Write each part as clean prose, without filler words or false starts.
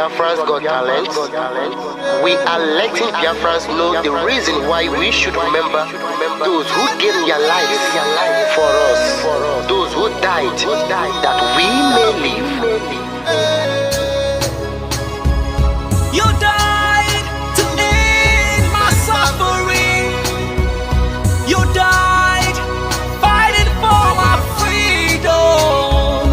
Biafrans got talent. We are letting Biafrans know the reason why we should remember those who gave their lives for us, those who died that we may live. You died to end my suffering. You died fighting for my freedom.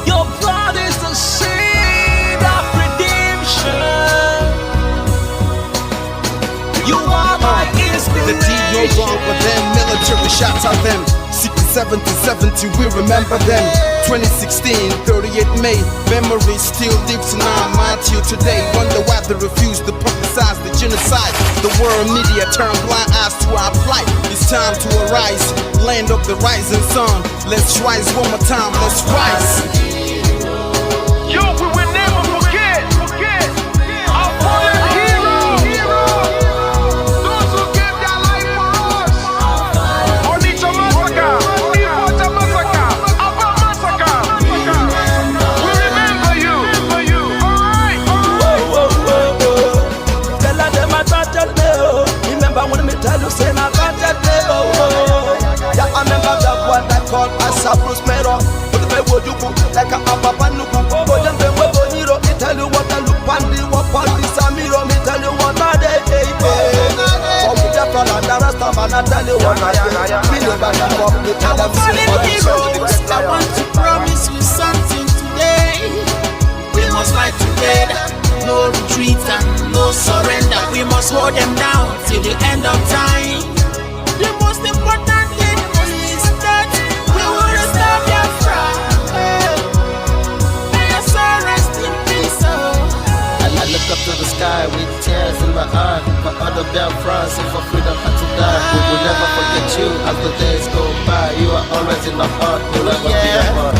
Your blood is the seed of redemption. You are my inspiration. The deed no wrong with them, military shots at them. 67 to 70, we remember them. 2016, 38 May, memories still lives in our mind till today. Wonder why they refuse to publicize the genocide. The world media turn blind eyes to our plight. It's time to arise, land of the rising sun. Let's rise one more time, let's rise. Yo, we will never forget our fallen heroes. Those who gave their life for us. Onitsha massacre, Iwata massacre, Aba massacre. We remember you. Alright. Tell them I touched me. Remember when me tell you say I touched me. Yeah, I remember that what I call a sabotage. Like a papa nuku, but then they were bonito. Me tell you what I look pandi, what pandi samiro. Me tell you what I day. Oh, we just fall on the rest of and I tell you what I do. Me never give up. Me tell them heroes, I want to promise you something today. We must fight together, no retreat and no surrender. We must hold them down till the end of time. The most important thing is that we will restore Biafra. I look up to the sky with tears in my eye. For other Biafrans and for freedom had to die. We will never forget you as the days go by. You are always in my heart, you'll never be apart.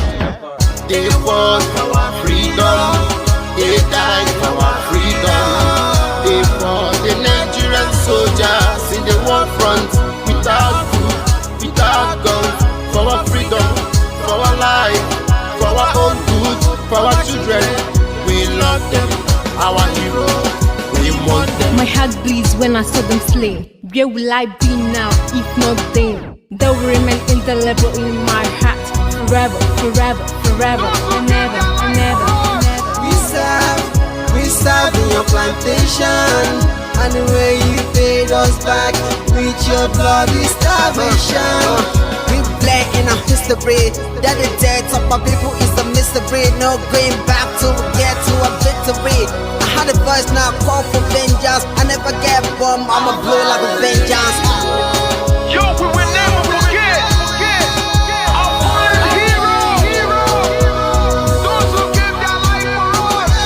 They fought for our freedom, they died for our freedom. They fought the Nigerian soldiers in the war front without food, without guns, for our freedom, for our life, for our own good, for our children. We love them, our heroes, we want them. My heart bleeds when I saw them slain. Where will I be now, if not then? They will remain indelible in my heart, forever, forever, forever, and ever, and ever, and ever. We serve in your plantation, and the way you paid us back with your bloody starvation. We bled in our history, that the death of our people is a mystery. No going back to get to a victory. I had a voice now call for vengeance. I never get bummed, I'ma blow like a vengeance. Yo, we will never forget our fallen heroes. Those who gave their life for us.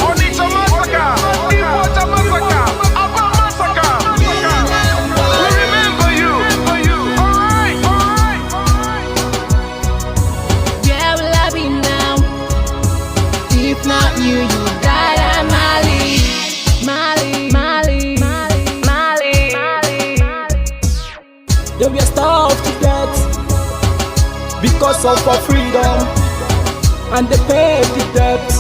Onitsha massacre, Iwata massacre, Aba massacre. We remember you. Alright. Where will I be now? If not you, you died at Mali. They were starved to death because of our freedom, and they paid the debt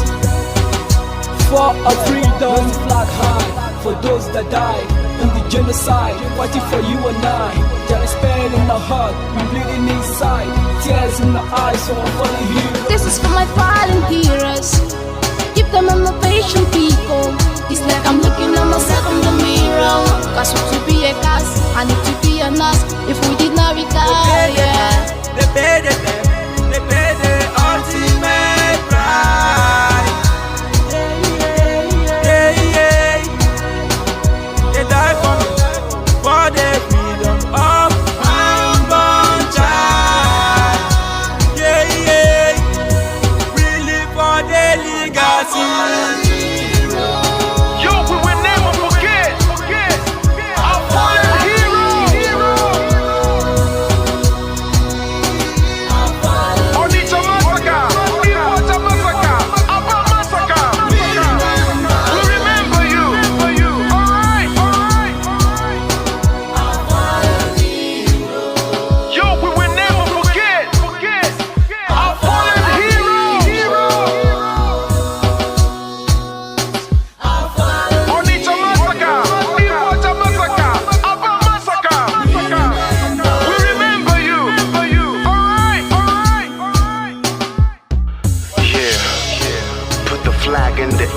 for our freedom. Flag high for those that died in the genocide, fighting for you and I. There is pain in our heart, we bleeding inside, tears in the eyes, so I'm falling here. This is for my fallen heroes. Give them motivation, people. It's like I'm looking at myself in the mirror. Cause to be a gas, I need to be a nurse. If we did not regard, yeah. They paid the ultimate price. They died for the freedom of unborn child. We live for the legacy. Yo, we will never forget our fallen heroes.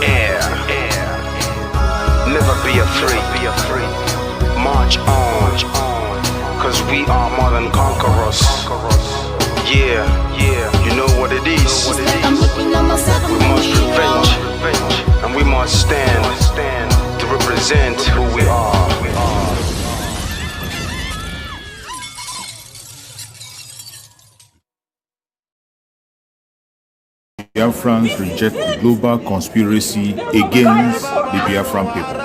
air. Never be afraid. March on, cause we are more than conquerors. Yeah, you know what it is. We must revenge, and we must stand to represent who we are. Biafrans reject the global conspiracy against the Biafran people.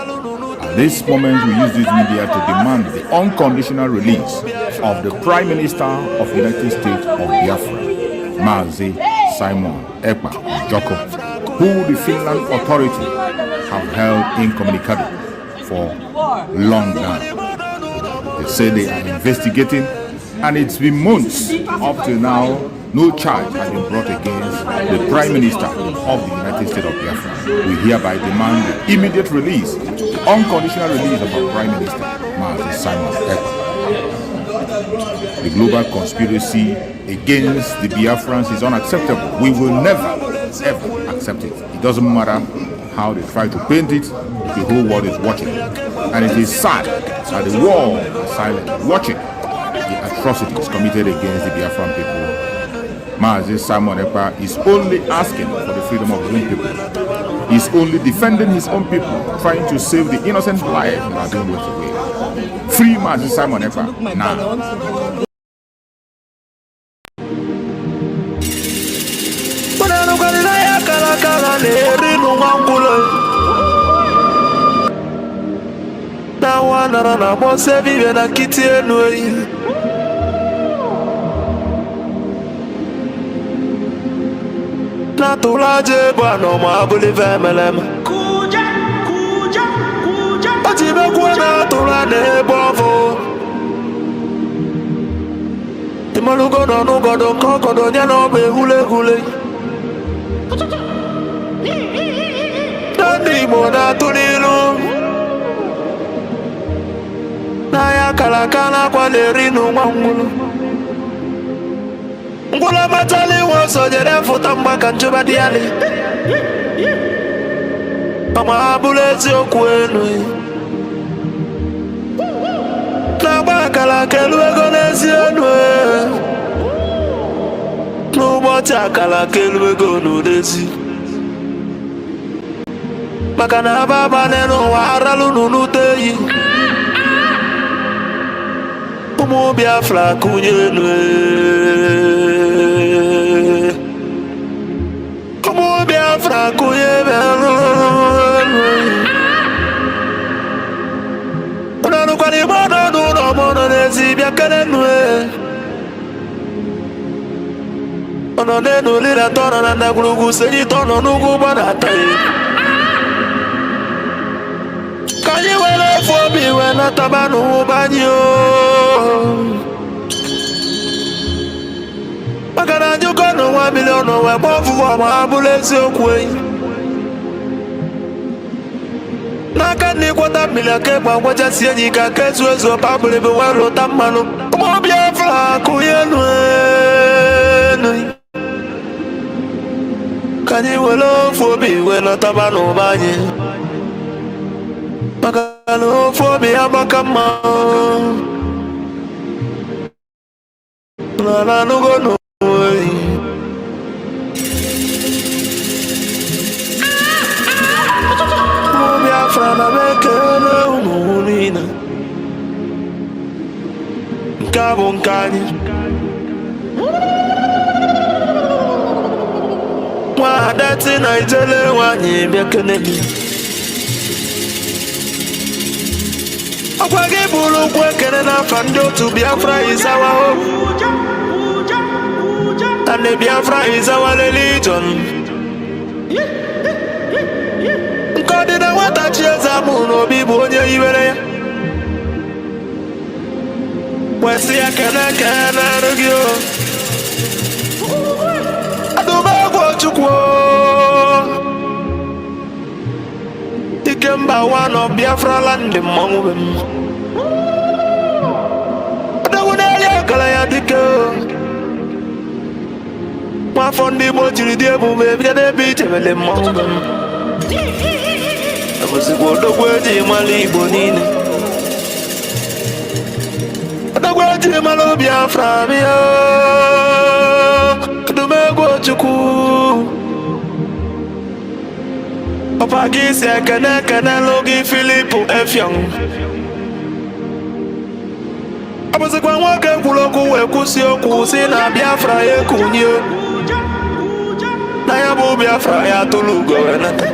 At this moment, we use this media to demand the unconditional release of the Prime Minister of the United States of Biafra, Mazi Simon Ekpa Joko, who the Finland authority have held incommunicado for long now. They say they are investigating, and it's been months up till now. No charge has been brought against the Prime Minister of the United States of Biafra. We hereby demand the immediate release, unconditional release of our Prime Minister, Mazi Simon Ekpa. The global conspiracy against the Biafrans is unacceptable. We will never, ever accept it. It doesn't matter how they try to paint it, the whole world is watching. And it is sad that the world is silent, watching the atrocities committed against the Biafran people. Mazi Simon Ekpa is only asking for the freedom of his own people. He's only defending his own people, trying to save the innocent life that don't wait away. Free Mazi Simon Ekpa now. Na tulaje bwana mabuli vemelem kuja Ojibe kwa tulane bovo Timalugo no nugodo kokodo nyano be hule Dani mona tulilu Na ya kalakana kwa lerinu mwangulu Ngula matali woso jere futa mbaka njuba diali Kama abulezi okwenu Na baka la kelwe gonezi enwe Nubota kala kelwe gonudezi Maka na baba neno wa aralu nunuteyi Umu Biafra kunyenwe Umu Biafra kunyenwe Unanu kwa ni mono nuno mono nezi biakenenwe Ono nenu lila tono nanda kulugu senyi tono nugu banatayi Kanyi wele fobi wena tabanu banyo Makana njuko no 1 million we bofu wa mabulezi okwe Naka ni kwata milake kwa kwacha siyenyi kakesu ezo pabule bewelo tamanu Umu Biafra kuyenwe Kanyi wele fobi wena tabanu banyo Makano fobi abakama Nana nugo no Biafra na bekele umunina Nkabo nkani Mwadati na ijele wanyi bekele Akwage bulu kwekene na fando to Biafra is our hope And the Biafra is our religion Nkodi na wata chieza muno bibu onye iwere Wesi ya kene rugio Aduba kwa chukwo Ikemba one of Biafra land mongwem Adawunelia kala ya dike Mwafondi mojiri diebu mebya debi temele mongwem bụzikwa odogwu eji mara Igbo niile, odogwu eji mara Biafra bịa Odumegwu Chukwu. Papa gị si ekene lụgị Philip Effiong, ọ bụzikwa nwoke kwuru okwu wee kwụsị okwu si na Biafra ya ekunye na ya bụ Biafra ya tụrụ ugo wee nata.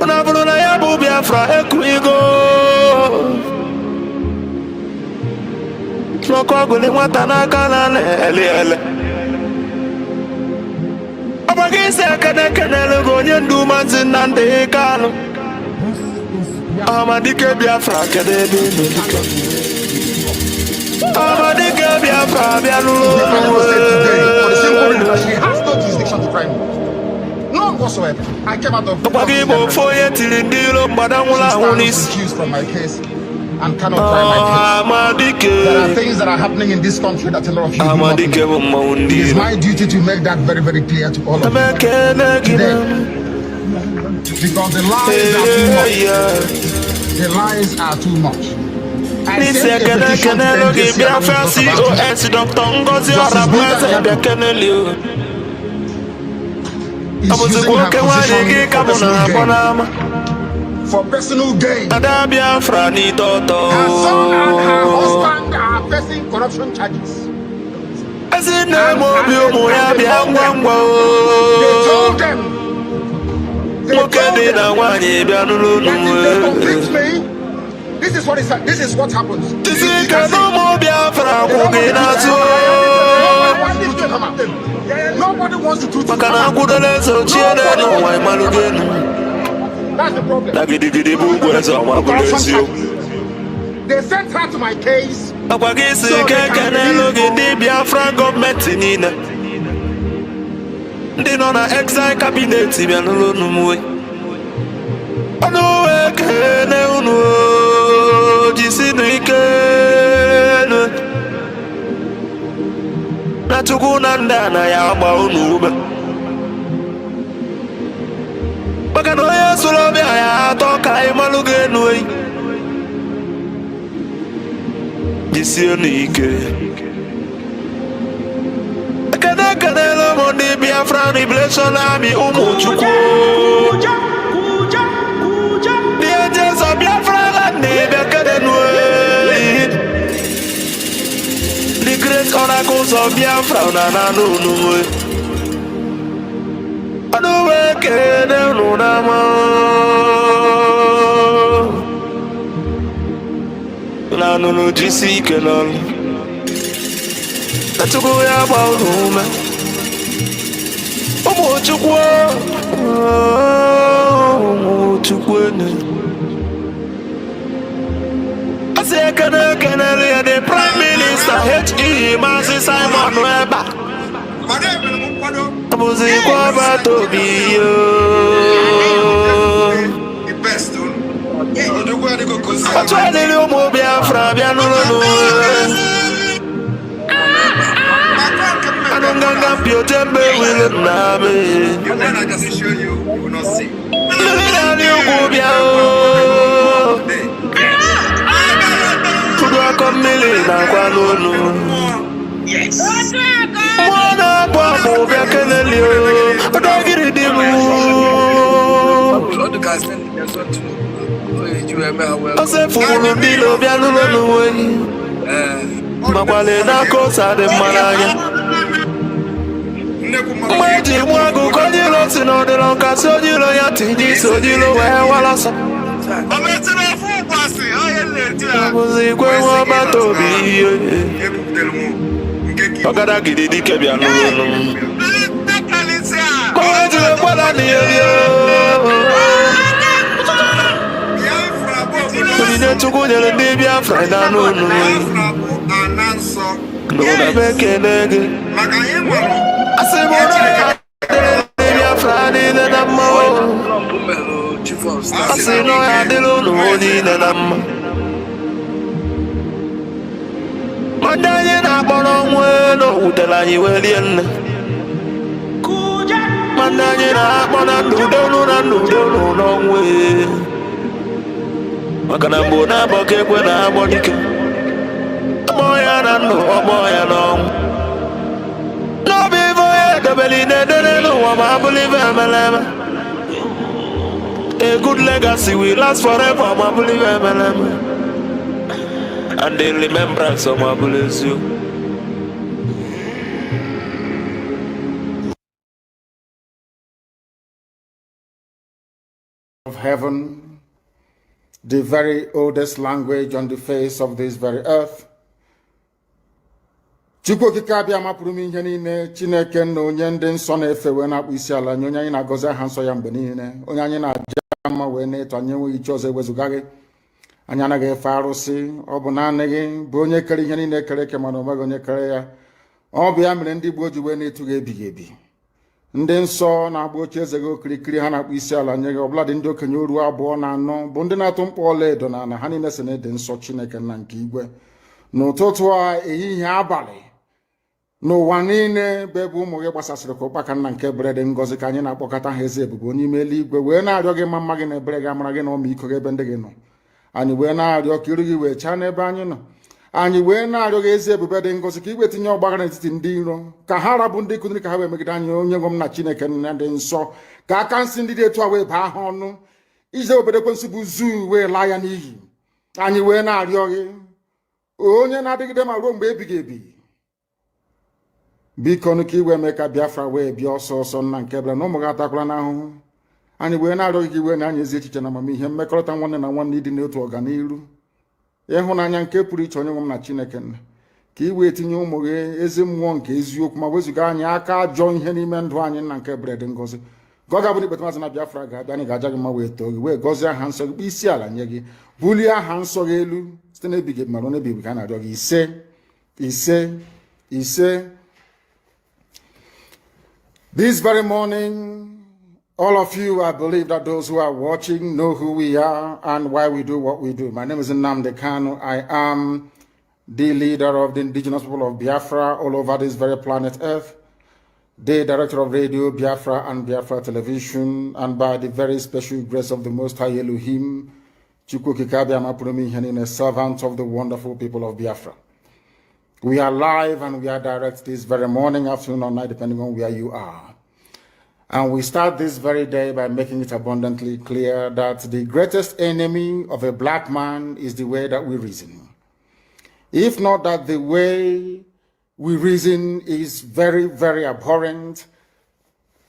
Mana bụrụ na ya bụ Biafra ekunyego n'ọkụ ọgụlị nwata n'aka na ele ọba gị isi ekene lụgo onye ndu Maazị Nnamdi Kanu Amadike Biafra kedu ebe Amadike Biafra bịa She has no jurisdiction to try me. None whatsoever. I came out of Ọgbagi Igbo ofu onye tiri ndị ilo mgbada nwụrụ anwụ n'isi. From my case and cannot try my case. There are things that are happening in this country that a lot of you do not know. It is my duty to make that very, very clear to all of you today. Because the lies are too much. The lies are too much. I sent a petition to the NJC for personal gain. Her son and her husband are facing corruption charges. They told them that if they convict me, this is what happens. Nobody wants to do it. That's the problem. They sent her to my case. So they can Biafra government they know na exile cabinet bịa n'ụlọ n'umwe. Ọnụ ekene unu jisinu ike na Chukwu na ndị a na ya agba unu ube. Maka na onye sụrụ ọbịa ya atọ ka ịmalụ ga-enu eyi. Jisienu ike. Ekene mo ndị Biafra Liberation Army ụmụ Chukwu. The angels of Biafra land the great oracles of Biafra na n'unu. Ọnụ ekene unu n'ama. Na n'unu jisi ike n'ọlụ. Chukwu ya gba unu ume. Ụmụ Chukwu, ụmụ Chukwu ene. Asị ekene ya the Prime Minister H.E. Maazị Simon Webber. Abụzikwa agbata obi yo. Otu adịrị ụmụ Biafra bịa n'ụlọ n'ụlọ. Anonganga piotembe wile name. Lili ukubia o. Kudwa komili na kwa nunu. Mwana kwa mubia keneli o. Odagiri dimu. Ose fulu bilo bia nunu we. Makwale na kosa de malanya. Mweji mwagu kojilo sinodilo kasojilo yatiji sojilo wewalaso. Muzikwe wabatobi Pagada gididi kebya nunu. Mweji wekwala niyo. Kujine chukujele ndi Biafra na nunu. Nuna beke nege. Asimona Biafra ni le namma. Asino ya dilu ni le namma. Madanye na bono mweno utela yi welienne. Madanye na bono ndudonu na ndudonu n'ọnwụ maka na mgbe na-abọ ka ekwe na-agbọ dike ọgbọ ya na ndụ ọgbọ ya n'ọnwụ n'obi ife onye edobeli na-edere n'ụwa ma abụla ife emeleme. A good legacy will last forever ma abụla ife emeleme. And in remembrance of my bless you. Of heaven, the very oldest language on the face of this very earth. Chukwu okike abịa mapụrụ m ihe niile, Chineke na onye ndị nsọ na-efe wee na-akpụ isi ala nye onye anyị na-agọzi aha nsọ ya mgbe niile, onye anyị na-aja mma wee na-eto anyị enweghị iche ọzọ ewezuga gị. Anyị anaghị efe arụsị, ọ bụ naanị gị bụ onye kere ihe niile kere eke mana onweghị onye kere ya. Ọ bụ ya mere ndị gboo ji wee na-etu gị ebighị ebi. Ndị nsọ na-agba oche eze gị okirikiri ha na-akpụ isi ala nye gị, ọbụladị ndị okenye oru 2 na 4 bụ ndị na-atụ mkpọ ọla edo na ana ha niile si na-ede nsọ Chineke nna nke igwe. N'ụtụtụ a, ehihie, abalị, n'ụwa niile bụ ebe ụmụ gị gbasasịrị ka ụkpaka nna nke ebere dị ngọzi ka anyị na-akpọkọta ha eze ebube onye ime eluigwe wee na-arịọ gị ma mma gị na ebere gị amara gị na ọmịiko gị ebe ndị gị nọ. Anyị wee na-arịọ ka iru gị wee chaa n'ebe anyị nọ. Anyị wee na-arịọ gị ezi ebube dị ngọzi ka iwe tinye ọgbaghara n'etiti ndị iro ka ha rabụ ndị kụziri ka ha wee megide anyị onye nwe m na Chineke nna dị nsọ ka aka nsị ndị dị etu a wee baa ha ọnụ ije obodo ekwensu bụ zuu wee laa ya n'iyi. Anyị wee na-arịọ gị onye na-adịgide ma ruo mgbe ebighị ebi, biko nụ ka iwe mee ka Biafra wee bịa ọsọ ọsọ nna nke ebere na ụmụ gị atakwala n'ahụhụ. Anyị wee na-arịọ gị ka iwe na anyị ezi echiche na amamihe mmekọrịta nwanne na nwanne ịdị n'otu ọganiru ịhụnanya nke pụrụ iche onye nwe m na Chineke nna ka iwe tinye ụmụ gị ezi mmụọ nke eziokwu ma wezuga anyị aka ajọ ihe n'ime ndụ anyị nna nke ebere dị ngọzi. Ka ọ ga-abụ n'ikpeta maazị na Biafra ga-abịa, anyị ga-aja gị mma wee too gị wee gọzie aha nsọ gị, kpee isi ala nye gị, bulie aha nsọ gị elu site n'ebighị ebi ma ruo n'ebighị ebi ka a na-arịọ gị ise ise ise. This very morning, all of you, I believe that those who are watching know who we are and why we do what we do. My name is Nnamdi Kanu. I am the leader of the indigenous people of Biafra all over this very planet Earth, the director of Radio Biafra and Biafra Television, and by the very special grace of the Most High Elohim, Chukwu Kikabia Mapurumi Henin, a servant of the wonderful people of Biafra. We are live and we are direct this very morning, afternoon, or night, depending on where you are. And we start this very day by making it abundantly clear that the greatest enemy of a black man is the way that we reason. If not that the way we reason is very, very abhorrent,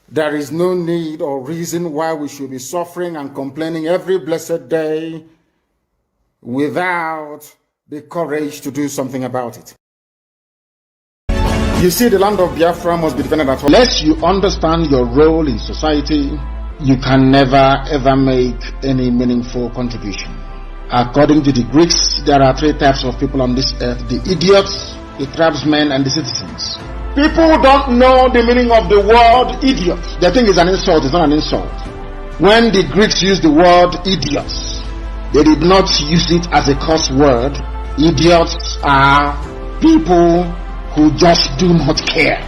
there is no need or reason why we should be suffering and complaining every blessed day without the courage to do something about it. You see, the land of Biafra must be defended at all. Unless you understand your role in society, you can never ever make any meaningful contribution. According to the Greeks, there are 3 types of people on this earth: the idiots, the tribesmen, and the citizens. People don't know the meaning of the word idiot. They think it's an insult. It's not an insult. When the Greeks used the word idiots, they did not use it as a curse word. Idiots are people who just do not care.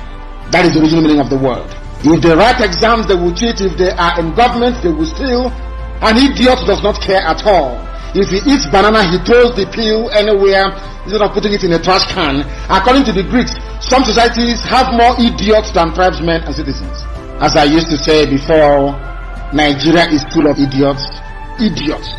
That is the original meaning of the word. If they write exams, they will cheat. If they are in government, they will steal. An idiot does not care at all. If he eats banana, he throws the peel anywhere instead of putting it in a trash can. According to the Greeks, some societies have more idiots than tribesmen and citizens. As I used to say before, Nigeria is full of idiots. Idiots.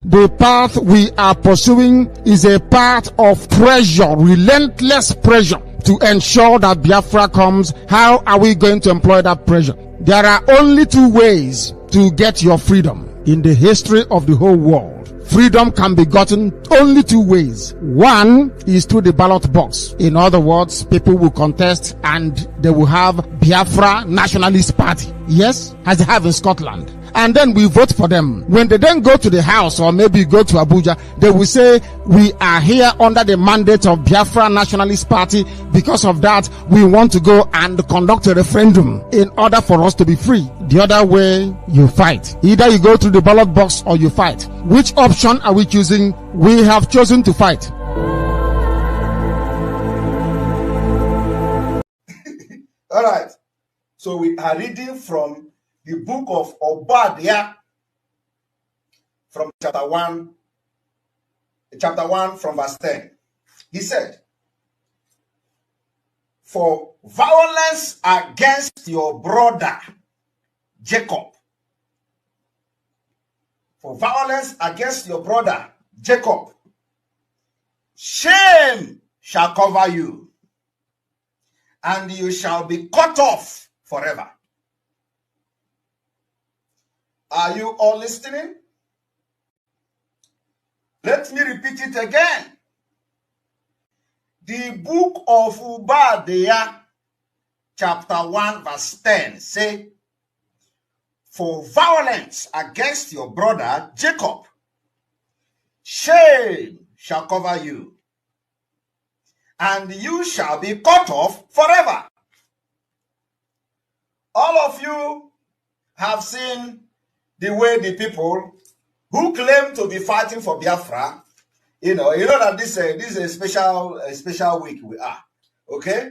The path we are pursuing is a path of pressure, relentless pressure to ensure that Biafra comes. How are we going to employ that pressure? There are only 2 ways to get your freedom in the history of the whole world. Freedom can be gotten only 2 ways. One is through the ballot box. In other words, people will contest and they will have Biafra Nationalist Party. Yes, as they have in Scotland. And then we vote for them. When they then go to the house or maybe go to Abuja, they will say, we are here under the mandate of Biafra Nationalist Party. Because of that, we want to go and conduct a referendum in order for us to be free. The other way, you fight. Either you go through the ballot box or you fight. Which option are we choosing? We have chosen to fight. All right. So we are reading from the book of Obadiah from chapter 1 from verse 10. He said, for violence against your brother Jacob, for violence against your brother Jacob, shame shall cover you, and you shall be cut off forever. Are you all listening? Let me repeat it again. The book of Obadiah, chapter 1, verse 10, say, for violence against your brother Jacob, shame shall cover you, and you shall be cut off forever. All of you have seen the way the people who claim to be fighting for Biafra, you know that this is a special week we are, okay?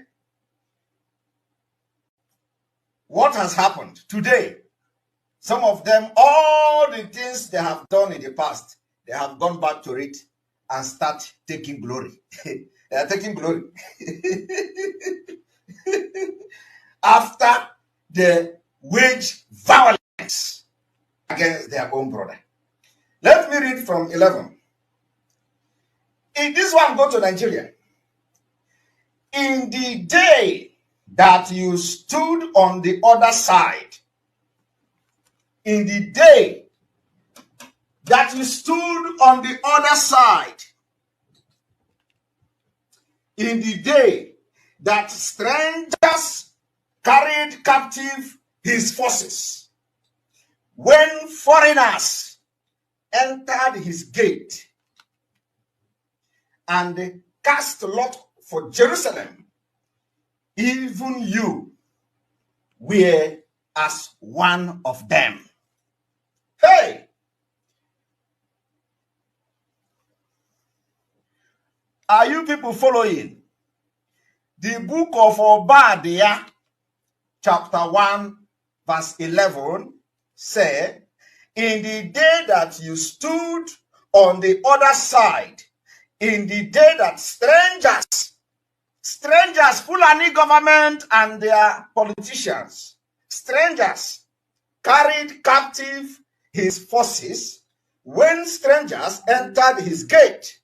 What has happened today? Some of them, all the things they have done in the past, they have gone back to it and start taking glory. They are taking glory. After they wage violence against their own brother. Let me read from 11. In this one, go to Nigeria. In the day that you stood on the other side, in the day that you stood on the other side, in the day that strangers carried captive his forces, when foreigners entered his gate and cast lot for Jerusalem, even you were as one of them. Hey! Are you people following? The book of Obadiah, chapter 1, verse 11, say, in the day that you stood on the other side, in the day that strangers, Fulani government and their politicians, strangers carried captive his forces, when strangers entered his gate,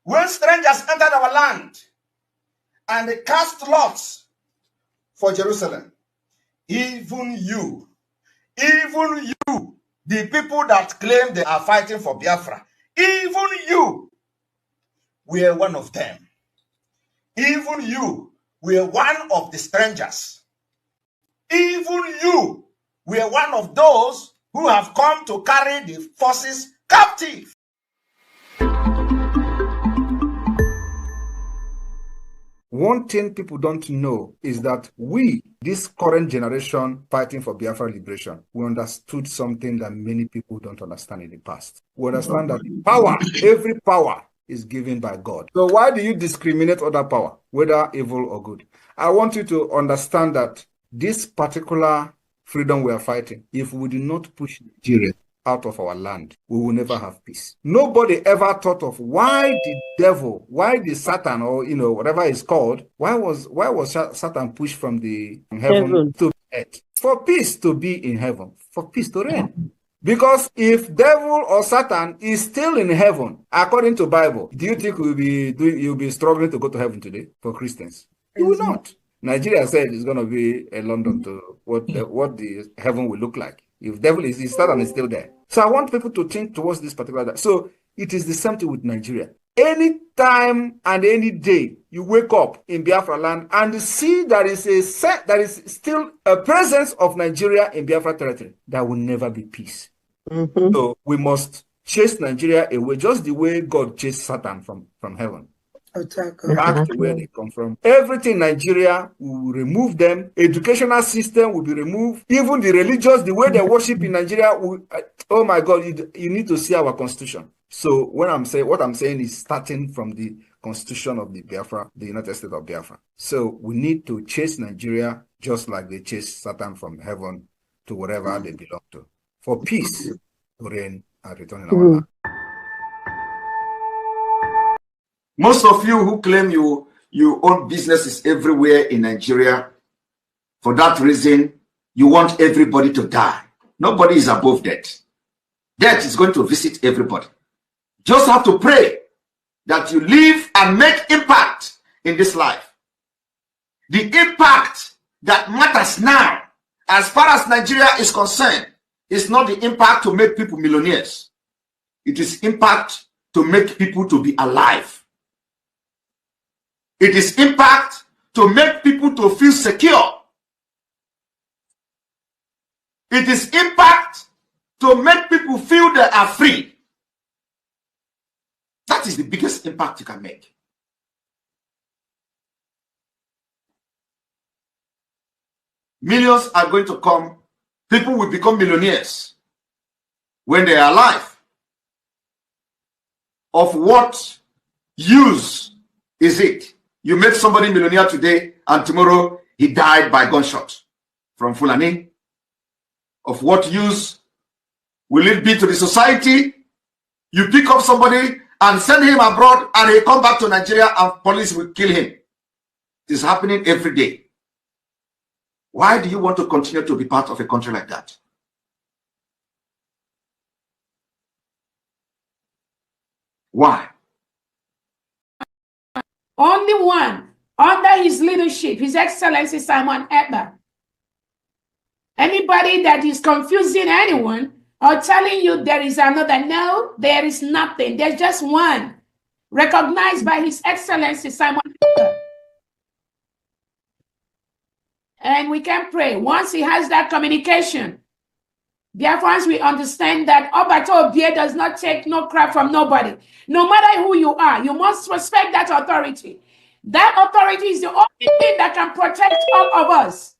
when strangers entered our land and they cast lots for Jerusalem, even you, the people that claim they are fighting for Biafra, even you were one of them. Even you were one of the strangers. Even you were one of those who have come to carry the forces captive. One thing people don't know is that we, this current generation fighting for Biafra liberation, we understood something that many people don't understand in the past. We understand that power, every power, is given by God. So why do you discriminate other power, whether evil or good? I want you to understand that this particular freedom we are fighting, if we do not push Nigeria out of our land, we will never have peace. Nobody ever thought of why the devil, why the Satan, or whatever it's called, why was Satan pushed from the heaven to earth? For peace to be in heaven, for peace to reign. Because if devil or Satan is still in heaven, according to Bible, do you think you'll be struggling to go to heaven today for Christians? You will not. Nigeria said it's going to be a London to what the heaven will look like. If devil is Satan is still there. So I want people to think towards this particular. So it is the same thing with Nigeria. Any time and any day you wake up in Biafra land and see there is still a presence of Nigeria in Biafra territory, there will never be peace. Mm-hmm. So we must chase Nigeria away, just the way God chased Satan from heaven. Back to where they come from. Everything in Nigeria, we will remove them. Educational system will be removed. Even the religious, the way they worship in Nigeria, oh my God, you need to see our constitution. So what I'm saying is starting from the constitution of the Biafra, the United States of Biafra. So we need to chase Nigeria just like they chase Satan from heaven to wherever they belong to, for peace to reign and return in our land. Most of you who claim you own businesses everywhere in Nigeria, for that reason, you want everybody to die. Nobody is above death. Death is going to visit everybody. Just have to pray that you live and make impact in this life. The impact that matters now, as far as Nigeria is concerned, is not the impact to make people millionaires. It is impact to make people to be alive. It is impact to make people to feel secure. It is impact to make people feel they are free. That is the biggest impact you can make. Millions are going to come. People will become millionaires when they are alive. Of what use is it? You make somebody millionaire today and tomorrow he died by gunshot from Fulani. Of what use will it be to the society? You pick up somebody and send him abroad and he come back to Nigeria and police will kill him. It is happening every day. Why do you want to continue to be part of a country like that? Why? Only one, under his leadership, His Excellency Simon Ekpa. Anybody that is confusing anyone or telling you there is another, no, there is nothing. There's just one, recognized by His Excellency Simon Ekpa. And we can pray. Once he has that communication, Biafrans, we understand that Obato Obie does not take no crap from nobody. No matter who you are, you must respect that authority. That authority is the only thing that can protect all of us.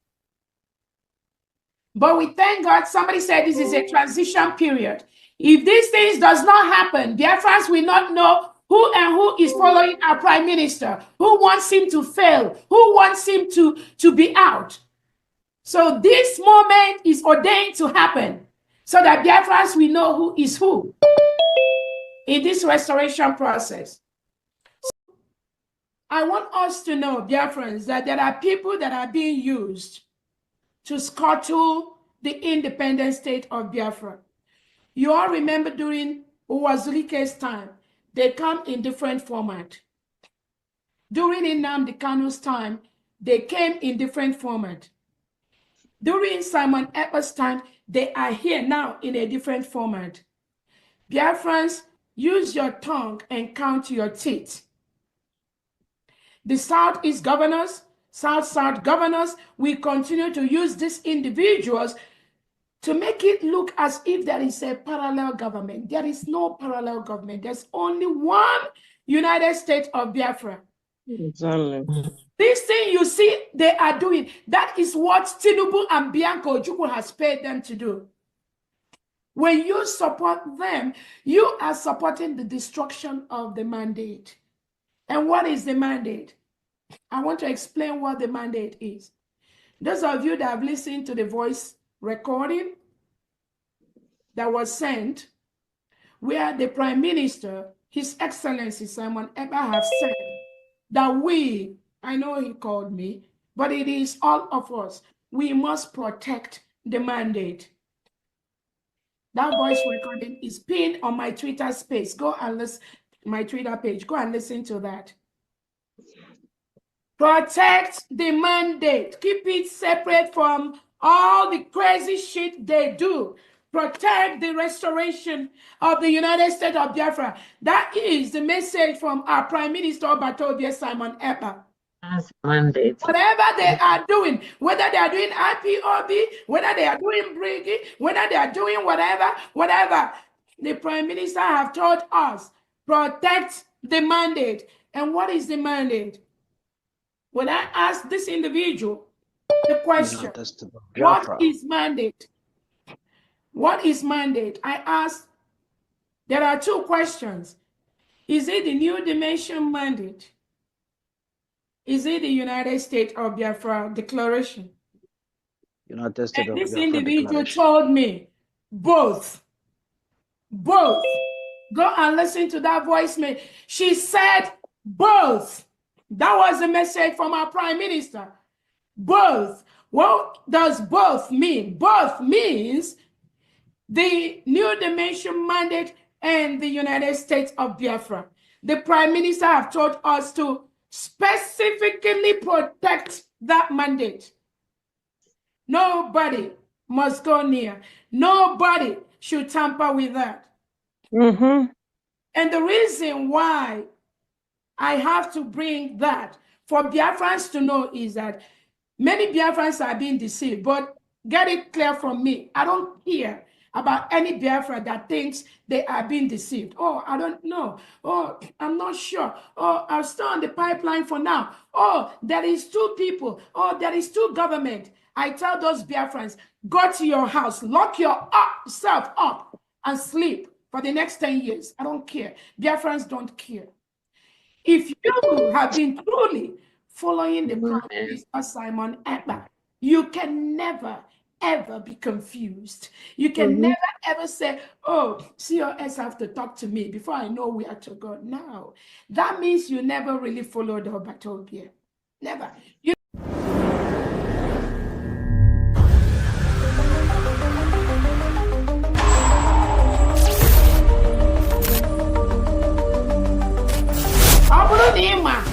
But we thank God, somebody said this is a transition period. If these things does not happen, Biafrans will not know who is following our prime minister, who wants him to fail, who wants him to be out. So this moment is ordained to happen so that Biafrans will know who is who in this restoration process. So I want us to know, Biafrans, that there are people that are being used to scuttle the independent state of Biafra. You all remember during Uwazulike's time, they come in different format. During Nnamdi Kanu's time, they came in different format. During Simon Ekpa's time, they are here now in a different format. Biafrans, use your tongue and count your teeth. The Southeast governors, South governors, we continue to use these individuals to make it look as if there is a parallel government. There is no parallel government. There's only one United States of Biafra. Exactly. This thing you see they are doing, that is what Tinubu and Bianco Ojukwu has paid them to do. When you support them, you are supporting the destruction of the mandate. And what is the mandate? I want to explain what the mandate is. Those of you that have listened to the voice recording that was sent, where the Prime Minister, His Excellency Simon Ekpa, have said that we, I know he called me, but it is all of us, we must protect the mandate. That voice recording is pinned on my Twitter space. Go and listen, my Twitter page. Go and listen to that. Protect the mandate. Keep it separate from all the crazy shit they do. Protect the restoration of the United States of Biafra. That is the message from our Prime Minister Obatobie Simon Ekpa. Mandate. Whatever they are doing, whether they are doing IPOB, whether they are doing Briggy, whether they are doing whatever, the Prime Minister have told us, protect the mandate. And what is the mandate? When I ask this individual the question, what is mandate? What is mandate? I ask, there are two questions. Is it the New Dimension mandate? Is it the United States of Biafra Declaration? United States And of this Biafra individual Declaration. told me both. Both. Go and listen to that voicemail. She said both. That was the message from our prime minister. Both. What does both mean? Both means the New Dimension mandate and the United States of Biafra. The prime minister have told us to specifically protect that mandate. Nobody must go near. Nobody should tamper with that. Mm-hmm. And the reason why I have to bring that for Biafrans to know is that many Biafrans are being deceived, but get it clear from me. I don't care about any Biafra that thinks they are being deceived. Oh, I don't know. Oh, I'm not sure. Oh, I'm still on the pipeline for now. Oh, there is two people. Oh, there is two government. I tell those Biafrans, go to your house, lock yourself up and sleep for the next 10 years. I don't care. Biafrans don't care. If you have been truly following the Prime Minister Simon Ekpa, you can never, ever be confused. You can never, ever say, oh, COS have to talk to me before I know where to go. No, that means you never really followed Obatobia. Never.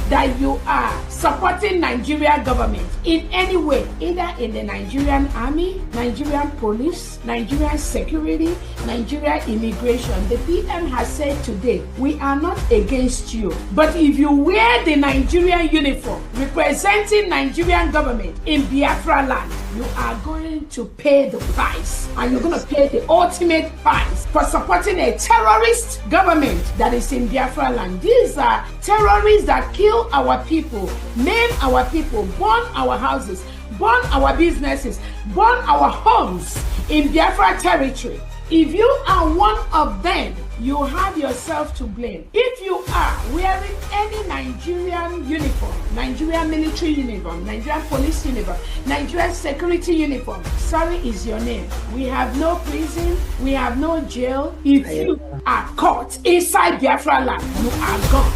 That you are supporting Nigerian government in any way, either in the Nigerian army, Nigerian police, Nigerian security, Nigerian immigration. The PM has said today, we are not against you, but if you wear the Nigerian uniform representing Nigerian government in Biafra land, you are going to pay the price, and you're going to pay the ultimate price for supporting a terrorist government that is in Biafra land. These are terrorists that kill our people, maim our people, burn our houses, burn our businesses, burn our homes in Biafra territory. If you are one of them, you have yourself to blame. If you are wearing any Nigerian uniform, Nigerian military uniform, Nigerian police uniform, Nigerian security uniform, sorry is your name. We have no prison, we have no jail. If you are caught inside Biafra land, you are gone.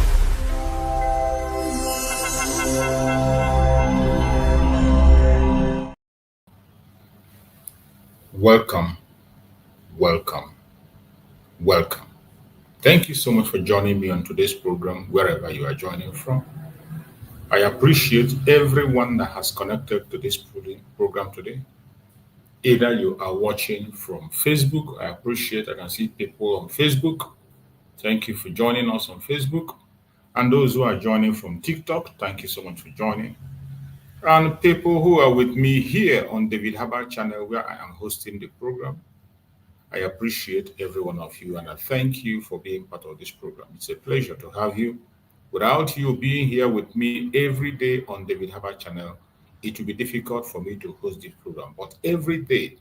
Welcome, welcome, welcome. Thank you so much for joining me on today's program, wherever you are joining from. I appreciate everyone that has connected to this program today. Either you are watching from Facebook, I can see people on Facebook. Thank you for joining us on Facebook. And those who are joining from TikTok, thank you so much for joining. And people who are with me here on David Harbour channel, where I am hosting the program, I appreciate every one of you, and I thank you for being part of this program. It's a pleasure to have you. Without you being here with me every day on David Harbour channel, it will be difficult for me to host this program. But every day,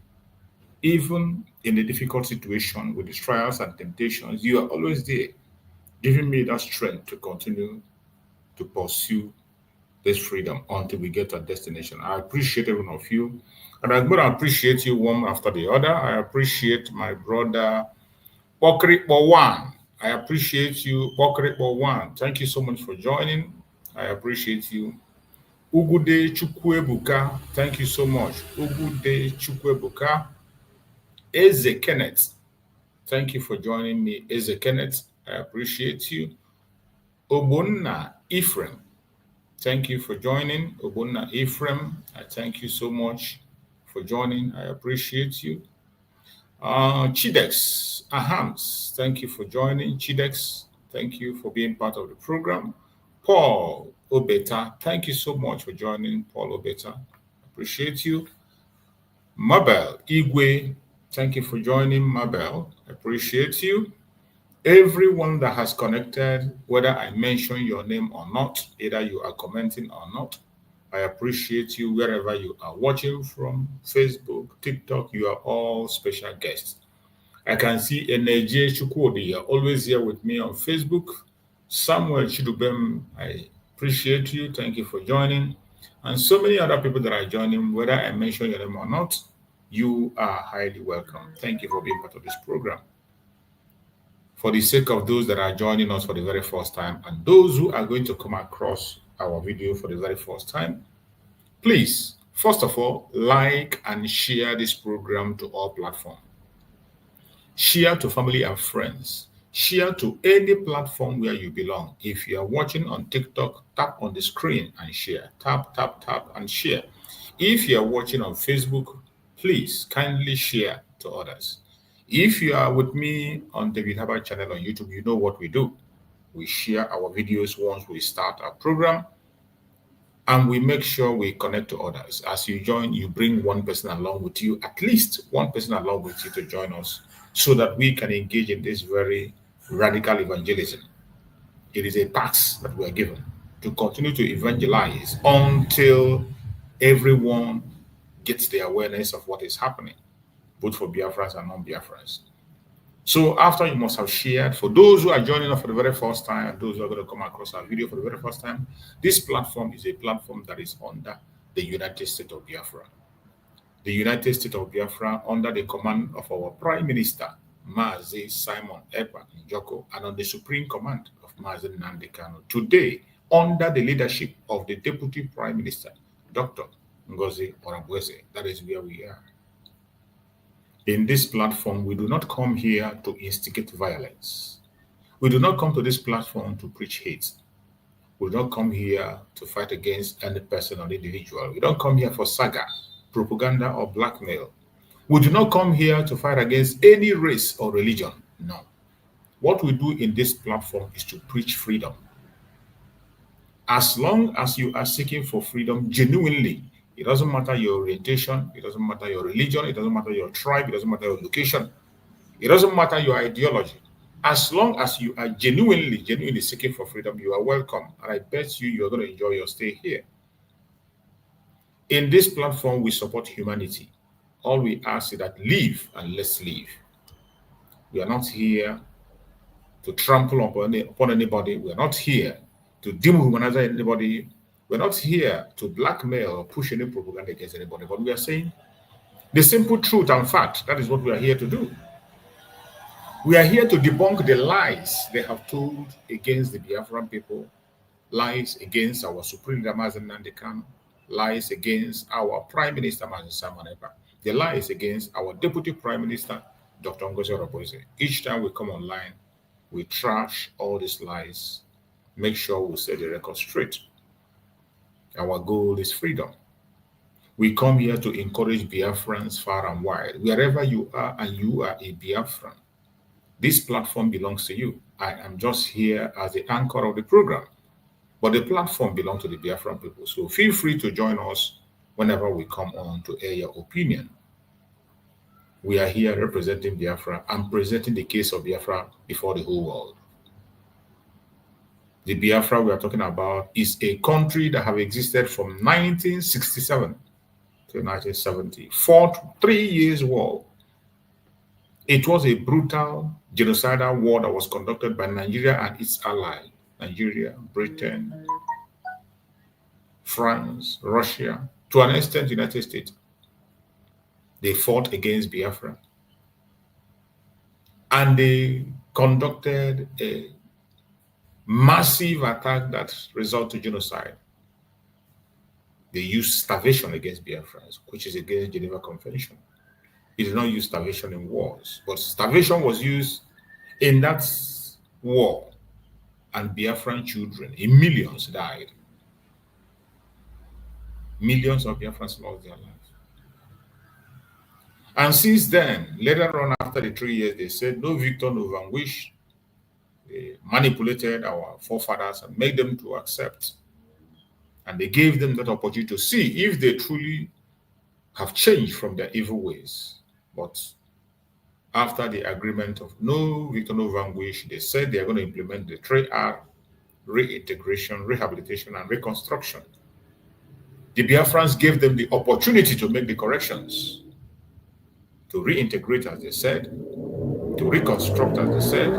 even in a difficult situation with the trials and temptations, you are always there, giving me that strength to continue to pursue this freedom until we get to our destination. I appreciate every one of you. And I'm going to appreciate you one after the other. I appreciate my brother, Bokri Bowan. I appreciate you, Bokri Bowan. Thank you so much for joining. I appreciate you. Ugude Chukwebuka. Thank you so much. Ugude Chukwebuka. Eze Kenneth. Thank you for joining me, Eze Kenneth. I appreciate you. Obonna Ephraim. Thank you for joining, Obonna Ephraim. I thank you so much for joining. I appreciate you. Chidex Ahams, thank you for joining. Chidex, thank you for being part of the program. Paul Obeta, thank you so much for joining, Paul Obeta. Appreciate you. Mabel Igwe, thank you for joining, Mabel. Appreciate you. Everyone that has connected, whether I mention your name or not, either you are commenting or not, I appreciate you wherever you are watching from, Facebook, TikTok, you are all special guests. I can see Eneje Chukwudi, you're always here with me on Facebook. Samuel Chidubem, I appreciate you. Thank you for joining. and so many other people that are joining, whether I mention your name or not, you are highly welcome. Thank you for being part of this program. For the sake of those that are joining us for the very first time and those who are going to come across our video for the very first time, please, first of all, like and share this program to all platforms. Share to family and friends. Share to any platform where you belong. If you are watching on TikTok, tap on the screen and share. Tap, tap, tap, and share. If you are watching on Facebook, please kindly share to others. If you are with me on the Biafra channel on YouTube, you know what we do. We share our videos once we start our program, and we make sure we connect to others. As you join, you bring one person along with you, at least one person along with you to join us, so that we can engage in this very radical evangelism. It is a task that we are given to continue to evangelize until everyone gets the awareness of what is happening, both for Biafrans and non-Biafrans. So after you must have shared, for those who are joining us for the very first time, and those who are going to come across our video for the very first time, this platform is a platform that is under the United States of Biafra. The United States of Biafra under the command of our Prime Minister, Mazi Simon Ekpa Njoko, and on the supreme command of Mazi Nnamdi Kanu. Today, under the leadership of the Deputy Prime Minister, Dr. Ngozi Orongbose. That is where we are. In this platform, we do not come here to instigate violence. We do not come to this platform to preach hate. We don't come here to fight against any person or individual. We don't come here for saga, propaganda, or blackmail. We do not come here to fight against any race or religion. No. What we do in this platform is to preach freedom. As long as you are seeking for freedom genuinely, it doesn't matter your orientation, it doesn't matter your religion, it doesn't matter your tribe, it doesn't matter your location, it doesn't matter your ideology. As long as you are genuinely seeking for freedom, you are welcome. And I bet you're going to enjoy your stay here. In this platform, we support humanity. All we ask is that live and let's live. We are not here to trample upon anybody. We are not here to dehumanize anybody. We're not here to blackmail or push any propaganda against anybody, but we are saying the simple truth and fact. That is what we are here to do. We are here to debunk the lies they have told against the Biafran people, lies against our Supreme Leader Mazi Nnamdi Kanu, lies against our Prime Minister Mazi Simon Ekpa, the lies against our Deputy Prime Minister Dr. Ngozi Orongbose. Each time we come online, we trash all these lies, make sure we set the record straight. Our goal is freedom. We come here to encourage Biafrans far and wide. Wherever you are and you are a Biafran, this platform belongs to you. I am just here as the anchor of the program, but the platform belongs to the Biafran people. So feel free to join us whenever we come on to air your opinion. We are here representing Biafra and presenting the case of Biafra before the whole world. The Biafra we are talking about is a country that have existed from 1967 to 1970. Fought 3 years war. It was a brutal genocidal war that was conducted by Nigeria and its allies. Nigeria, Britain, France, Russia, to an extent, United States. They fought against Biafra. And they conducted a massive attack that resulted in genocide. They used starvation against Biafrans, which is against the Geneva Convention. They did not use starvation in wars, but starvation was used in that war, and Biafran children, in millions, died. Millions of Biafrans lost their lives. And since then, later on after the 3 years, they said, no victor, no vanquish. They manipulated our forefathers and made them to accept. And they gave them that opportunity to see if they truly have changed from their evil ways. But after the agreement of no victor, no vanquish, they said they are going to implement the 3R: reintegration, rehabilitation, and reconstruction. The Biafrans gave them the opportunity to make the corrections, to reintegrate, as they said, to reconstruct, as they said,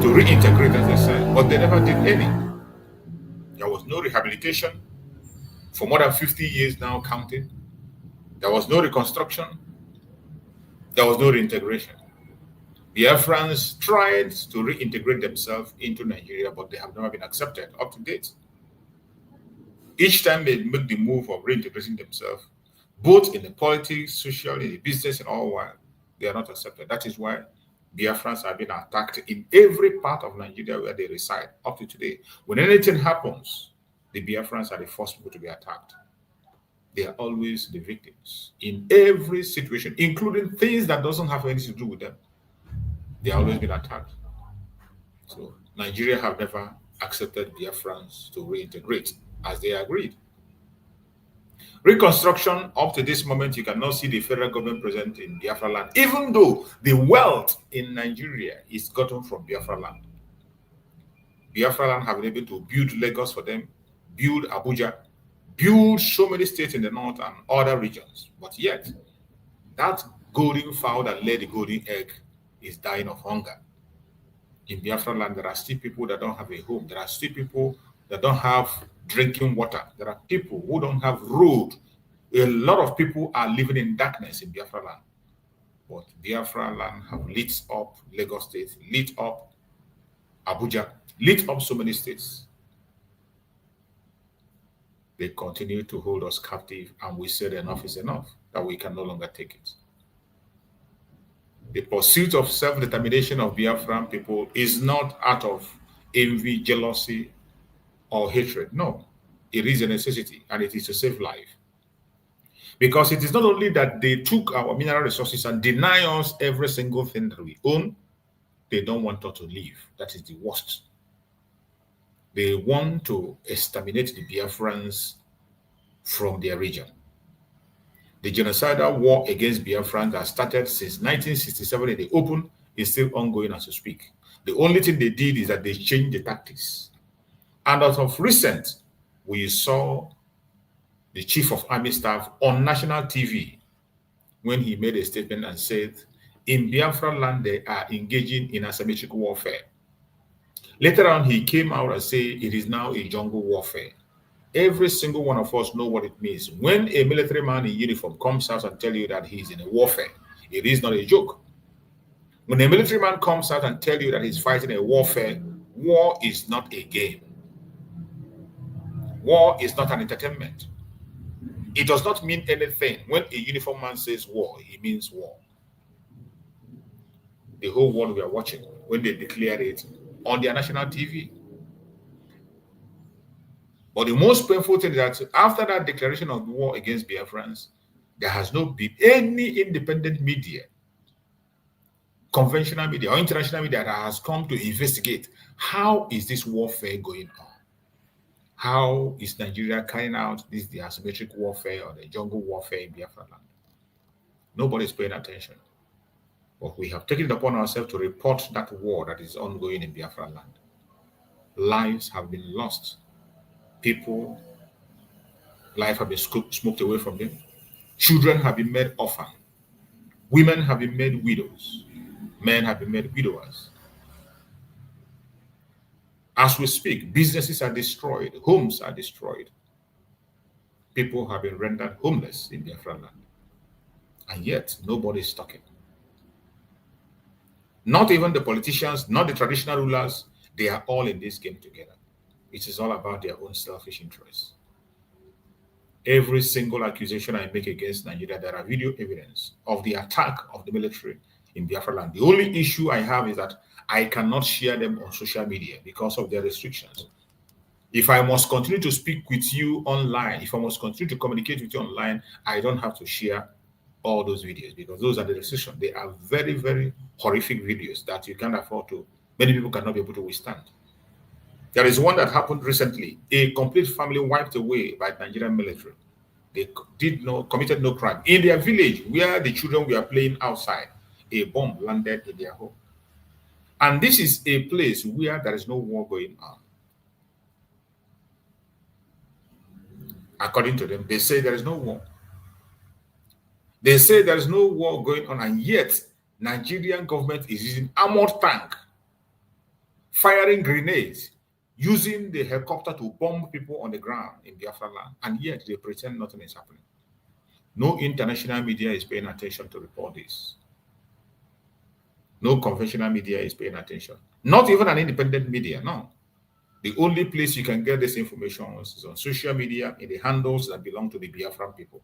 to reintegrate, as they said, but they never did any. There was no rehabilitation, for more than 50 years now counting. There was no reconstruction. There was no reintegration. Biafrans tried to reintegrate themselves into Nigeria, but they have never been accepted up to date. Each time they make the move of reintegrating themselves, both in the politics, social, in the business, and all while, they are not accepted. That is why Biafrans have been attacked in every part of Nigeria where they reside up to today. When anything happens, the Biafrans are the first people to be attacked. They are always the victims in every situation, including things that doesn't have anything to do with them. They are always been attacked. So Nigeria have never accepted Biafrans to reintegrate as they agreed. Reconstruction, up to this moment, you cannot see the federal government present in Biafra land, even though the wealth in Nigeria is gotten from Biafra land. Biafra land have been able to build Lagos for them, build Abuja, build so many states in the north and other regions. But yet, that golden fowl that laid the golden egg is dying of hunger. In Biafra land, there are still people that don't have a home. There are still people that don't have drinking water. There are people who don't have road. A lot of people are living in darkness in Biafra land. But Biafra land have lit up Lagos State, lit up Abuja, lit up so many states. They continue to hold us captive, and we said enough is enough, that we can no longer take it. The pursuit of self-determination of Biafran people is not out of envy, jealousy, or hatred. No, it is a necessity, and it is to save life. Because it is not only that they took our mineral resources and deny us every single thing that we own, they don't want us to live. That is the worst. They want to exterminate the Biafrans from their region. The genocidal war against Biafrans that started since 1967 in the open is still ongoing as we speak. The only thing they did is that they changed the tactics. And out of recent, we saw the Chief of Army Staff on national TV when he made a statement and said, in Biafra land, they are engaging in asymmetric warfare. Later on, he came out and said it is now a jungle warfare. Every single one of us know what it means. When a military man in uniform comes out and tells you that he's in a warfare, it is not a joke. When a military man comes out and tells you that he's fighting a warfare, war is not a game. War is not an entertainment. It does not mean anything. When a uniformed man says war, he means war. The whole world we are watching when they declare it on their national TV. But the most painful thing is that after that declaration of war against Biafrans, there has not been any independent media, conventional media or international media that has come to investigate how is this warfare going on. How is Nigeria carrying out this the asymmetric warfare or the jungle warfare in Biafra land? Nobody is paying attention. But we have taken it upon ourselves to report that war that is ongoing in Biafra land. Lives have been lost. People, life have been smoked away from them. Children have been made orphan. Women have been made widows. Men have been made widowers. As we speak, businesses are destroyed. Homes are destroyed. People have been rendered homeless in Biafra land. And yet, nobody is talking. Not even the politicians, not the traditional rulers, they are all in this game together. It is all about their own selfish interests. Every single accusation I make against Nigeria, there are video evidence of the attack of the military in Biafra land. The only issue I have is that I cannot share them on social media because of their restrictions. If I must continue to speak with you online, if I must continue to communicate with you online, I don't have to share all those videos because those are the restrictions. They are very, very horrific videos that you can't afford to, many people cannot be able to withstand. There is one that happened recently. A complete family wiped away by the Nigerian military. They committed no crime. In their village, where the children were playing outside, a bomb landed in their home. And this is a place where there is no war going on. According to them, they say there is no war. They say there is no war going on, and yet Nigerian government is using armored tank, firing grenades, using the helicopter to bomb people on the ground in Biafra land, and yet they pretend nothing is happening. No international media is paying attention to report this. No conventional media is paying attention. Not even an independent media, no. The only place you can get this information is on social media, in the handles that belong to the Biafran people.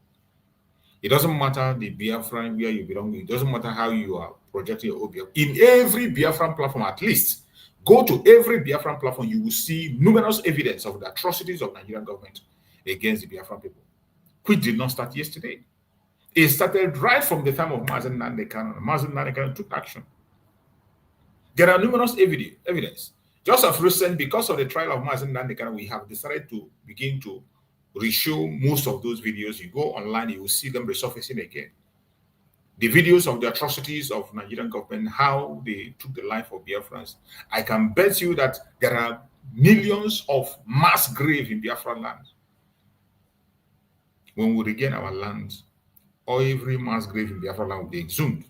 It doesn't matter the Biafran where you belong. It doesn't matter how you are projecting your OBF. In every Biafran platform, at least, go to every Biafran platform, you will see numerous evidence of the atrocities of Nigerian government against the Biafran people, which did not start yesterday. It started right from the time of Mazen Nandekan. Mazen Nandekan took action. There are numerous evidence. Just as recent, because of the trial of Mazen Nandekan, we have decided to begin to reshow most of those videos. You go online, you will see them resurfacing again. The videos of the atrocities of Nigerian government, how they took the life of Biafrans. I can bet you that there are millions of mass graves in Biafra land. When we regain our lands, or every mass grave in Biafra land will be exhumed,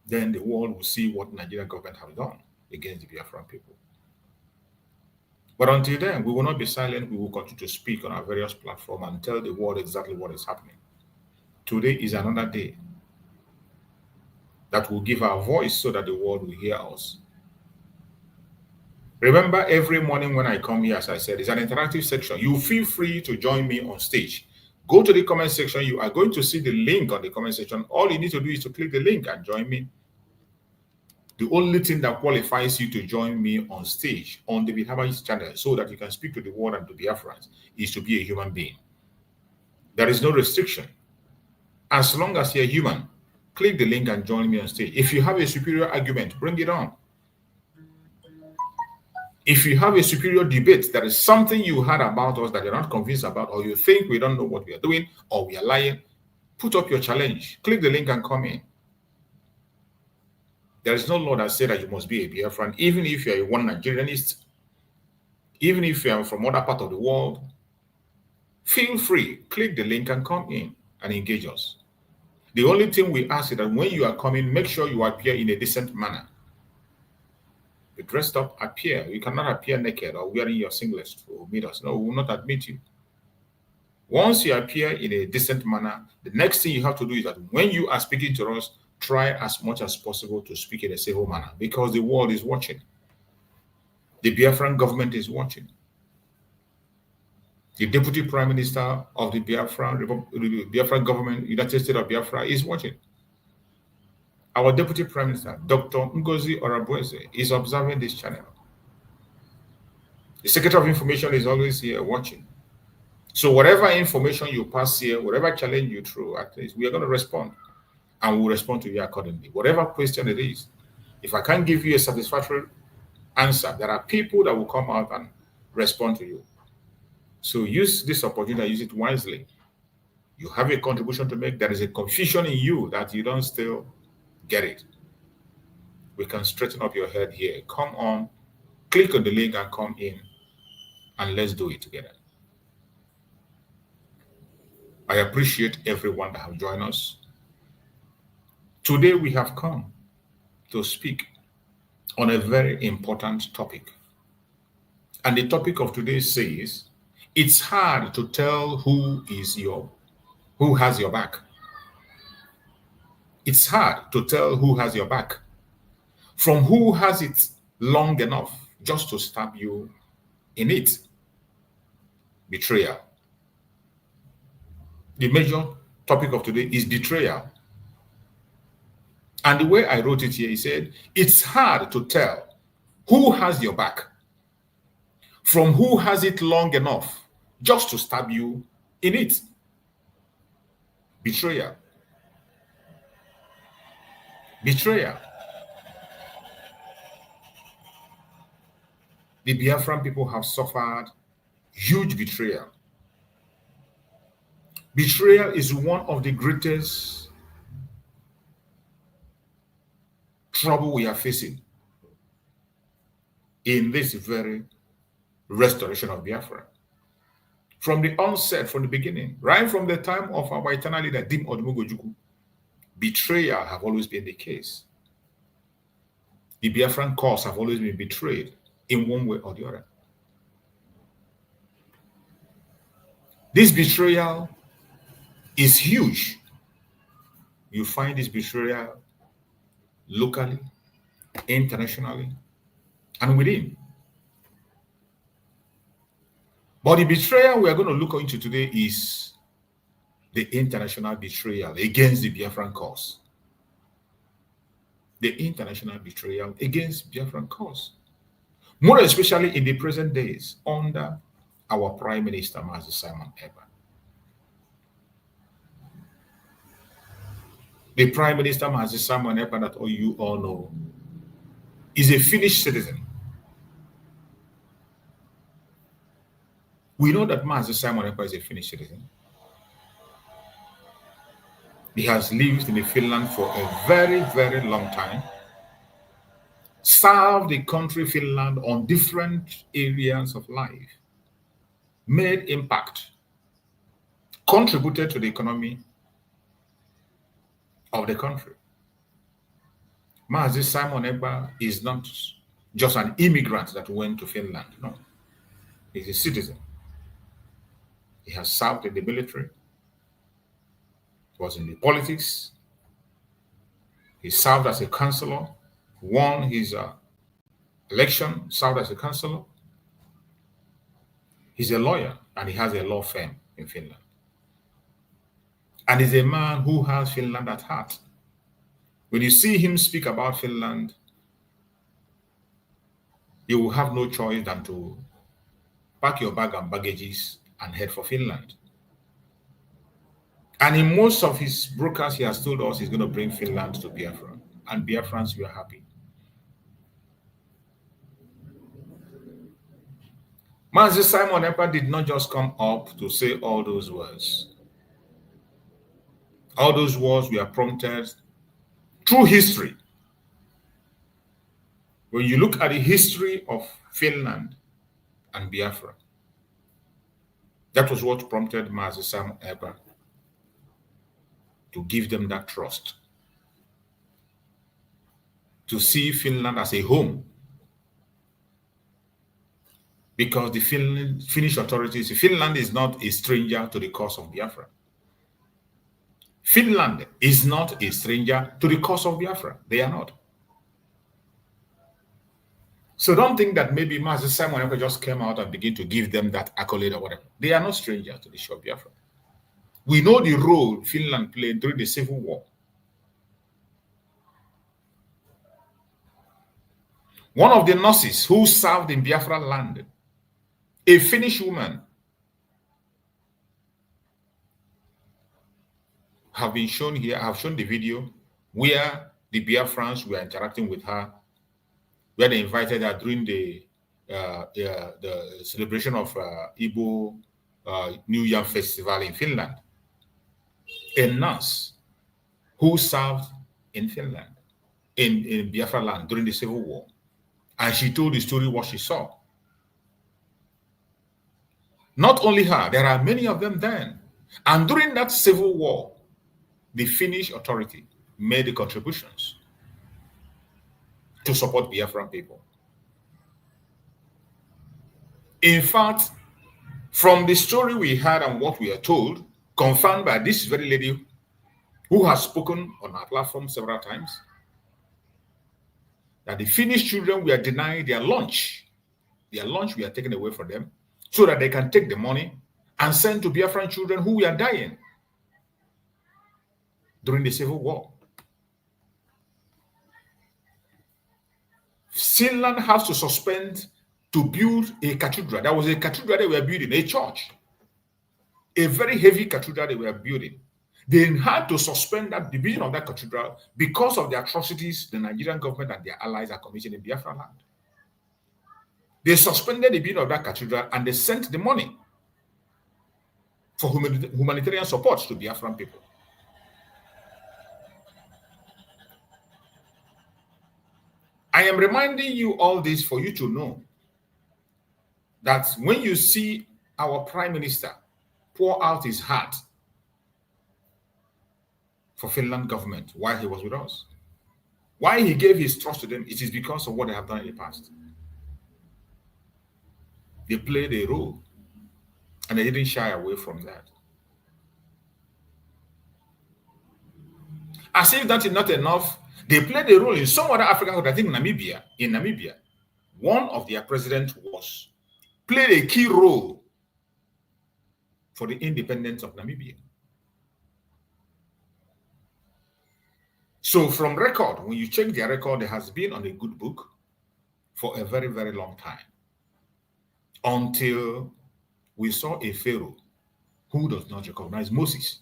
then the world will see what Nigerian government have done against the Biafran people. But until then, we will not be silent. We will continue to speak on our various platforms and tell the world exactly what is happening. Today is another day that will give our voice so that the world will hear us. Remember, every morning when I come here, as I said, it's an interactive section. You feel free to join me on stage. Go to the comment section. You are going to see the link on the comment section. All you need to do is to click the link and join me. The only thing that qualifies you to join me on stage on the Biafra channel so that you can speak to the world and to Biafrans is to be a human being. There is no restriction. As long as you're human, click the link and join me on stage. If you have a superior argument, bring it on. If you have a superior debate, there is something you heard about us that you're not convinced about, or you think we don't know what we are doing, or we are lying, put up your challenge. Click the link and come in. There is no law that says that you must be a Biafran, even if you're a one Nigerianist, even if you are from other part of the world. Feel free, click the link and come in and engage us. The only thing we ask is that when you are coming, make sure you appear in a decent manner. Be dressed up, appear. You cannot appear naked or wearing your singlet to meet us. No, we will not admit you. Once you appear in a decent manner, the next thing you have to do is that when you are speaking to us, try as much as possible to speak in a civil manner, because the world is watching. The Biafran government is watching. The Deputy Prime Minister of the Biafran government, United States of Biafra, is watching. Our Deputy Prime Minister, Dr. Ngozi Orabueze, is observing this channel. The Secretary of Information is always here watching. So whatever information you pass here, whatever challenge you throw, at least we are going to respond. And we'll respond to you accordingly. Whatever question it is, if I can't give you a satisfactory answer, there are people that will come out and respond to you. So use this opportunity, use it wisely. You have a contribution to make. There is a confusion in you that you don't still get it. We can straighten up your head here. Come on, click on the link and come in, and let's do it together. I appreciate everyone that have joined us. Today we have come to speak on a very important topic. And the topic of today says, it's hard to tell who has your back. It's hard to tell who has your back from who has it long enough just to stab you in it. Betrayal. The major topic of today is betrayal. And the way I wrote it here, he said, it's hard to tell who has your back from who has it long enough just to stab you in it. Betrayal. Betrayal. The Biafran people have suffered huge betrayal. Betrayal is one of the greatest trouble we are facing in this very restoration of Biafra. From the onset, from the beginning, right from the time of our eternal leader, Dim Odumugojuku, betrayal have always been the case. The Biafran cause have always been betrayed in one way or the other. This betrayal is huge. You find this betrayal locally, internationally, and within. But the betrayal we are going to look into today is the international betrayal against the Biafran cause. The international betrayal against Biafran cause. More especially in the present days under our Prime Minister, Mazi Simon Ekpa. The Prime Minister, Mazi Simon Ekpa, that all you all know, is a Finnish citizen. We know that Mazi Simon Ekpa is a Finnish citizen. He has lived in Finland for a very, very long time. Served the country Finland on different areas of life. Made impact. Contributed to the economy of the country. Mazi Simon Ekpa is not just an immigrant that went to Finland. No. He's a citizen. He has served in the military. He was in the politics. He served as a councillor, won his election, served as a councillor. He's a lawyer and he has a law firm in Finland. And he's a man who has Finland at heart. When you see him speak about Finland, you will have no choice than to pack your bag and baggages and head for Finland. And in most of his broadcasts, he has told us he's going to bring Finland to Biafra. And Biafrans, we are happy. Mazi Simon Ekpa did not just come up to say all those words. All those words were prompted through history. When you look at the history of Finland and Biafra, that was what prompted Mazi Simon Ekpa to give them that trust, to see Finland as a home. Because the Finnish authorities, Finland is not a stranger to the cause of Biafra. Finland is not a stranger to the cause of Biafra. They are not. So don't think that maybe Mazi Simon Ekpa just came out and began to give them that accolade or whatever. They are not strangers to the issue of Biafra. We know the role Finland played during the Civil War. One of the nurses who served in Biafra land, a Finnish woman, have been shown here. I have shown the video where the Biafrans were interacting with her, where they invited her during the celebration of Igbo New Year Festival in Finland. A nurse who served in Finland, in Biafra land during the Civil War. And she told the story what she saw. Not only her, there are many of them then. And during that Civil War, the Finnish authority made the contributions to support Biafran people. In fact, from the story we had and what we are told, confirmed by this very lady who has spoken on our platform several times, that the Finnish children were denied their lunch. Their lunch were taken away from them so that they can take the money and send to Biafran children who were dying during the Civil War. Finland has to suspend to build a cathedral. There was a cathedral they were building, a church. A very heavy cathedral they were building. They had to suspend that, the building of that cathedral because of the atrocities the Nigerian government and their allies are committing in Biafra land. They suspended the building of that cathedral and they sent the money for humanitarian support to Biafran people. I am reminding you all this for you to know that when you see our Prime Minister pour out his heart for Finland government while he was with us, why he gave his trust to them, it is because of what they have done in the past. They played a role And they didn't shy away from that. As if that is not enough, they played a role in some other African country. I think Namibia. In Namibia, one of their presidents played a key role for the independence of Namibia. So from record, when you check their record, there has been on a good book for a very, very long time. Until we saw a Pharaoh who does not recognize Moses.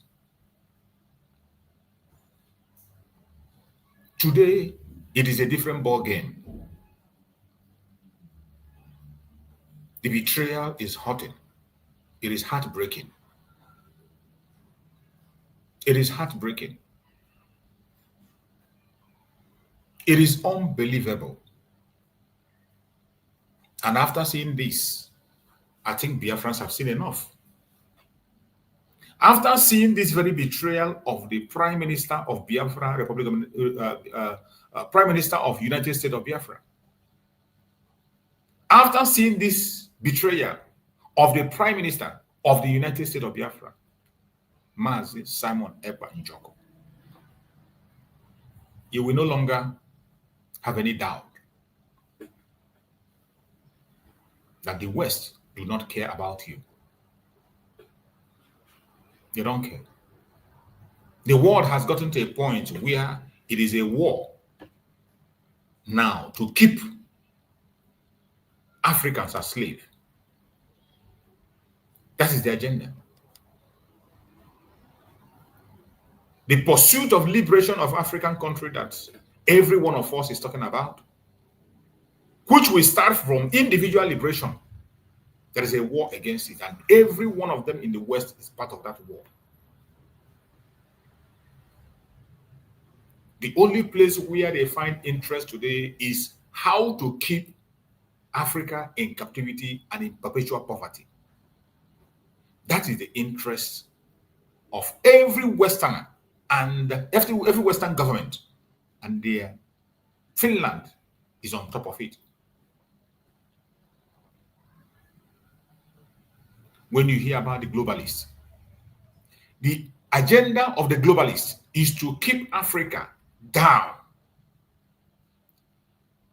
Today, it is a different ball game. The betrayal is hurting. It is heartbreaking. It is heartbreaking. It is unbelievable. And after seeing this, I think Biafrans have seen enough. After seeing this very betrayal of the Prime Minister of Biafra, Prime Minister of United States of Biafra, after seeing this betrayal of the Prime Minister of the United States of Biafra, Mazi Simon Ekpa Njoko, you will no longer have any doubt that the West do not care about you. They don't care. The world has gotten to a point where it is a war now to keep Africans as slaves. That is the agenda. The pursuit of liberation of African country that every one of us is talking about, which will start from individual liberation. There is a war against it, and every one of them in the West is part of that war. The only place where they find interest today is how to keep Africa in captivity and in perpetual poverty. That is the interest of every Westerner and every Western government, and Finland is on top of it. When you hear about the globalists, the agenda of the globalists is to keep Africa down.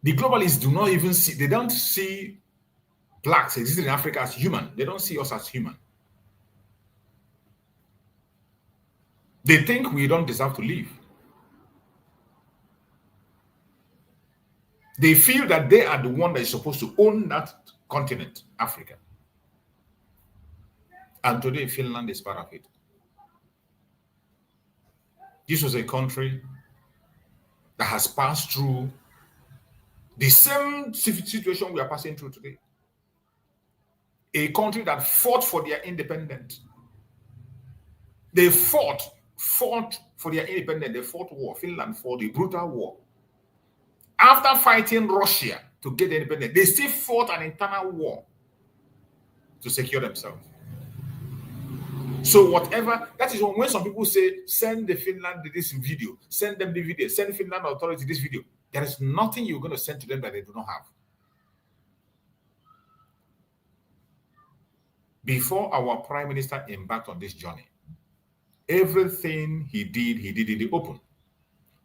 The globalists do not even see, they don't see blacks existing in Africa as human. They don't see us as human. They think we don't deserve to live. They feel that they are the one that is supposed to own that continent, Africa. And today, Finland is part of it. This was a country that has passed through the same situation we are passing through today. A country that fought for their independence. They fought for their independence. They fought war. Finland fought a brutal war. After fighting Russia to get independence, they still fought an internal war to secure themselves. So whatever, that is when some people say, send the Finland this video, send them the video, send Finland authority this video. There is nothing you're going to send to them that they do not have. Before our Prime Minister embarked on this journey, everything he did in the open.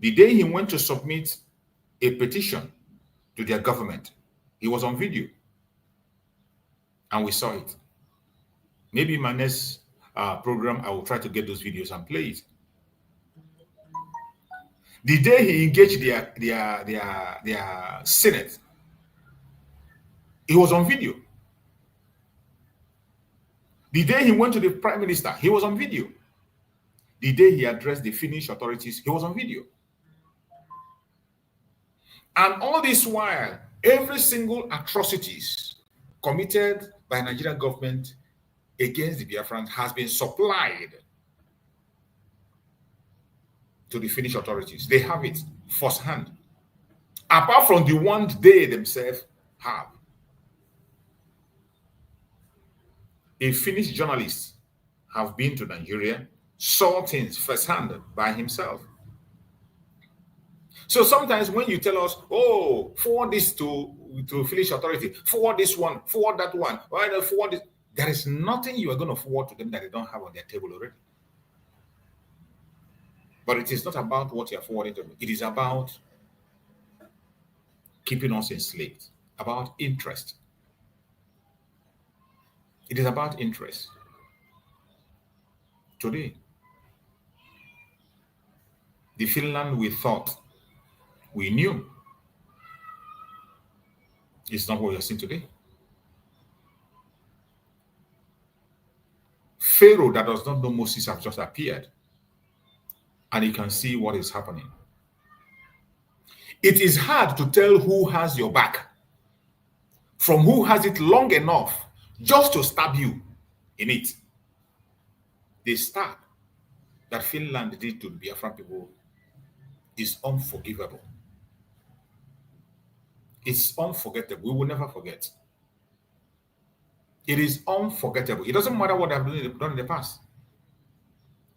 The day he went to submit a petition to their government, he was on video. And we saw it. Maybe my next program, I will try to get those videos and play it. The day he engaged their Senate, he was on video. The day he went to the Prime Minister, he was on video. The day he addressed the Finnish authorities, he was on video. And all this while, every single atrocities committed by the Nigerian government against the Biafrans has been supplied to the Finnish authorities. They have it firsthand. Apart from the ones they themselves have. A Finnish journalist have been to Nigeria, saw things firsthand by himself. So sometimes when you tell us, oh, forward this to Finnish authority, forward this one, forward that one, why not forward this? There is nothing you are going to forward to them that they don't have on their table already. But it is not about what you are forwarding to them. It is about keeping us enslaved, about interest. It is about interest. Today, the Finland we thought we knew is not what we are seeing today. Pharaoh that does not know Moses has just appeared, and you can see what is happening. It is hard to tell who has your back from who has it long enough just to stab you in it. The stab that Finland did to the Biafran people is unforgivable. It's unforgettable. We will never forget. It is unforgettable. It doesn't matter what I've done in the past.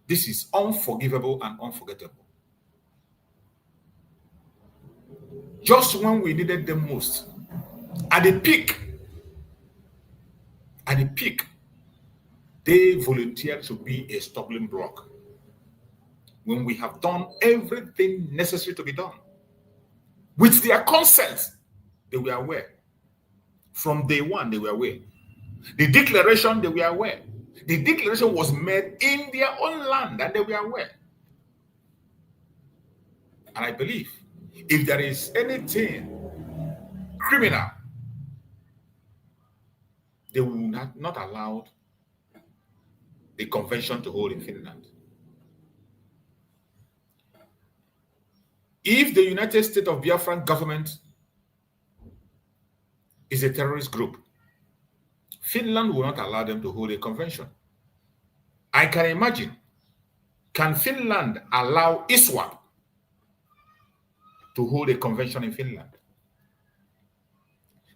This is unforgivable and unforgettable. Just when we needed them most, at the peak, they volunteered to be a stumbling block. When we have done everything necessary to be done, with their consent, they were aware. From day one, they were aware. The declaration, they were aware. The declaration was made in their own land, and they were aware. And I believe if there is anything criminal, they will not allow the convention to hold in Finland. If the United States of Biafran government is a terrorist group, Finland will not allow them to hold a convention. I can imagine, can Finland allow ISWAP to hold a convention in Finland?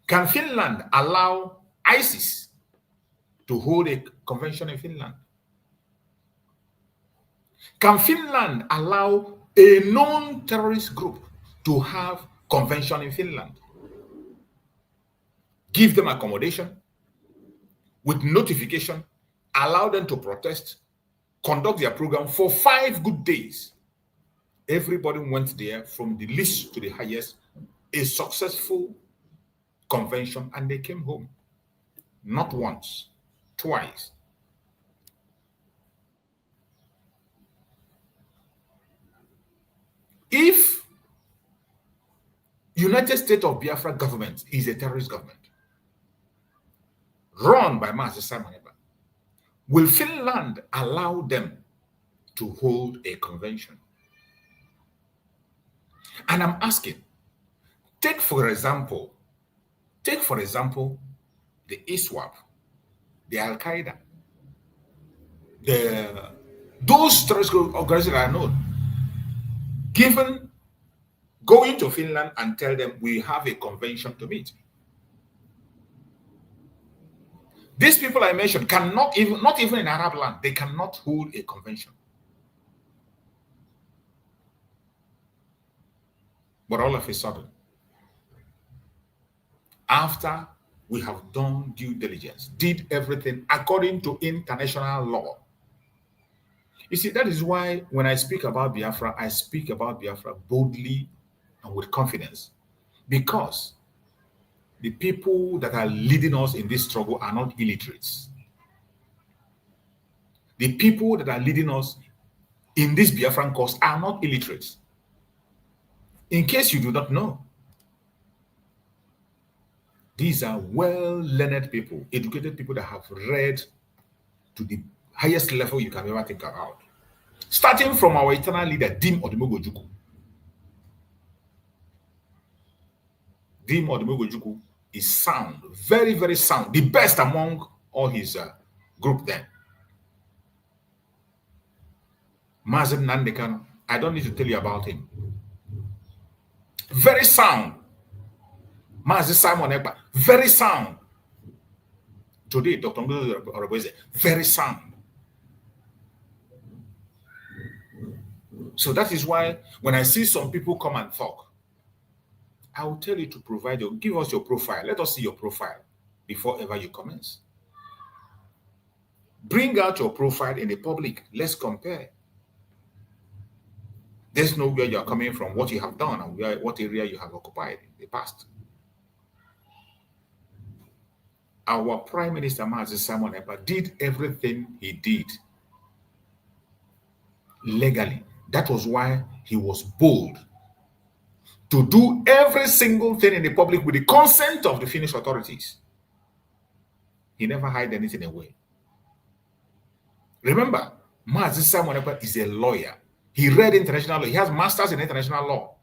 Can Finland allow ISIS to hold a convention in Finland? Can Finland allow a non-terrorist group to have convention in Finland? Give them accommodation with notification, allow them to protest, conduct their program for 5 good days. Everybody went there from the least to the highest, a successful convention, and they came home. Not once, twice. If United States of Biafra government is a terrorist government run by Master Simon Ekpa, will Finland allow them to hold a convention? And I'm asking, take for example, the ISWAP, the Al Qaeda, those terrorist organizations that are known, going to Finland and tell them we have a convention to meet. These people I mentioned cannot even, not even in Arab land, they cannot hold a convention. But all of a sudden, after we have done due diligence, did everything according to international law. You see, that is why when I speak about Biafra, I speak about Biafra boldly and with confidence, because the people that are leading us in this struggle are not illiterates. The people that are leading us in this Biafran cause are not illiterates. In case you do not know, these are well-learned people, educated people that have read to the highest level you can ever think about. Starting from our eternal leader, Dim Odumegwu. Dim Odumegwu is sound, very, very sound, the best among all his group then. Mazen Nandekan, I don't need to tell you about him. Very sound. Mazen Simon Ekpa, very sound. Today, Dr. Ngozi, very sound. So that is why when I see some people come and talk, I will tell you to provide give us your profile. Let us see your profile before ever you commence. Bring out your profile in the public. Let's compare. Let's know where you're coming from, what you have done, and what area you have occupied in the past. Our Prime Minister, Mazi Simon Ekpa, did everything he did legally. That was why he was bold to do every single thing in the public with the consent of the Finnish authorities. He never hid anything away. Remember, Mazi Simon Ekpa is a lawyer. He read international law. He has masters in international law.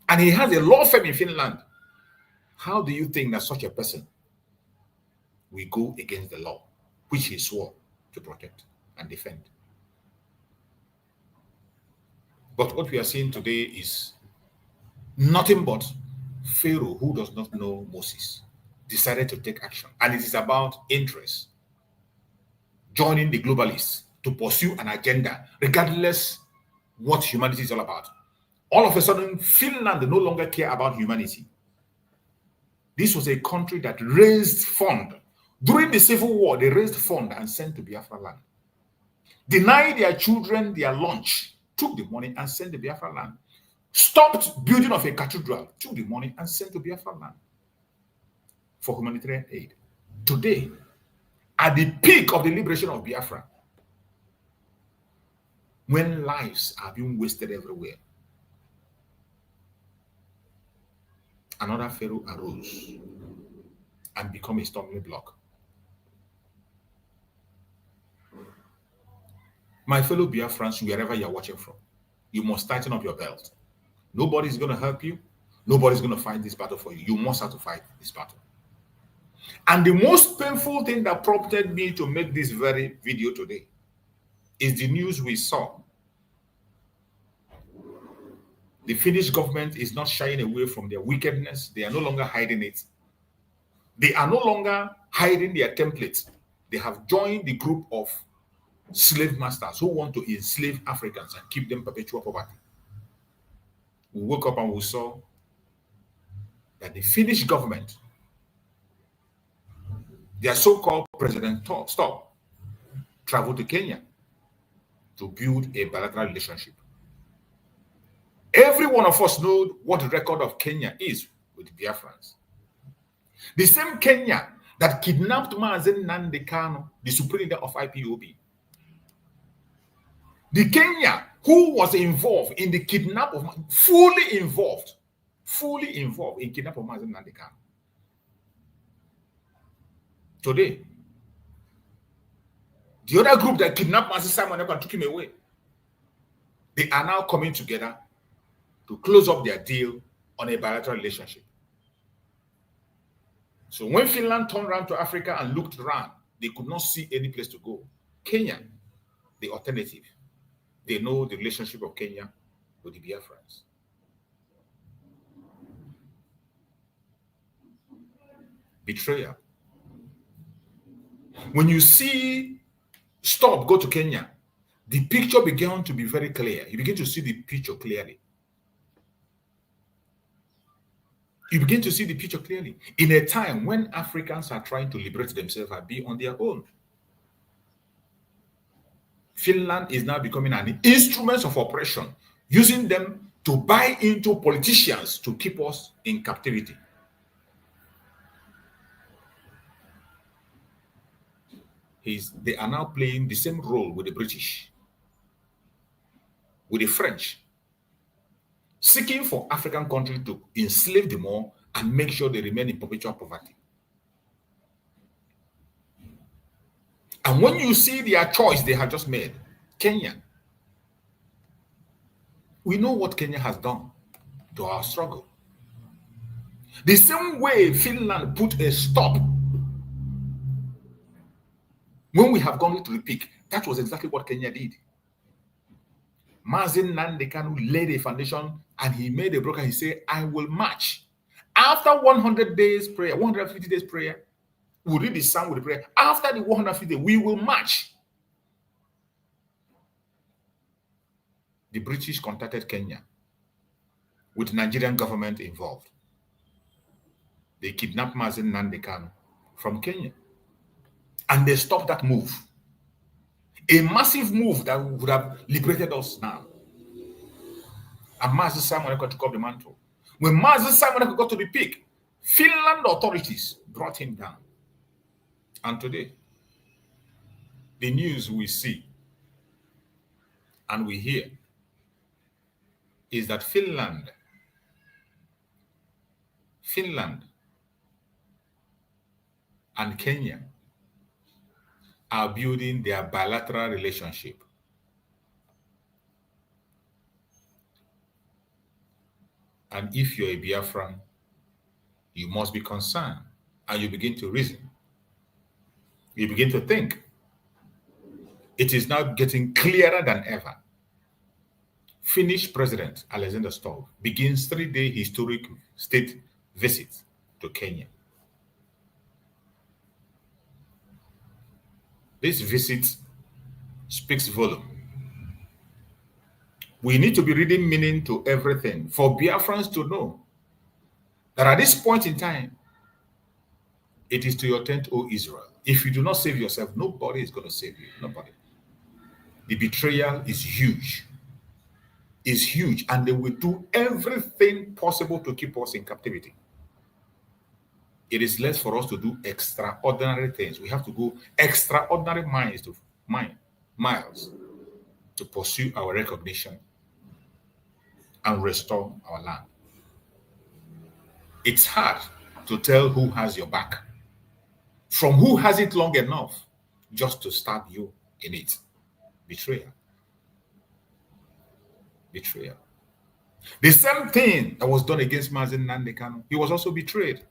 And he has a law firm in Finland. How do you think that such a person will go against the law, which he swore to protect and defend? But what we are seeing today is nothing but Pharaoh, who does not know Moses, decided to take action. And it is about interest, joining the globalists to pursue an agenda, regardless what humanity is all about. All of a sudden, Finland no longer care about humanity. This was a country that raised fund. During the Civil War, they raised fund and sent to Biafra land. Denied their children their lunch, took the money and sent to Biafra land. Stopped building of a cathedral, took the money and sent to Biafra land for humanitarian aid. Today, at the peak of the liberation of Biafra, when lives are being wasted everywhere, another Pharaoh arose and became a stumbling block. My fellow Biafrans, wherever you're watching from, you must tighten up your belt. Nobody's going to help you. Nobody's going to fight this battle for you. You must have to fight this battle. And the most painful thing that prompted me to make this very video today is the news we saw. The Finnish government is not shying away from their wickedness. They are no longer hiding it. They are no longer hiding their templates. They have joined the group of slave masters who want to enslave Africans and keep them perpetual poverty. We woke up and we saw that the Finnish government, their so-called President Stop, traveled to Kenya to build a bilateral relationship. Every one of us knows what the record of Kenya is with the Biafrans. The same Kenya that kidnapped Mazen Nnamdi Kanu, the supreme leader of IPOB. The Kenya who was involved in the kidnap of, fully involved in kidnap of Mazen Nnamdi Kanu. Today, the other group that kidnapped Mazi Simon Ekpa and took him away, they are now coming together to close up their deal on a bilateral relationship. So when Finland turned around to Africa and looked around, they could not see any place to go. Kenya, the alternative. They know the relationship of Kenya with the Biafrans. Betrayal. When you see Stop go to Kenya, the picture began to be very clear. You begin to see the picture clearly. You begin to see the picture clearly in a time when Africans are trying to liberate themselves and be on their own. Finland is now becoming an instrument of oppression, using them to buy into politicians to keep us in captivity. They are now playing the same role with the British, with the French, seeking for African countries to enslave them all and make sure they remain in perpetual poverty. And when you see their choice they have just made, Kenya, we know what Kenya has done to our struggle. The same way Finland put a stop when we have gone to the peak, that was exactly what Kenya did. Mazen Nnamdi Kanu laid a foundation and he made a broker. He said, I will march. After 100 days prayer, 150 days prayer, we'll read the psalm with the prayer. After the 150 days, we will march. The British contacted Kenya with the Nigerian government involved. They kidnapped Mazen Nnamdi Kanu from Kenya. And they stopped that move. A massive move that would have liberated us now. And Mazi Simon Ekpa took up the mantle. When Mazi Simon Ekpa got to the peak, Finland authorities brought him down. And today, the news we see and we hear is that Finland and Kenya are building their bilateral relationship. And if you're a Biafran, you must be concerned, and you begin to reason. You begin to think. It is now getting clearer than ever. Finnish President Alexander Stubb begins 3-day historic state visit to Kenya. This visit speaks volume. We need to be reading meaning to everything for Biafrans to know that at this point in time, it is to your tent, O Israel. If you do not save yourself, nobody is going to save you. Nobody. The betrayal is huge. Is huge, and they will do everything possible to keep us in captivity. It is less for us to do extraordinary things. We have to go extraordinary miles to pursue our recognition and restore our land. It's hard to tell who has your back from who has it long enough just to stab you in it. Betrayal. Betrayal. The same thing that was done against Mazi Nnamdi Kanu, he was also betrayed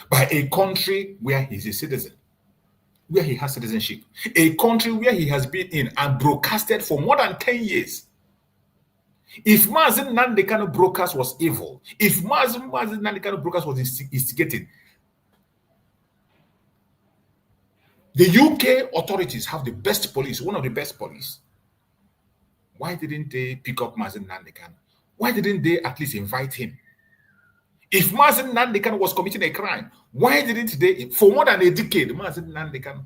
by a country where he's a citizen, where he has citizenship, a country where he has been in and broadcasted for more than 10 years. If Mazi Nnamdi Kanu broadcast was evil, if Mazi Nnamdi Kanu broadcast was instigating, the UK authorities have the best police, one of the best police. Why didn't they pick up Mazi Nnamdi Kanu? Why didn't they at least invite him? If Mazi Nnamdi Kanu was committing a crime, why didn't they, for more than a decade, Mazi Nnamdi Kanu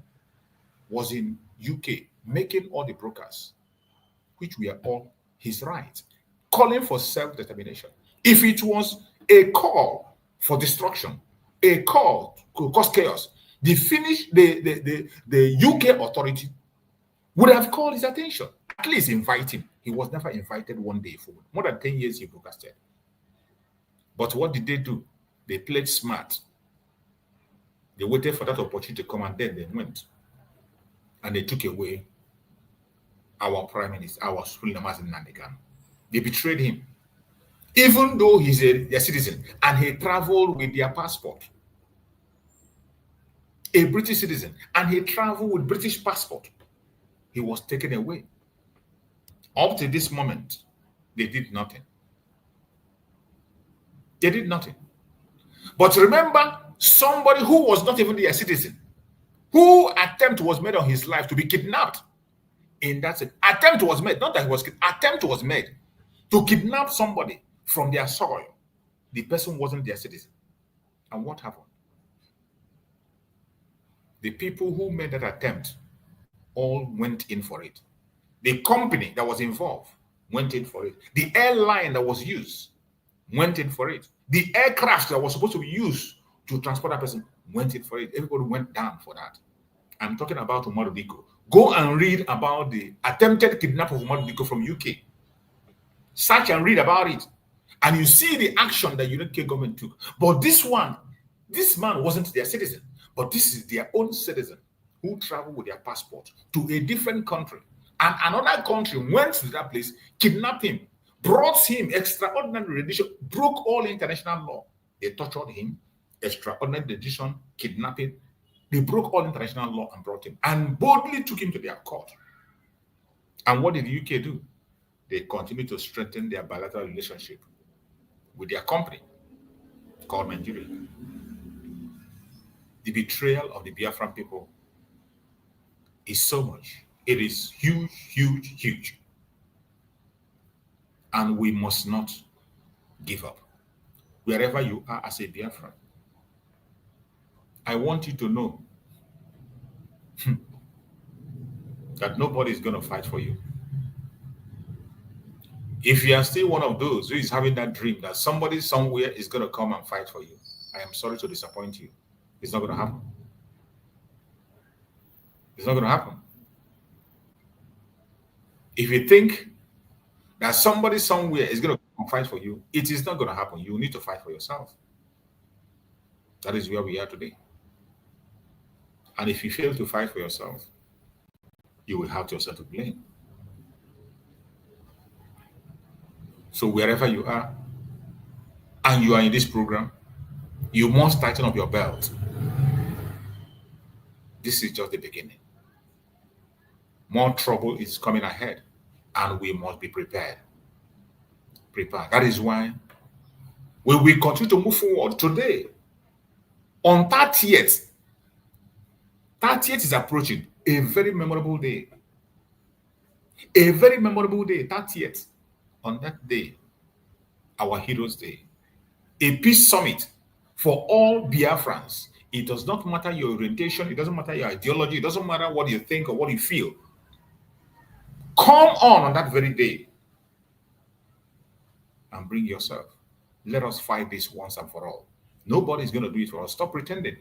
was in UK making all the broadcasts, which were all his right, calling for self-determination. If it was a call for destruction, a call to cause chaos, the UK authority would have called his attention, at least invite him. He was never invited one day for more than 10 years he broadcasted. But what did they do? They played smart. They waited for that opportunity to come, and then they went. And they took away our prime minister, our Supreme Mazi Nnamdi Kanu. They betrayed him. Even though he's a citizen and he traveled with their passport. A British citizen, and he traveled with British passport. He was taken away. Up to this moment, they did nothing. They did nothing. But remember, somebody who was not even their citizen, who attempt was made on his life to be kidnapped. In that sense, attempt was made, not that he was attempt was made to kidnap somebody from their soil. The person wasn't their citizen. And what happened? The people who made that attempt all went in for it. The company that was involved went in for it. The airline that was used went in for it. The aircraft that was supposed to be used to transport that person went in for it. Everybody went down for that. I'm talking about Umaru Diko. Go and read about the attempted kidnapping of Umaru Diko from UK. Search and read about it. And you see the action that UK government took. But this man wasn't their citizen. But this is their own citizen who traveled with their passport to a different country. And another country went to that place, kidnapped him, brought him extraordinary rendition, broke all international law. They tortured him, extraordinary rendition, kidnapping. They broke all international law and brought him and boldly took him to their court. And what did the UK do? They continued to strengthen their bilateral relationship with their company called Nigeria. The betrayal of the Biafran people is so much. It is huge, huge, huge. And we must not give up. Wherever you are as a Biafran, I want you to know that nobody is going to fight for you. If you are still one of those who is having that dream that somebody somewhere is going to come and fight for you, I am sorry to disappoint you. It's not going to happen. It's not going to happen. If you think that somebody somewhere is going to come and fight for you, it is not going to happen. You need to fight for yourself. That is where we are today. And if you fail to fight for yourself, you will have yourself to blame. So wherever you are, and you are in this program, you must tighten up your belt. This is just the beginning. More trouble is coming ahead, and we must be prepared. That is why we will continue to move forward today. On 30th is approaching, a very memorable day. A very memorable day, 30th. On that day, our Heroes' Day, a peace summit for all Biafrans. It does not matter your orientation, it doesn't matter your ideology, it doesn't matter what you think or what you feel. Come on that very day and bring yourself. Let us fight this once and for all. Nobody's going to do it for us. Stop pretending.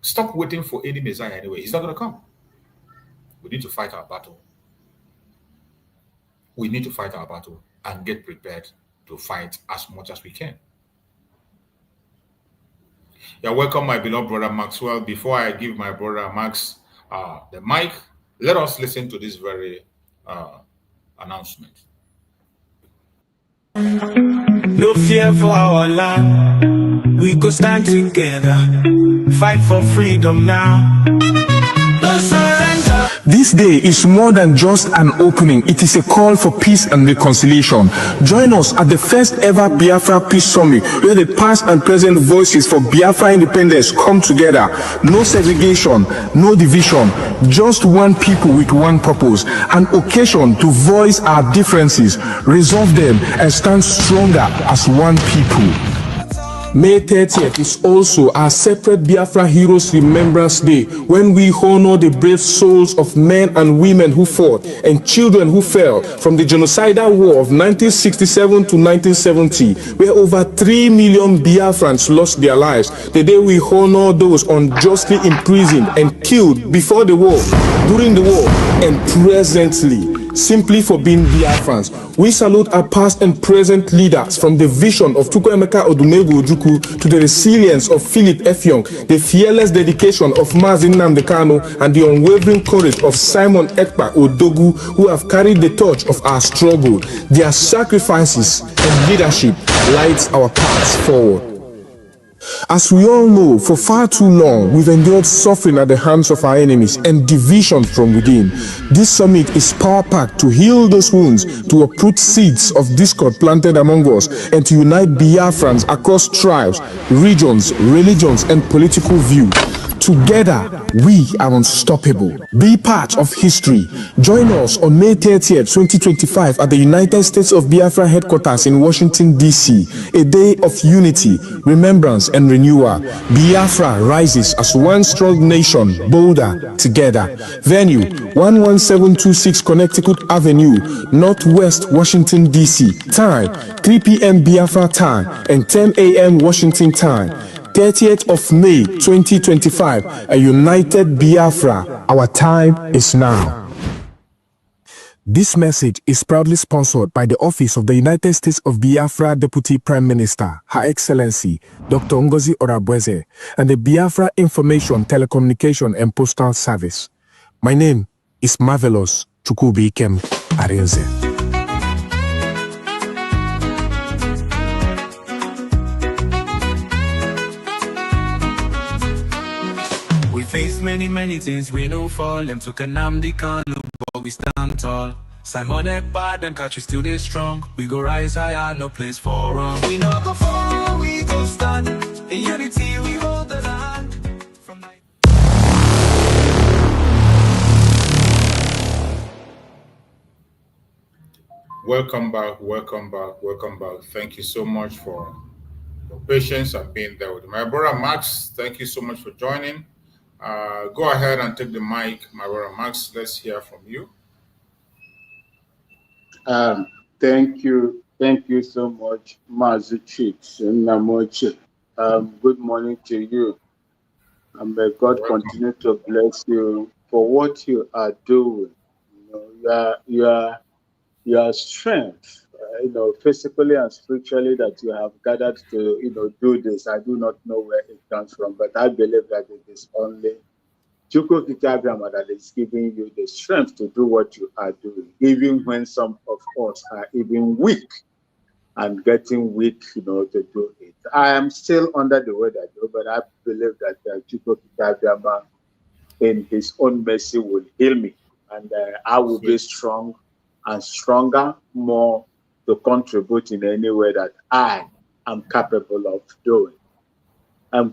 Stop waiting for any Messiah anyway. It's not going to come. We need to fight our battle. We need to fight our battle and get prepared to fight as much as we can. You're welcome, my beloved brother Maxwell. Before I give my brother Max the mic, let us listen to this very announcement. No fear for our land. We go stand together, fight for freedom now. No surrender. This day is more than just an opening. It is a call for peace and reconciliation. Join us at the first ever Biafra Peace Summit, where the past and present voices for Biafra independence come together. No segregation, no division, just one people with one purpose, an occasion to voice our differences, resolve them, and stand stronger as one people. May 30th is also our separate Biafra Heroes Remembrance Day, when we honor the brave souls of men and women who fought and children who fell from the genocidal war of 1967 to 1970, where over 3 million Biafrans lost their lives. The day we honor those unjustly imprisoned and killed before the war, during the war, and presently, simply for being Biafrans. We salute our past and present leaders, from the vision of Chukwuemeka Odumegwu Ojukwu to the resilience of Philip Effiong, the fearless dedication of Mazin Nnamdi Kanu, and the unwavering courage of Simon Ekpa Odogu, who have carried the torch of our struggle. Their sacrifices and leadership lights our paths forward. As we all know, for far too long, we've endured suffering at the hands of our enemies and division from within. This summit is power-packed to heal those wounds, to uproot seeds of discord planted among us, and to unite Biafrans across tribes, regions, religions, and political views. Together, we are unstoppable. Be part of history. Join us on May 30th, 2025 at the United States of Biafra headquarters in Washington, D.C. A day of unity, remembrance, and renewal. Biafra rises as one strong nation, bolder together. Venue, 11726 Connecticut Avenue, Northwest Washington, D.C. Time, 3 p.m. Biafra time and 10 a.m. Washington time. 30th of May 2025, a united Biafra. Our time is now. This message is proudly sponsored by the Office of the United States of Biafra Deputy Prime Minister, Her Excellency Dr. Ngozi Orabweze, and the Biafra Information, Telecommunication and Postal Service. My name is Marvelous Chukwubikem Arinze. Face many things we don't fall. Them took a Nnamdi Kanu, but we stand tall. Simon Ekpa, them catch we still they strong. We go rise higher, no place for wrong. We no go fall, we go stand. In unity we hold the land. Welcome back. Thank you so much for your patience and being there with me. My brother Max, thank you so much for joining. Go ahead and take the mic, my brother Max. Let's hear from you. Thank you so much, Mazuchik and Namochi. Good morning to you, and may God continue to bless you for what you are doing. Your strength, physically and spiritually, that you have gathered to, do this. I do not know where it comes from, but I believe that it is only Chukwu Kikabiama that is giving you the strength to do what you are doing, even when some of us are even weak and getting weak, to do it. I am still under the weather, though, but I believe that Chukwu Kikabiama, in his own mercy, will heal me, and I will be strong and stronger, more to contribute in any way that I am capable of doing.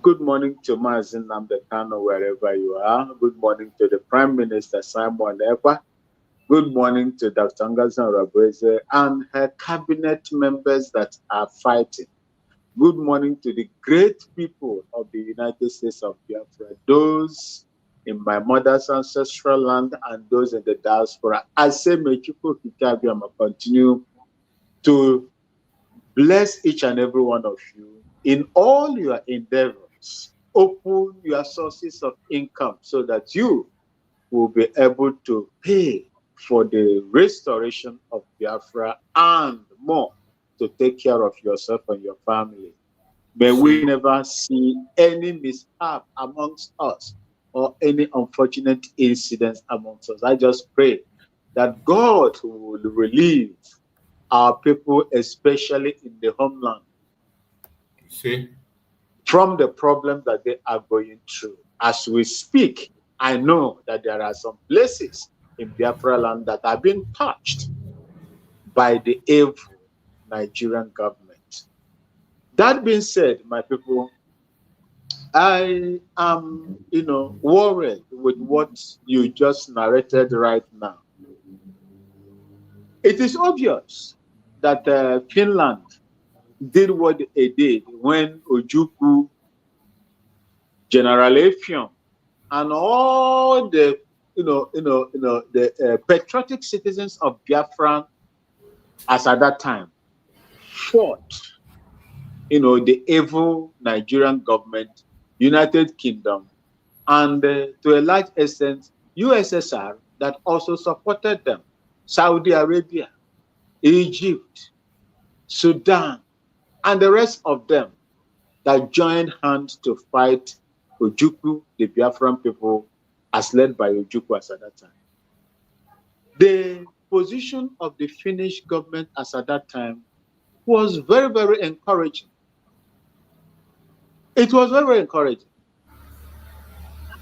Good morning to Mazin Namdekano, wherever you are. Good morning to the Prime Minister, Simon Ekpa. Good morning to Dr. Ngazan Rabeze and her cabinet members that are fighting. Good morning to the great people of the United States of Biafra, those in my mother's ancestral land and those in the diaspora. I say, may Chukwu Kikabiama continue to bless each and every one of you in all your endeavors. Open your sources of income so that you will be able to pay for the restoration of Biafra and more, to take care of yourself and your family. May we never see any mishap amongst us or any unfortunate incidents amongst us. I just pray that God will relieve our people, especially in the homeland, from the problem that they are going through. As we speak, I know that there are some places in Biafra land that are being touched by the evil Nigerian government. That being said, my people, I am, worried with what you just narrated right now. It is obvious that Finland did what they did when Ojukwu, General Effiong, and all the patriotic citizens of Biafra, as at that time, fought the evil Nigerian government, United Kingdom, and to a large extent USSR that also supported them, Saudi Arabia, Egypt, Sudan, and the rest of them that joined hands to fight Ojukwu, the Biafran people, as led by Ojukwu as at that time. The position of the Finnish government as at that time was very, very encouraging. It was very, very encouraging.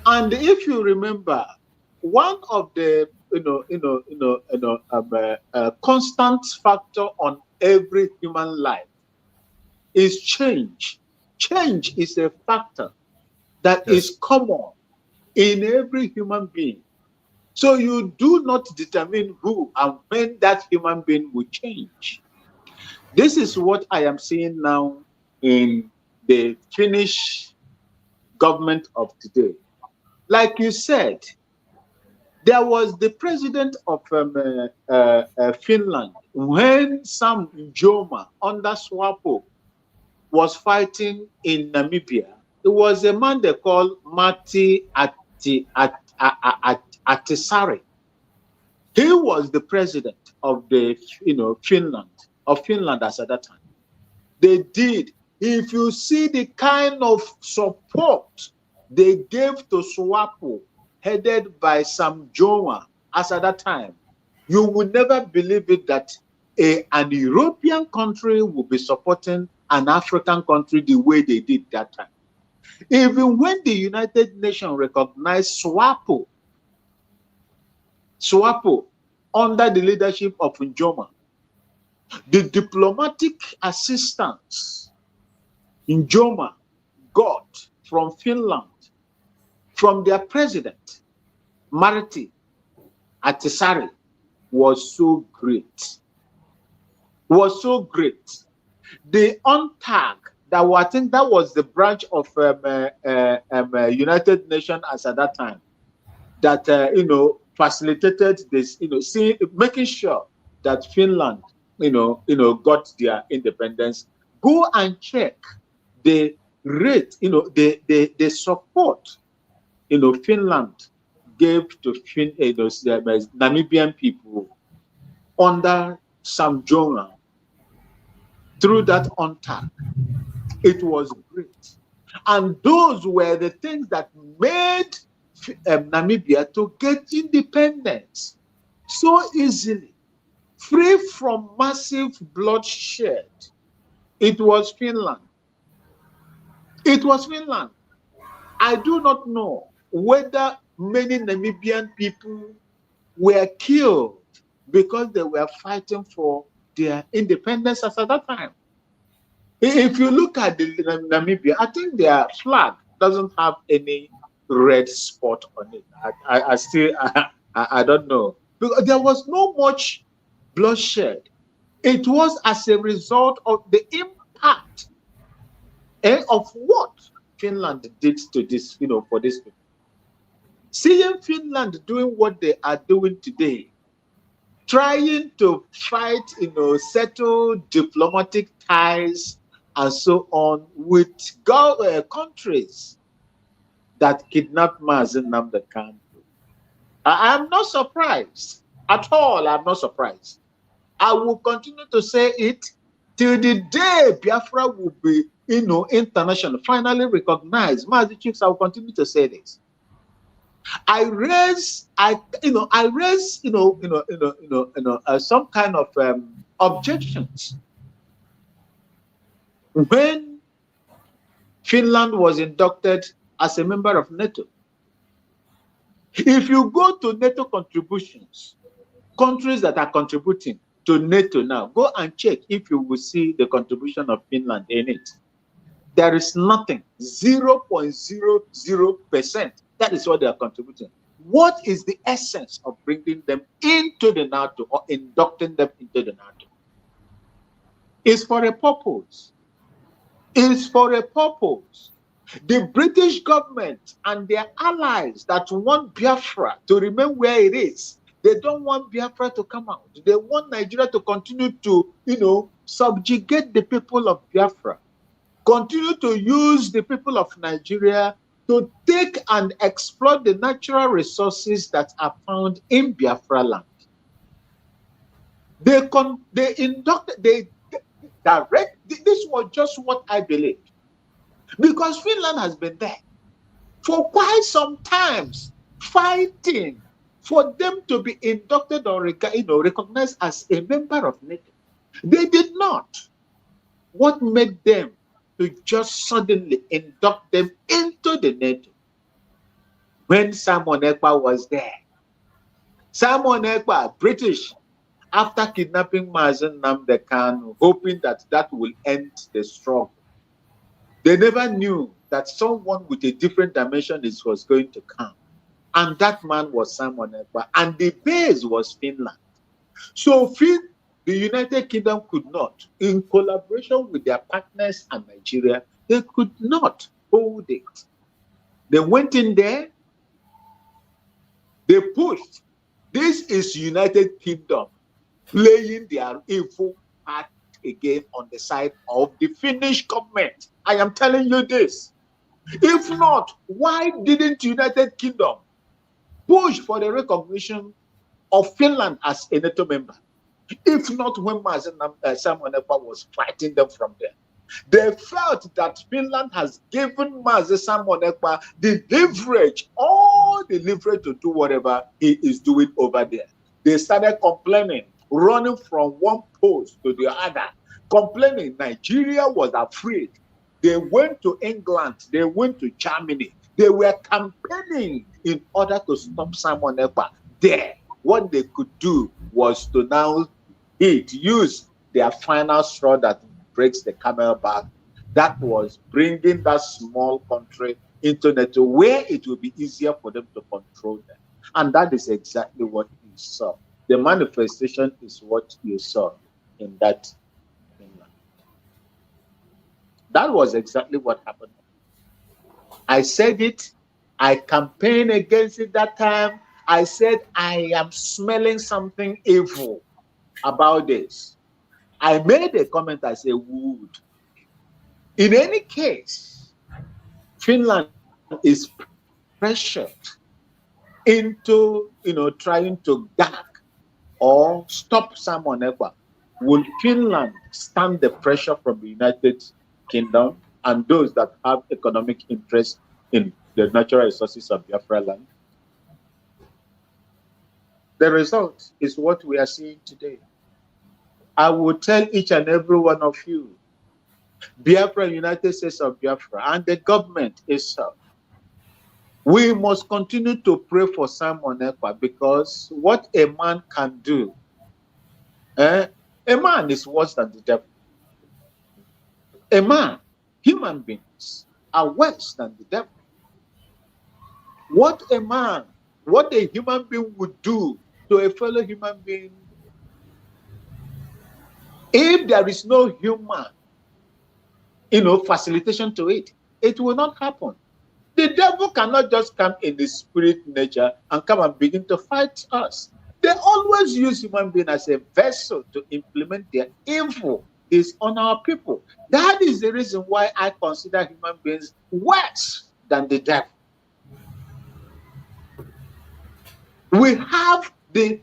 And if you remember, one of the constant factor on every human life is change. Change is a factor that is common in every human being. So you do not determine who and when that human being will change. This is what I am seeing now in the Finnish government of today. Like you said, there was the president of Finland when Sam Njoma under SWAPO was fighting in Namibia. It was a man they called Matti Ahtisaari. He was the president of the Finland as at that time. They did. If you see the kind of support they gave to SWAPO, headed by Sam Njoma as at that time, you would never believe it that an European country would be supporting an African country the way they did that time. Even when the United Nations recognized SWAPO under the leadership of Njoma, the diplomatic assistance Njoma got from Finland, from their president, Matti Ahtisaari, was so great. The UNTAG that I think that was the branch of United Nations as at that time that facilitated this, making sure that Finland, got their independence. Go and check the rate, the support, Finland gave to Namibian people under Sam Jonah through that UNTAC. It was great. And those were the things that made Namibia to get independence so easily, free from massive bloodshed. It was Finland. It was Finland. I do not know whether many Namibian people were killed because they were fighting for their independence at that time. If you look at the Namibia, I think their flag doesn't have any red spot on it. I don't know. Because there was no much bloodshed. It was as a result of the impact of what Finland did to this, for this people. Seeing Finland doing what they are doing today, trying to fight, settle diplomatic ties and so on with countries that kidnapped Mazen Nnamdi Kanu. I am not surprised at all. I'm not surprised. I will continue to say it till the day Biafra will be, international, finally recognized. Mazi Chiefs, I will continue to say this. I raise some kind of objections when Finland was inducted as a member of NATO. If you go to NATO contributions, countries that are contributing to NATO now, go and check if you will see the contribution of Finland in it. There is nothing, 0.00%. That is what they are contributing. What is the essence of bringing them into the NATO or inducting them into the NATO? It's for a purpose. It's for a purpose. The British government and their allies that want Biafra to remain where it is, they don't want Biafra to come out. They want Nigeria to continue to, subjugate the people of Biafra. Continue to use the people of Nigeria to take and exploit the natural resources that are found in Biafra land. This was just what I believe. Because Finland has been there for quite some times, fighting for them to be inducted or recognized as a member of NATO. They did not. What made them to just suddenly induct them into the NATO? When Simon Ekpa was there. Simon Ekpa, British, after kidnapping Mazen Nnamdi Kanu, hoping that that will end the struggle. They never knew that someone with a different dimension was going to come. And that man was Simon Ekpa. And the base was Finland. So the United Kingdom could not, in collaboration with their partners and Nigeria, they could not hold it. They went in there, they pushed. This is United Kingdom playing their evil part again on the side of the Finnish government. I am telling you this. If not, why didn't United Kingdom push for the recognition of Finland as a NATO member? If not, when Simon Ekpa was fighting them from there, they felt that Finland has given Simon Ekpa the leverage, all the leverage to do whatever he is doing over there. They started complaining, running from one post to the other, complaining Nigeria was afraid. They went to England, they went to Germany. They were campaigning in order to stop Simon Ekpa there. What they could do was to now use their final straw that breaks the camel back. That was bringing that small country into NATO, where it will be easier for them to control them. And that is exactly what you saw. The manifestation is what you saw in that Finland. That was exactly what happened. I said it. I campaigned against it that time. I said, I am smelling something evil about this. I made a comment. I said, wood. In any case, Finland is pressured into, trying to gag or stop Simon Ekpa. Will Finland stand the pressure from the United Kingdom and those that have economic interest in the natural resources of Biafra land? The result is what we are seeing today. I will tell each and every one of you, Biafra, United States of Biafra, and the government itself, we must continue to pray for Simon Ekpa, because what a man can do, a man is worse than the devil. A man, human beings are worse than the devil. What a human being would do to a fellow human being, if there is no human, facilitation to it, it will not happen. The devil cannot just come in the spirit nature and come and begin to fight us. They always use human being as a vessel to implement their evil is on our people. That is the reason why I consider human beings worse than the devil. We have the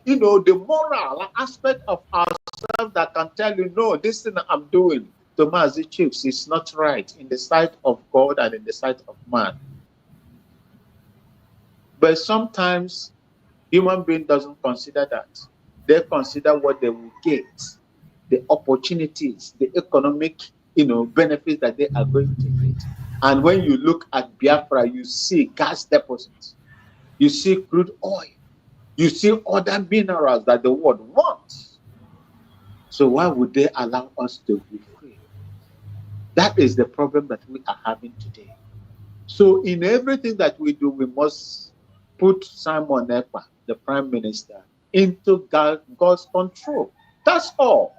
moral aspect of ourselves that can tell you, no, this thing I'm doing to Mazi Chiefs is not right in the sight of God and in the sight of man. But sometimes human being doesn't consider that. They consider what they will get, the opportunities, the economic, benefits that they are going to get. And when you look at Biafra, you see gas deposits, you see crude oil, you see other minerals that the world wants. So why would they allow us to be free? That is the problem that we are having today. So in everything that we do, we must put Simon Ekpa, the Prime Minister, into God's control. That's all.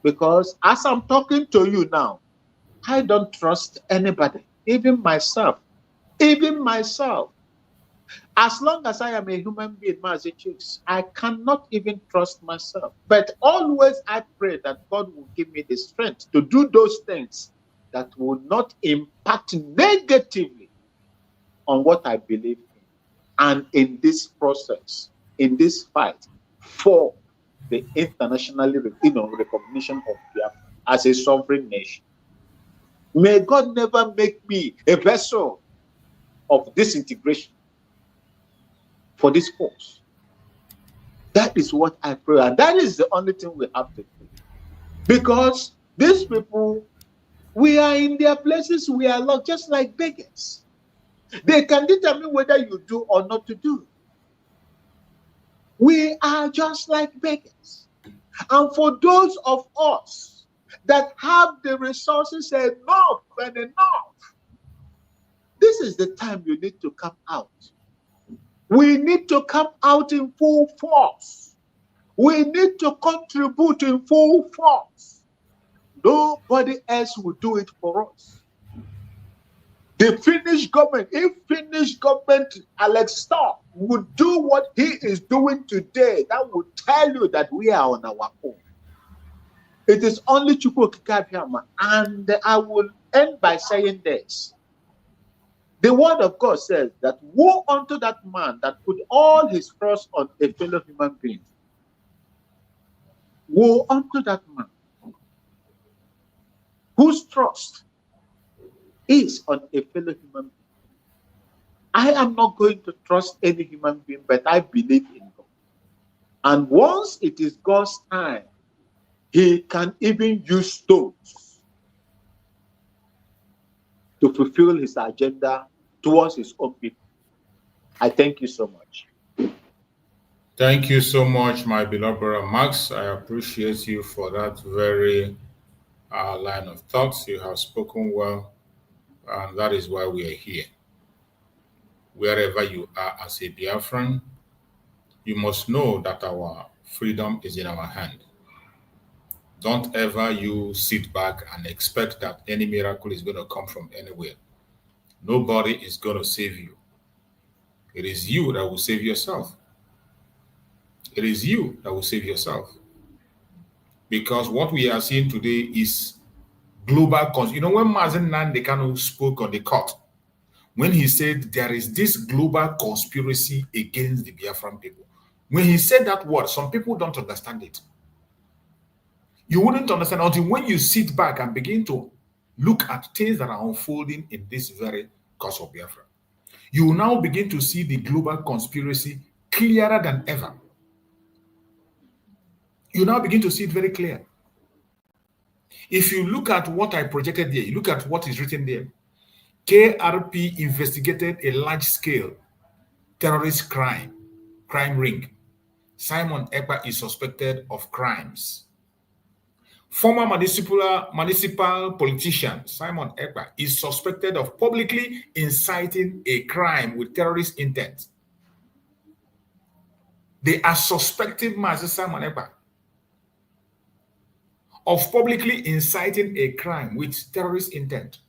Because as I'm talking to you now, I don't trust anybody, even myself. Even myself. As long as I am a human being, I cannot even trust myself. But always I pray that God will give me the strength to do those things that will not impact negatively on what I believe in. And in this process, in this fight for the international recognition of Biafra as a sovereign nation, may God never make me a vessel of disintegration for this cause. That is what I pray, and that is the only thing we have to do. Because these people, we are in their places, we are locked just like beggars. They can determine whether you do or not to do. We are just like beggars. And for those of us that have the resources enough and enough, this is the time you need to come out. We need to come out in full force. We need to contribute in full force. Nobody else will do it for us. The Finnish government, if Finnish government Alex Starr would do what he is doing today, that would tell you that we are on our own. It is only Chukwukikabiyama. And I will end by saying this. The word of God says that woe unto that man that put all his trust on a fellow human being. Woe unto that man whose trust is on a fellow human being. I am not going to trust any human being, but I believe in God. And once it is God's time, he can even use stones to fulfill his agenda towards his own people. I thank you so much. Thank you so much, my beloved brother Max. I appreciate you for that very line of thoughts. You have spoken well, and that is why we are here. Wherever you are as a Biafran, you must know that our freedom is in our hand. Don't ever you sit back and expect that any miracle is going to come from anywhere. Nobody is going to save you. It is you that will save yourself. It is you that will save yourself. Because what we are seeing today is global. You know, when Mazen Nandekano spoke on the court, when he said there is this global conspiracy against the Biafran people, when he said that word, some people don't understand it. You wouldn't understand until when you sit back and begin to look at things that are unfolding in this very cause of Biafra. You will now begin to see the global conspiracy clearer than ever. You now begin to see it very clear. If you look at what I projected there, you look at what is written there. KRP investigated a large-scale terrorist crime ring. Simon Ekpa is suspected of crimes. Former municipal politician Simon Ekpa is suspected of publicly inciting a crime with terrorist intent. They are suspecting Master Simon Ekpa of publicly inciting a crime with terrorist intent.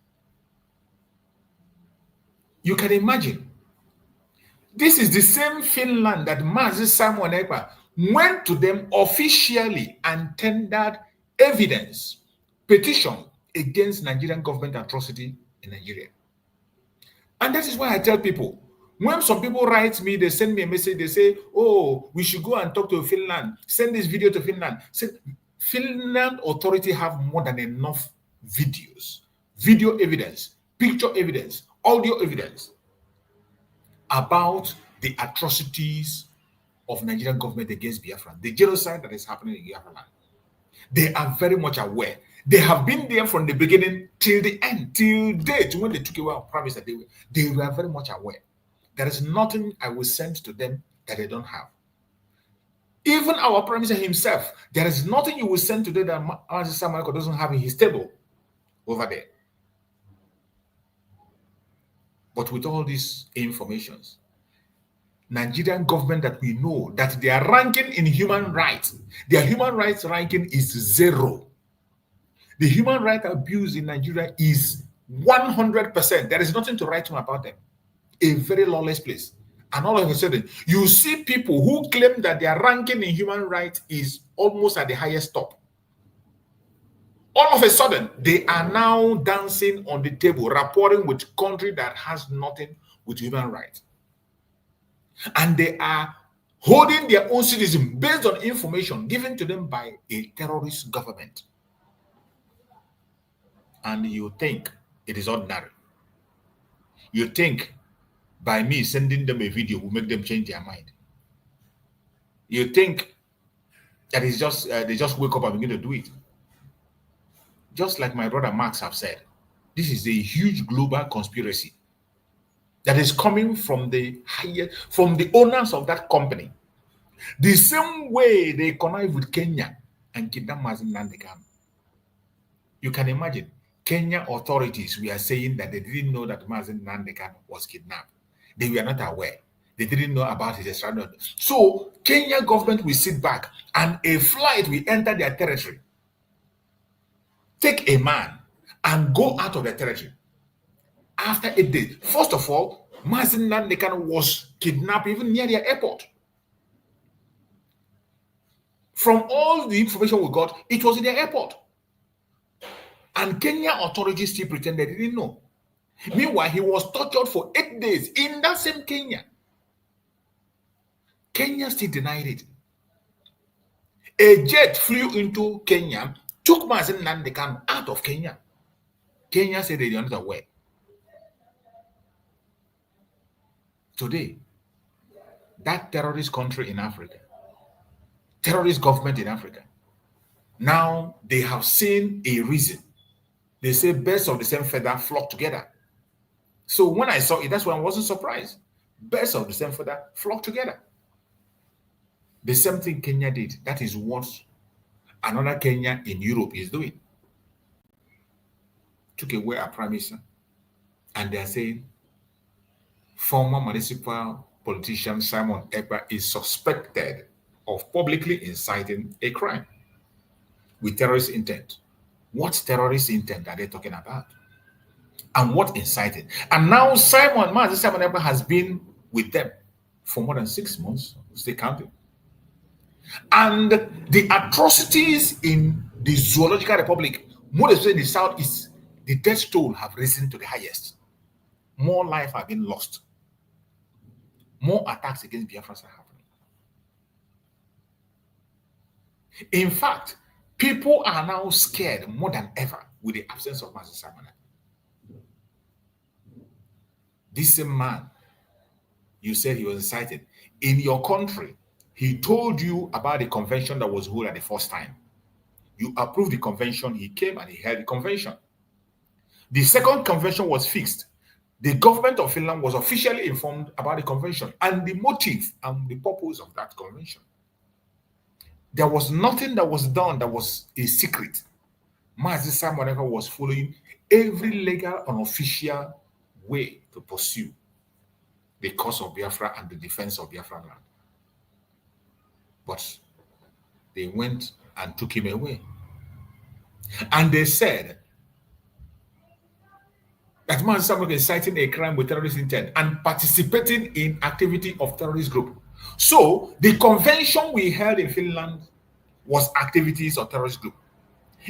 You can imagine. This is the same Finland that Master Simon Ekpa went to them officially and tendered evidence, petition against Nigerian government atrocity in Nigeria. And that is why I tell people, when some people write me, they send me a message, they say, oh, we should go and talk to Finland, send this video to Finland. Say, Finland authority have more than enough videos, video evidence, picture evidence, audio evidence about the atrocities of Nigerian government against Biafra, the genocide that is happening in Biafra land. They are very much aware. They have been there from the beginning till the end, till date, when they took away our promise that they were very much aware. There is nothing I will send to them that they don't have. Even our Prime Minister himself, there is nothing you will send today that Master Samuel doesn't have in his table over there. But with all these informations, Nigerian government that we know that their ranking in human rights, their human rights ranking is 0. The human rights abuse in Nigeria is 100%. There is nothing to write home about them. A very lawless place. And all of a sudden, you see people who claim that their ranking in human rights is almost at the highest top. All of a sudden, they are now dancing on the table, rapporting with country that has nothing with human rights. And they are holding their own citizens based on information given to them by a terrorist government. And you think it is ordinary. You think by me sending them a video will make them change their mind. You think that is just they just wake up and begin to do it. Just like my brother Max have said, this is a huge global conspiracy that is coming from the owners of that company. The same way they connive with Kenya and kidnap Mazen Nandekano. You can imagine, Kenya authorities were saying that they didn't know that Mazen Nandekano was kidnapped. They were not aware. They didn't know about his extradition. So Kenya government will sit back and a flight will enter their territory, take a man and go out of their territory. After 8 days, first of all, Mazen Nandekano was kidnapped even near their airport. From all the information we got, it was in their airport. And Kenya authorities still pretend they didn't know. Meanwhile, he was tortured for 8 days in that same Kenya. Kenya still denied it. A jet flew into Kenya, took Mazen Nandekano out of Kenya. Kenya said they are not aware. Today, that terrorist country in Africa, terrorist government in Africa, now they have seen a reason. They say birds of the same feather flock together. So when I saw it, that's why I wasn't surprised. Birds of the same feather flock together. The same thing Kenya did. That is what another Kenya in Europe is doing. Took away our prime minister, and they are saying former municipal politician Simon Ekpa is suspected of publicly inciting a crime. with terrorist intent. What terrorist intent are they talking about? And what incited? And now Mazi Simon Ekpa has been with them for more than 6 months, still counting. And the atrocities in the Zoological Republic, more especially in the southeast, the death toll have risen to the highest. More life have been lost. More attacks against Biafrans are happening. In fact, people are now scared more than ever with the absence of Mazi Simon Ekpa. This same man, you said he was incited. In your country, he told you about the convention that was held at the first time. You approved the convention, he came and he held the convention. The second convention was fixed. The government of Finland was officially informed about the convention and the motive and the purpose of that convention. There was nothing that was done that was a secret. Mazi Simon Ekpa was following every legal and official way to pursue the cause of Biafra and the defense of Biafra land. But they went and took him away. And they said that Mazi Simon Ekpa is inciting a crime with terrorist intent and participating in activity of terrorist group. So the convention we held in Finland was activities of terrorist group.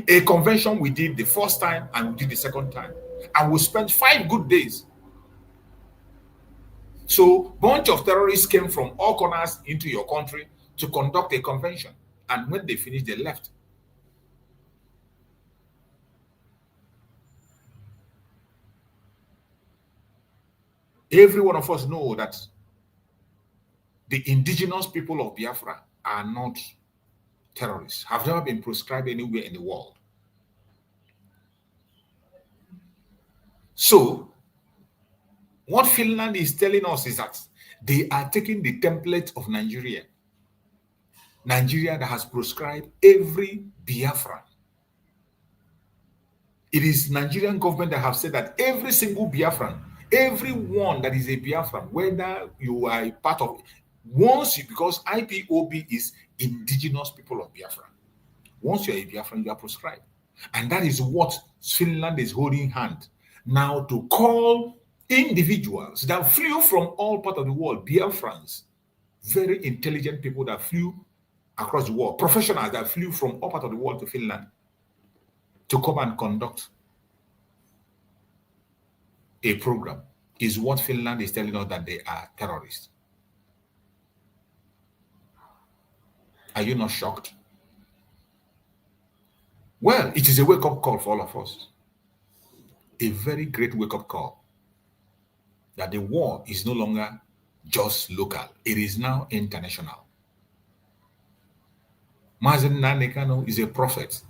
A convention we did the first time and we did the second time. And we spent 5 good days. So bunch of terrorists came from all corners into your country to conduct a convention. And when they finished, they left. Every one of us know that the indigenous people of Biafra are not terrorists, have never been proscribed anywhere in the world. So, what Finland is telling us is that they are taking the template of Nigeria. Nigeria that has proscribed every Biafran. It is Nigerian government that have said that every single Biafran, everyone that is a Biafran, whether you are a part of it, because IPOB is indigenous people of Biafra. Once you are a Biafran, you are proscribed. And that is what Finland is holding hand now to call individuals that flew from all parts of the world, Biafrans, very intelligent people that flew across the world, professionals that flew from all parts of the world to Finland to come and conduct a program, is what Finland is telling us that they are terrorists. Are you not shocked? Well, it is a wake-up call for all of us. A very great wake-up call that the war is no longer just local. It is now international. Mazi Ekpa is a prophet.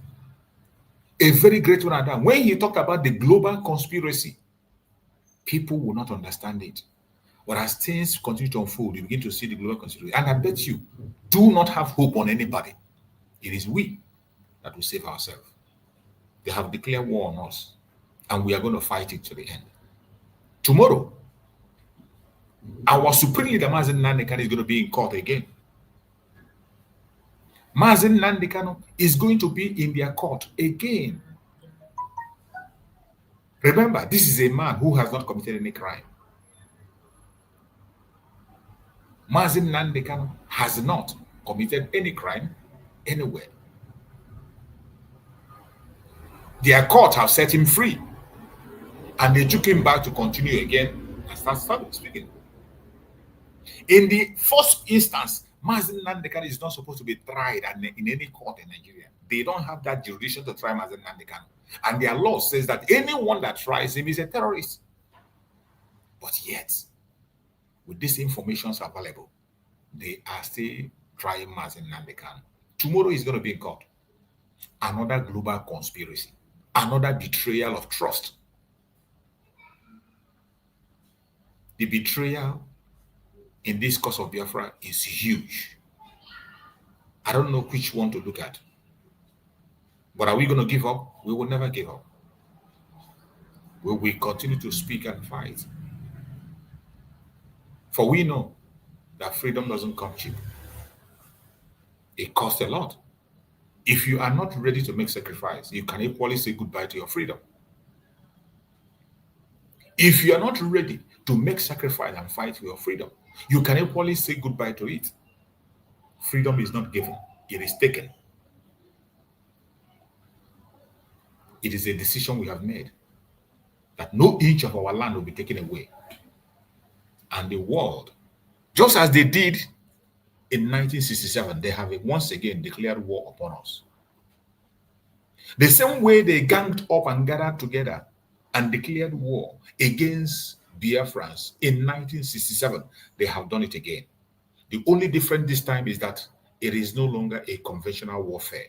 A very great one at that. When he talked about the global conspiracy, people will not understand it. But as things continue to unfold, you begin to see the global conspiracy. And I bet you, do not have hope on anybody. It is we that will save ourselves. They have declared war on us, and we are going to fight it to the end. Tomorrow, our supreme leader, Mazi Ekpa, is going to be in court again. Mazi Ekpa is going to be in their court again. Remember, this is a man who has not committed any crime. Mazi Ekpa has not committed any crime anywhere. Their court have set him free, and they took him back to continue again and start speaking. In the first instance, Mazi Ekpa is not supposed to be tried in any court in Nigeria. They don't have that jurisdiction to try Mazi Ekpa. And their law says that anyone that tries him is a terrorist. But yet, with these informations available, they are still trying Mazi Ekpa. Tomorrow is going to be in court. Another global conspiracy. Another betrayal of trust. The betrayal in this cause of Biafra is huge. I don't know which one to look at. But are we going to give up? We will never give up. We will continue to speak and fight. For we know that freedom doesn't come cheap. It costs a lot. If you are not ready to make sacrifice, you can equally say goodbye to your freedom. If you are not ready to make sacrifice and fight for your freedom, you can equally say goodbye to it. Freedom is not given, it is taken. It is a decision we have made that no inch of our land will be taken away. And the world, just as they did in 1967, they have once again declared war upon us. The same way they ganged up and gathered together and declared war against Biafrans in 1967, they have done it again. The only difference this time is that it is no longer a conventional warfare.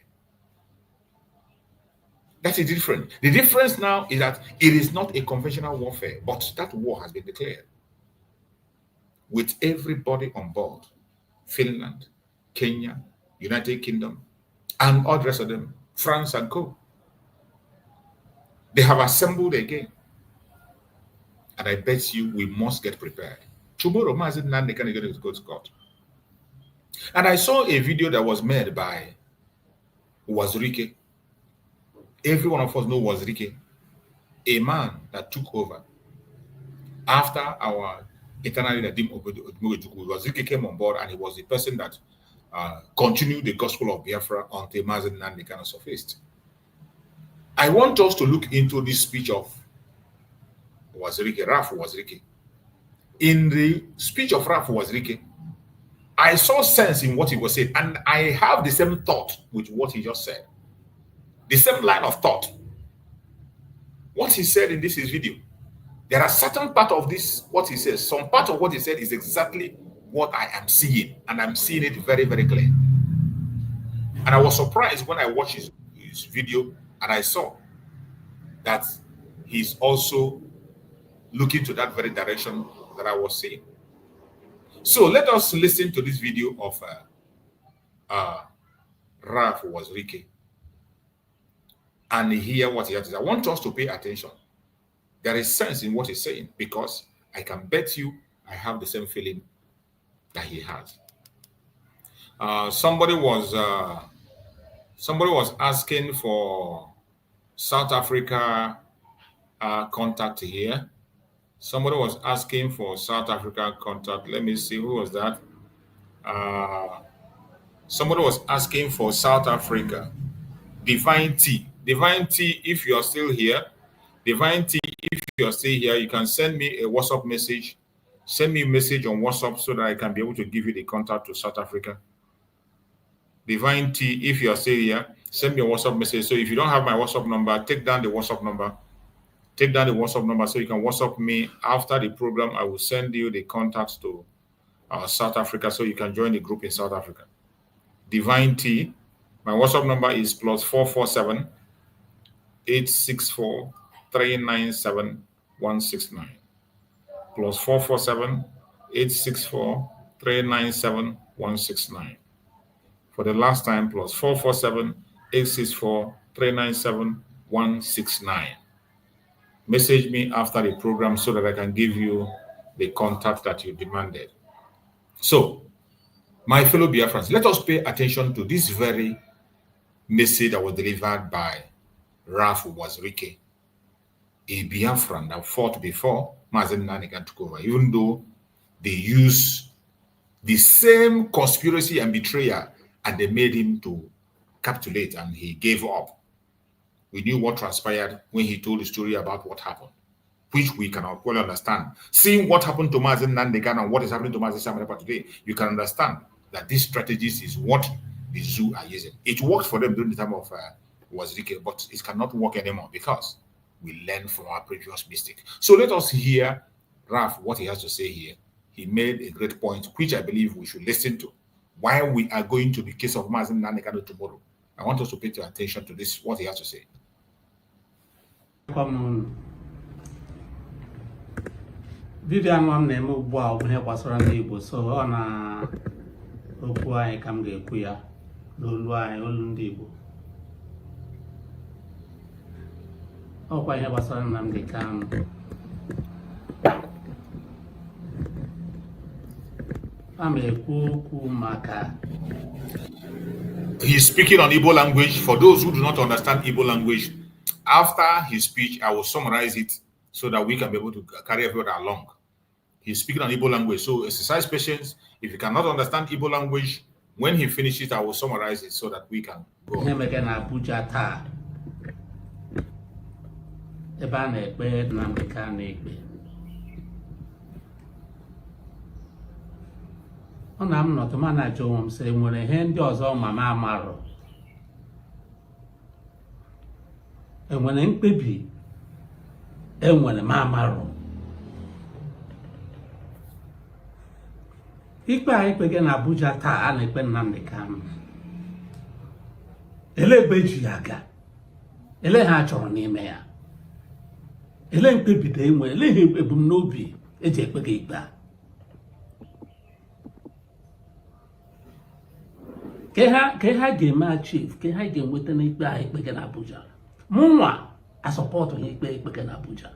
That is different. The difference now is that it is not a conventional warfare, but that war has been declared with everybody on board. Finland, Kenya, United Kingdom, and all the rest of them, France and co. They have assembled again. And I bet you we must get prepared. Tomorrow, Mazen Nandekan is going to go to court. And I saw a video that was made by Wazirike. Every one of us knows Wazirike, a man that took over after our eternal leader Wazirike came on board, and he was the person that continued the gospel of Biafra until Mazen Nandekan surfaced. I want us to look into this speech of Wazirike, Raf Wazirike. In the speech of Raf Wazirike, I saw sense in what he was saying, and I have the same thought with what he just said. The same line of thought. What he said in this video, there are certain part of this, what he says, some part of what he said is exactly what I am seeing, and I'm seeing it very, very clear. And I was surprised when I watched his video, and I saw that he's also looking to that very direction that I was seeing. So let us listen to this video of Raf Wazirike and hear what he has to say. I want us to pay attention. There is sense in what he's saying, because I can bet you I have the same feeling that he has. Somebody was asking for South Africa contact here. Somebody was asking for South Africa contact. Let me see, who was that? Somebody was asking for South Africa. Divine T. Divine T, if you are still here, Divine T, if you are still here, you can send me a WhatsApp message. Send me a message on WhatsApp so that I can be able to give you the contact to South Africa. Divine T, if you are still here, send me a WhatsApp message. So if you don't have my WhatsApp number, take down the WhatsApp number. Take down the WhatsApp number so you can WhatsApp me. After the program, I will send you the contacts to South Africa so you can join the group in South Africa. Divine T, my WhatsApp number is +447 864 397 169. +447 864 397 169. For the last time, +447 864 397 169. Message me after the program so that I can give you the contact that you demanded. So, my fellow Biafrans, let us pay attention to this very message that was delivered by Raf Wazirike, a Biafran that fought before Mazen Nandekan took over, even though they use the same conspiracy and betrayal, and they made him to capitulate and he gave up. We knew what transpired when he told the story about what happened, which we cannot well understand. Seeing what happened to Mazen Nandekan and what is happening to Mazen Samarepa today, you can understand that these strategies is what the zoo are using. It worked for them during the time of Wazirike, but it cannot work anymore because we learned from our previous mistake. So let us hear Raf, what he has to say here. He made a great point, which I believe we should listen to, while we are going to the case of Mazen Nandekan tomorrow. I want us to pay attention to this, what he has to say. Vivian nwa m na-eme ugbu a bụ ihe gbasara ndị Igbo, so ọ na okwu anyị ka m ga-ekwu ya n'olu anyị, olu ndị Igbo. Ọkwa ihe gbasara Nnamdi Kanu. A ma ekwu okwu maka He's speaking on Igbo language. For those who do not understand Igbo language, after his speech, I will summarize it so that we can be able to carry everyone along. He's speaking on Igbo language, so exercise patience. If you cannot understand Igbo language, when he finishes, I will summarize it so that we can go. Ọ na m nọtụ mana ajụ onwe m sị nwere ihe ndị ọzọ mama amarụ enwere mkpebi enwere m amarụ ikpe anyị kpege na Abuja taa a na-ekpe Nnamdi Kanu ele ebe eji ya aga ele ha chọrọ n'ime ya ele mkpebi dị enwe ele ihe ebumnobi eji ekpege ikpe a ke ha ga-eme achieve ke ha ga-enweta n'ikpe a ikpege na Abuja mụnwa a sọpọtụ ya ikpege na Abuja.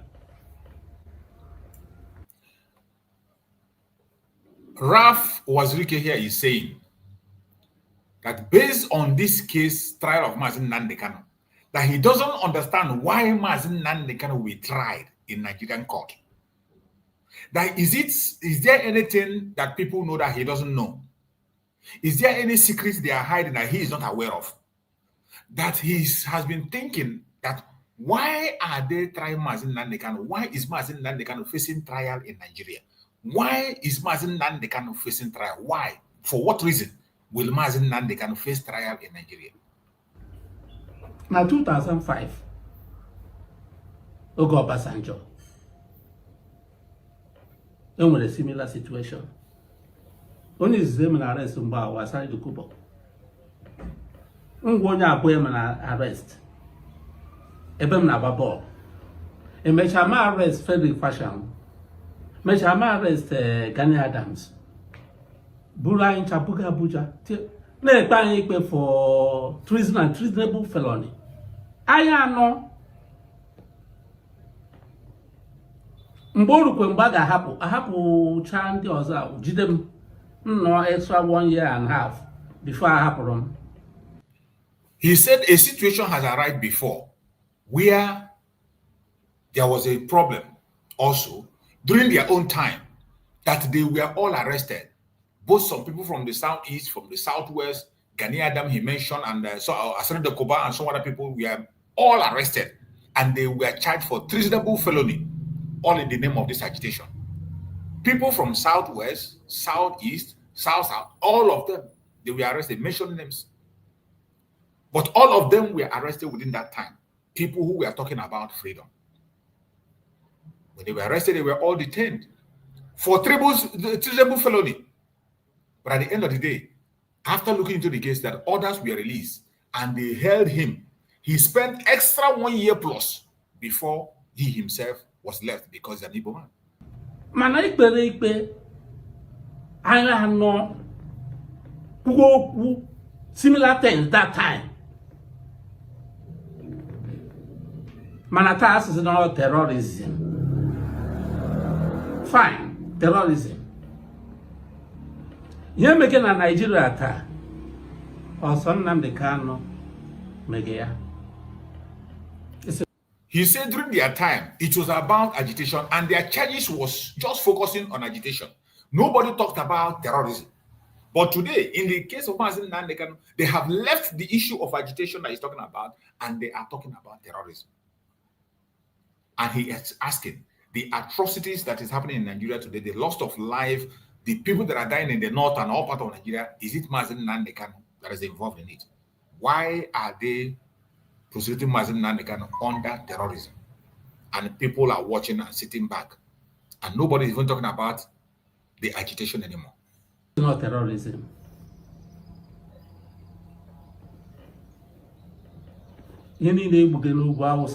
Ralph Wazirike here is saying that based on this case trial of Mazi Nnamdi Kanu, that he doesn't understand why Mazi Nnamdi Kanu will be tried in Nigerian court. That is there anything that people know that he doesn't know? Is there any secrets they are hiding that he is not aware of? That he has been thinking that why are they trying Mazi Nnamdi Kanu? Why is Mazi Nnamdi Kanu facing trial in Nigeria? Why is Mazi Nnamdi Kanu facing trial? Why? For what reason will Mazi Nnamdi Kanu face trial in Nigeria? Now 2005, Ogo Obasanjo, there was a similar situation. Only them arrest Mba was signed to Kubo. Ungonya Boyman arrest. Ebem Nababo. A Mechama arrest Frederick Fashion. Mechama arrest Gani Adams. Bura in Chapuka Abuja. Play panic for treason and treasonable felony. I know. Mboru Kwembaga Hapu Chanti Oza, Jidem. No extra 1 year and a half before I happened. He said a situation has arrived before where there was a problem also during their own time that they were all arrested. Both some people from the southeast, from the southwest, Gani Adam he mentioned, and Asani Koba and some other people were all arrested and they were charged for treasonable felony, all in the name of this agitation. People from southwest, southeast, south, all of them, they were arrested, mention names. But all of them were arrested within that time. People who were talking about freedom. When they were arrested, they were all detained for treasonable felony. But at the end of the day, after looking into the case, that orders were released and they held him. He spent extra 1 year plus before he himself was left because he's an Igbo man. Mana ikpe I know similar things that time. Manatas is not terrorism. Fine, terrorism. You're making a Nigeria attack. Or some Nnamdi Kanu Megea. He said during their time, it was about agitation and their charges was just focusing on agitation. Nobody talked about terrorism. But today, in the case of Mazi Nnamdi Kanu, they have left the issue of agitation that he's talking about and they are talking about terrorism. And he is asking the atrocities that is happening in Nigeria today, the loss of life, the people that are dying in the north and all part of Nigeria, is it Mazi Nnamdi Kanu that is involved in it? Why are they prosecuting Mazi Nnamdi Kanu under terrorism? And people are watching and sitting back. And nobody is even talking about the agitation anymore. It's not terrorism. You need to go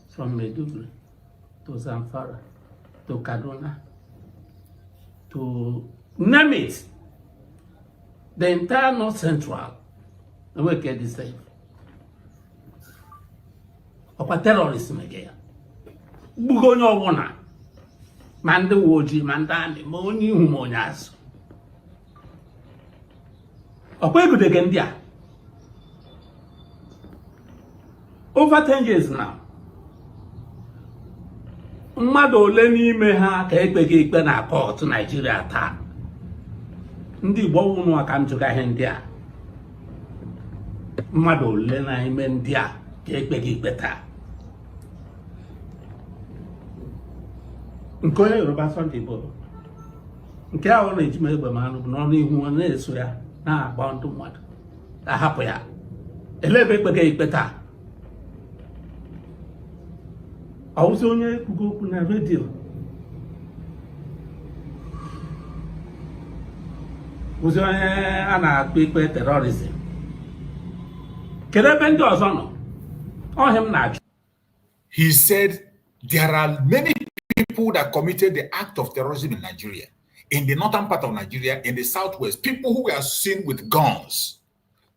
from Maiduguri to Zamfara to Kaduna to name it. The entire North Central, the way get this thing. Or terrorism again. Bugonyo wana. Mande woji, mandani, moni humonyas. Over 10 years now. Mmadụ ole n'ime ha ka ekpeghị ikpe na court Nigeria taa. Ndị Igbo unu aka m jụga ihe ndị a. Mmadụ ole n'ime ndị a ka ekpeghị ikpe taa. Nke onye Yoruba Sunday bụ nke ahụ na-eji m egbe ma anụ bụ n'ọnụ ihu na-eso ya na-agba ndụ mmadụ. Ahapụ ya. Ele ebe ekpeghị ikpe taa. Ọwụsị onye kwugo okwu na redio wụsị onye a na-akpa ikpe terrorism. Kedu ebe ndị ọzọ nọ? Ọhịa m na-ajụ. He said there are many people that committed the act of terrorism in Nigeria, in the northern part of Nigeria, in the southwest, people who were seen with guns,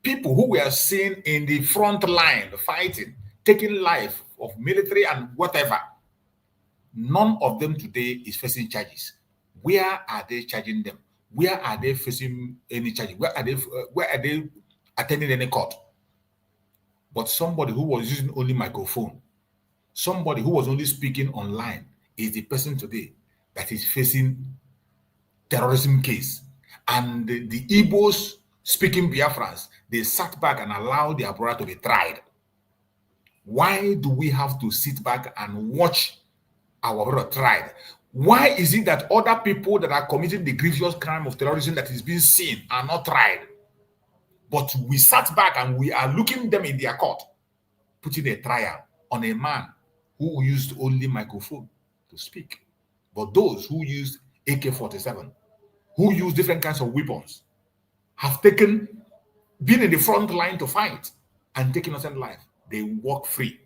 people who were seen in the front line fighting, taking life of military and whatever. None of them today is facing charges. Where are they charging them? Where are they facing any charges? Where are they attending any court? But somebody who was using only microphone, somebody who was only speaking online, is the person today that is facing terrorism case. And the Igbos speaking Biafrans, they sat back and allowed their brother to be tried. Why do we have to sit back and watch our brother tried? Why is it that other people that are committing the grievous crime of terrorism that is being seen are not tried? But we sat back and we are looking them in their court, putting a trial on a man who used only microphone to speak. But those who used AK-47, who used different kinds of weapons, have been in the front line to fight and taken innocent life. They walk free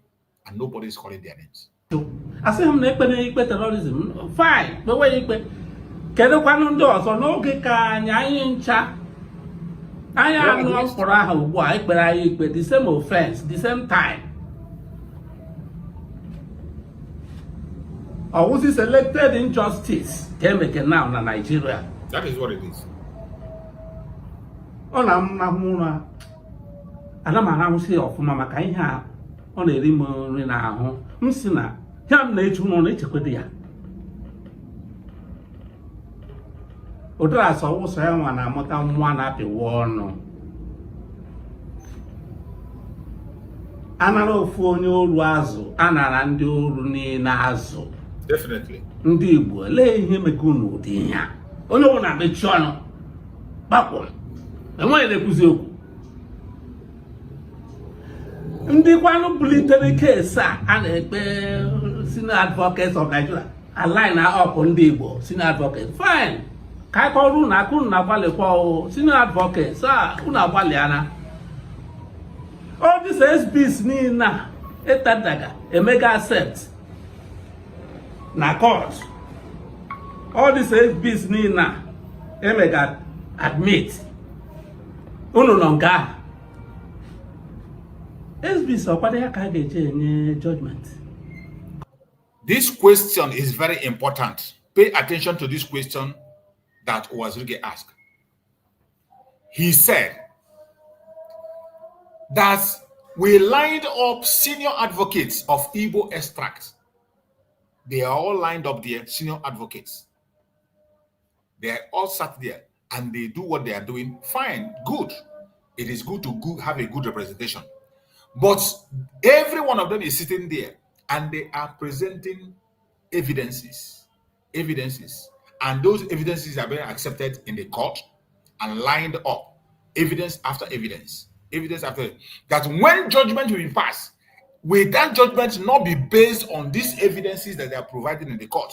and nobody is calling their names. I say I'm not terrorism. Fine, but wait, kedu kwanu ndị ọzọ n'oge ka anyị ncha anyị anụ mkpọrọ ahụ ugbu a ekpere anyị ikpe the same offense, the same time. Was this elected injustice came again now in Nigeria? That is what it is. Oh, I'm na-ahụsi ọfụma maka ihe a ọ na-eri m nri n'ahụ. M si na ya m na-eche ụlọ na-echekwede ya. Ụdịrị asọ ụsọ ya nwa na-amụta nwa na-apịwa ọnụ. Anara ofu onye olu azụ, anara ndị olu niile azụ. Definitely. Ndị Igbo lee ihe mego n'ụdị ihe a. Onye ọ na-amechi ọnụ gbapụ. Enweghị na-ekwuzi okwu. Ndị kwanu bulitere case a na-ekpe senior advocates of Nigeria align up ndị Igbo senior advocates. Fine. Ka akọrụ na akụrụ na agbalịkwa senior advocates unu agbalịana. All these SBs niile etadaga emega accept na court. All these SBs niile emega admit unu nọ nga judgment. This question is very important. Pay attention to this question that Owazirike asked. He said that we lined up senior advocates of Igbo extract. They are all lined up there, senior advocates. They are all sat there and they do what they are doing. Fine, good. It is good to have a good representation. But every one of them is sitting there and they are presenting evidences. And those evidences are being accepted in the court and lined up. Evidence after evidence. That when judgment will be passed, will that judgment not be based on these evidences that they are providing in the court?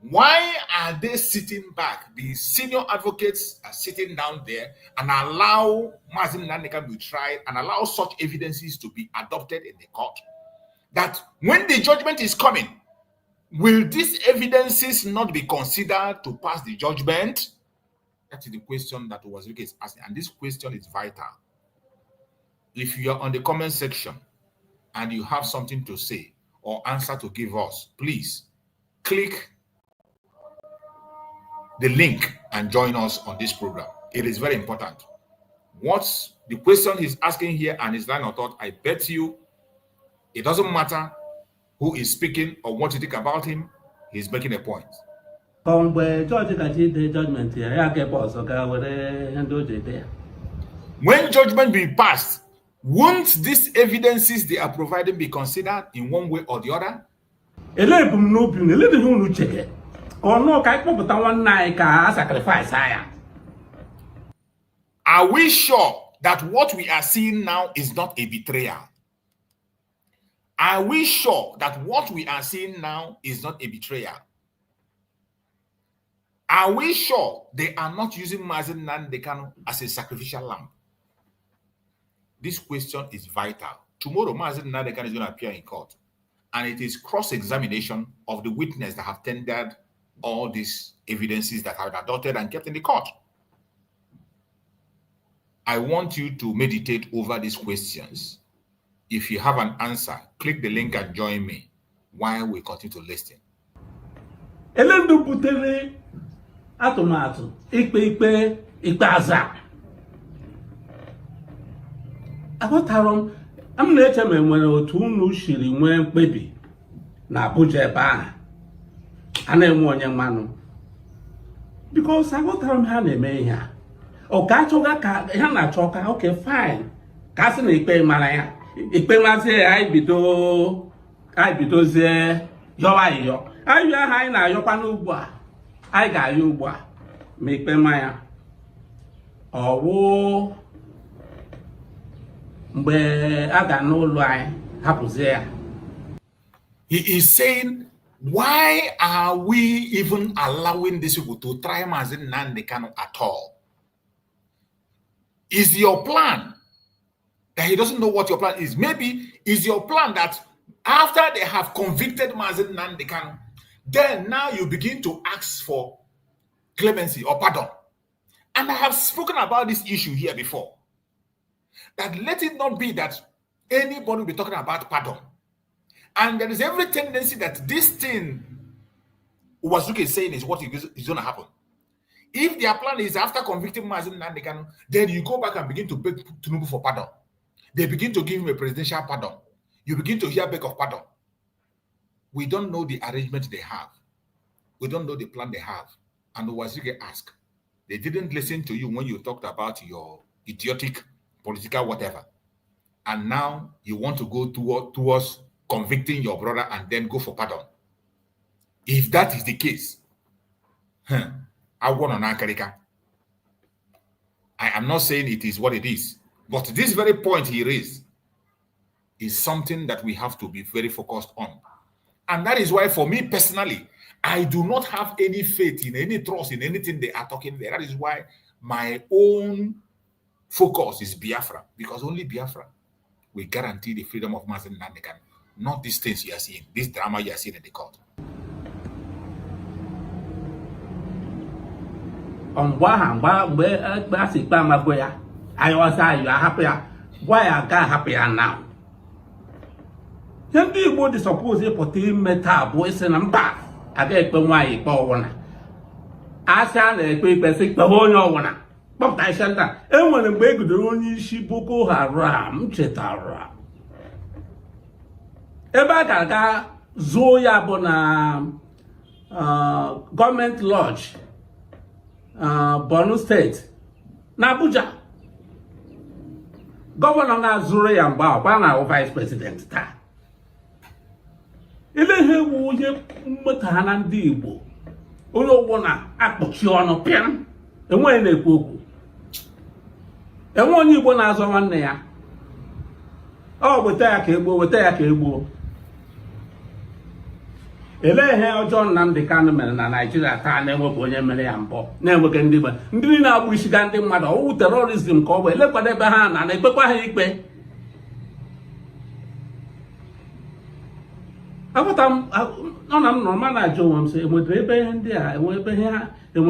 Why are they sitting back? The senior advocates are sitting down there and allow Mazin Nandeka to be tried and allow such evidences to be adopted in the court. That when the judgment is coming, will these evidences not be considered to pass the judgment? That is the question that Owazirike is asking. And this question is vital. If you are on the comment section and you have something to say or answer to give us, please click the link and join us on this program. It is very important. What's the question he's asking here and his line of thought? I bet you it doesn't matter who is speaking or what you think about him, he's making a point. When judgment be passed, won't these evidences they are providing be considered in one way or the other? Are we sure that what we are seeing now is not a betrayal? Are we sure that what we are seeing now is not a betrayal? Are we sure they are not using Mazen Nnamdi Kanu as a sacrificial lamb? This question is vital. Tomorrow, Mazen Nnamdi Kanu is going to appear in court, and it is cross-examination of the witness that have tendered all these evidences that are adopted and kept in the court. I want you to meditate over these questions. If you have an answer, click the link and join me while we continue to listen. Atụmatụ ikpe ikpeazụ aghọtara m na-eche ma enwere otu unu shiri nwee mkpebi na Abuja ebe ahụ a na-enwe onye mmanụ because aghọtara m ha na-eme ihe a ọ ga-achọga ka ha na-achọ ka okay fine ka a sị na ikpe mara ya ikpe mazi anyị bidozie yọwa ayọ ayọ ahụ anyị na-ayọkwa n'ugbu a anyị ga-ayọ ugbu a ma ikpe ma ya ọwụ mgbe a ga n'ụlọ anyị hapụzie ya. He is saying, why are we even allowing these people to try Mazen Nnamdi Kanu at all? Is your plan that he doesn't know what your plan is? Maybe is your plan that after they have convicted Mazen Nnamdi Kanu, then now you begin to ask for clemency or pardon. And I have spoken about this issue here before. That let it not be that anybody will be talking about pardon. And there is every tendency that this thing Uwazuke is saying is what is going to happen. If their plan is after convicting Mazen Nnamdi Kanu, then you go back and begin to beg Tinubu for pardon. They begin to give him a presidential pardon. You begin to hear beg of pardon. We don't know the arrangement they have. We don't know the plan they have. And Uwazuke asked, they didn't listen to you when you talked about your idiotic political whatever. And now you want to go towards convicting your brother and then go for pardon. If that is the case, I want on Ankarika. I am not saying it is what it is, but this very point he raised is something that we have to be very focused on. And that is why, for me personally, I do not have any faith in any trust in anything they are talking there. That is why my own focus is Biafra, because only Biafra will guarantee the freedom of Mazen Nnamdi Kanu, not these things you are seeing, this drama you are seeing in the court. Mgbe a sị ikpe amagbo ya anyị ọsọ ayọ ahapụ ya gwa ya ga ahapụ ya now. Ihe ndị Igbo dị suppose ịpụta ime taa bụ isi na mba aga ekpe nwaanyị ikpe ọwụna asịa na-ekpe ikpe sị ikpe onye ọwụna kpọpụta isi nta. Enwere mgbe e gidere onye isi Boko Haram chetara ebe a ga-aga zuo ya bụ na gọọmenti lodge Borno State na Abuja. Gọvanọ na-azụrụ ya mgbe akwa na vice president taa. Ile ihe wu onye mmeta na ndị Igbo onye ụgwọ na-akpọchi ọnụ pịam enweghị na-ekwu okwu. Enwe onye Igbo na-azọ nwanne ya ọ weta ya ka egbuo weta ya ka egbuo. Ele ihe ọjọọ Nnamdi Kanu mere na Nigeria taa na-enwebụ onye mere ya mbọ na-enweghị ndị Igbo ndị niile na-agbụ isiga ndị mmadụ ọwụ terorizm ka ọ bụ elekwado ebe ha na-ekpekwa ha ikpe. Agụta m ọ na m nọrọ ma na-ajụ onwe m sị enwedere ebe ihe ndị a enwe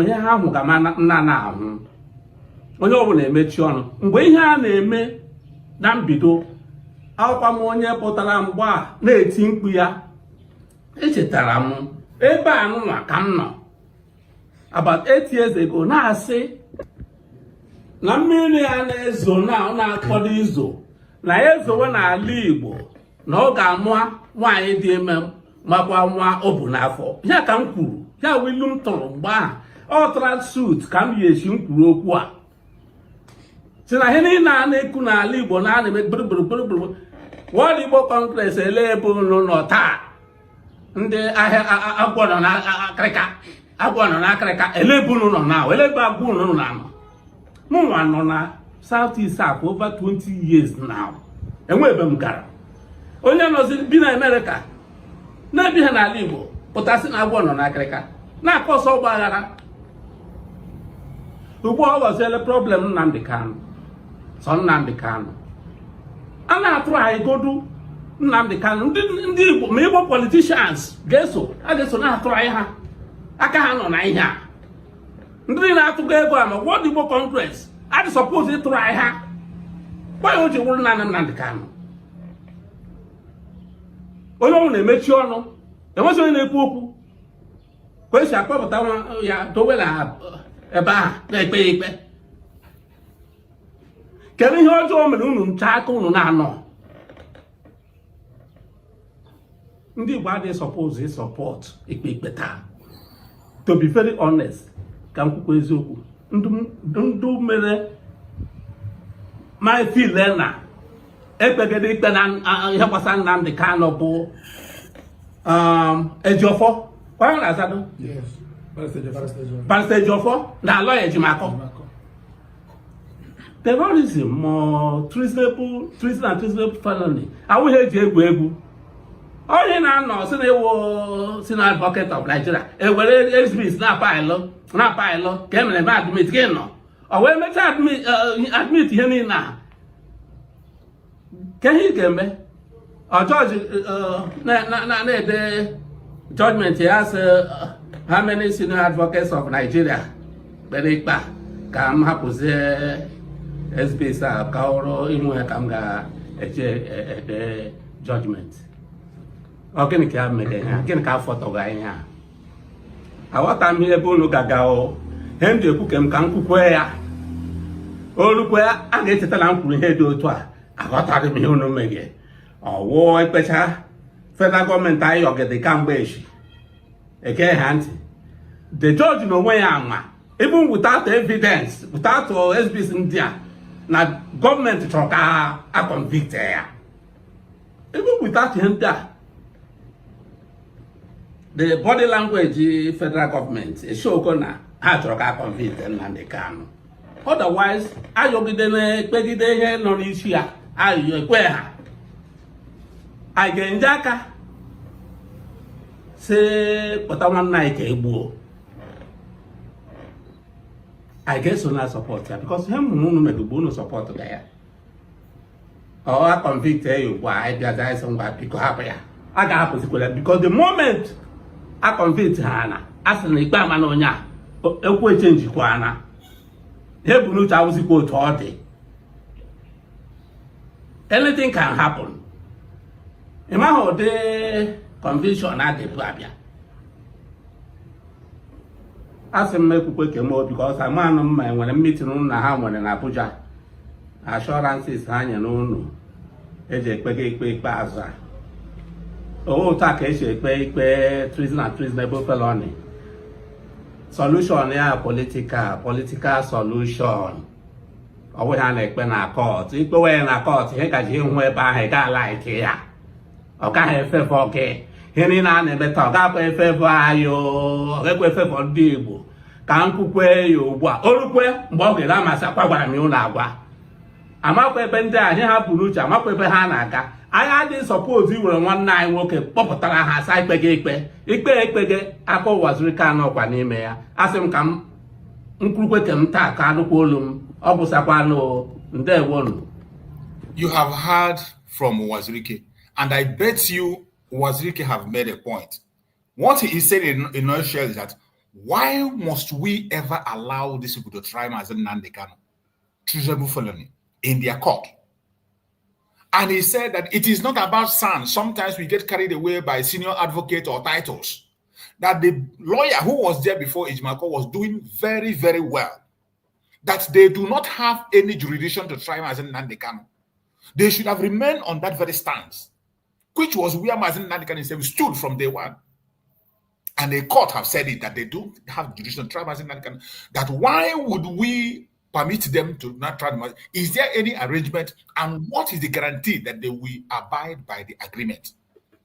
ihe ha ahụ ga ma nna na-ahụ onye ọ bụla emechi ọnụ mgbe ihe a na-eme na mbido akwụkwa m onye pụtara mgbe a na-eti mkpu ya. Echetara m ebe a nụnwa ka m nọ about 8 years ago na-asị na mmiri ya na-ezo na-akpọdo izo na ya ezowe n'ala Igbo na ọ ga-amụ nwaanyị dị ime makwa nwa o bu n'afọ ya ka m kwuru ya wilu m tụrụ mgbe ahụ ọ tara suit ka m yi esi m kwuru okwu a si na ihe niile a na-ekwu n'ala Igbo na a na-eme gburugburu World Igbo Congress ele ebe unu nọ taa ndị ahịa agwọ nọ n'akịrịka ele ebe unu nọ na ele ebe agwọ unu nọ na mụnwa nọ na South East for over 20 years now enwe ebe m gara onye nọzi bi na America na-ebi ha n'ala Igbo pụtasị na agwọ nọ n'akịrịka na-akọsọ ọgba aghara ugbu ọ ghọziele problem Nnamdi Kanu sọ Nnamdi Kanu a na-atụrụ anyị godu Nnamdi Kanu ndị Igbo ma Igbo politicians a ga-eso na-atụrụ anyị ha aka ha nọ na ihe a ndị na-atụgo ego a ma World Igbo Congress adị suppose ịtụrụ anyị ha gwa ya o ji wụrụ na Nnamdi Kanu onye ọnwụ na-emechi ọnụ enwezi onye na-ekwu okwu kwesị akpọpụta ya dowe na ebe ahụ na-ekpe ya ikpe kedu ihe ọjọọ mere unu ncha aka unu na-anọ ndị Igbo adịghị suppose support ikpe taa to be very honest ka m kwukwa eziokwu ndụ mere my feel na ekpegede ikpe na ihe gbasara Nnamdi Kanu bụ Ejiofor kwa na azado Pastor Ejiofor na lawyer Ejimakor terrorism more treason and treasonable felony awụghị eji egwu onye na-anọ si na ewu si na advocate of Nigeria ewere SBS na paịlụ ka e mere ebe admit gị nọ o wee mechaa admit ihe niile a ka ihe ị ga-eme judge na-ede judgment ya sị how many senior advocates of Nigeria kpere ikpe ka m hapụzie SBS a ka ọrụ inwe ka m ga-eche ede judgment ọ gịnị ka ya mere ha gịnị ka afọtọga ihe a aghọta m ihe ebe unu ga-aga ihe m ji ekwu ka m kwukwe ya olukwe a ga-echeta na m kwuru ihe dị otu a aghọtara m ihe unu meghe ọwụ ekpecha federal gọọmenti anyị ọgede kamgbe echi eke ha ntị the judge na onwe ya ama even without evidence without SBS ndị a na gọọmenti chọrọ ka a convict ya even without ihe ndị a the body language federal government eshoko na ha chọrọ ka a convict Nnamdi Kanu otherwise ayọgide na-ekpegide ihe nọ n'isi ya ayọ ekwe ha anyị ga-enye aka si kpọta nwanne anyị ka egbuo anyị ga-eso na support ya because ihe mmụrụ unu megugbo unu support ga ya ọ convict ya ugbu a anyị bịaza anyị sị ngwa biko hapụ ya a ga-ahapụzikwara because the moment a convict ha na a sị na ikpe ama na onye a ekwu echenjikwa na ihe bụ n'uche awụzikwa otu ọ dị anything can happen ịmaghị ụdị conviction adịbụ abịa a sị m ekwukwe kemo because amanụ mma enwere meeting na ha nwere na Abuja assurances ha nye n'ụlọ eji ekpega ikpe ikpeazụ a otu a ka esi ekpe ikpe treason and treasonable felony solution ya political solution ọ bụghị ha na-ekpe na court ikpe wee na court ihe gaji ịhụ ebe ahụ ị ga-ala ike ya ọ gaghị efefọ gị ihe niile a na-emeta ọ ga-akwa efefọ anyị ọ ga-ekwe efefọ ndị Igbo ka m kwukwe ya ugbu a orukwe mgbe ọ ga-ele amasị akwa gwara m ya ụlọ agwa amakwa ebe ndị a ihe ha bụ n'uche amakwa ebe ha na-aga anyị adịghị suppose iwere nwanne anyị nwoke kpọpụtara ha sa ikpe ekpege aka ụwa zuru ka anọkwa n'ime ya asị m ka m nkwurukwe ka m taa ka anụkwa olu m ọ bụsakwanụ ndewonu. You have heard from Wazirike, and I bet you Wazirike have made a point. What he said in a nutshell is that why must we ever allow these people to try as a Nnamdi Kanu, treasonable felony, in their court? And he said that it is not about sand. Sometimes we get carried away by senior advocate or titles. That the lawyer who was there before Ejimakor was doing very, very well. that they do not have any jurisdiction to try Mazen Nnamdi Kanu. They should have remained on that very stance, which was where Mazen Nnamdi Kanu stood from day one. And the court have said it, that they don't have jurisdiction to try Mazen Nnamdi Kanu. That why would we permit them to not try Mazen? Is there any arrangement? And what is the guarantee that they will abide by the agreement?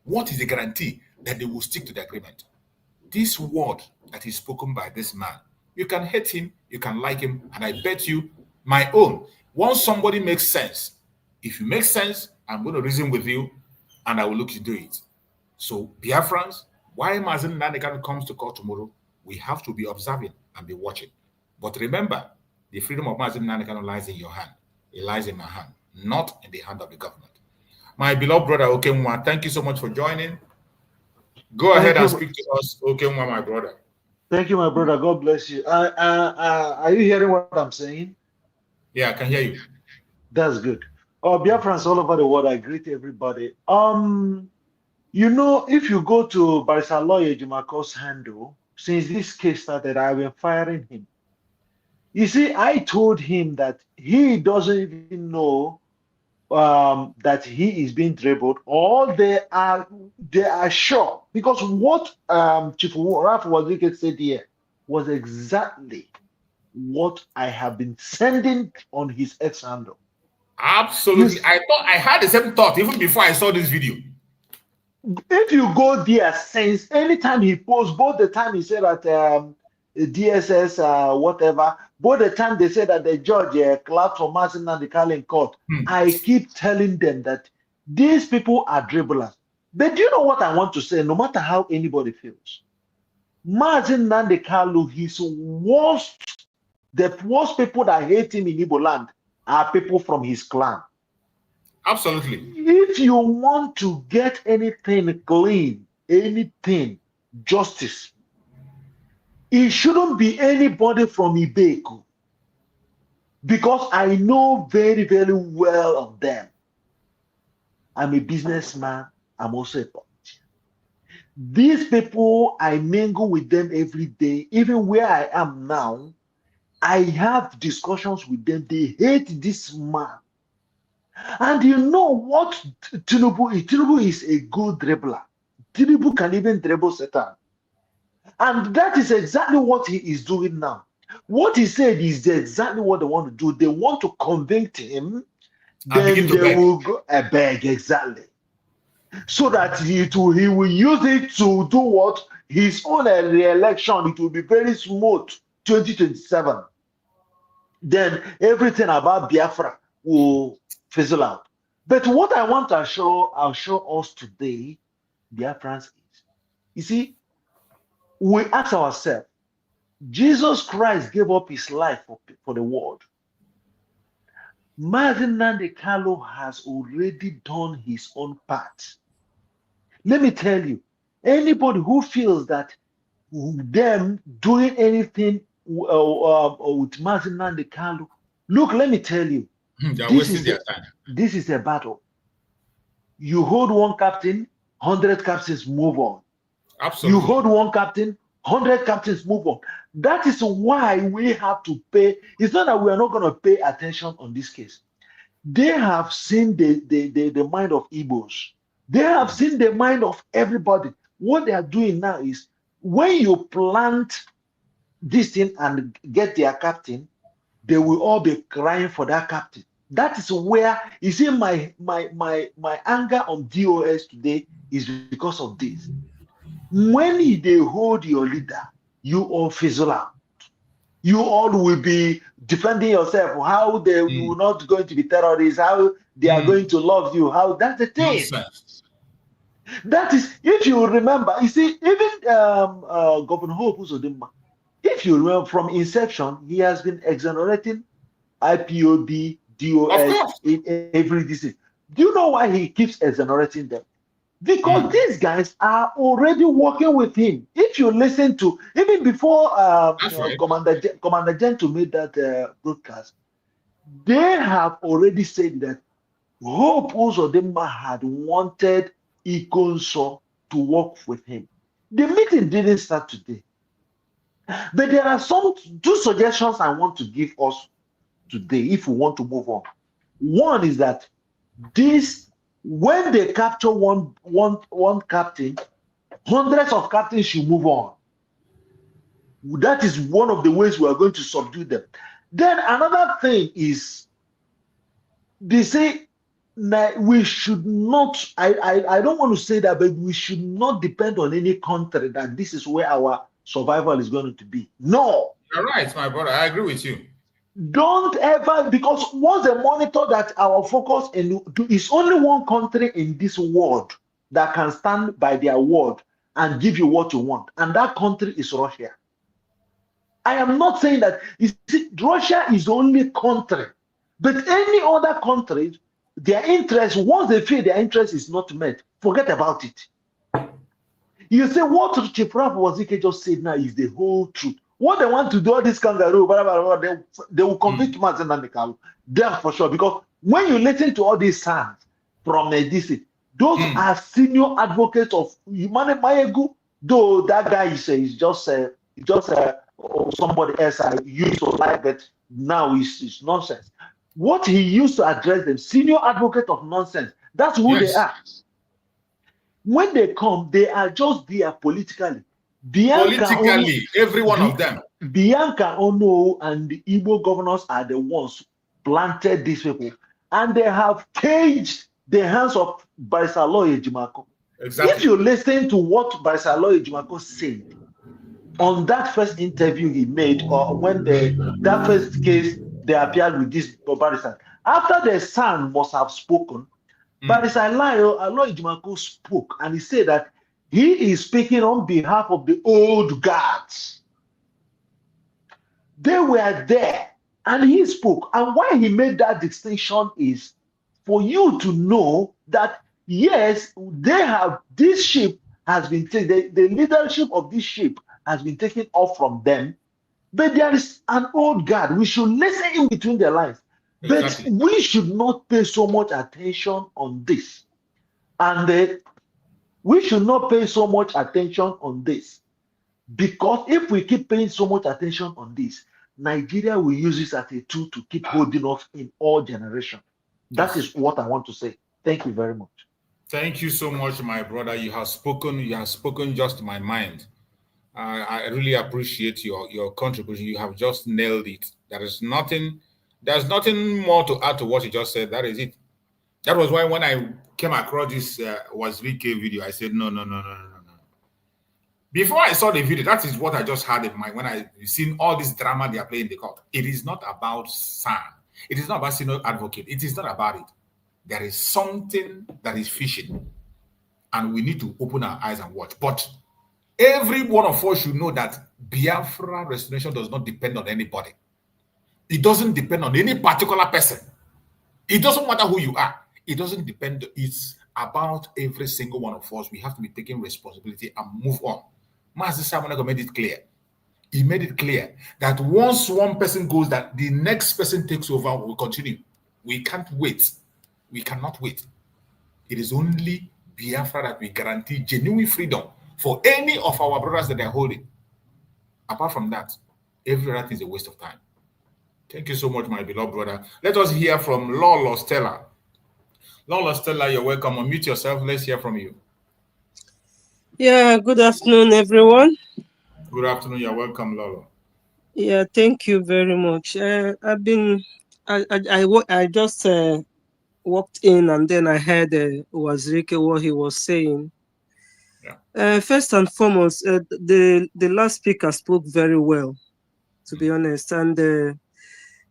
What is the guarantee that they will stick to the agreement? This word that is spoken by this man, you can hate him, you can like him, and I bet you my own. Once somebody makes sense, if you make sense, I'm going to reason with you, and I will look into it. So, Biafrans, why Mazen Nnamdi Kanu comes to court tomorrow, we have to be observing and be watching. But remember, the freedom of Mazen Nnamdi Kanu lies in your hand. It lies in my hand, not in the hand of the government. My beloved brother, Okemwa, thank you so much for joining. Go ahead and speak to us, Okemwa, my brother. Thank you, my brother. God bless you. Are you hearing what I'm saying? Yeah, I can hear you. That's good. Biafrans all over the world, I greet everybody. You know, if you go to Barrister Lawyer Jumako's handle, since this case started, I've been firing him. You see, I told him that he doesn't even know that he is being dribbled, or they are sure, because what Chief Raf Wazike said here was exactly what I have been sending on his ex handle. Absolutely. I thought I had the same thought even before I saw this video. If you go there, since anytime he posts, both the time he said that DSS, whatever, both the time they said that the judge clapped for Mazen Nnamdi Kanu in court, I keep telling them that these people are dribblers. But do you know what I want to say? No matter how anybody feels, Mazen Nnamdi Kanu, his worst, the worst people that hate him in Igbo land are people from his clan. Absolutely. If you want to get anything clean, anything, justice, it shouldn't be anybody from Ibeku, because I know very, very well of them. I'm a businessman. I'm also a politician. These people, I mingle with them every day. Even where I am now, I have discussions with them. They hate this man. And you know what Tinubu is? Tinubu is a good dribbler. Tinubu can even dribble Satan. And that is exactly what he is doing now. What he said is exactly what they want to do. They want to convict him, then they will go beg, exactly. So that he will use it to do what? His own re-election. It will be very smooth, 2027. Then everything about Biafra will fizzle out. But what I want to show us today, Biafrans, is, you see, we ask ourselves, Jesus Christ gave up his life for the world. Mazen Nnamdi Kanu has already done his own part. Let me tell you, anybody who feels that them doing anything with Mazen Nnamdi Kanu, look, let me tell you, this is a battle. You hold one captain, 100 captains move on. Absolutely. You hold one captain, 100 captains move on. That is why we have to pay. It's not that we are not going to pay attention on this case. They have seen the mind of Igbos. They have seen the mind of everybody. What they are doing now is, when you plant this thing and get their captain, they will all be crying for that captain. That is where, you see, my anger on DOS today is because of this. When they hold your leader, you all fizzle out. You all will be defending yourself, how they will not going to be terrorists, how they are going to love you, how that's the thing. Nonsense. That is, if you remember, you see, even Governor Hope Uzodimma, if you remember from inception, he has been exonerating IPOB, DOS, in every district. Do you know why he keeps exonerating them? Because these guys are already working with him. If you listen to, even before Commander Gento made that broadcast, they have already said that Hope Uzodimma had wanted Ikonso to work with him. The meeting didn't start today. But there are two suggestions I want to give us today if we want to move on. One is that when they capture one captain, hundreds of captains should move on. That is one of the ways we are going to subdue them. Then another thing is, they say we should not, I don't want to say that, but we should not depend on any country that this is where our survival is going to be. No. You're right, my brother. I agree with you. Don't ever, because once they monitor that our focus is only one country in this world that can stand by their word and give you what you want, and that country is Russia. I am not saying that Russia is the only country, but any other country, their interest, once they feel their interest is not met, forget about it. You say what Chief Wazike just said now is the whole truth. What they want to do, all this kangaroo, blah, blah, blah, they will convict Mazen and the cow. That's for sure. Because when you listen to all these sounds from DC, those are senior advocates of Humane Mayegu, though that guy is just somebody else I used to like, but now it's nonsense. What he used to address them, senior advocate of nonsense, that's who they are. When they come, they are just there politically. Every one of them. Bianca Ono and the Igbo governors are the ones planted these people, and they have caged the hands of Barisaloye Jimako. Exactly. If you listen to what Barisaloye Jimako said on that first interview he made, or when that first case they appeared with this Barrister, after the son must have spoken, Barisaloye Jimako spoke, and he said that he is speaking on behalf of the old guards. They were there, and he spoke. And why he made that distinction is for you to know that, yes, this ship has been taken, the leadership of this ship has been taken off from them, but there is an old guard. We should listen in between the lines. Exactly. But we should not pay so much attention on this. And we should not pay so much attention on this, because if we keep paying so much attention on this, Nigeria will use this as a tool to keep holding us in all generations. That is what I want to say. Thank you very much. Thank you so much, my brother. You have spoken just my mind. I really appreciate your contribution. You have just nailed it. There's nothing more to add to what you just said. That is it. That was why when I came across this Wazike video, I said, no. Before I saw the video, that is what I just had in mind when I seen all this drama they are playing in the court. It is not about San. It is not about senior advocate. It is not about it. There is something that is fishing, and we need to open our eyes and watch. But every one of us should know that Biafra restoration does not depend on anybody. It doesn't depend on any particular person. It doesn't matter who you are. It doesn't depend. It's about every single one of us. We have to be taking responsibility and move on. Master Samuel made it clear. He made it clear that once one person goes, that the next person takes over, will continue. We can't wait. We cannot wait. It is only Biafra that we guarantee genuine freedom for any of our brothers that they are holding. Apart from that, every other thing is a waste of time. Thank you so much, my beloved brother. Let us hear from Lolo Stella. Lolo Stella, you're welcome. Unmute yourself. Let's hear from you. Yeah, good afternoon, everyone. Good afternoon. You're welcome, Lolo. Yeah, thank you very much. I just walked in and then I heard Wazirike what he was saying. Yeah. First and foremost, the last speaker spoke very well, to be honest. And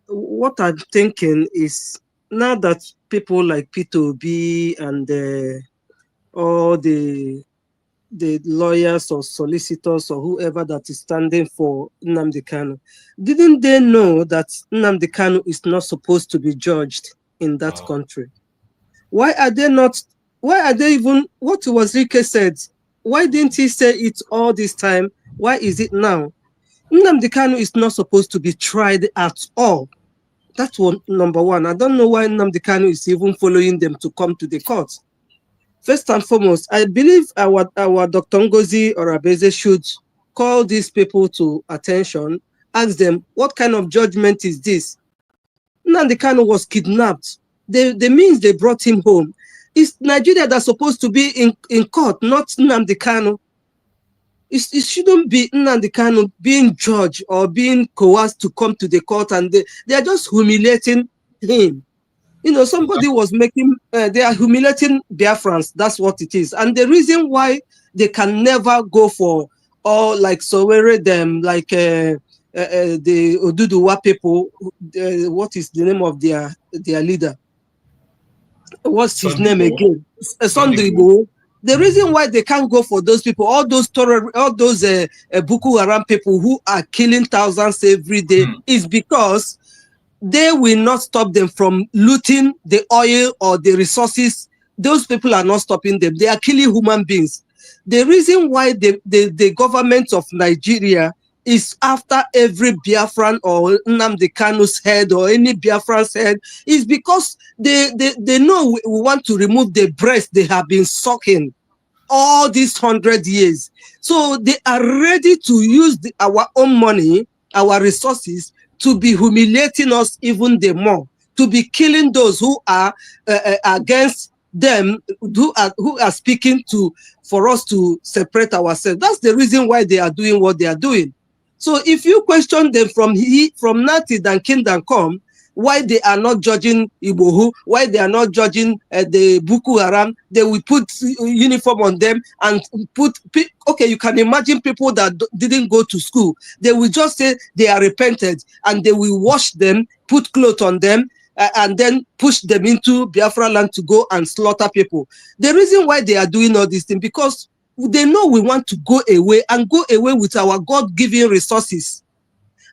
what I'm thinking is, now that people like P2B and all the lawyers or solicitors or whoever that is standing for Nnamdi Kanu, didn't they know that Nnamdi Kanu is not supposed to be judged in that country? Why are they even, what Wazirike said, why didn't he say it all this time? Why is it now? Nnamdi Kanu is not supposed to be tried at all. That's number one. I don't know why Nnamdi Kanu is even following them to come to the court. First and foremost, I believe our Dr. Ngozi Orabeze should call these people to attention, ask them, what kind of judgment is this? Nnamdi Kanu was kidnapped. The means they brought him home. It's Nigeria that's supposed to be in court, not Nnamdi Kanu. It shouldn't be Nnamdi Kanu being judged or being coerced to come to the court, and they are just humiliating him. You know, somebody was making, they are humiliating Biafrans. That's what it is. And the reason why they can never go for, or like Sowore them, like the Oduduwa people, what is the name of their leader? What's his name again? Sunday Igboho. The reason why they can't go for those people, all those Boko Haram people who are killing thousands every day, is because they will not stop them from looting the oil or the resources. Those people are not stopping them. They are killing human beings. The reason why the government of Nigeria is after every Biafran or Nnamdi Kanu's head or any Biafran's head is because they know we want to remove the breast they have been sucking all these 100 years. So they are ready to use our own money, our resources, to be humiliating us even the more, to be killing those who are against them, who are speaking for us to separate ourselves. That's the reason why they are doing what they are doing. So if you question them from Nati and Kingdom Come, why they are not judging Igboho, why they are not judging the Boko Haram, they will put uniform on them and okay, you can imagine people that didn't go to school. They will just say they are repented and they will wash them, put clothes on them, and then push them into Biafra land to go and slaughter people. The reason why they are doing all these things, because they know we want to go away and go away with our God-given resources.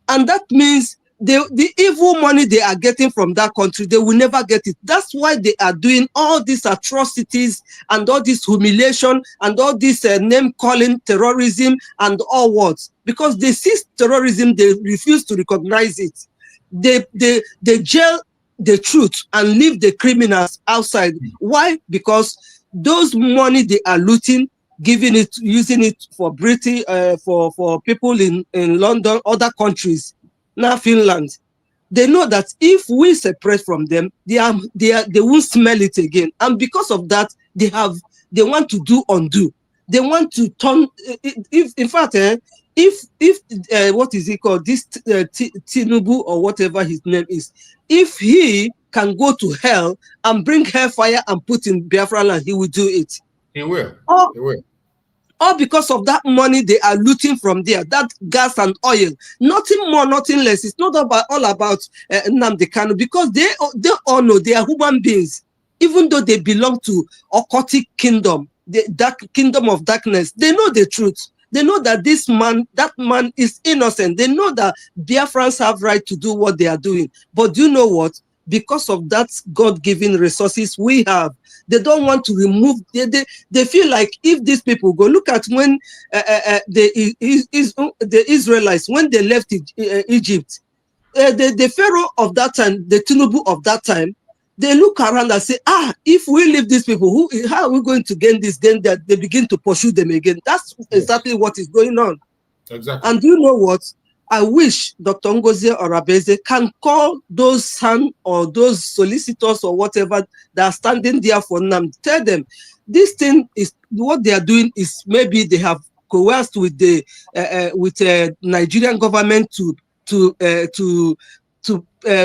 And that means the evil money they are getting from that country, they will never get it. That's why they are doing all these atrocities and all this humiliation and all this name-calling terrorism and all what. Because they see terrorism, they refuse to recognize it. They jail the truth and leave the criminals outside. Why? Because those money they are looting, giving it, using it for Britain, for people in London, other countries, now Finland, they know that if we separate from them, they won't smell it again. And because of that, they want to do undo. They want to turn, if what is he called, this Tinubu or whatever his name is, if he can go to hell and bring hellfire and put in Biafra land, he will do it. He will. He will. All because of that money they are looting from there, that gas and oil. Nothing more, nothing less. It's not all about Nnamdi Kanu, because they all know they are human beings. Even though they belong to occultic kingdom, the dark kingdom of darkness, they know the truth. They know that that man is innocent. They know that Biafrans have right to do what they are doing. But do you know what? Because of that God-given resources we have, they don't want to remove. They feel like if these people go, look at when the Israelites, when they left Egypt, the Pharaoh of that time, the Tinubu of that time, they look around and say, if we leave these people, how are we going to gain this? Then that they begin to pursue them again. That's exactly what is going on. Exactly. And do you know what? I wish Dr. Ngozi Orabeze can call those sons or those solicitors or whatever that are standing there for them. Tell them this thing is what they are doing is maybe they have coerced with the Nigerian government to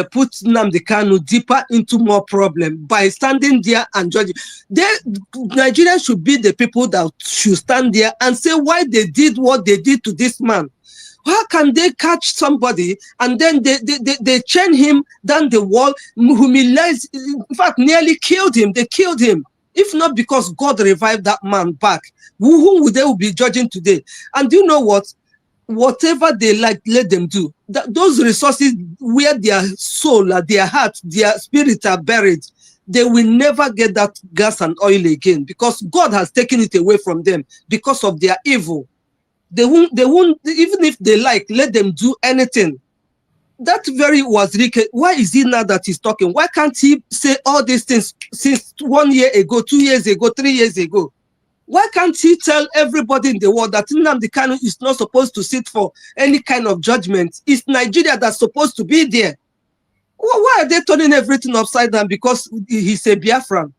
put Nnamdi Kanu deeper into more problem by standing there and judging. Nigerians should be the people that should stand there and say why they did what they did to this man. How can they catch somebody and then they chain him down the wall, humiliate, in fact, nearly killed him. They killed him. If not because God revived that man back, who would they be judging today? And do you know what? Whatever they like, let them do. Those resources where their soul, their heart, their spirit are buried, they will never get that gas and oil again because God has taken it away from them because of their evil. They won't, even if they like, let them do anything. That very Wazirike, why is he now that he's talking? Why can't he say all these things since 1 year ago, 2 years ago, 3 years ago? Why can't he tell everybody in the world that Nnamdi Kanu is not supposed to sit for any kind of judgment? It's Nigeria that's supposed to be there. Why are they turning everything upside down because he's a Biafran?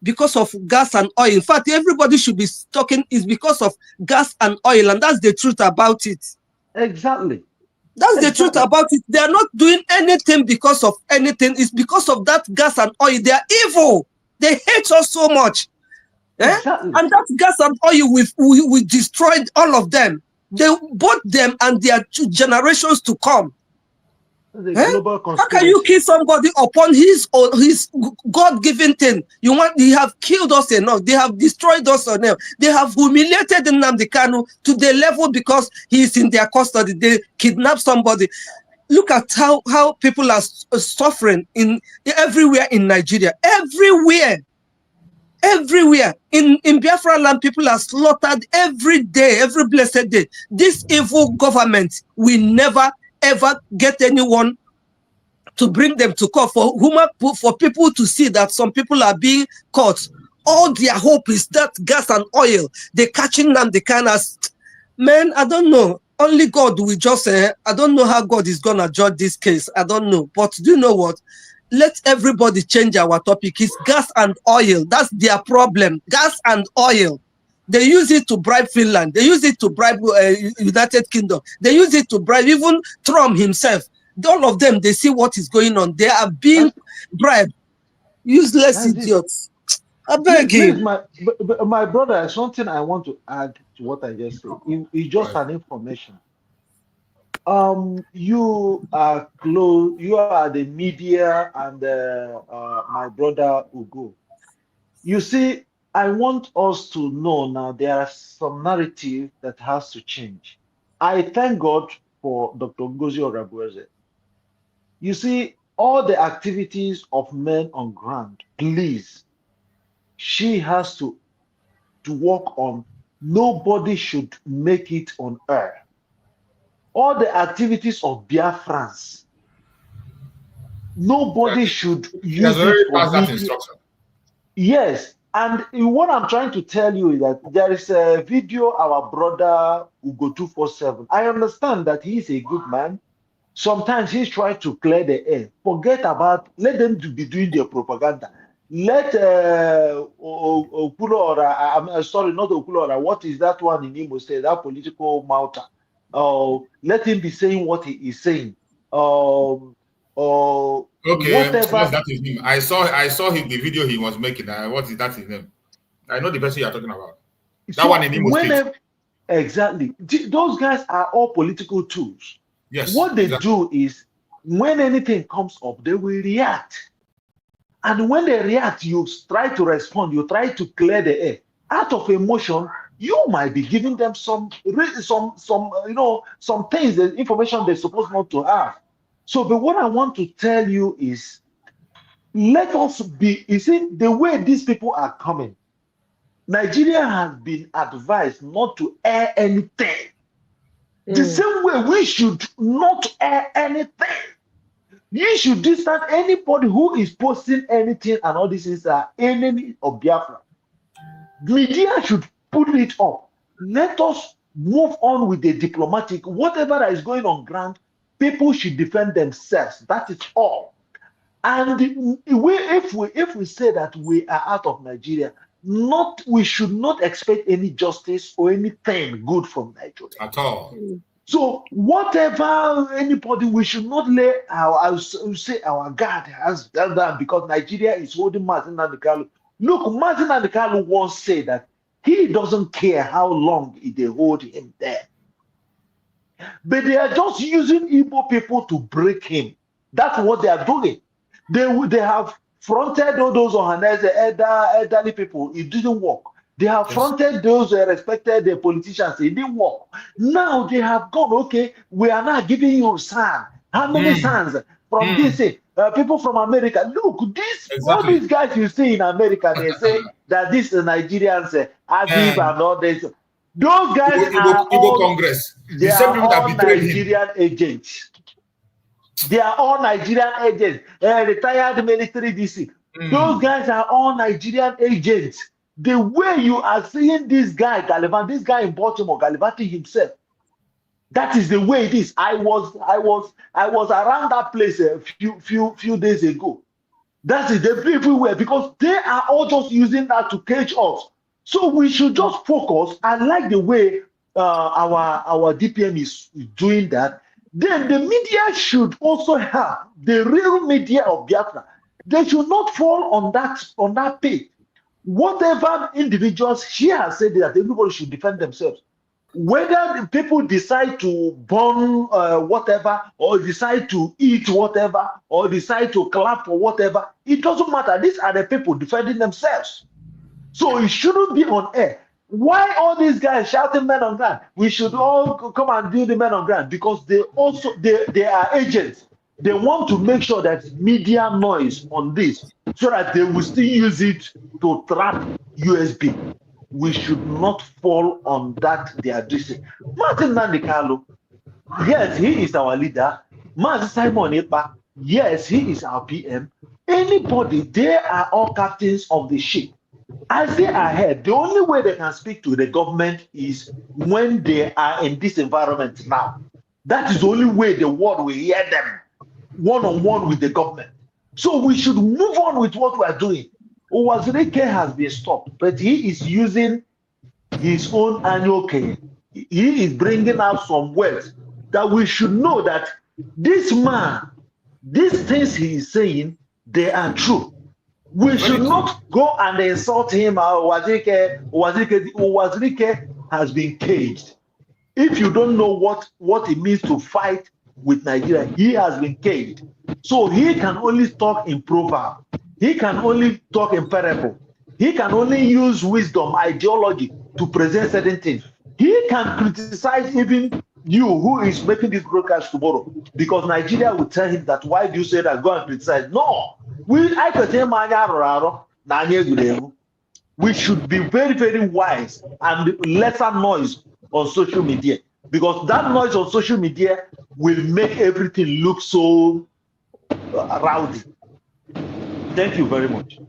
Because of gas and oil. In fact, everybody should be talking is because of gas and oil, and that's the truth about it. Exactly. That's the truth about it. They are not doing anything because of anything. It's because of that gas and oil. They are evil. They hate us so much. Exactly. And that gas and oil, we destroyed all of them. Both them and their generations to come. Global How can you kill somebody upon his God-given thing? They have killed us enough. They have destroyed us enough. They have humiliated Nnamdi Kanu to the level because he is in their custody. They kidnap somebody. Look at how people are suffering everywhere in Nigeria. Everywhere in Biafra land, people are slaughtered every day, every blessed day. This evil government will never ever get anyone to bring them to court for people to see that some people are being caught. All their hope is that gas and oil. They're catching them. They can man. I don't know. Only God will just say. I don't know how God is gonna judge this case. I don't know. But do you know what? Let everybody change our topic. It's gas and oil. That's their problem. Gas and oil. They use it to bribe Finland. They use it to bribe United Kingdom. They use it to bribe even Trump himself. All of them, they see what is going on. They are being bribed. Useless idiots. I beg you. My brother, something I want to add to what I just said. It's just an information. You are close. You are the media and my brother Ugo. You see, I want us to know now there are some narrative that has to change. I thank God for Dr. Ngozi Orabueze. You see, all the activities of men on ground, please, she has to work on. Nobody should make it on earth. All the activities of Biafrans, nobody should use it for media. Yes, and what I'm trying to tell you is that there is a video our brother Ugo 247. I understand that he's a good man. Sometimes he's trying to clear the air. Forget about, let them be doing their propaganda. Let Okulora, I'm sorry, not Okulora, what is that one in Imo State, that political mouth? Let him be saying what he is saying. Okay, whatever. That is him. I saw him, the video he was making. What is that his name? I know the person you are talking about. That So one in Imo State. Exactly. Those guys are all political tools. Yes. What they do is, when anything comes up, they will react. And when they react, you try to respond. You try to clear the air. Out of emotion, you might be giving them some things, the information they're supposed not to have. So, but what I want to tell you is, let us be. You see, the way these people are coming, Nigeria has been advised not to air anything. The same way we should not air anything. You should distance anybody who is posting anything, and all this is an enemy of Biafra. Media should put it up. Let us move on with the diplomatic. Whatever is going on ground, people should defend themselves. That is all. And if we say that we are out of Nigeria, we should not expect any justice or anything good from Nigeria at all. So whatever anybody, we should not lay our guard has done that because Nigeria is holding Martin Nandikalu. Look, Martin Nandikalu once said that he doesn't care how long they hold him there. But they are just using Igbo people to break him. That's what they are doing. They have fronted all those elderly people. It didn't work. They have fronted those respected politicians. It didn't work. Now they have gone, okay, we are now giving you sand. How many sands from this? People from America. Look, all these guys you see in America, they say that this is Nigerians, Adib and all this. Those guys are all Congress. They are all Nigerian agents. They are all Nigerian agents. Retired military DC. Those guys are all Nigerian agents. The way you are seeing this guy gallivant, this guy in Baltimore gallivanting himself, that is the way it is. I was around that place a few days ago. That is the everywhere, because they are all just using that to cage us. So we should just focus. I like the way our DPM is doing that. Then the media should also have the real media of Biafra. They should not fall on that page. Whatever individuals she has said that everybody should defend themselves. Whether the people decide to burn whatever, or decide to eat whatever, or decide to clap for whatever, it doesn't matter. These are the people defending themselves. So it shouldn't be on air. Why all these guys shouting men on ground? We should all come and do the men on ground, because they are agents. They want to make sure that media noise on this, so that they will still use it to trap USB. We should not fall on that they are doing. Martin Nandekalo, yes, he is our leader. Martin Simon Epa, yes, he is our PM. Anybody, they are all captains of the ship. As they are here, the only way they can speak to the government is when they are in this environment now. That is the only way the world will hear them, one-on-one with the government. So we should move on with what we are doing. Owazirike has been stopped, but he is using his own annual care. He is bringing out some words that we should know that this man, these things he is saying, they are true. We should not go and insult him. Owazirike has been caged. If you don't know what it means to fight with Nigeria, he has been caged. So he can only talk in proverb. He can only talk in parable. He can only use wisdom, ideology to present certain things. He can criticize even you who is making this broadcast tomorrow, because Nigeria will tell him that, why do you say that? Go and criticize. No. We should be very, very wise and lesser noise on social media, because that noise on social media will make everything look so rowdy. Thank you very much.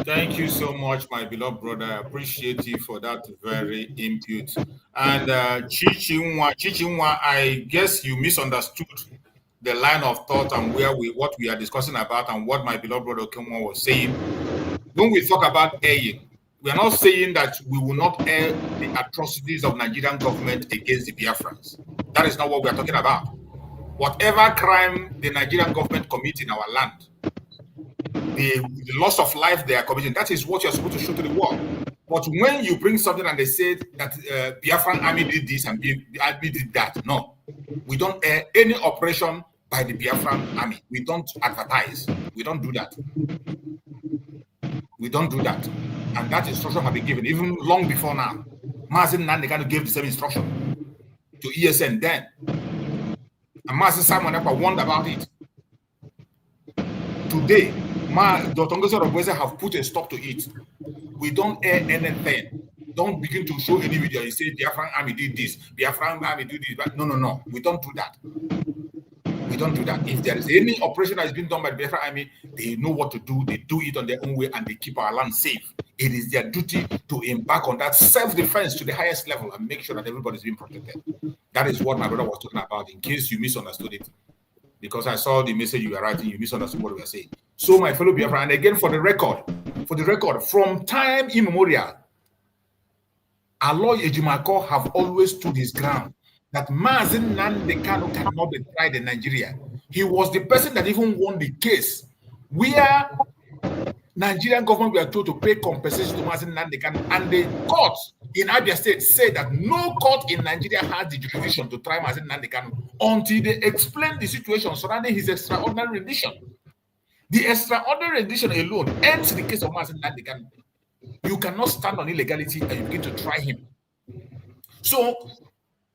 Thank you so much, my beloved brother. I appreciate you for that very input. And Chichinwa, I guess you misunderstood the line of thought and what we are discussing about, and what my beloved brother Kenwa was saying. When we talk about airing, we are not saying that we will not air the atrocities of Nigerian government against the Biafrans. That is not what we are talking about. Whatever crime the Nigerian government commits in our land, the loss of life they are committing, that is what you're supposed to show to the world. But when you bring something and they say that Biafran army did this and army did that, no. We don't air any operation by the Biafran army. We don't advertise. We don't do that. We don't do that. And that instruction has been given even long before now. Mazin Nandekano gave the same instruction to ESN then. And Mazin Simon Epa warned about it. Today, Dr. Ngozi Rogweze have put a stop to it. We don't air anything. Don't begin to show any video. You say Biafran army did this, Biafran army did this. But no. We don't do that. We don't do that. If there is any operation that is being done by the Biafran army, they know what to do. They do it on their own way and they keep our land safe. It is their duty to embark on that self-defense to the highest level and make sure that everybody is being protected. That is what my brother was talking about, in case you misunderstood it. Because I saw the message you were writing, you misunderstood what we were saying. So, my fellow Biafran, and again for the record, from time immemorial, Aloy Ejimako have always stood his ground that Mazin Nandekano cannot be tried in Nigeria. He was the person that even won the case where Nigerian government were told to pay compensation to Mazin Nandekano, and the court in Abia State said that no court in Nigeria has the jurisdiction to try Mazin Nandekano until they explain the situation surrounding his extraordinary rendition. The extraordinary rendition alone ends the case of Mazin Nandekano. You cannot stand on illegality and you begin to try him. So,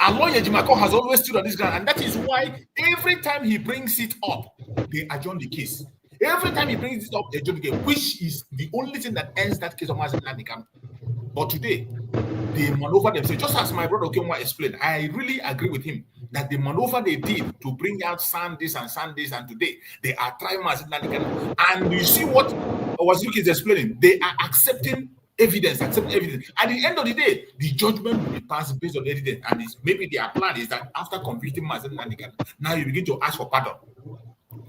Aloy Ejimako has always stood on this ground, and that is why every time he brings it up, they adjourn the case. Every time he brings it up, they adjourn the case, which is the only thing that ends that case of Mazin Nandekano. But today, they maneuver themselves, just as my brother Okenwa explained. I really agree with him that the maneuver they did to bring out Sundays, and today they are trying Mazin Nandekano. And you see what Wazuki is explaining. They are accepting evidence, accept evidence. At the end of the day, the judgment will be passed based on evidence. And maybe their plan is that after convicting Mazen Nandikan, now you begin to ask for pardon,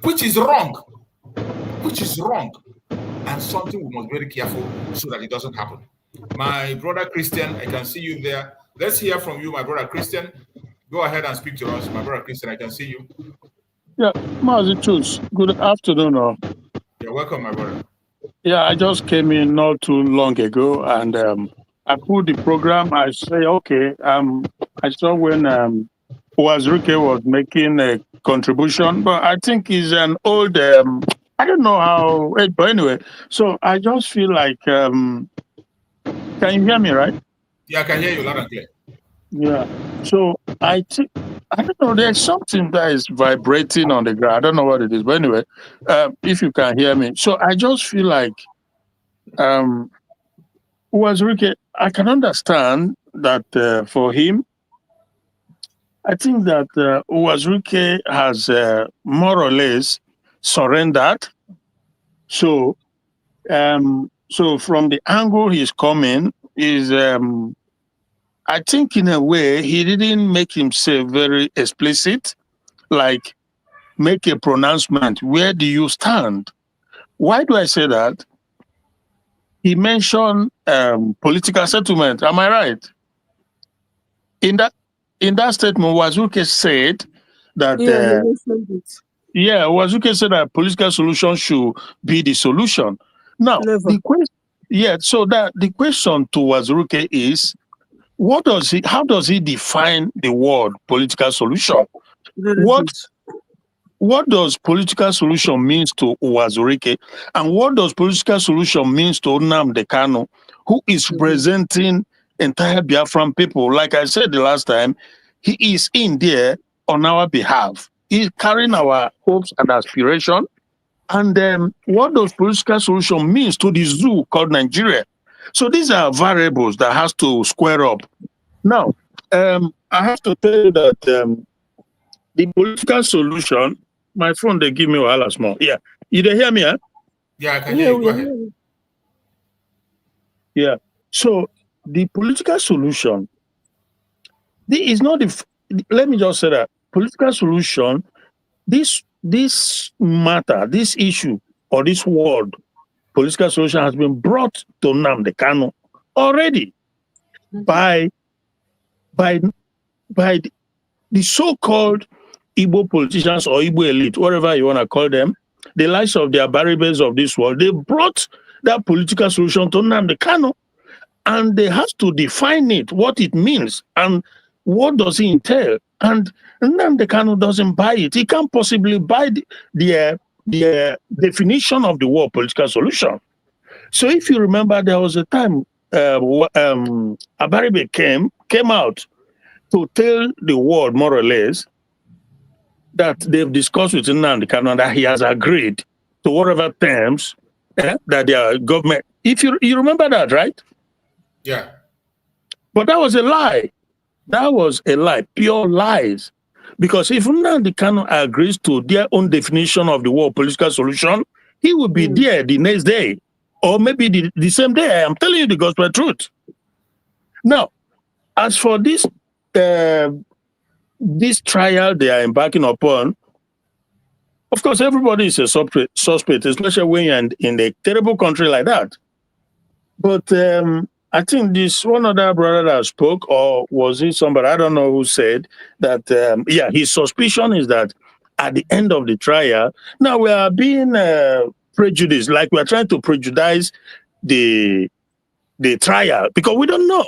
which is wrong. Which is wrong. And something we must be very careful so that it doesn't happen. My brother Christian, I can see you there. Let's hear from you, my brother Christian. Go ahead and speak to us. My brother Christian, I can see you. Yeah, Mazi Chus, good afternoon. You're welcome, my brother. Yeah, I just came in not too long ago, and I put the program. I say, okay, I saw when Wazirike was making a contribution, but I think he's an old, I don't know how, but anyway, so I just feel like, can you hear me, right? Yeah, I can hear you loud and clear. Yeah, so I think, I don't know, there's something that is vibrating on the ground. I don't know what it is, but anyway, if you can hear me. So I just feel like, Wazirike, I can understand that for him, I think that Wazirike has more or less surrendered. So, so from the angle he's coming is, I think in a way he didn't make himself very explicit, like make a pronouncement. Where do you stand? Why do I say that? He mentioned political settlement. Am I right? In that statement, Wazirike said that Wazirike said that political solution should be the solution. Now, the question, so that the question to Wazirike is, how does he define the word political solution? What does political solution means to Wazirike, and what does political solution means to Nnamdi Kanu, who is representing entire Biafran people? Like I said the last time, he is in there on our behalf. He's carrying our hopes and aspirations. And what does political solution means to the zoo called Nigeria? So these are variables that has to square up. Now, I have to tell you that the political solution, my phone, they give me a small. Yeah. You they hear me, huh? Yeah, I can hear you. Go ahead. Yeah. So the political solution, is not let me just say that political solution, this matter, this issue, or this word, political solution has been brought to Nnamdi Kanu already by the so-called Igbo politicians or Igbo elite, whatever you want to call them, the likes of their barribas of this world. They brought that political solution to Nnamdi Kanu, and they have to define it, what it means, and what does it entail. And Nnamdi Kanu doesn't buy it. He can't possibly buy the definition of the word political solution. So if you remember, there was a time Abaribe came out to tell the world, more or less, that they've discussed with Nnamdi Kanu that he has agreed to whatever terms that their government. If you remember that, right? Yeah. But that was a lie. That was a lie, pure lies. Because if Nnamdi Kanu agrees to their own definition of the word political solution, he will be there the next day, or maybe the same day. I'm telling you the gospel truth. Now, as for this trial they are embarking upon, of course, everybody is a suspect, especially when you're in a terrible country like that. But I think this one other brother that spoke, or was it somebody, I don't know who said that, his suspicion is that at the end of the trial, now we are being prejudiced, like we are trying to prejudice the trial, because we don't know.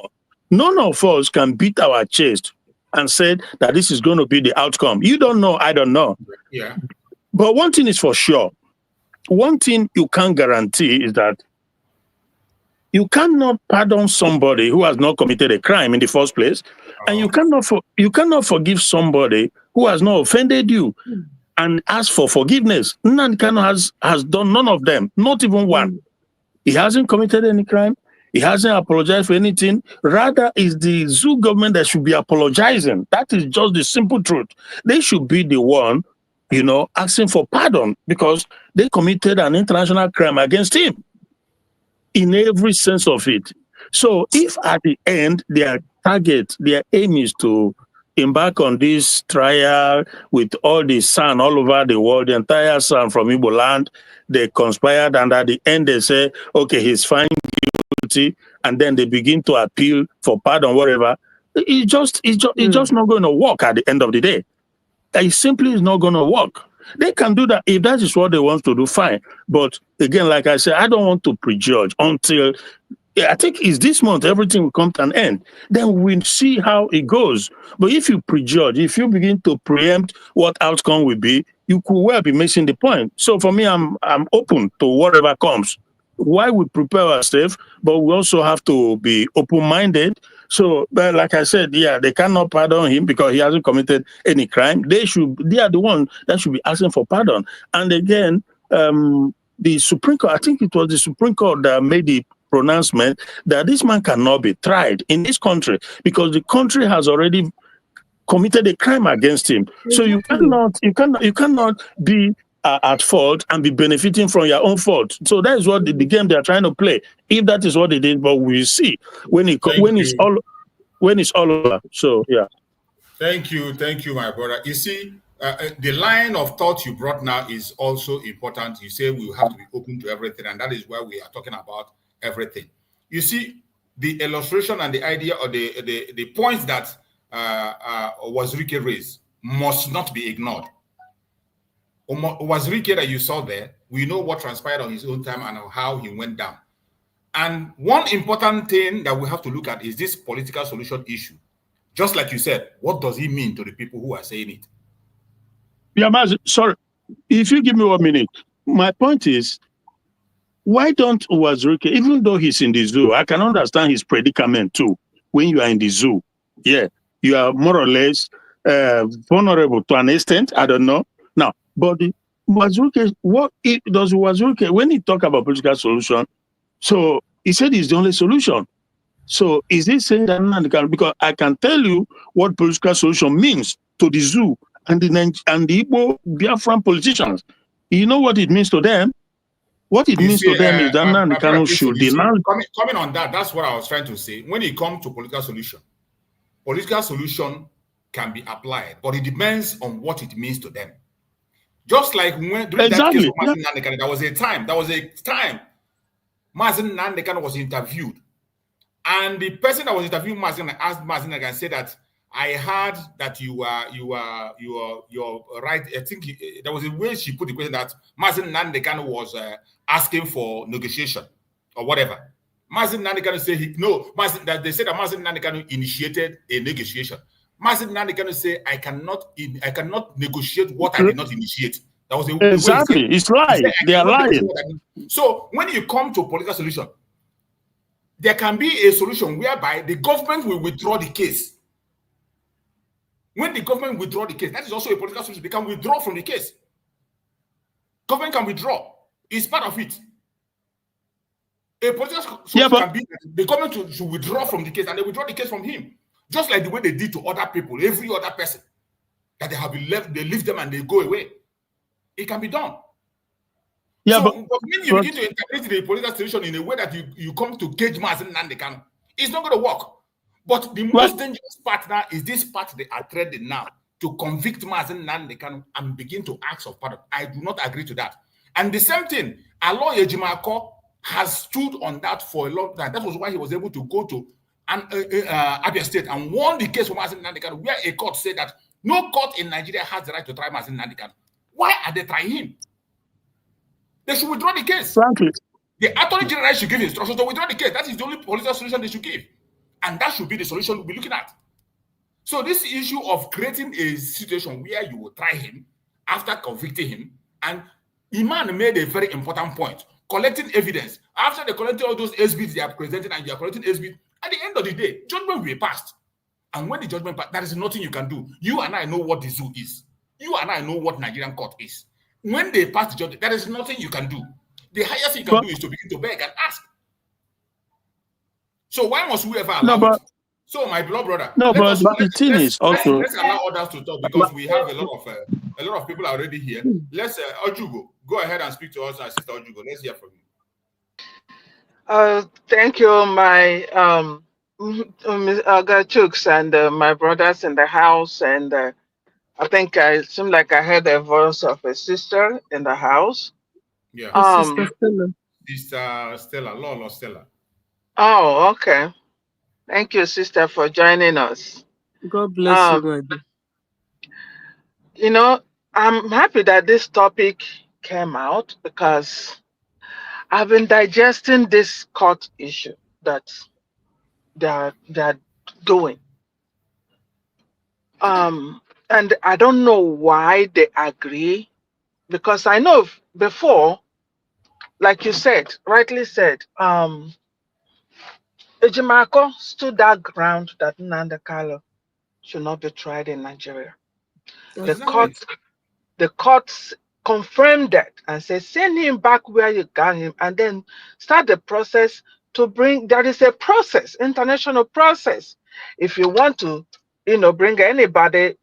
None of us can beat our chest and say that this is going to be the outcome. You don't know, I don't know. Yeah. But one thing is for sure. One thing you can't guarantee is that you cannot pardon somebody who has not committed a crime in the first place, and you cannot forgive somebody who has not offended you and ask for forgiveness. Nnamdi Kanu has done none of them, not even one. He hasn't committed any crime. He hasn't apologized for anything. Rather, it's the zoo government that should be apologizing. That is just the simple truth. They should be the one, asking for pardon because they committed an international crime against him. in every sense of it. So if at the end their target, their aim is to embark on this trial with all the sun all over the world, the entire sun from Igbo land, they conspired, and at the end they say, okay, he's fine, guilty, and then they begin to appeal for pardon, whatever. It's just not going to work at the end of the day. It simply is not going to work. They can do that. If that is what they want to do, fine. But again, like I said, I don't want to prejudge until I think it's this month, everything will come to an end. Then we'll see how it goes. But if you prejudge, if you begin to preempt what outcome will be, you could well be missing the point. So for me, I'm open to whatever comes. Why we prepare ourselves, but we also have to be open-minded. So, but like I said, yeah, they cannot pardon him because he hasn't committed any crime. They are the ones that should be asking for pardon. And again, the Supreme Court, I think it was the Supreme Court that made the pronouncement that this man cannot be tried in this country because the country has already committed a crime against him. So you cannot be at fault and be benefiting from your own fault. So that is what the game they are trying to play. If that is what they did, but we'll see when it's all over. So yeah. Thank you, my brother. You see, the line of thought you brought now is also important. You say we have to be open to everything, and that is why we are talking about everything. You see, the illustration and the idea or the points that Wazirike raised must not be ignored. Wazirike that you saw there, we know what transpired on his own time and how he went down. And one important thing that we have to look at is this political solution issue. Just like you said, what does it mean to the people who are saying it? Yeah, sorry, if you give me 1 minute, my point is, why don't Wazirike, even though he's in the zoo, I can understand his predicament too. When you are in the zoo, yeah, you are more or less vulnerable to an extent. I don't know. Now, but Wazirike, does Wazirike, when he talk about political solution, so he said it's the only solution. So is he saying that? Because I can tell you what political solution means to the zoo and the Igbo Biafran politicians. You know what it means to them? What it means to them is that Nnamdi should demand. Coming on that, that's what I was trying to say. When it comes to political solution can be applied, but it depends on what it means to them. Just like when during that case of Mazin Nnamdi, there was a time Mazin Nnamdi was interviewed, and the person that was interviewing Mazin asked Mazin Nnamdi and said that I heard that you are right. I think there was a way she put the question that Mazin Nnamdi was asking for negotiation or whatever. Mazin Nnamdi said that they said that Mazin Nnamdi initiated a negotiation. Mazin Nnamdi said I cannot negotiate what I did not initiate. That was exactly. It's right. They are lying. So when you come to a political solution, there can be a solution whereby the government will withdraw the case. When the government withdraw the case, that is also a political solution. They can withdraw from the case. Government can withdraw. It's part of it. A political solution can be that the government should withdraw from the case, and they withdraw the case from him. Just like the way they did to other people, every other person that they have been left, they leave them and they go away. It can be done. Yeah, so, but when you begin to interpret the political solution in a way that you come to cage Mazin Nnamdi, it's not going to work. But the most dangerous part now is this part they are threading now to convict Mazin Nnamdi and begin to ask for pardon. I do not agree to that. And the same thing, Alo Ejimako has stood on that for a long time. That was why he was able to go to Abia State and won the case for Mazin Nnamdi, where a court said that no court in Nigeria has the right to try Mazin Nnamdi. Why are they trying him? They should withdraw the case. Frankly, the Attorney General should give instructions to withdraw the case. That is the only political solution they should give. And that should be the solution we'll be looking at. So this issue of creating a situation where you will try him after convicting him, and Iman made a very important point, collecting evidence. After they collected all those SBs they are presenting and you are collecting SBs, at the end of the day, judgment will be passed. And when the judgment passed, there is nothing you can do. You and I know what the zoo is. You and I know what Nigerian court is. When they pass the judgment, there is nothing you can do. The highest thing you can do is to begin to beg and ask. So why must we ever allow it? So my beloved brother, let's allow others to talk because we have a lot of people already here. Let's Ojugo, go ahead and speak to us, Sister Ojugo. Let's hear from you. Thank you, my Chooks and my brothers in the house. And I think I seem like I heard the voice of a sister in the house. Yeah. Sister Stella. Sister Stella, Lolo Stella. Oh, okay. Thank you, sister, for joining us. God bless you, my dear. You know, I'm happy that this topic came out because I've been digesting this court issue that they're doing. And I don't know why they agree, because I know before, like you said, rightly said, Ejimako stood that ground that Nnamdi Kanu should not be tried in Nigeria. The courts confirmed that and said, send him back where you got him, and then start the process to bring. There is a process, international process. If you want to, bring anybody,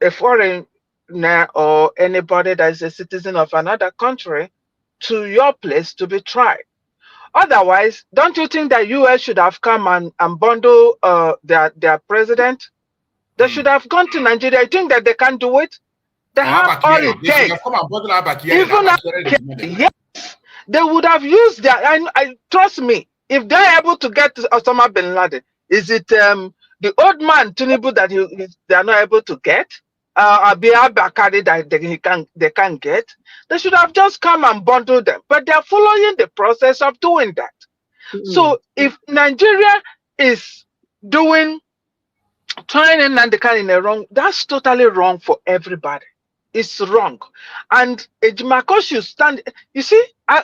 a foreigner or anybody that is a citizen of another country, to your place to be tried. Otherwise, don't you think that US should have come and bundle their president? They should have gone to Nigeria. You think that they can do it? They have all it takes. Even yes, they would have used their. I trust me. If they're able to get Osama bin Laden, is it the old man Tinubu that they are not able to get? Abia Bakari that they can't get? They should have just come and bundle them. But they are following the process of doing that. So if Nigeria is trying Nnamdi Kanu in a wrong, that's totally wrong for everybody. It's wrong. And Ejimako should stand. You see, I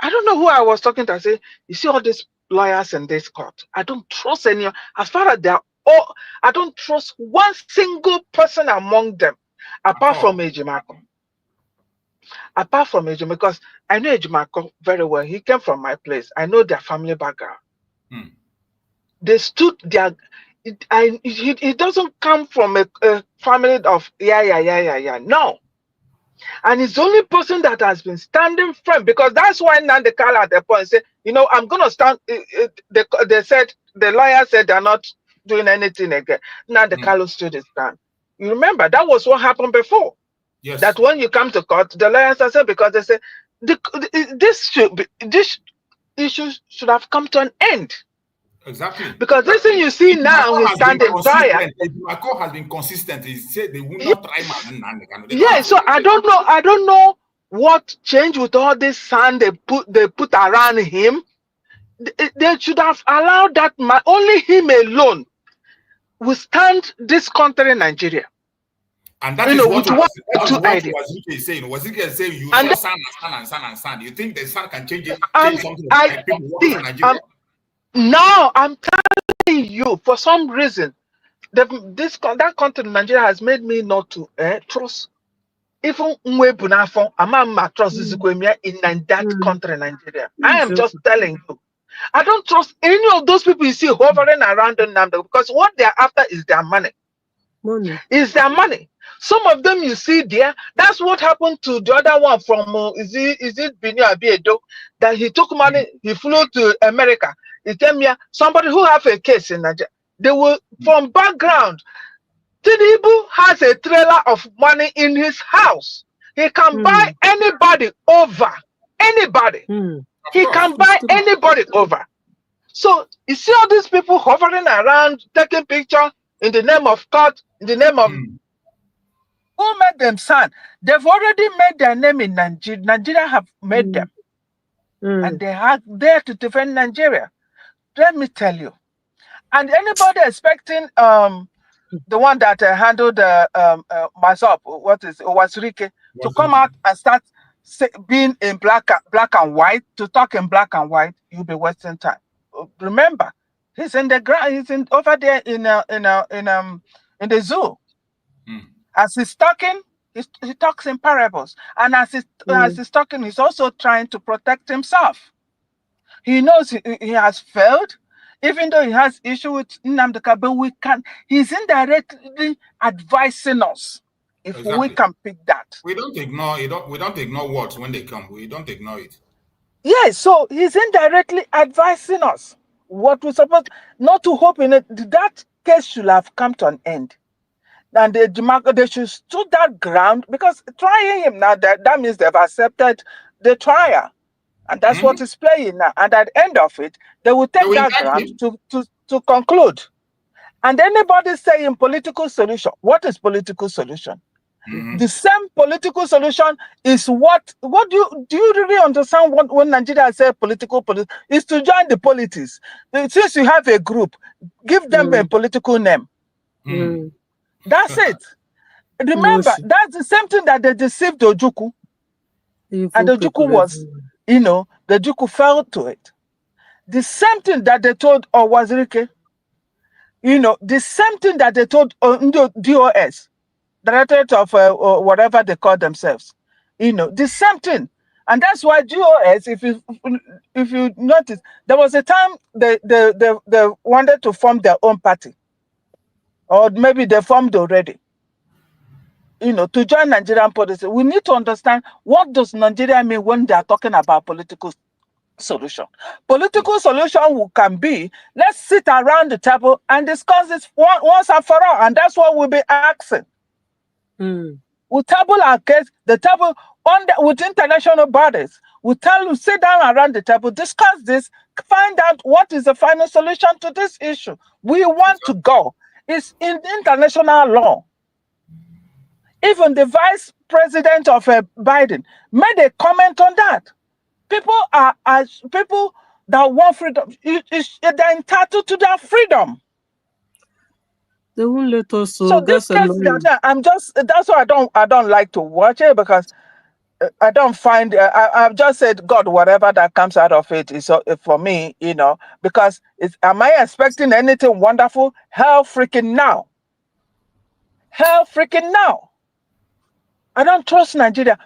don't know who I was talking to. I say, you see all these lawyers in this court. I don't trust any. As far as they are all, I don't trust one single person among them, apart from Ejimako. Apart from Ejimako, because I know Ejimako very well. He came from my place. I know their family background. They stood their. It doesn't come from a family of no, and it's the only person that has been standing firm, because that's why Nnamdi Kanu at the point said, I'm gonna stand. They said, the lawyer said they're not doing anything again. Nnamdi Kanu stood his ground. You remember that was what happened before. Yes. That when you come to court, the lawyers are said, because they say this issue should have come to an end. Exactly. Because this thing you see now, he's standing trial. Ejimako has been consistent. He said they will not try Nnamdi Kanu. Yeah, so I don't know what changed with all this sand they put around him. They should have allowed that man, only him alone will stand this country, Nigeria. And that is what Wazirike is saying. Wazirike is saying you saw sand and sand and sand. You think the sand can change something like people working in Nigeria? Now I'm telling you, for some reason, that country, Nigeria, has made me not to trust. Even I'm trust in that country, Nigeria. I am just telling you. I don't trust any of those people you see hovering around Nnamdi, because what they're after is their money. Is their money. Some of them you see there, that's what happened to the other one from is it Bini Abiedo, that he took money, he flew to America. He came here, somebody who have a case in Nigeria. They were from background. Tinubu has a trailer of money in his house. He can buy anybody over. Anybody. He can buy anybody over. So you see all these people hovering around, taking pictures in the name of court, in the name of who made them stand? They've already made their name in Nigeria. Nigeria have made them. And they are there to defend Nigeria. Let me tell you. And anybody expecting the one that handled myself, Wazirike, to come out and start being in black and white, to talk in black and white, you'll be wasting time. Remember, he's in the ground. He's over there in the zoo. As he's talking, he talks in parables, and as he's talking, he's also trying to protect himself. He knows he has failed, even though he has issue with Nnamdi Kanu. He's indirectly advising us if we can pick that. We don't ignore words when they come. We don't ignore it. Yes, so he's indirectly advising us what we're supposed not to hope in it. That case should have come to an end. And they should stood that ground because trying him now, that means they've accepted the trial. And that's what is playing now. And at the end of it, they will take that ground to conclude. And anybody saying political solution, what is political solution? The same political solution is what do you really understand what when Nigeria say political is to join the politics. Since you have a group, give them a political name. That's it. Remember, that's the same thing that they deceived Ojukwu. And the Ojukwu was, the Ojukwu fell to it. The same thing that they told Owazirike, the same thing that they told DOS, Directorate of whatever they call themselves, the same thing. And that's why DOS, if you notice, there was a time they wanted to form their own party, or maybe they formed already. To join Nigerian politics, we need to understand what does Nigeria mean when they are talking about political solution. Political solution can be, let's sit around the table and discuss this once and for all, and that's what we'll be asking. We table our case, the table with international bodies. We sit down around the table, discuss this, find out what is the final solution to this issue. We want to go. It's in international law. Even the vice president of Biden made a comment on that. People are people that want freedom. They're entitled to their freedom. They won't let us. So this case, that's why I don't like to watch it, because I don't find. I've just said, God, whatever that comes out of it is for me, because am I expecting anything wonderful? Hell freaking now. Hell freaking now. I don't trust Nigeria.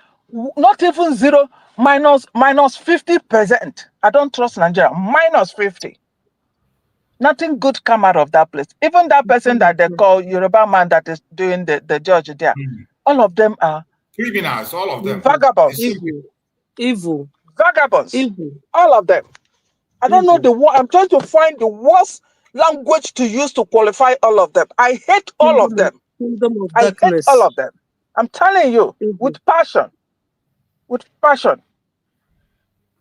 Not even zero, minus 50%. I don't trust Nigeria. Minus 50. Nothing good come out of that place. Even that person that they call Yoruba man that is doing the judge there, all of them are criminals, all of them. Vagabonds. Evil. Vagabonds. Evil. All of them. I don't know the word. I'm trying to find the worst language to use to qualify all of them. I hate all of them. I hate all of them. I'm telling you, with passion. With passion.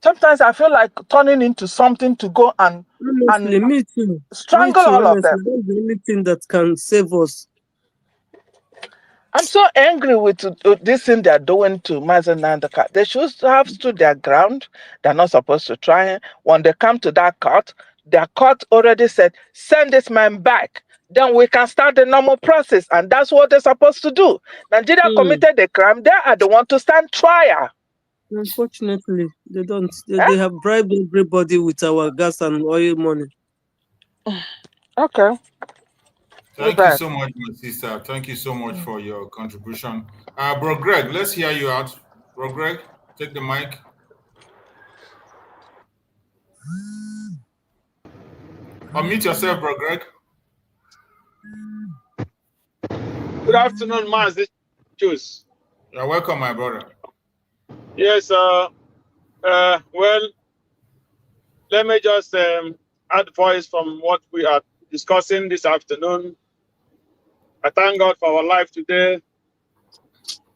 Sometimes I feel like turning into something to go and me too. Strangle all of them. That's the only thing that can save us. I'm so angry with this thing they're doing to Mazen Nandaka. They should have stood their ground. They're not supposed to try. When they come to that court, their court already said, send this man back. Then we can start the normal process. And that's what they're supposed to do. Nigeria committed the crime. They are the one to stand trial. Unfortunately, they don't. They have bribed everybody with our gas and oil money. Okay. Thank you so much, my sister. Thank you so much for your contribution. Bro Greg, let's hear you out. Bro Greg, take the mic. Unmute yourself, Bro Greg. Good afternoon, Mazi. Choose. You're welcome, my brother. Yes, well, let me just add voice from what we are discussing this afternoon. I thank God for our life today.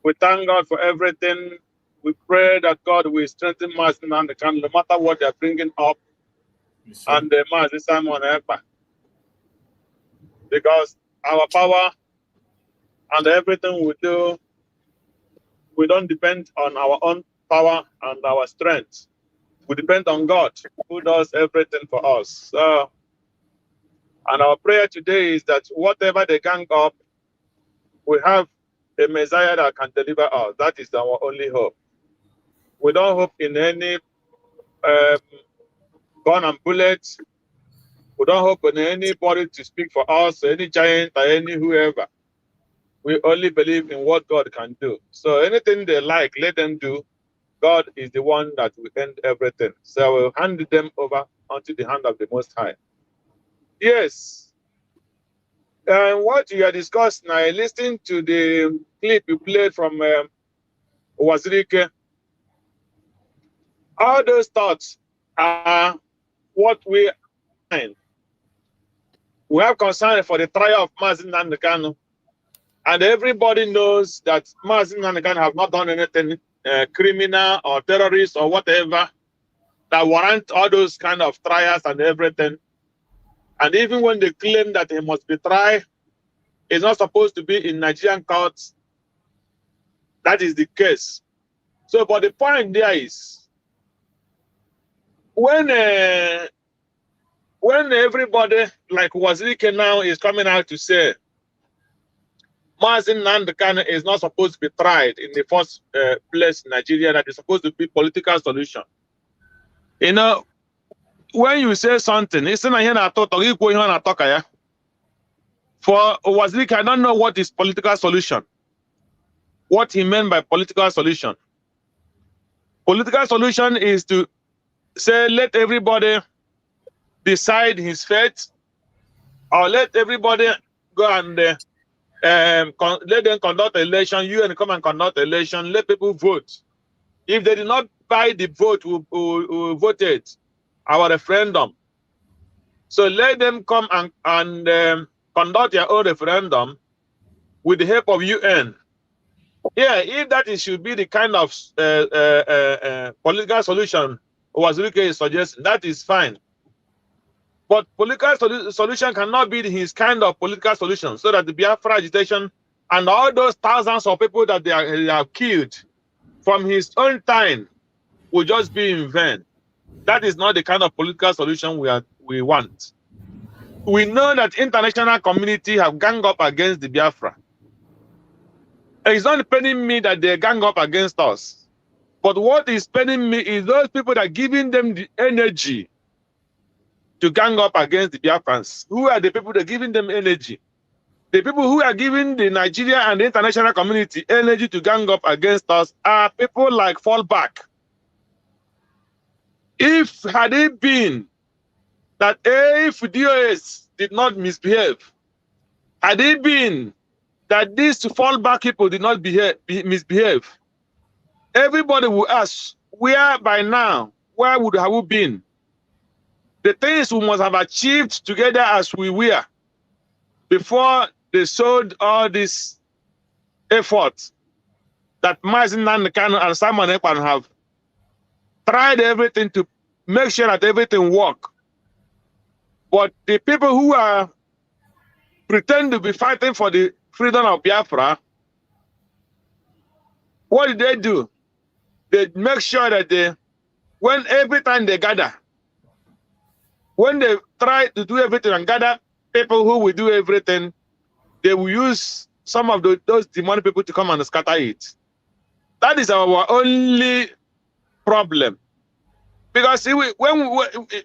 We thank God for everything. We pray that God will strengthen Mazi and the can, no matter what they're bringing up, and Mazi Simon Ekpa. Because our power and everything we do, we don't depend on our own power and our strength. We depend on God, who does everything for us. And our prayer today is that whatever they gang up, we have a Messiah that can deliver us. That is our only hope. We don't hope in any gun and bullets. We don't hope in anybody to speak for us, any giant or any whoever. We only believe in what God can do. So anything they like, let them do. God is the one that will end everything. So I will hand them over unto the hand of the Most High. Yes. And what you are discussing, I listened to the clip you played from Wazirike. All those thoughts are what we find. We have concern for the trial of Mazin Nandekano, and everybody knows that Mazin Nandekano have not done anything criminal or terrorist or whatever that warrant all those kind of trials and everything. And even when they claim that he must be tried, it's not supposed to be in Nigerian courts. That is the case. So, but the point there is, when everybody like Wazirike now is coming out to say Mazin Nandekano is not supposed to be tried in the first place in Nigeria, that is supposed to be political solution. You know, when you say something, it's not here na talk equal here na talk ya. For Wazirike, I don't know what is political solution. What he meant by political solution. Political solution is to say let everybody decide his fate, or let everybody go and let them conduct election. You and come and conduct election. Let people vote. If they did not buy the vote, who voted our referendum. So let them come and conduct their own referendum with the help of UN. Yeah, if that should be the kind of political solution Wazirike is suggesting, that is fine. But political solution cannot be his kind of political solution, so that the Biafra agitation and all those thousands of people that they have killed from his own time will just be in vain. That is not the kind of political solution we want. We know that international community have ganged up against the Biafra. It's not paining me that they gang up against us. But what is paining me is those people that are giving them the energy to gang up against the Biafrans. Who are the people that are giving them energy? The people who are giving the Nigeria and the international community energy to gang up against us are people like Fallback. If had it been that if DOS did not misbehave, had it been that these Fallback people did not misbehave, everybody will ask, where by now, where would have we been? The things we must have achieved together as we were before they sold all this effort that Mazin Nandekano and Simon Ekpan have tried everything to make sure that everything works. But the people who are pretend to be fighting for the freedom of Biafra, what did they do? They make sure that when every time they gather, when they try to do everything and gather people who will do everything, they will use some of those demonic people to come and scatter it. That is our only problem. Because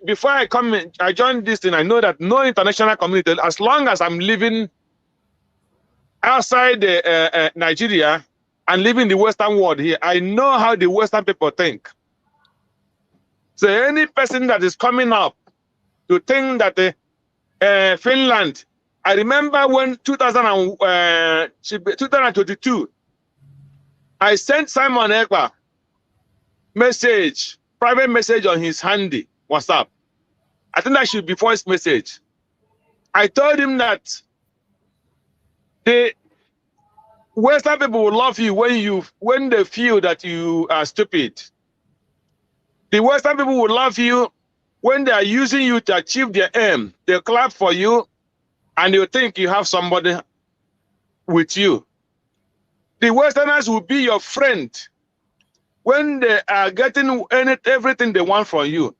before I joined this thing, I know that no international community, as long as I'm living outside Nigeria and living in the Western world here, I know how the Western people think. So any person that is coming up to think that Finland, I remember when 2022, I sent Simon Ekpa private message on his handy WhatsApp. I think that should be voice message. I told him that the Western people will love you when they feel that you are stupid. The Western people will love you when they are using you to achieve their aim. They clap for you and you think you have somebody with you. The Westerners will be your friend when they are getting everything they want from you.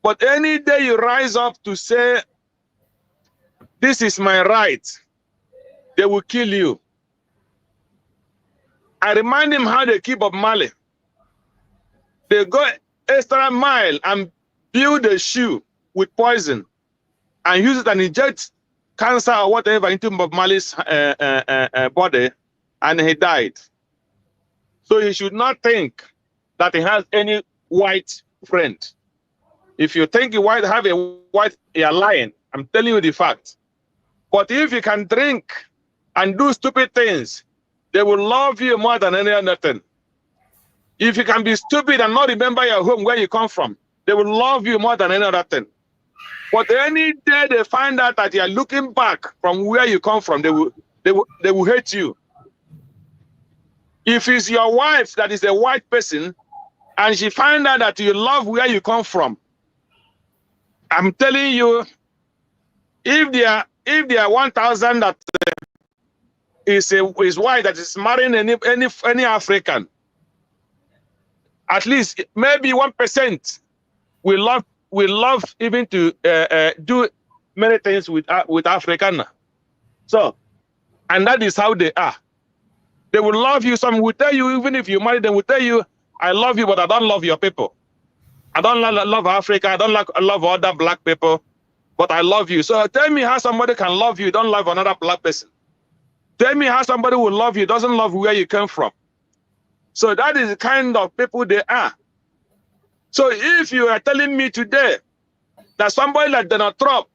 But any day you rise up to say, this is my right, they will kill you. I remind him how they keep up Mali. They go extra mile and build a shoe with poison and use it and inject cancer or whatever into Bob Marley's body, and he died. So he should not think that he has any white friend. If you think you have a white, you're lying. I'm telling you the fact. But if you can drink and do stupid things, they will love you more than any other thing. If you can be stupid and not remember your home, where you come from, they will love you more than any other thing. But any day they find out that you are looking back from where you come from, they will hate you. If it's your wife that is a white person, and she find out that you love where you come from, I'm telling you, if there are 1,000 that is white that is marrying any African, at least maybe 1% will love even to do many things with African. So, and that is how they are. They will love you. Some will tell you, even if you marry them, will tell you, I love you, but I don't love your people. I don't love Africa. I don't love other black people, but I love you. So tell me how somebody can love you, don't love another black person. Tell me how somebody will love you, doesn't love where you came from. So that is the kind of people they are. So if you are telling me today that somebody like Donald Trump,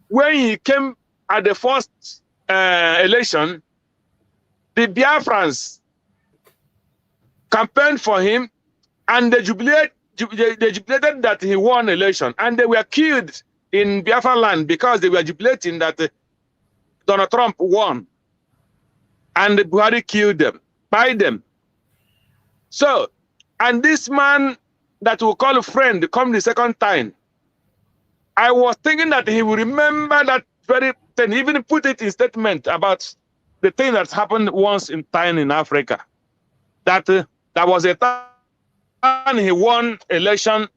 when he came at the first election, the Biafrans campaigned for him, and they jubilated that he won election, and they were killed in Biafra land because they were jubilating that Donald Trump won, and Buhari killed them, by them. So, and this man that we call a friend come the second time, I was thinking that he will remember that very thing, he even put it in statement about the thing that's happened once in time in Africa, that there was a time he won election,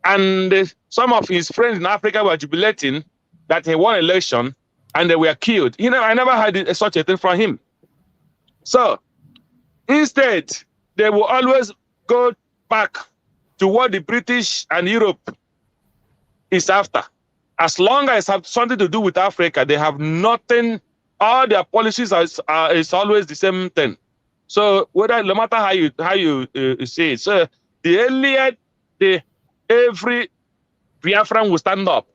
and some of his friends in Africa were jubilating that he won election, and they were killed. You know, I never heard such a thing from him. So instead, they will always go back to what the British and Europe is after. As long as it has something to do with Africa, they have nothing. All their policies is always the same thing. So whether no matter how you say it, so the earlier every Biafran will stand up,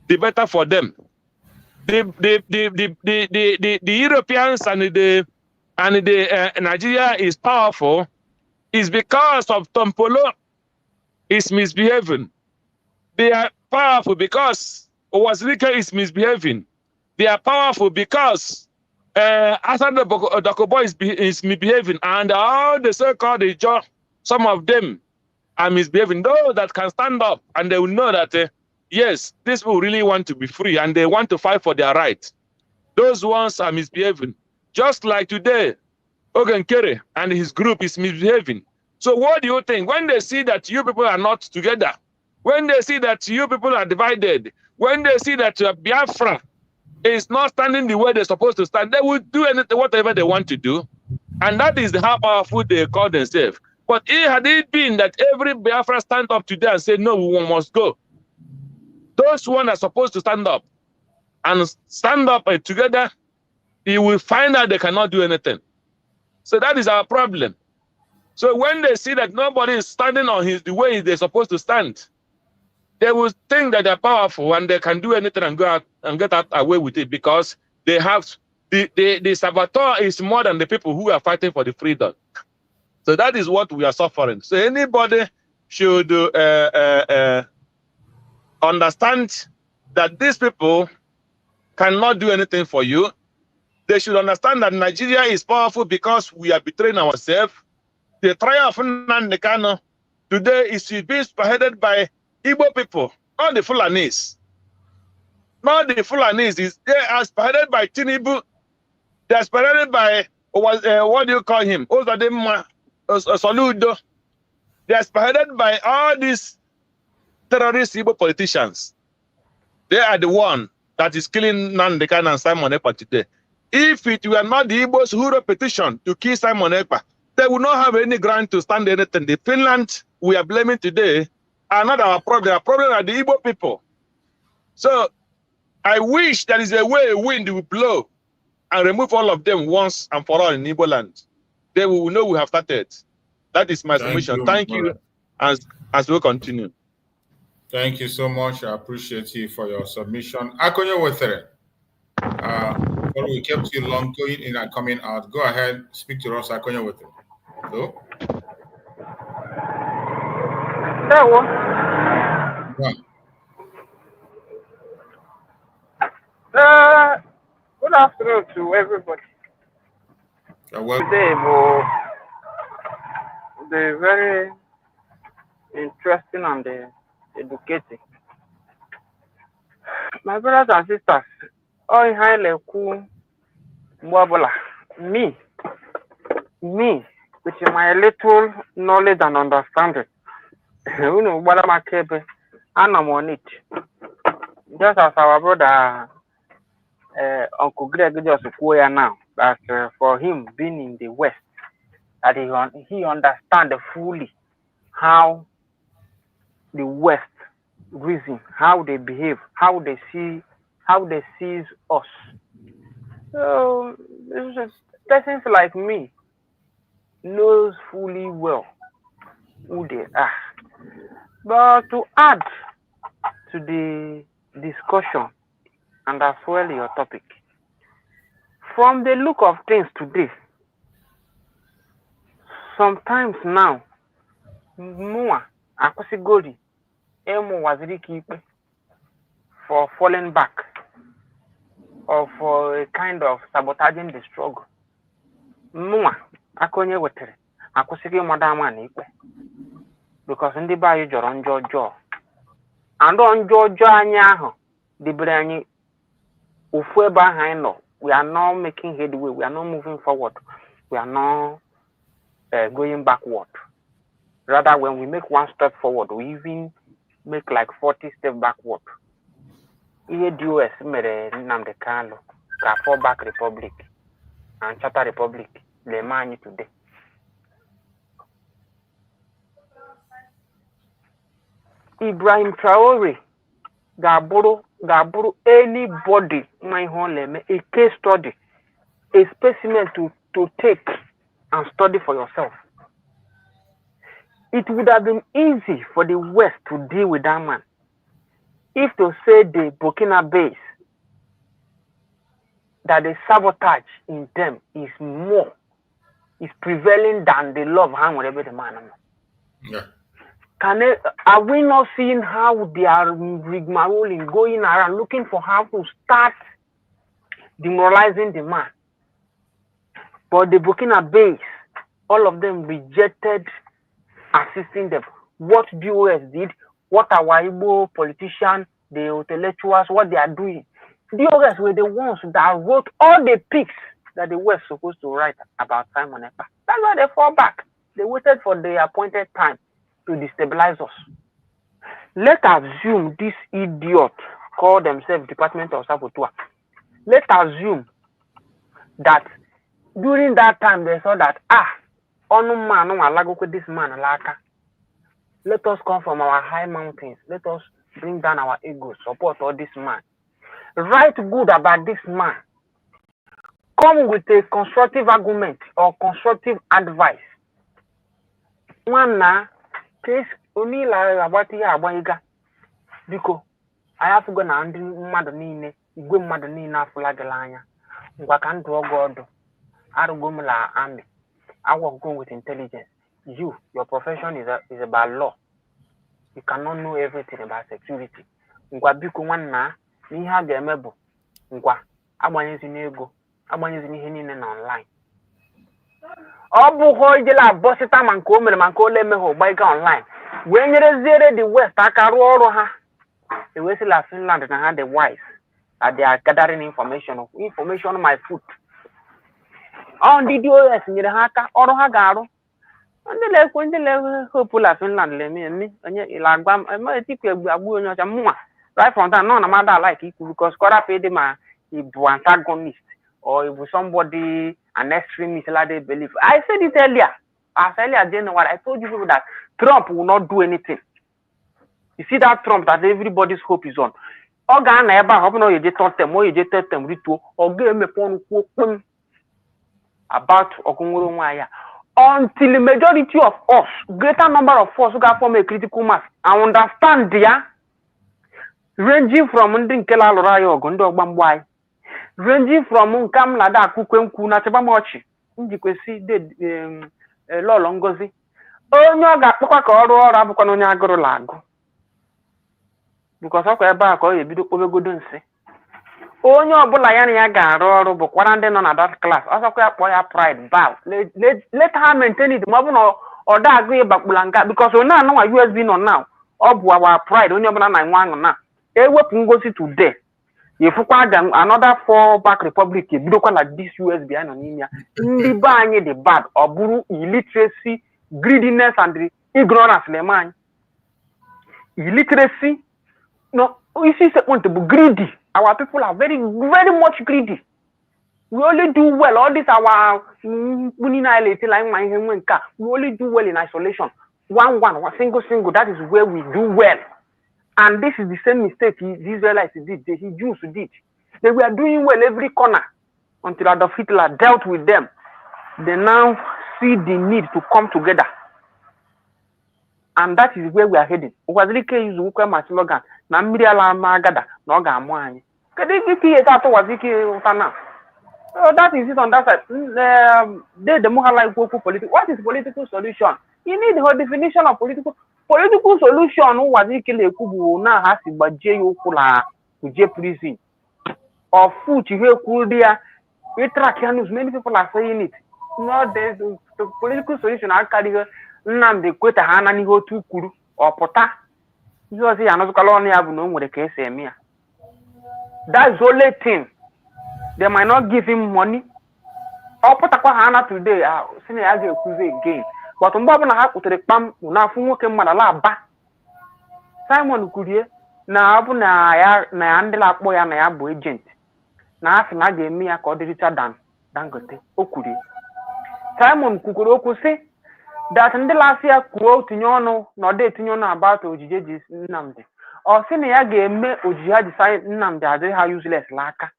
the better for them. The Europeans and the Nigeria is powerful is because of Tompolo is misbehaving. They are powerful because Owazirika is misbehaving. They are powerful because Asan Dakobo is misbehaving, and all the so-called some of them are misbehaving. Those that can stand up and they will know that yes, these people really want to be free and they want to fight for their rights. Those ones are misbehaving. Just like today, Ogenkere and his group is misbehaving. So what do you think? When they see that you people are not together, when they see that you people are divided, when they see that Biafra is not standing the way they're supposed to stand, they will do anything, whatever they want to do. And that is how powerful they call themselves. But had it been that every Biafra stand up today and say, no, we must go, those ones are supposed to stand up and stand up together, you will find out they cannot do anything. So that is our problem. So when they see that nobody is standing on the way they're supposed to stand, they will think that they're powerful and they can do anything and go out and get out away with it, because they have the saboteur is more than the people who are fighting for the freedom. So that is what we are suffering. So anybody should understand that these people cannot do anything for you. They should understand that Nigeria is powerful because we are betraying ourselves. The trial of Nnamdi Kanu today is being spearheaded by Igbo people, not the Fulanis. Not the Fulanis. They are spearheaded by Tinubu. They are spearheaded by, what do you call him? Soludo. They are spearheaded by all these terrorist Igbo politicians. They are the one that is killing Nnamdi Kanu and Simon Ekpa today. If it were not the Igbos who wrote petition to kill Simon Ekpa, they would not have any ground to stand anything. The Finland we are blaming today are not our problem. Our problem are the Igbo people. So I wish there is a way a wind will blow and remove all of them once and for all in Igbo land. They will know we have started. That is my submission. Thank you. As we continue. Thank you so much. I appreciate you for your submission. Akonyo Wetere. We kept you long going in and coming out. Go ahead, speak to us, Akonyo Wetere. Hello? Good afternoon to everybody. Today, the very interesting and educating. My brothers and sisters, all highly cool, me, with my little knowledge and understanding, you know what I'm capable, and I'm on it. Just as our brother Uncle Greg just quote now that for him being in the West, that he understands fully how the West reason, how they behave, how they see us. So persons like me knows fully well who they are. But to add to the discussion and as well your topic, from the look of things today, sometimes now, more akusigodi emu waziriki for falling back or for a kind of sabotaging the struggle. More akonye wetere akusigi madama na ikpe because ndị be anyị jọrọ njọ ọjọọ and njọ ọjọọ anyị ahụ dịbere anyị ofu ebe ahụ anyị nọ. We are not making headway, we are not moving forward, we are not going backward. Rather, when we make one step forward, we even make like 40 steps backward. Ihe DOS mere Nnamdi Kanu ka fall back republic and charter republic le many today. Ibrahim Traore Gaburu anybody my home a case study, a specimen to take and study for yourself. It would have been easy for the West to deal with that man if to say the Burkina base that the sabotage in them is prevailing than the love hand whatever the man. Yeah. Are we not seeing how they are rigmaroling, going around looking for how to start demoralizing the man? But the Burkina base, all of them rejected assisting them. What DOS did, what our Igbo politicians, the intellectuals, what they are doing. DOS were the ones that wrote all the pics that they were supposed to write about Simon Ekpa. That's why they fall back. They waited for the appointed time to destabilize us. Let's assume this idiot called themselves Department of Sabotage. Let's assume that during that time they saw that this man alaka. Let us come from our high mountains. Let us bring down our egos, support all this man. Write good about this man. Come with a constructive argument or constructive advice. One na case only like about ya abaiga. Biko, I have to go na ndi mmadụ niile, igwe mmadụ niile afụlagala anya. Ngwa ka ndụ ọgọdụ. Arụgo m la army. I work go with intelligence. Your profession is about law. You cannot know everything about security. Ngwa biko nwanna n'ihe a ga-eme bụ ngwa agbanyezi n'ego, agbanyezi n'ihe niile na online. Ọ bụ ho ijela abọsịta ma nke o mere ma nke ole eme ho gbaiga online. Wee nyereziere the West aka rụọ ọrụ ha. Ewesila Finland na ha the wise that they are gathering information my foot. On the DOS nyere ha aka ọrụ ha ga-arụ. Ndị le hopula Finland le me onye ilagba ma etiku agbu onye ọcha mwa. Right from that, no matter like it because Kora paid them a antagonist or if somebody an extremist like they believe. I said it earlier. I didn't know what I told you people that Trump will not do anything. You see that Trump that everybody's hope is on. Oga na eba hope no you just taught them or you just tell them ritual or game upon about Okunguru Waya. Until the majority of us, greater number of us who can form a critical mass and understand there. Ranging from Ndinkela Lorayo Gondo Bambwai, ranging from Unkam Lada Kukwenku Nachabamochi, Ndikwesi did Lolongozi, onye ọ ga-akpọkwa ka ọrụ ọrụ abụkwa na onye agụrụ la agụ bikọs ọkwa ebe a ka ọ ga-ebido kpobegodo nsị. Onye ọbụla ya na ya ga-arụ ọrụ bụkwara ndị nọ na that class ọsọkwa ya kpọọ ya pride bow let ha maintain it ma ọ bụ na ọ da agụ ịbakpula nga bikọs onye anụnwa USB nọ now ọ bụ our pride onye ọbụla na-enwe aṅụ na ewepụ ngosi today efukwa another 4 back republic ebidokwa na this USB anyị nọ n'ime ya. Ndị be anyị dị bad ọ bụrụ illiteracy, greediness and ignorance na-eme anyị. Illiteracy no isi sekpont bụ greedy. Our people are very much greedy. We only do well. All this our we only do well in isolation. One single. That is where we do well. And this is the same mistake the Israelites did, the Jews did. They were doing well every corner until Adolf Hitler dealt with them. They now see the need to come together. And that is where we are heading. Wazirike use ukwe slogan na mmiri ala magada na ọ ga-amụ anyị. Kedu ihe atụ Wazirike ụta na? That is it on that side. The Muhala ikwu political. What is political solution? You need a definition of political solution. Wazirike na-ekwu bụ na ha si gbajie ya ụkwụ la kuje prison. Of which ihe kwuru ya track news. Many people are saying it. No, the political solution akarịghị Nnamdi kweta ha na n'ihe otu kwuru ọpụta ihe ọzọ ya anọzụkala ọnụ ya bụ na o nwere ka esi eme ya. That's the only thing. They might not give him money. Ọpụtakwa ha na today si na ya ga-ekwuzi again. But mgbe ọbụla ha kwutere kpam n'afọ nwoke mmadụ ala aba Simon kwurie na ọ bụ na ya ndị na-akpọ ya na ya bụ agent na asị na a ga-eme ya ka ọ dị richer Dangote. O kwurie Simon kwukwere okwu sị that ndị lasị ya kwuo tinye ọnụ na ọ dị etinye ọnụ about ojije ji Nnamdi. Ọ sị na ya ga-eme ojije ha ji Nnamdi adịghị ha useless l'aka.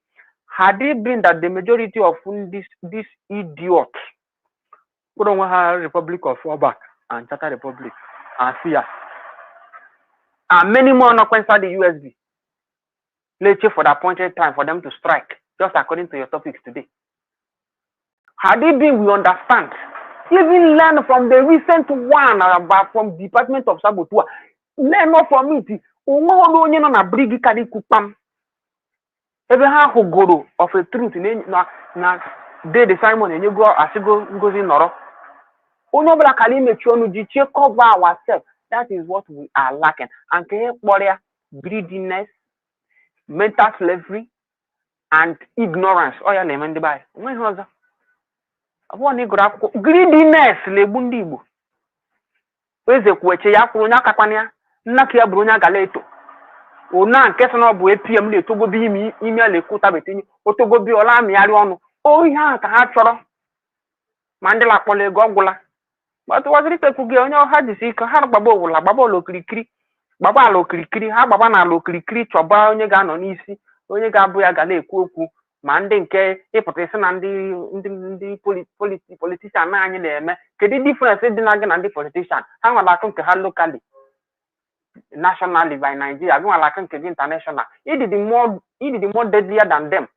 Had it been that the majority of this idiot put on her Republic of Oba and Charter Republic and Sia and many more not inside the USB, let's check for the appointed time for them to strike, just according to your topics today. Had it been, we understand. Even learn from the recent one about from Department of Sabotage. Learn from it. Ebe ha hụgoro of a truth na de Simon and you go as you go in nọrọ. Onye ọbụla ka imechi ọnụ ji chie cover ourselves. That is what we are lacking. And ke kpọrọ greediness, mental slavery, and ignorance. Ọ ya na-eme ndị be anyị. Onwe ihe ọzọ. Abụọ na ịgụrụ akwụkwọ greediness na-egbu ndị Igbo. Eze kwueche ya kwuru onye akakwana ya nna ka ya bụrụ onye agala eto. Ona nke sọ na ọ bụ APM na-etogobi ime ala-ekwu tabetinye otogobi ọla amịgharị ọnụ. Ihe ahụ ka ha chọrọ ma ndị lakpọla ego ọgwụla. But Wazirike kwughị onye ọha jisi ike ha gbaba owula gbaba ala okirikiri gbaba ala okirikiri ha gbaba na ala okirikiri chọba onye ga-anọ n'isi onye ga-abụ ya ga na-ekwu okwu ma ndị nke ịpụta isi na ndị politician anyị na-eme. Kedu difference dị na gị na ndị politician? Ha nwere akụ nke ha locally, nationally by Nigeria, we like international. It is more deadlier than them.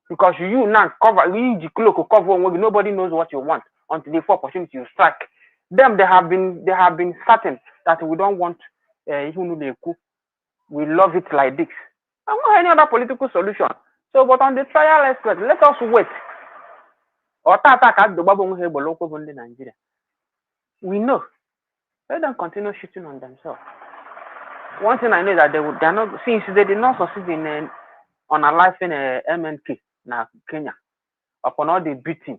Because you now cover you cloak cover when nobody knows what you want until the opportunity you strike. Them they have been certain that we don't want we love it like this. I want any other political solution. So but on the trial aspect, let us wait. Or attack the Babu local in Nigeria. We know. Let them continue shooting on themselves. One thing I know that they are not, since they did not succeed in unaliving MNK na Kenya upon all the beating.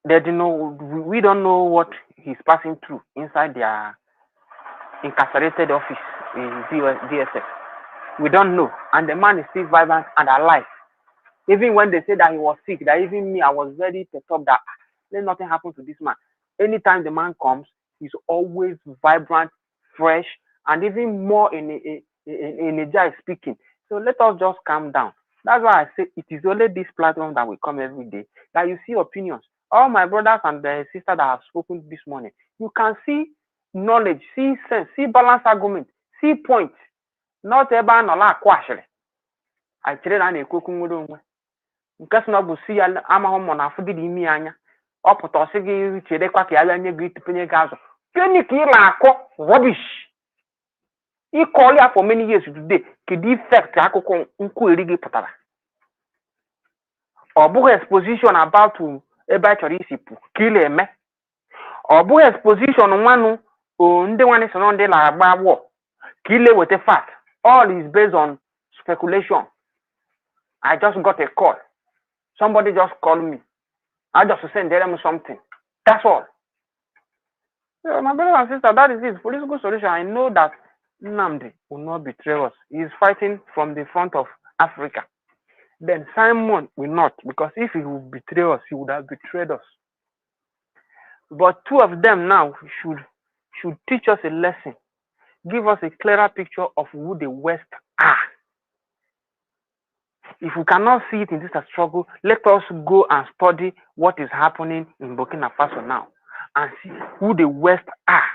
They didn't know. We don't know what he's passing through inside their incarcerated office in DSS. We don't know, and the man is still vibrant and alive. Even when they said that he was sick, that even me, I was very perturbed that let nothing happen to this man. Anytime the man comes, he's always vibrant, fresh, and even more energized speaking. So let us just calm down. That's why I say it is only this platform that will come every day that you see opinions. All my brothers and sisters that have spoken this morning, you can see knowledge, see sense, see balanced argument, see points. Not eba no la kwashere. I chere na na-ekwu nwere onwe. Nke sị na ọ bụ si ya amaghị mọ na afọ dị imi anya. ọ pụta ọsị gị chedekwa ka ya bịa nye gị tụpenye gị azụ gịnị ka ị na-akọ rubbish ịkọọla ya for many years today kedu effect akụkọ nkwugheri gị pụtara ọ bụghị exposition about ebe a chọrọ isi pụ ka ị na-eme ọ bụghị exposition nwanụ ndị nwanne so ndị na-agba war ka ị na-eweta fact all is based on speculation. I just got a call, somebody just called me, I just send them something, that's all. So my brother and sister, that is it. Political solution. I know that Nnamdi will not betray us. He is fighting from the front of Africa. Then Simon will not, because if he would betray us, he would have betrayed us. But two of them now should teach us a lesson, give us a clearer picture of who the West are. If we cannot see it in this struggle, let us go and study what is happening in Burkina Faso now and see who the West are.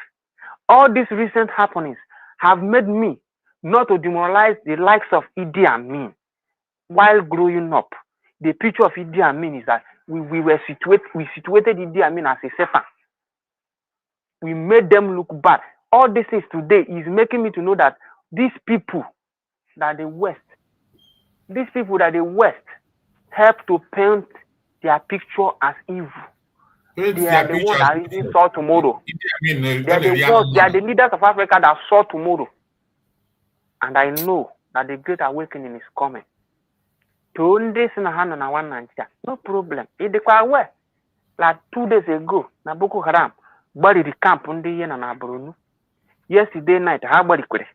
All these recent happenings have made me not to demoralize the likes of Idi Amin. While growing up, the picture of Idi Amin is that we situated Idi Amin as a Sefa. We made them look bad. All this is today is making me to know that these people that the West help to paint their picture as evil. They are the ones that even saw tomorrow. They are the leaders of Africa that saw tomorrow. And I know that the great awakening is coming. No problem. Like 2 days ago, na Boko Haram buried the camp on the na Borno. Yesterday night, how body quit.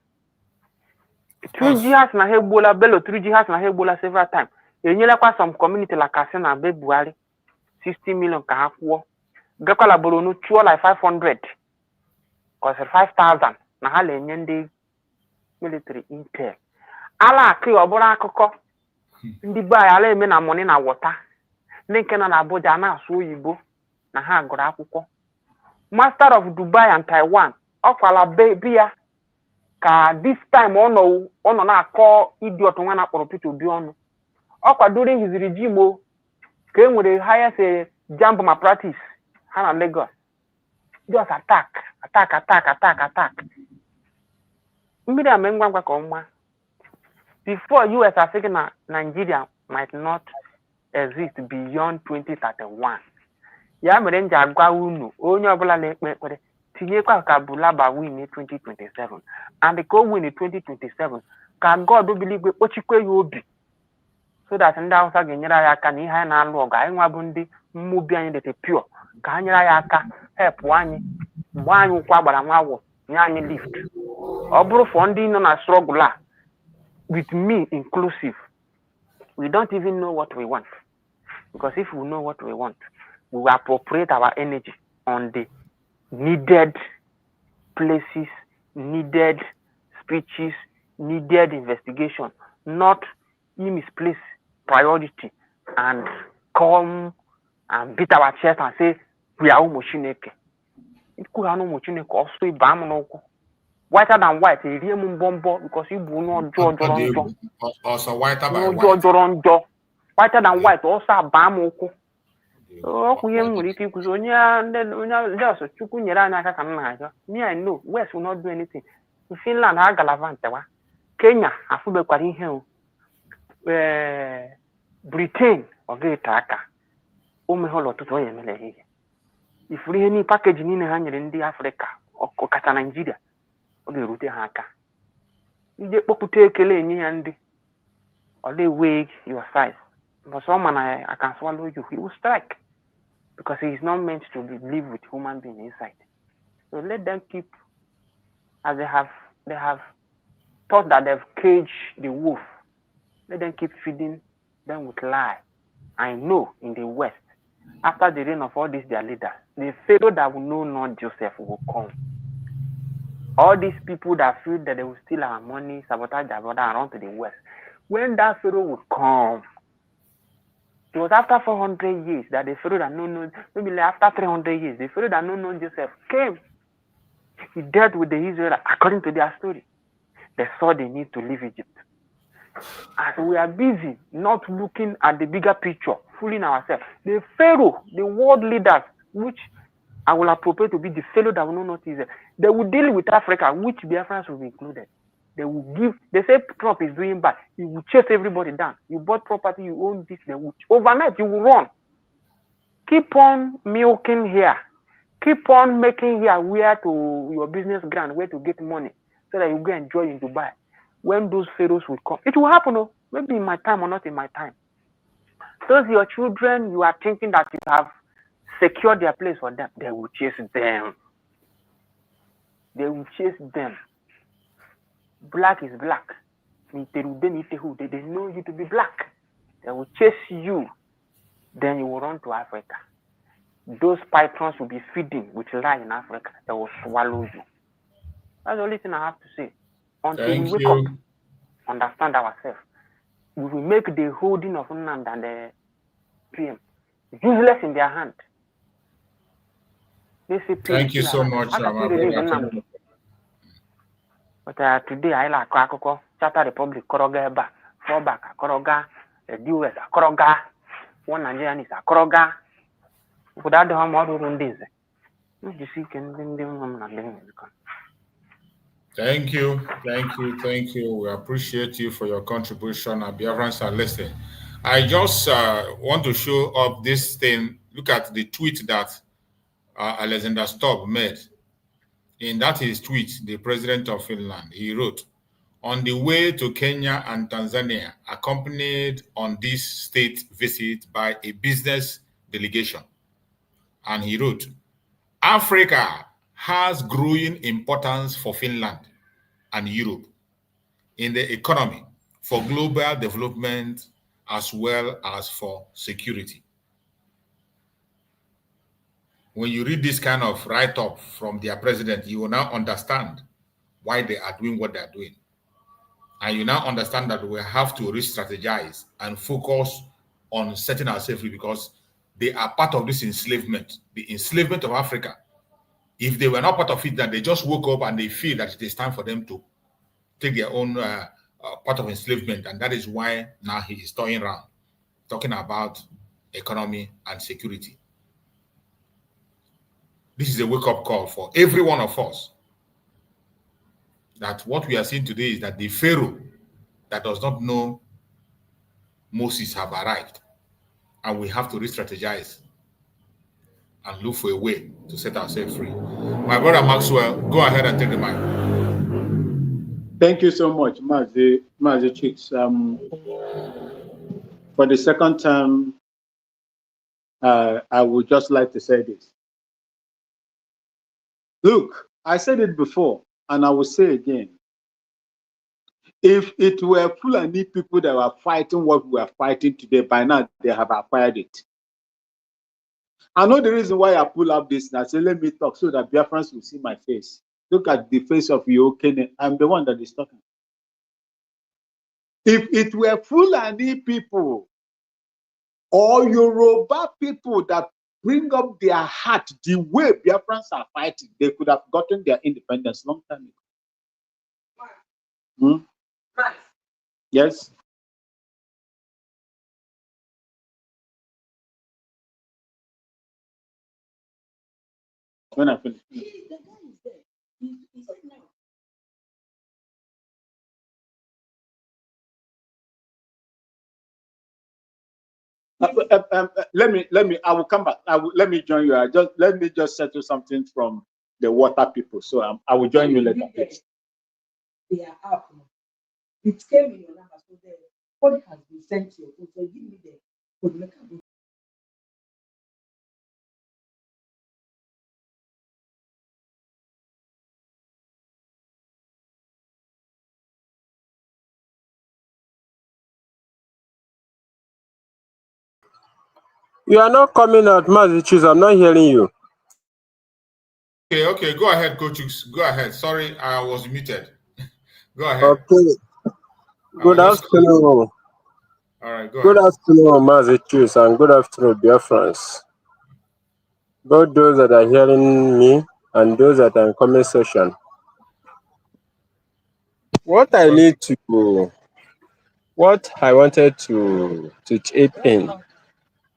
3 jihas na Hebola Bello, 3 jihas na Hebola several times. You know, some community like Kasena Bebuari, 60 million Kahakuo. Gakala Borno, like 500. Because 5,000 na hale nyende military intel. Ala ki obora akoko. Ndi ba ala eme na money na water. Nke na Abuja na asu oyibo na ha agụrụ akwụkwọ. Master of Dubai and Taiwan. Ọkwala bia ka this time ọ nọ na-akọ idiot nwa na akpọrọ Peter Obi ọnụ. Ọkwa during his regime ka enwere highest jump ma practice ha na Lagos. Just attack. Mmiri ame ngwa ka ọma. Before US are saying that Nigeria might not exist beyond 2031. Ya mere nji agwa unu onye ọbụla na-ekpe ekpere tinyekwa ka Bulaba win in 2027 and ka o win in 2027 ka God obiligwe kpochikwe ya obi so that ndị Hausa ga-enyere anyị aka na ihe anyị na-alụ ọgụ anyị nwa bụ ndị mmubi anyị dete pure ka ha nyere anyị aka help anyị mgbe anyị ụkwụ agbara nwa awọ nye anyị lift. Ọ bụrụ fọ ndị nọ na struggle a with me inclusive, we don't even know what we want. Because if we know what we want, we will appropriate our energy on the needed places, needed speeches, needed investigation, not misplaced priority and come and beat our chest and say, we are Umoshineke. It could have no Mochineke also Bamanoku. Whiter than white, a real bombo because you will not also whiter by whiter than white, also a Bamoko. Oh, we ain't if you could only just me, I know West will not do anything. Finland, I Galavante, Kenya, I feel the Hill, Britain, or Great Taka. Oh, my whole lot to toy. If we any package in the Africa or Kata Nigeria. Oge rute ha aka ije kpọpụta ekele enye ya ndị ọ dey weigh your size but someone I can swallow you, he will strike because he is not meant to live with human being inside. So let them keep, as they have thought that they've caged the wolf, let them keep feeding them with lie. I know in the West, after the reign of all these their leaders, the Pharaoh that will know not Joseph will come. All these people that feel that they will steal our money, sabotage our brother and run to the West. When that Pharaoh would come, it was after 400 years that the Pharaoh that no, maybe like after 300 years, the Pharaoh that no Joseph came. He dealt with the Israelites according to their story. They saw the need to leave Egypt. As we are busy not looking at the bigger picture, fooling ourselves. The Pharaoh, the world leaders, which I will appropriate to be the fellow that will not notice it, they will deal with Africa, which Biafrans will be included. They will give, they say Trump is doing bad. He will chase everybody down. You bought property, you own this, they will, overnight you will run. Keep on milking here. Keep on making here where to your business ground, where to get money, so that you go enjoy in Dubai. When those pharaohs will come, it will happen, oh, maybe in my time or not in my time. Those your children, you are thinking that you have secured their place for them, they will chase them. They will chase them. Black is black. They know you to be black. They will chase you. Then you will run to Africa. Those pythons will be feeding with lie in Africa. They will swallow you. That's the only thing I have to say. Until we wake up, understand ourselves, we will make the holding of Nnamdi and the PM useless in their hand. Thank you so much, But today I like Akoko, Chata Republic, Koroga Eba, Fallback, Koroga, the US, Koroga, one Nigerian is a Koroga. Without the home order on this. You see, Thank you. We appreciate you for your contribution. Biafrans are listening. I just want to show up this thing. Look at the tweet that Alexander Stubb made. In that his tweet, the president of Finland, he wrote, on the way to Kenya and Tanzania, accompanied on this state visit by a business delegation. And he wrote, Africa has growing importance for Finland and Europe in the economy, for global development, as well as for security. When you read this kind of write-up from their president, you will now understand why they are doing what they are doing. And you now understand that we have to re-strategize and focus on setting ourselves free, because they are part of this enslavement, the enslavement of Africa. If they were not part of it, then they just woke up and they feel that it is time for them to take their own part of enslavement. And that is why now he is toying around, talking about economy and security. This is a wake-up call for every one of us, that what we are seeing today is that the Pharaoh that does not know Moses have arrived, and we have to re-strategize and look for a way to set ourselves free. My brother Maxwell, go ahead and take the mic. Thank you so much, Mazi Chicks. For the second time, I would just like to say this. Look, I said it before, and I will say again. If it were Fulani people that were fighting what we are fighting today, by now they have acquired it. I know the reason why I pull up this, and I say, let me talk so that Biafrans will see my face. Look at the face of Yokene. I'm the one that is talking. If it were Fulani people or Yoruba people that bring up their heart the way Biafrans are fighting, they could have gotten their independence long time ago. Yes? When I finish. Let me. I will come back. Let me join you. Let me just settle something from the water people. So I will join you later. Please. They are up. It came in your number, so the code has been sent to you. So give me the code. You are not coming out, Mazichus. I'm not hearing you. Okay, go ahead, Coachus. Go ahead. Sorry, I was muted. Go ahead. Okay. Good afternoon. All right, go Good ahead. afternoon, Mazichus, and good afternoon, Biafrans. Both those that are hearing me and those that are in comment section. What I wanted to chip in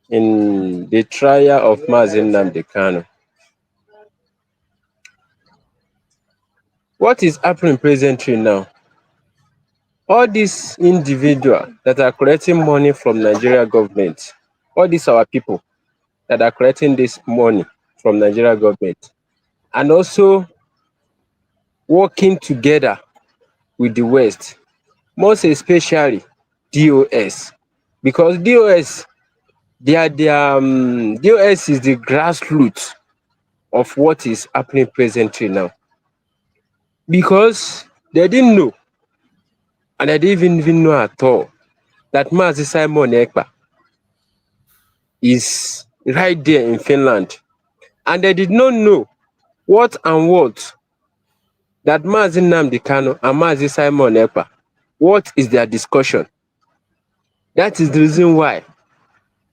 in the trial of Mazi Nnamdi Kanu. What is happening presently now? All these individuals that are collecting money from Nigeria government, all these our people that are collecting this money from Nigeria government, and also working together with the West, most especially DOS, because DOS, DOS is the grassroots of what is happening presently now, because they didn't know, and they didn't even know at all, that Mazi Simon Ekpa is right there in Finland, and they did not know what that Mazi Nnamdi Kanu and Mazi Simon Ekpa, what is their discussion. That is the reason why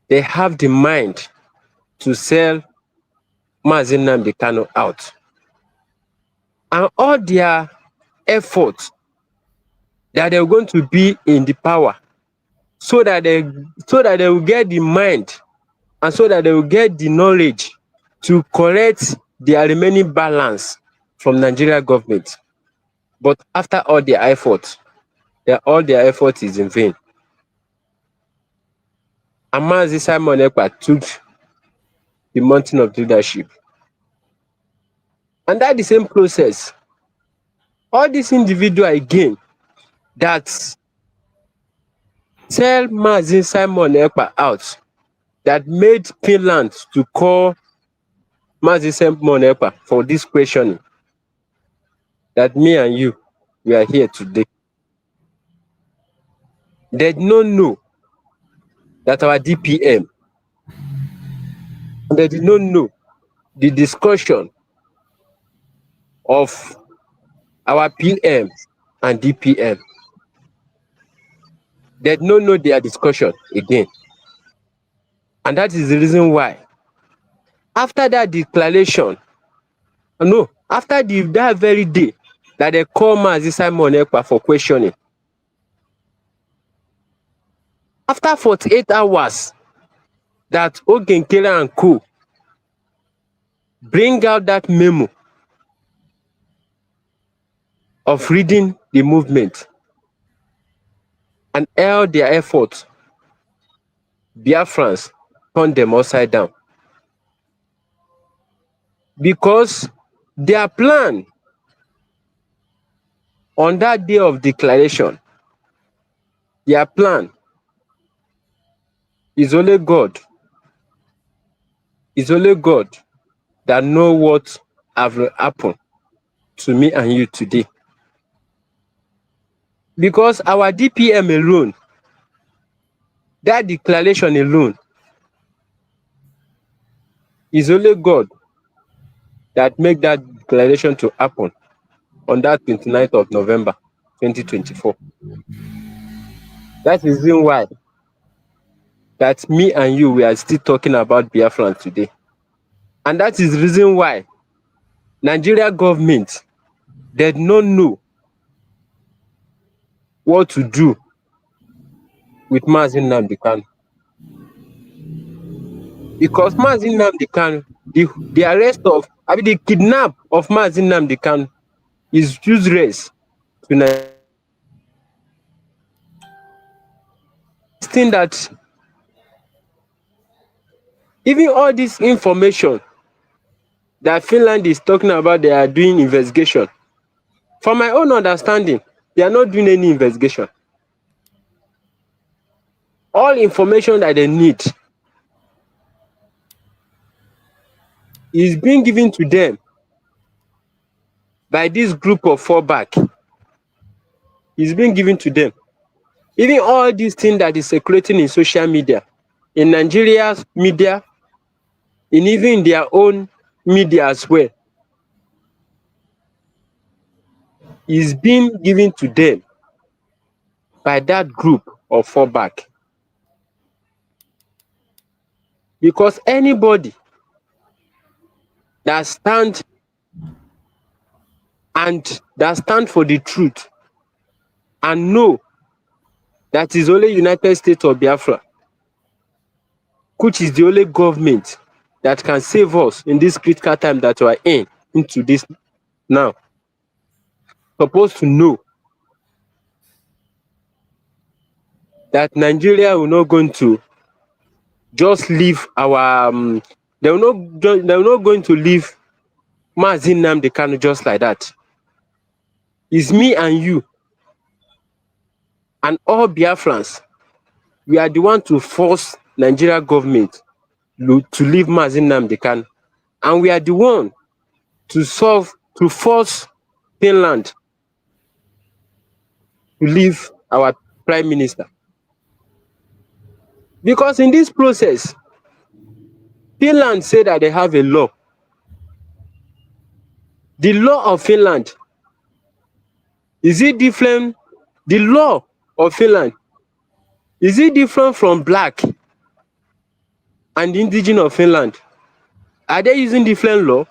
they have the mind to sell Mazi Nnamdi Kanu out. And all their efforts that they're going to be in the power, so that they will get the mind, and so that they will get the knowledge to correct their remaining balance from Nigeria government. But after all their efforts, all their effort is in vain. And Mazi Simon Ekpa took the mountain of leadership. And that the same process, all these individuals again that sell Mazi Simon Ekpa out, that made Finland to call Mazi Simon Ekpa for this questioning, that me and you, we are here today. They did not know that our DPM, they did not know the discussion of our PM and DPM. They did not know their discussion again. And that is the reason why, after that declaration, after that very day that they call Mazi Simon Ekpa for questioning, after 48 hours that Ogenkere and co bring out that memo of reading the movement and all their efforts, Biafrans turned them upside down. Because their plan on that day of declaration, their plan is only God. It's only God that know what have happened to me and you today. Because our DPM alone, that declaration alone, is only God that make that declaration to happen on that 29th of November 2024. That is the reason why that me and you, we are still talking about Biafran today. And that is the reason why Nigeria government did not know what to do with Mazi Nnamdi Kanu. Because Mazi Nnamdi Kanu, the arrest of, the kidnap of Mazi Nnamdi Kanu is useless to Nigeria. Thing that even all this information that Finland is talking about, they are doing investigation. From my own understanding, they are not doing any investigation. All information that they need is being given to them by this group of fallback. Is being given to them. Even all these things that is circulating in social media, in Nigeria's media, in even their own media as well, is being given to them by that group of fallback. Because anybody that stand for the truth and know that is only United States of Biafra which is the only government that can save us in this critical time that we are into this now, supposed to know that Nigeria will not going to just leave our they will not going to leave Mazi Nnamdi Kanu just like that. It's me and you and all Biafrans. We are the one to force Nigeria government to leave Mazi Nnamdi Kanu, and we are the one to force Finland to leave our prime minister. Because in this process, Finland say that they have a law. The law of Finland, is it different? The law of Finland, is it different from black and indigenous of Finland? Are they using different law?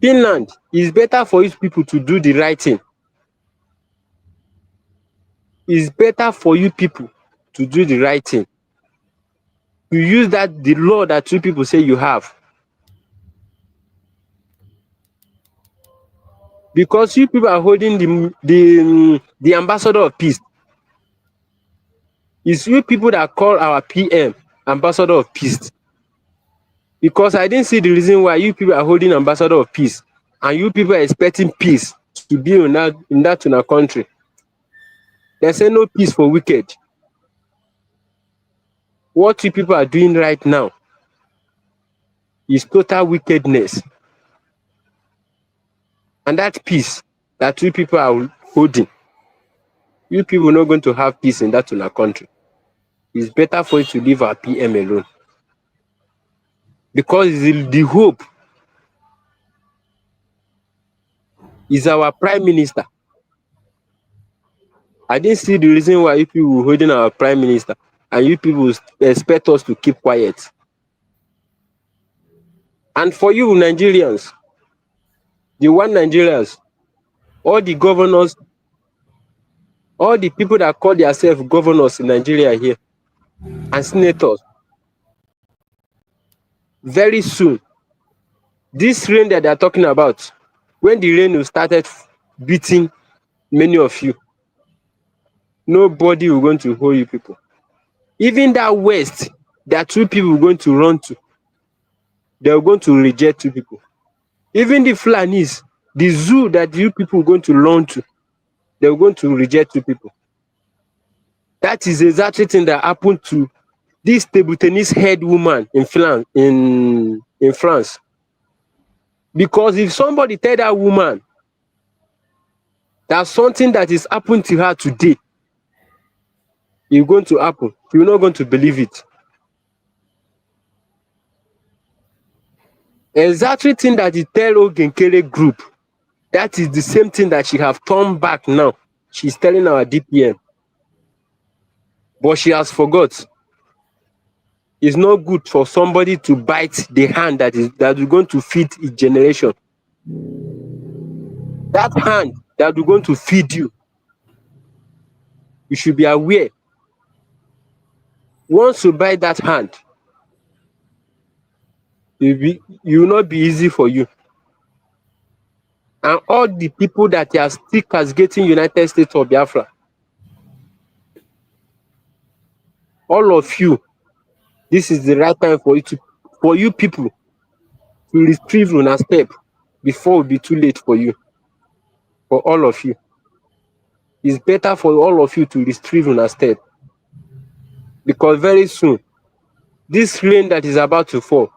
Finland is better for its people to do the right thing. It's better for you people to do the right thing. You use the law that you people say you have. Because you people are holding the ambassador of peace. It's you people that call our PM ambassador of peace. Because I didn't see the reason why you people are holding ambassador of peace and you people are expecting peace to be in that country. They say no peace for wicked. What you people are doing right now is total wickedness. And that peace that you people are holding, you people are not going to have peace in that country. It's better for you to leave our PM alone. Because the hope is our prime minister. I didn't see the reason why you people were holding our prime minister and you people expect us to keep quiet. And for you Nigerians, the one Nigerians, all the governors, all the people that call themselves governors in Nigeria here and senators, very soon, this rain that they are talking about, when the rain will started beating many of you, nobody will going to hold you people. Even that West that two people are going to run to, they are going to reject two people. Even the Fulanis, the zoo that you people are going to run to, they are going to reject two people. That is exactly the thing that happened to this table tennis head woman in France. Because if somebody tell that woman that something that is happening to her today is going to happen, you're not going to believe it. Exactly thing that you tell Ogenkere group, that is the same thing that she have turned back now. She's telling our DPM. But she has forgot. It's not good for somebody to bite the hand that is going to feed its generation. That hand that is going to feed you, you should be aware. Once you bite that hand, it will not be easy for you. And all the people that are still castigating United States of Biafra, all of you, this is the right time for you people to retrieve on a step before it will be too late for you. For all of you. It's better for all of you to retrieve on a step. Because very soon, this rain that is about to fall,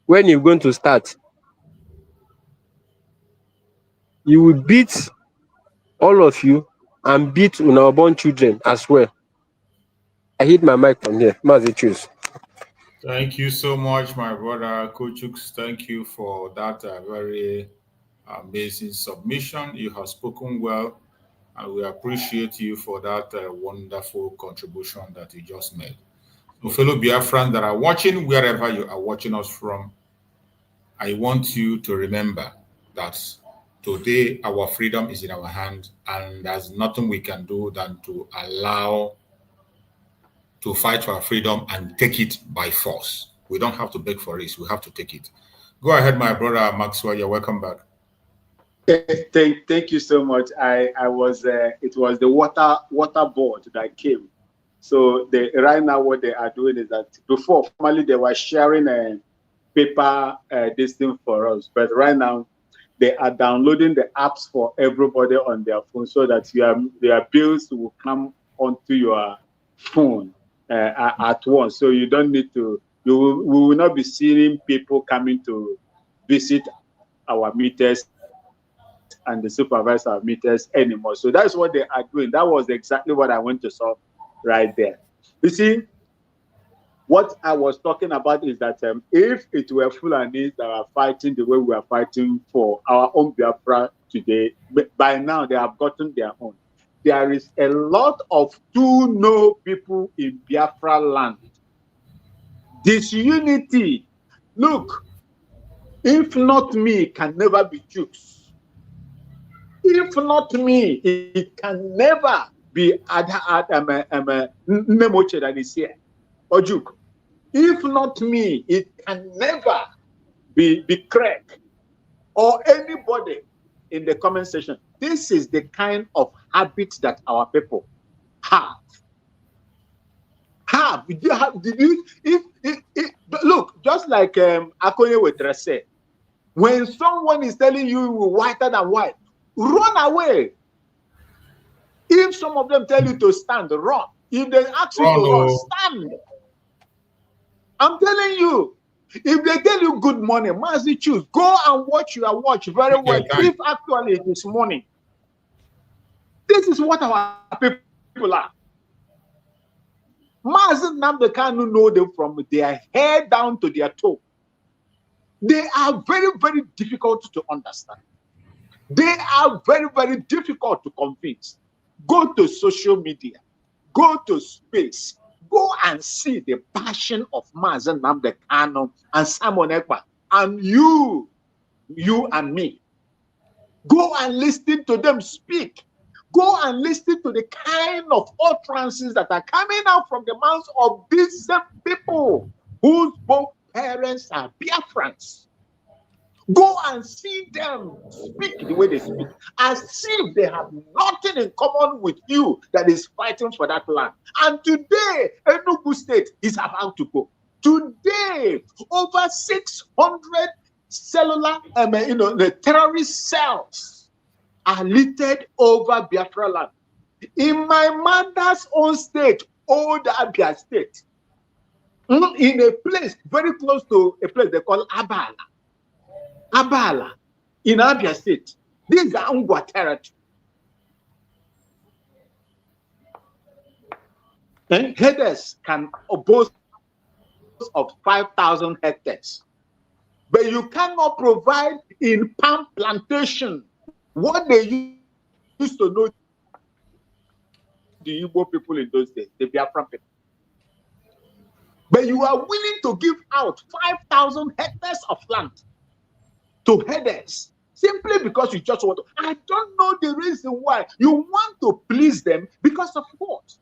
when you're going to start, you will beat all of you and beat on our born children as well. I hit my mic from here. Mazi, choose. Thank you so much, my brother Kochuk. Thank you for that very amazing submission. You have spoken well, and we appreciate you for that wonderful contribution that you just made. So, fellow Biafrans that are watching, wherever you are watching us from, I want you to remember that Today, our freedom is in our hand, and there's nothing we can do than to allow to fight for our freedom and take it by force. We don't have to beg for it. We have to take it. Go ahead, my brother Maxwell. You're welcome back. Thank you so much. I was it was the water board that came. So right now what they are doing is that before formally they were sharing a paper this thing for us, but right now they are downloading the apps for everybody on their phone so that their bills will come onto your phone at once. So you don't need to. We will not be seeing people coming to visit our meters and the supervise our meters anymore. So that's what they are doing. That was exactly what I went to saw right there. You see, what I was talking about is that if it were Fulanis that are fighting the way we are fighting for our own Biafra today, by now they have gotten their own. There is a lot of no people in Biafra land. Disunity. Look, if not me, can never be Jews. If not me, it can never be Nemoche that is here, or Juk. If not me, it can never be Craig or anybody in the comment section. This is the kind of habit that our people have. Look, just like Akoye Wetra said, when someone is telling you whiter than white, run away. If some of them tell you to stand, run. If they ask you to run, stand. I'm telling you, if they tell you good morning, must you choose? Go and watch your watch very well. If actually it is morning. This is what our people are. Mazen Namdekanu know them from their hair down to their toe. They are very, very difficult to understand. They are very, very difficult to convince. Go to social media, go to space, go and see the passion of Mazen Namdekanu and Simon Ekpa, and you and me. Go and listen to them speak. Go and listen to the kind of utterances that are coming out from the mouths of these same people whose both parents are Biafrans. Go and see them speak the way they speak, as if they have nothing in common with you that is fighting for that land. And today, Enugu State is about to go. Today, over 600 cellular, the terrorist cells are littered over Biafra land. In my mother's own state, Old Abia State, in a place very close to a place they call Abala. Abala, in Abia State. These are Ungwa territory. Hectares can boast of 5,000 hectares. But you cannot provide in palm plantation what they used to know the Igbo people in those days, the Biafran people. But you are willing to give out 5,000 hectares of land to headers simply because you just want to. I don't know the reason why. You want to please them because of what?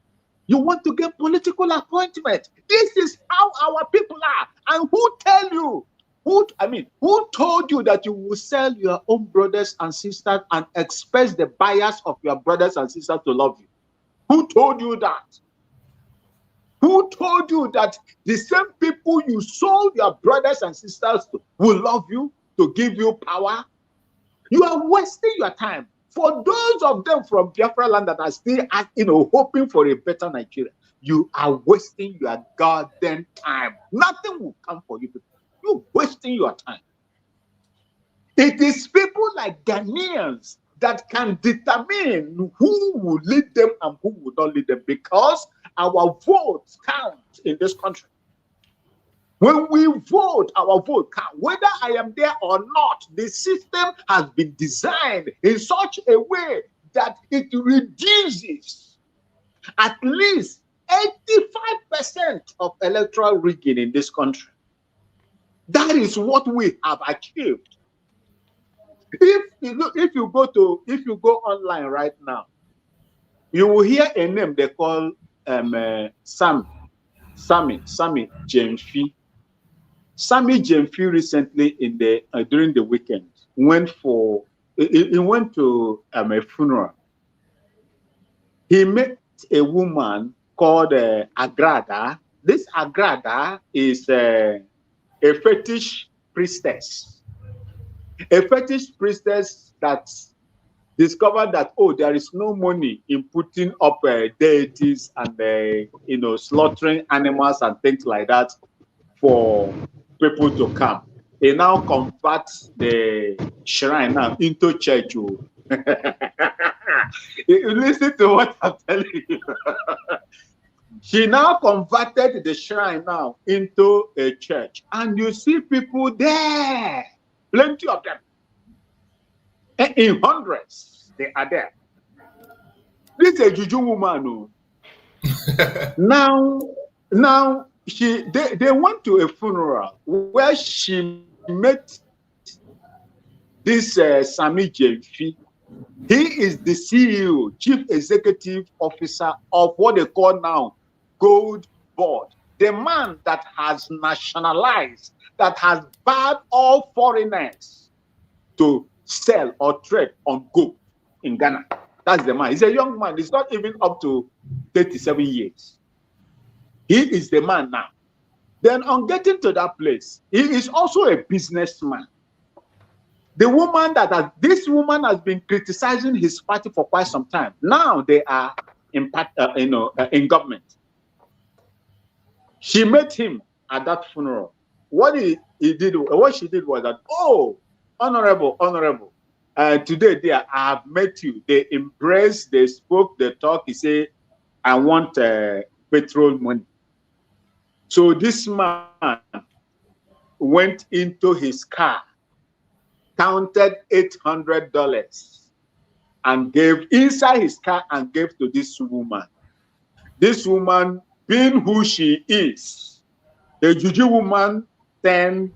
You want to get political appointment. This is how our people are. And who tell you? Who told you that you will sell your own brothers and sisters and expect the buyers of your brothers and sisters to love you? Who told you that? Who told you that the same people you sold your brothers and sisters to will love you, to give you power? You are wasting your time. For those of them from Biafra land that are still, hoping for a better Nigeria, you are wasting your goddamn time. Nothing will come for you. You're wasting your time. It is people like Ghanaians that can determine who will lead them and who will not lead them, because our votes count in this country. When we vote, our vote count. Whether I am there or not, the system has been designed in such a way that it reduces at least 85% of electoral rigging in this country. That is what we have achieved. If you go online right now, you will hear a name they call Sammy Jemfi. Sammy Jemfi recently during the weekend went to a funeral. He met a woman called Agrada. This Agrada is a fetish priestess. A fetish priestess that discovered that, oh, there is no money in putting up deities and slaughtering animals and things like that for people to come. He now converts the shrine now into church. Listen to what I'm telling you. She now converted the shrine now into a church, and you see people there, plenty of them. In hundreds, they are there. This is a juju woman. Now they went to a funeral where she met this Sammy Jemfi. He is the CEO, Chief Executive Officer of what they call now Gold Board. The man that has nationalized, that has barred all foreigners to sell or trade on gold in Ghana. That's the man. He's a young man. He's not even up to 37 years. He is the man now. Then on getting to that place, he is also a businessman. This woman has been criticizing his party for quite some time. Now they are in government. She met him at that funeral. What she did was that, oh, honorable, today I have met you. They embraced, they spoke, they talked. He said, I want petrol money. So this man went into his car, counted $800 and gave inside his car and gave to this woman. This woman, being who she is, a juju woman turned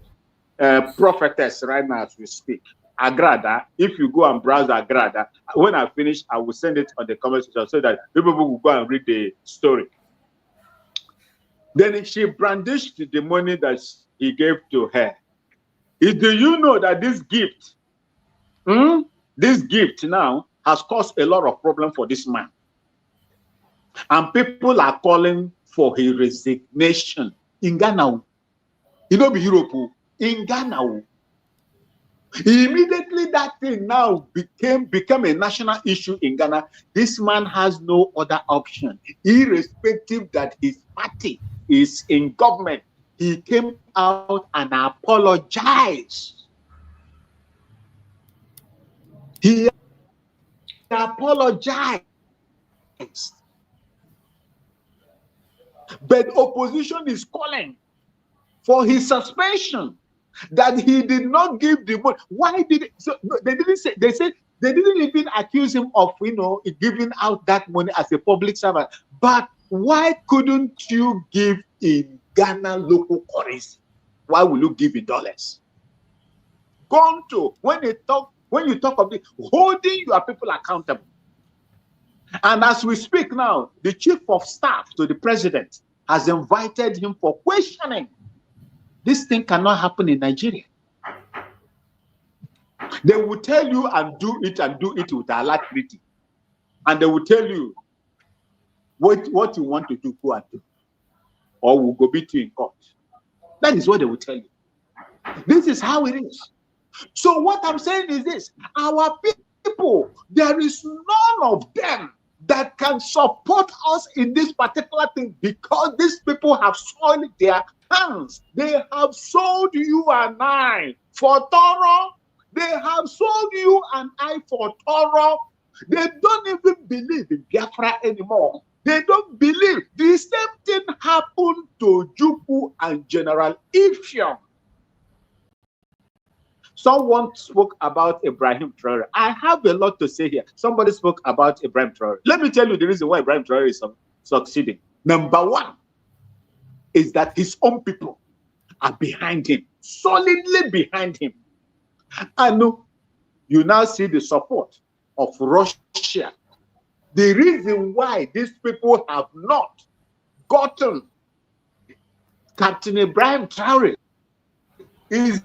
prophetess right now as we speak. Agrada, if you go and browse Agrada, when I finish, I will send it on the comment section so that people will go and read the story. Then she brandished the money that he gave to her. Do you know that this gift now has caused a lot of problem for this man? And people are calling for his resignation in Ghana. You know, Europe, in Ghana. Immediately that thing now became a national issue in Ghana. This man has no other option. Irrespective that his party is in government, he came out and apologized. He apologized. But opposition is calling for his suspension, that he did not give the money. Why did it? So they didn't say, they said they didn't even accuse him of giving out that money as a public servant. But why couldn't you give in Ghana local currency? Why will you give in dollars? When you talk of the holding your people accountable. And as we speak now, the chief of staff to the president has invited him for questioning. This thing cannot happen in Nigeria. They will tell you and do it with alacrity. And they will tell you what you want to do, go and do. Or we'll go beat you in court. That is what they will tell you. This is how it is. So what I'm saying is this: our people, there is none of them that can support us in this particular thing, because these people have soiled their hands. They have sold you and I for Toro. They have sold you and I for Toro. They don't even believe in Biafra anymore. They don't believe. The same thing happened to Juku and General Ifyong. Someone spoke about Ibrahim Traore. I have a lot to say here. Somebody spoke about Ibrahim Traore. Let me tell you the reason why Ibrahim Traore is succeeding. Number one is that his own people are behind him, solidly behind him. And you now see the support of Russia. The reason why these people have not gotten Captain Ibrahim Traore is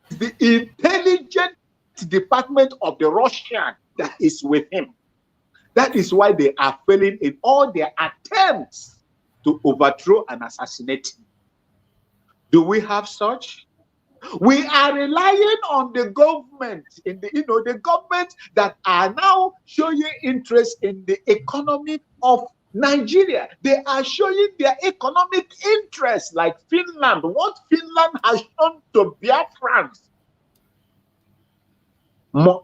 the intelligence department of the Russian that is with him. That is why they are failing in all their attempts to overthrow and assassinate him. Do we have such? We are relying on the government, the government that are now showing interest in the economy of Nigeria. They are showing their economic interest, like Finland. What Finland has shown to Biafrans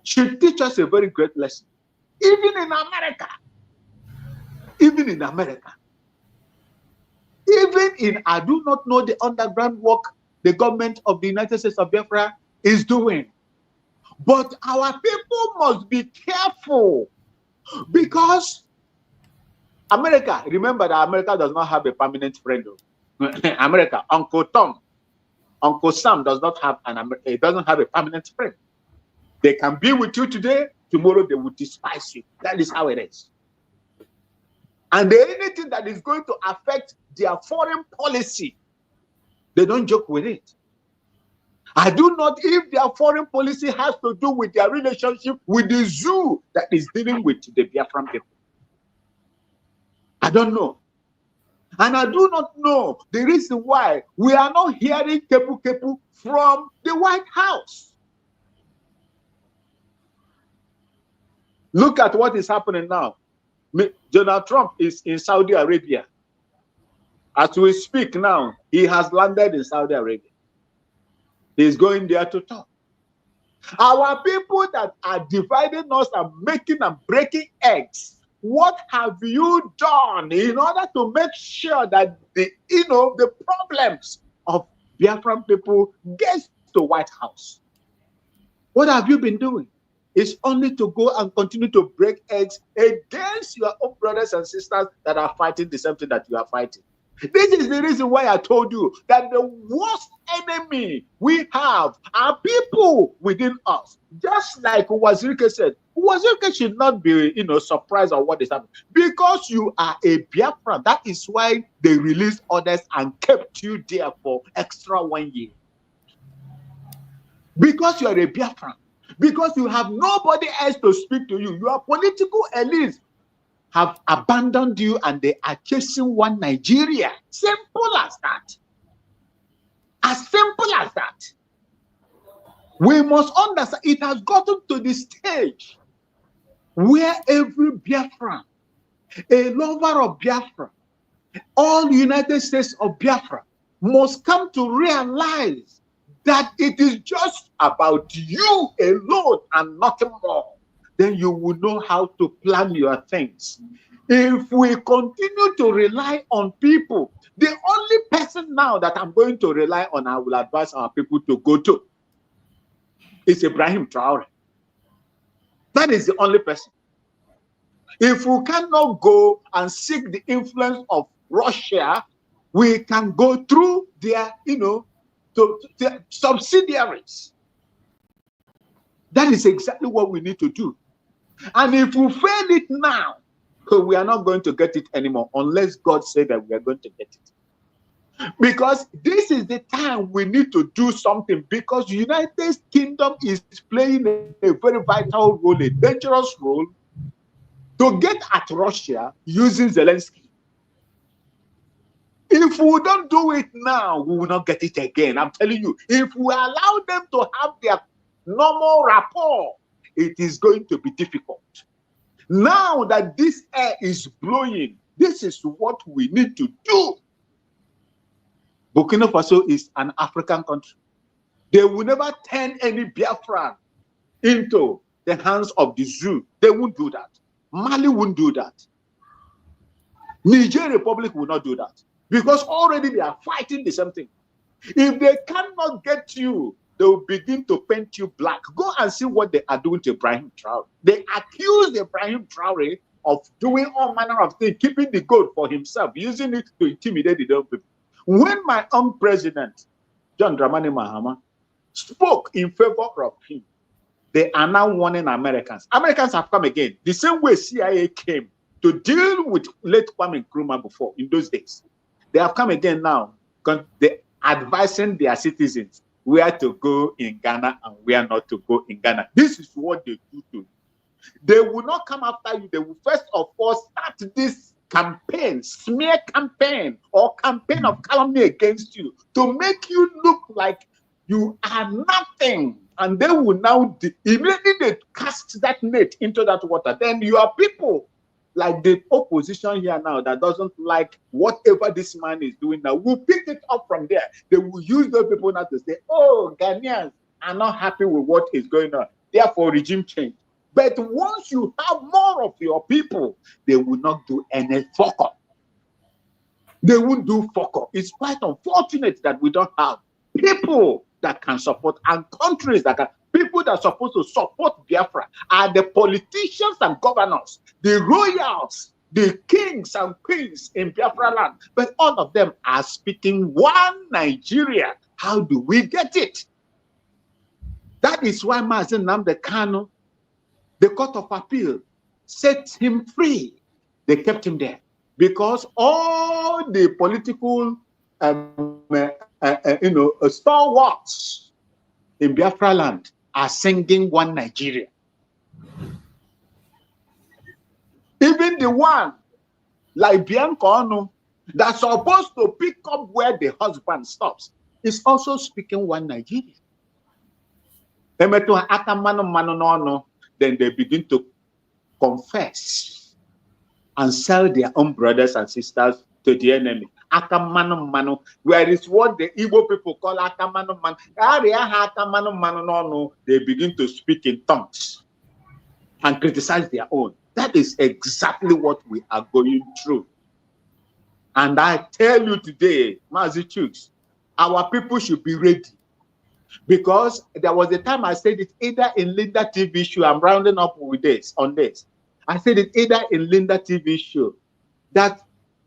should teach us a very great lesson. Even in America, I do not know the underground work the government of the United States of Biafra is doing. But our people must be careful, because America, remember that America does not have a permanent friend. America, Uncle Tom, Uncle Sam doesn't have a permanent friend. They can be with you today, tomorrow they will despise you. That is how it is. And anything that is going to affect their foreign policy, they don't joke with it. I do not, if their foreign policy has to do with their relationship with the zoo that is dealing with the Biafran people. I don't know. And I do not know the reason why we are not hearing kepu kepu from the White House. Look at what is happening now. Donald Trump is in Saudi Arabia. As we speak now, he has landed in Saudi Arabia. He's going there to talk. Our people that are dividing us and making and breaking eggs, what have you done in order to make sure that the problems of Biafran people get to White House? What have you been doing? It's only to go and continue to break eggs against your own brothers and sisters that are fighting the same thing that you are fighting. This is the reason why I told you that the worst enemy we have are people within us. Just like Wazirike said, Wazirike should not be, surprised at what is happening. Because you are a Biafran, that is why they released others and kept you there for extra 1 year. Because you are a Biafran. Because you have nobody else to speak to you. Your political elites have abandoned you and they are chasing one Nigeria. Simple as that. As simple as that. We must understand it has gotten to the stage where every Biafran, a lover of Biafra, all United States of Biafra must come to realize that it is just about you alone and nothing more. Then you will know how to plan your things. If we continue to rely on people, the only person now that I'm going to rely on, I will advise our people to go to, is Ibrahim Traore. That is the only person. If we cannot go and seek the influence of Russia, we can go through their, to their subsidiaries. That is exactly what we need to do. And if we fail it now, we are not going to get it anymore unless God said that we are going to get it. Because this is the time we need to do something, because the United Kingdom is playing a very vital role, a dangerous role, to get at Russia using Zelensky. If we don't do it now, we will not get it again. I'm telling you, if we allow them to have their normal rapport, it is going to be difficult. Now that this air is blowing, this is what we need to do. Burkina Faso is an African country. They will never turn any Biafran into the hands of the zoo. They won't do that. Mali won't do that. Niger Republic will not do that. Because already they are fighting the same thing. If they cannot get you, they will begin to paint you black. Go and see what they are doing to Ibrahim Traore. They accuse Ibrahim Traore of doing all manner of things, keeping the gold for himself, using it to intimidate the other people. When my own president, John Dramani Mahama, spoke in favor of him, they are now warning Americans. Americans have come again. The same way CIA came to deal with late Kwame Nkrumah before, in those days. They have come again now, they advising their citizens where to go in Ghana and where not to go in Ghana. This is what they do to you. They will not come after you. They will first of all start this campaign, smear campaign, or campaign of calumny against you to make you look like you are nothing. And they will now, immediately they cast that net into that water. Then your people, like the opposition here now that doesn't like whatever this man is doing now, will pick it up from there. They will use those people now to say, oh, Ghanaians are not happy with what is going on. Therefore, regime change. But once you have more of your people, they will not do any fuck up. They won't do fuck up. It's quite unfortunate that we don't have people that can support, and countries that can, people that are supposed to support Biafra are the politicians and governors, the royals, the kings and queens in Biafra land. But all of them are speaking one Nigeria. How do we get it? That is why Mazen Nnamdi Kanu, the Court of Appeal, set him free. They kept him there because all the political stalwarts in Biafra land are singing one Nigeria. Even the one like Bianca Onu that's supposed to pick up where the husband stops is also speaking one Nigeria. Then they begin to confess and sell their own brothers and sisters to the enemy. Where is what the Igbo people call akamanu manu. They begin to speak in tongues and criticize their own. That is exactly what we are going through. And I tell you today, Mazi Chooks, our people should be ready. Because there was a time I said it either in Linda TV show, I'm rounding up with this on this. I said it either in Linda TV show that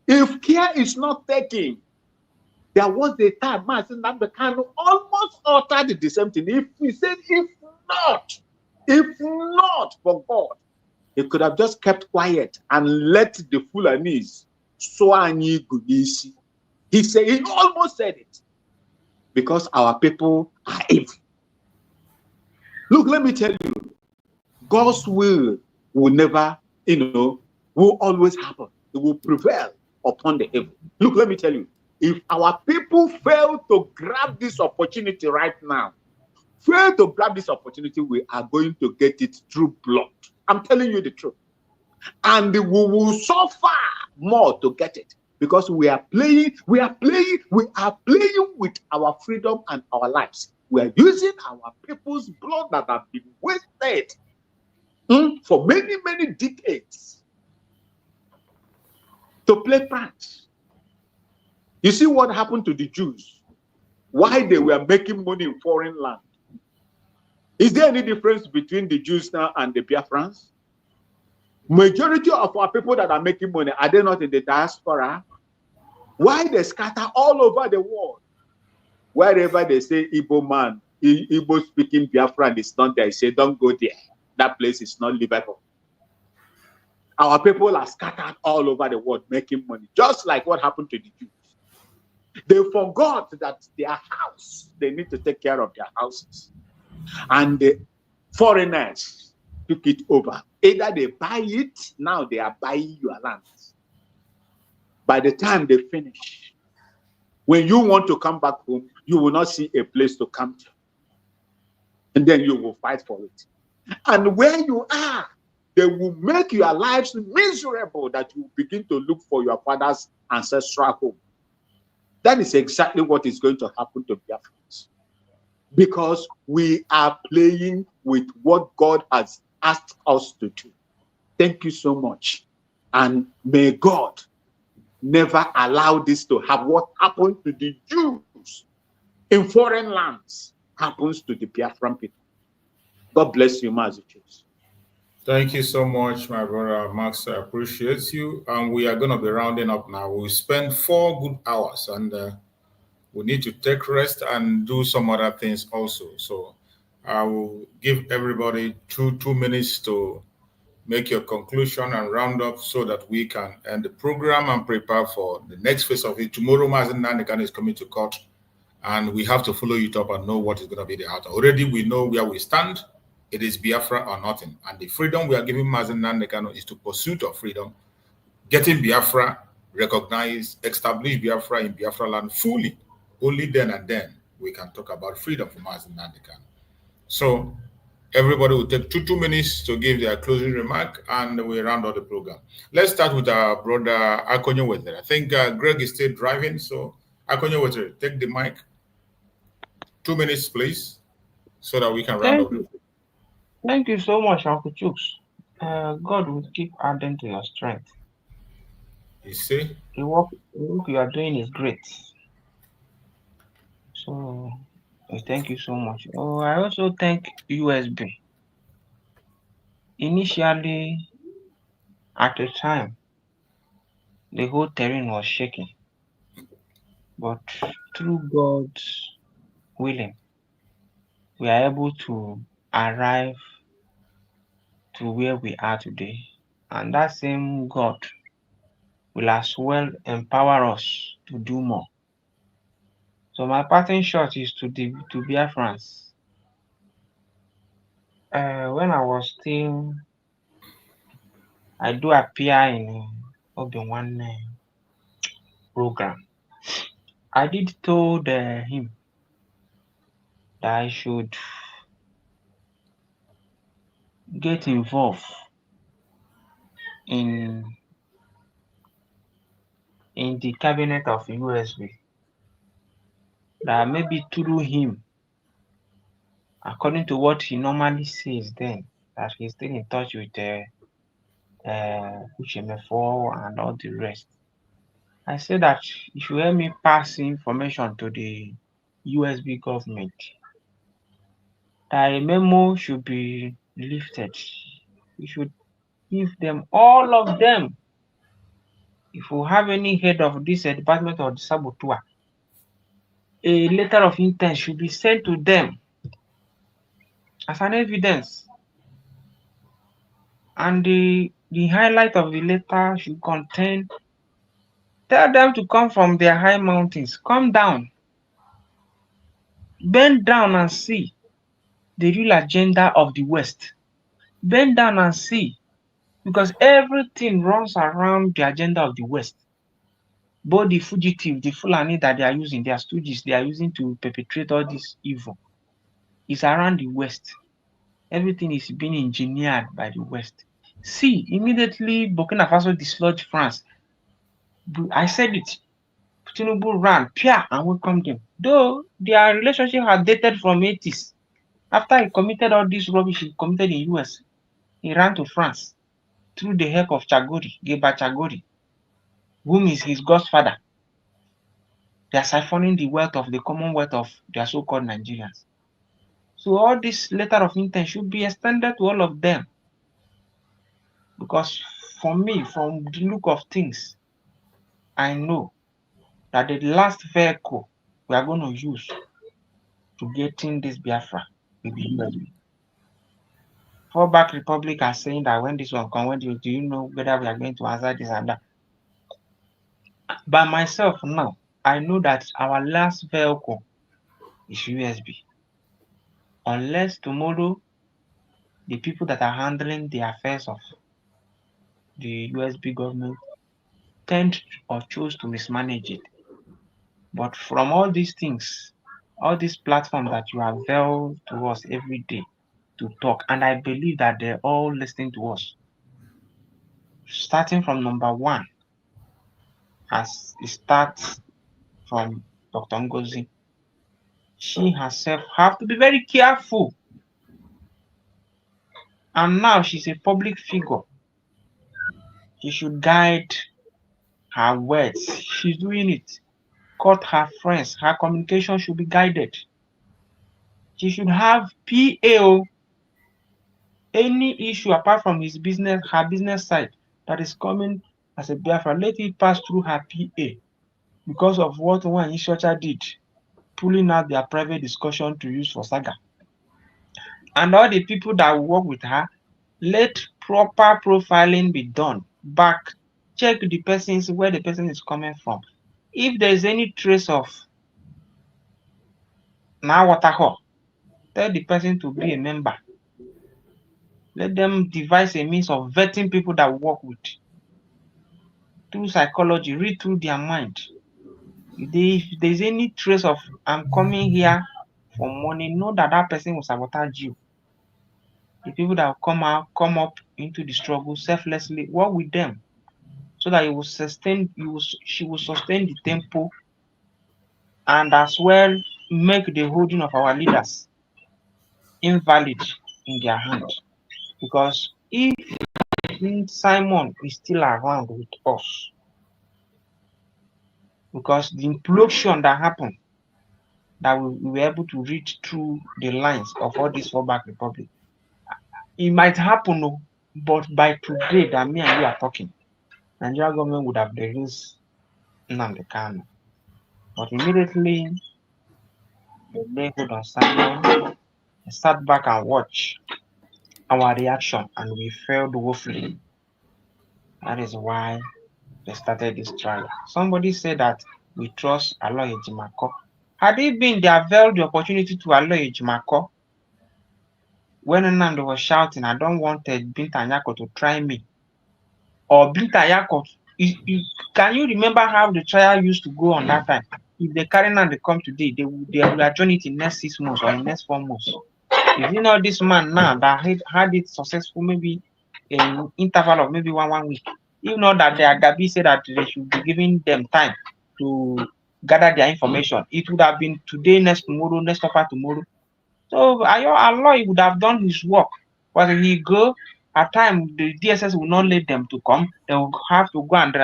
if care is not taken, there was a time Mazi Nnamdi Kanu almost uttered the same thing. If he said, if not for God, he could have just kept quiet and let the Fulanis Soani Gudisi. He said, he almost said it. Because our people are evil. Look, let me tell you, God's will never, will always happen. It will prevail upon the evil. Look, let me tell you, if our people fail to grab this opportunity right now, we are going to get it through blood. I'm telling you the truth. And we will suffer more to get it. Because we are playing with our freedom and our lives. We are using our people's blood that have been wasted for many, many decades to play pranks. You see what happened to the Jews? Why they were making money in foreign land. Is there any difference between the Jews now and the Biafrans? Majority of our people that are making money, are they not in the diaspora? Why they scatter all over the world? Wherever they say Igbo man, Igbo speaking Biafran is not there, they say don't go there. That place is not livable. Our people are scattered all over the world making money, just like what happened to the Jews. They forgot that their house, they need to take care of their houses. And the foreigners took it over. Either they buy it, now they are buying your land. By the time they finish, when you want to come back home, you will not see a place to come to. And then you will fight for it. And where you are, they will make your lives miserable that you begin to look for your father's ancestral home. That is exactly what is going to happen to Biafrans. Because we are playing with what God has asked us to do. Thank you so much. And may God never allow this to have what happened to the Jews in foreign lands happens to the Biafran people. God bless you, Mazi Chooks. Thank you so much, my brother Max. I appreciate you. And we are going to be rounding up now. We spent 4 good hours and we need to take rest and do some other things also. So I will give everybody two minutes to make your conclusion and round up so that we can end the program and prepare for the next phase of it. Tomorrow, Mazen Nandekan is coming to court, and we have to follow it up and know what is going to be the outcome. Already we know where we stand. It is Biafra or nothing. And the freedom we are giving Mazen Nandekano is to pursuit of freedom, getting Biafra recognized, establish Biafra in Biafra land fully. Only then and then we can talk about freedom for Mazen Nandekano. So everybody will take two minutes to give their closing remark, and we round out the program. Let's start with our brother Akonyo Weather. I think Greg is still driving, so Akonyo Weather, take the mic. 2 minutes, please, so that we can round up. Thank you so much, Uncle Chooks. God will keep adding to your strength. You see? The work you are doing is great. So, thank you so much. Oh, I also thank USB. Initially, at the time, the whole terrain was shaking. But through God's willing, we are able to arrive to where we are today. And that same God will as well empower us to do more. So my parting shot is to Biafrans. When I was still, I do appear in Obi-Wan program. I did told him that I should get involved in the cabinet of USB. That maybe through him, according to what he normally says then, that he's still in touch with Uchemefo and all the rest. I said that if you help me pass information to the USB government, that a memo should be lifted. We should give them, all of them. If you have any head of this department or the saboteur, a letter of intent should be sent to them as an evidence. And the highlight of the letter should contain, tell them to come from their high mountains, come down, bend down and see the real agenda of the West. Bend down and see, because everything runs around the agenda of the West. Both the fugitive, the Fulani that they are using, their stooges, they are using to perpetrate all this evil, is around the West. Everything is being engineered by the West. See, immediately Burkina Faso dislodged France. I said it. Tinubu ran, Pia, and welcomed them. Though their relationship had dated from 80s. After he committed all this rubbish he committed in US, he ran to France through the help of Chagori, Geba Chagori, whom is his godfather. They are siphoning the wealth of the commonwealth of their so-called Nigerians. So all this letter of intent should be extended to all of them. Because for me, from the look of things, I know that the last vehicle we are going to use to getting this Biafra will be USB. Fallback Republic are saying that when this one comes, do you know whether we are going to answer this and that? By myself now, I know that our last vehicle is USB. Unless tomorrow the people that are handling the affairs of the USB government tend or choose to mismanage it. But from all these things, all these platforms that you avail to us every day to talk, and I believe that they're all listening to us, starting from number one, as it starts from Dr. Ngozi. She herself have to be very careful. And now she's a public figure. She should guide her words. She's doing it. Cut her friends. Her communication should be guided. She should have PAO. Any issue apart from his business, her business side that is coming as a Biafra, let it pass through her PA because of what one Ishocha did, pulling out their private discussion to use for saga. and all the people that work with her, let proper profiling be done. Back, check the persons, where the person is coming from. If there is any trace of Nawataho, tell the person to be a member. Let them devise a means of vetting people that work with. Through psychology, read through their mind. If there's any trace of I'm coming here for money, know that that person will sabotage you. The people that will come up into the struggle selflessly, work with them, so that she will sustain the tempo, and as well make the holding of our leaders invalid in their hands. Because if Simon is still around with us, because the implosion that happened, that we were able to read through the lines of all these fallback republic, it might happen, but by today that me and you are talking, Nigeria government would have released Nnamdi Kanu. But immediately they lay hold on Simon, they sat back and watch our reaction, and we failed woefully. That is why they started this trial. Somebody said that we trust Aloy Ejimako. Had it been they availed the opportunity to Aloy Ejimako, when Nnamdi was shouting, I don't want Binta Nyako to try me, or Binta Nyako, can you remember how the trial used to go on that time? If they carry Nnamdi come today, they will adjourn it in next 6 months or in next 4 months. Is it not this man now that had it successful, maybe in interval of maybe one week? Even though that the Agabi said that they should be giving them time to gather their information, it would have been today, next tomorrow, next after tomorrow. So Aloy would have done his work. But if he go, at time the DSS will not let them to come. They will have to go and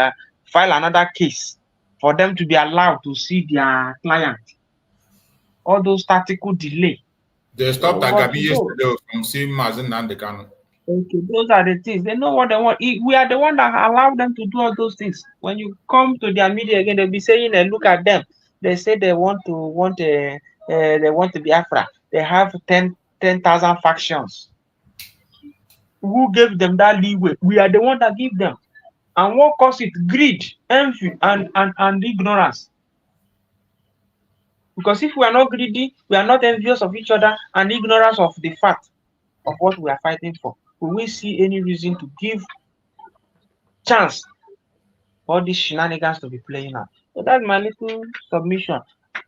file another case for them to be allowed to see their client. All those tactical delay. They stopped Agabi yesterday from seeing Mazen Nnamdi Kanu. Okay, those are the things. They know what they want. We are the one that allow them to do all those things. When you come to their media again, they'll be saying, look at them. They say they want to Biafra. They have 10,000 factions. Who gave them that leeway? We are the one that give them. And what caused it? Greed, envy, and ignorance. Because if we are not greedy, we are not envious of each other, and ignorance of the fact of what we are fighting for, we will see any reason to give chance for these shenanigans to be playing out. So that's my little submission.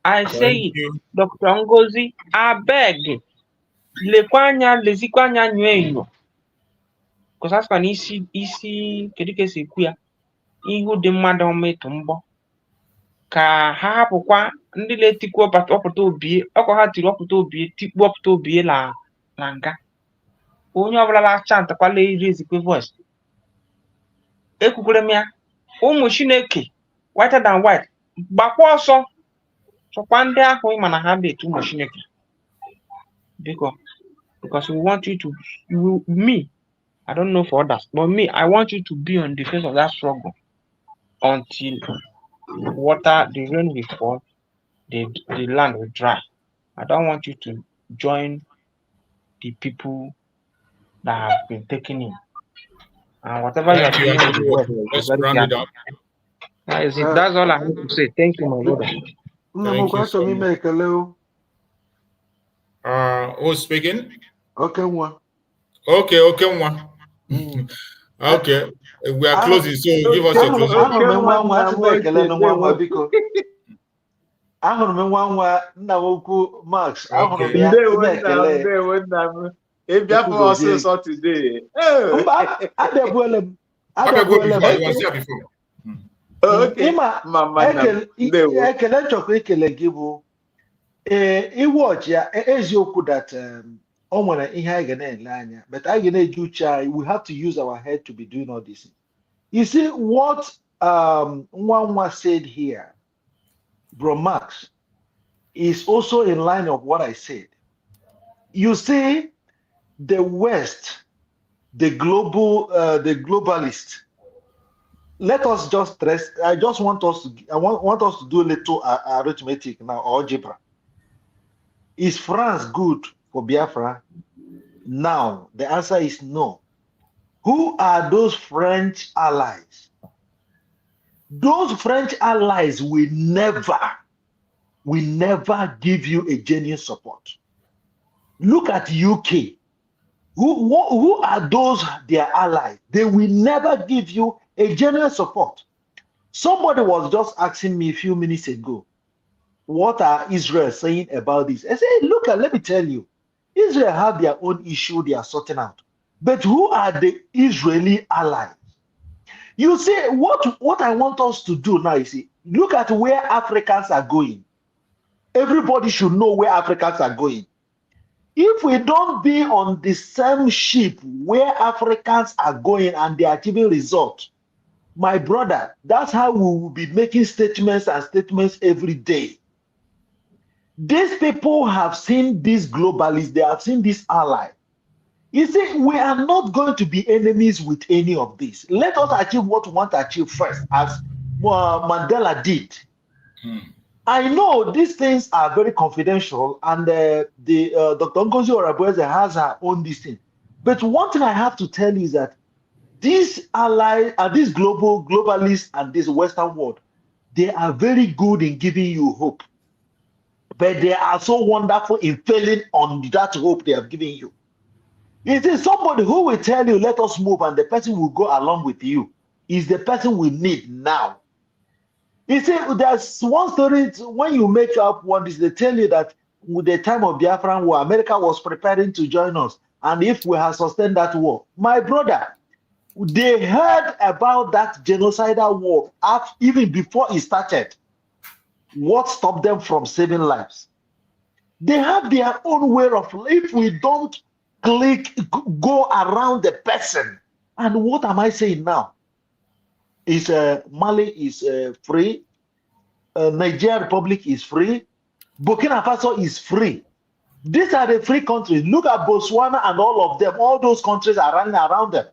I say it, Dr. Ngozi, I beg, lezikwanya nywenyo. Because that's when isi kedikesi kuya, ihu dị mmadụ ọmetụ mbọ. Ka ha hapụkwa ndị na-etikwu ọpụta obie, ọkwa ha tiri ọpụta obie, tikpu ọpụta obie na nga. Onye ọbụla na-achantakwala iri ezikwe voice. Ekwukwere m ya, ụmụ Chineke, whiter than white, gbakwa ọsọ chọkwa ndị ahụ ịma na ha bụ etu ụmụ Chineke. Because we want you to, me, I don't know for others, but me, I want you to be on the face of that struggle until the rain will fall, the land will dry. I don't want you to join the people that have been taken in. And whatever you are doing, let's round it up. That's all I have to say. Thank you, my brother. Thank you so much. Who's speaking? Okay, one. Okay, one. Okay, we are closing, so give us your closing. Ahụrụ m nwa nna ukwu Max. Ahụrụ m ya if you have also today. Ekele nchọkwa ekele gị bụ iwọch ya eziokwu that o nwere ihe anyị ga na-ele anya, but anyị ga na-eji uche anyị, we have to use our head to be doing all this. You see what Nwa said here, Bro Max, is also in line of what I said. You see, the West, the globalist. Let us just stress. I want us to do a little arithmetic now, or algebra. Is France good for Biafra? Now, the answer is no. Who are those French allies? Those French allies will never give you a genuine support. Look at UK. Who are those their allies? They will never give you a genuine support. Somebody was just asking me a few minutes ago, what are Israel saying about this? I said, look, let me tell you, Israel have their own issue they are sorting out. But who are the Israeli allies? You see, what I want us to do now is, look at where Africans are going. Everybody should know where Africans are going. If we don't be on the same ship where Africans are going and they're achieving results, my brother, that's how we will be making statements and statements every day. These people have seen these globalists, they have seen this ally. You see, we are not going to be enemies with any of this. Let us achieve what we want to achieve first, as Mandela did. I know these things are very confidential, and Dr. Ngozi Orabueze has her own this thing. But one thing I have to tell you is that these allies, these globalists and this Western world, they are very good in giving you hope. But they are so wonderful in failing on that hope they have given you. It is somebody who will tell you, let us move, and the person will go along with you. Is the person we need now. You see, there's one story, when you make up one, they tell you that with the time of Biafran war, America was preparing to join us. And if we have sustained that war, my brother, they heard about that genocidal war even before it started. What stopped them from saving lives? They have their own way of life. If we don't go around the person, and what am I saying now? Is Mali is free, Nigeria Republic is free, Burkina Faso is free. These are the free countries. Look at Botswana and all of them. All those countries are running around them.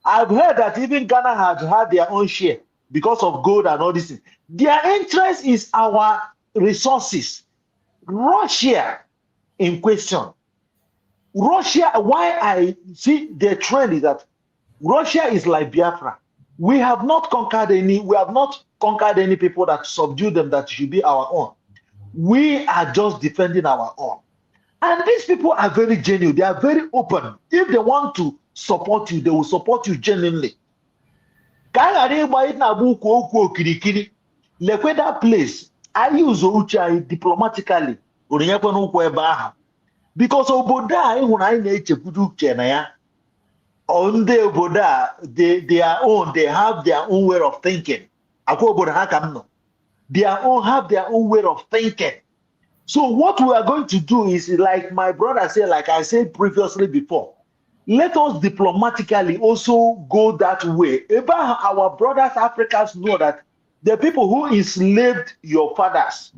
I've heard that even Ghana has had their own share because of gold and all this. Their interest is our resources. Russia in question. Russia, why I see the trend is that Russia is like Biafra. We have not conquered any people that subdue them that should be our own. We are just defending our own. And these people are very genuine. They are very open. If they want to support you, they will support you genuinely. Lekwe that place, I use Uche diplomatically. Because Oboda, when I na-echekwudu uche na ya, on the Oboda, they have their own way of thinking. They have their own way of thinking. So what we are going to do is, like my brother said, like I said previously before, let us diplomatically also go that way. Even our brothers Africans know that the people who enslaved your fathers,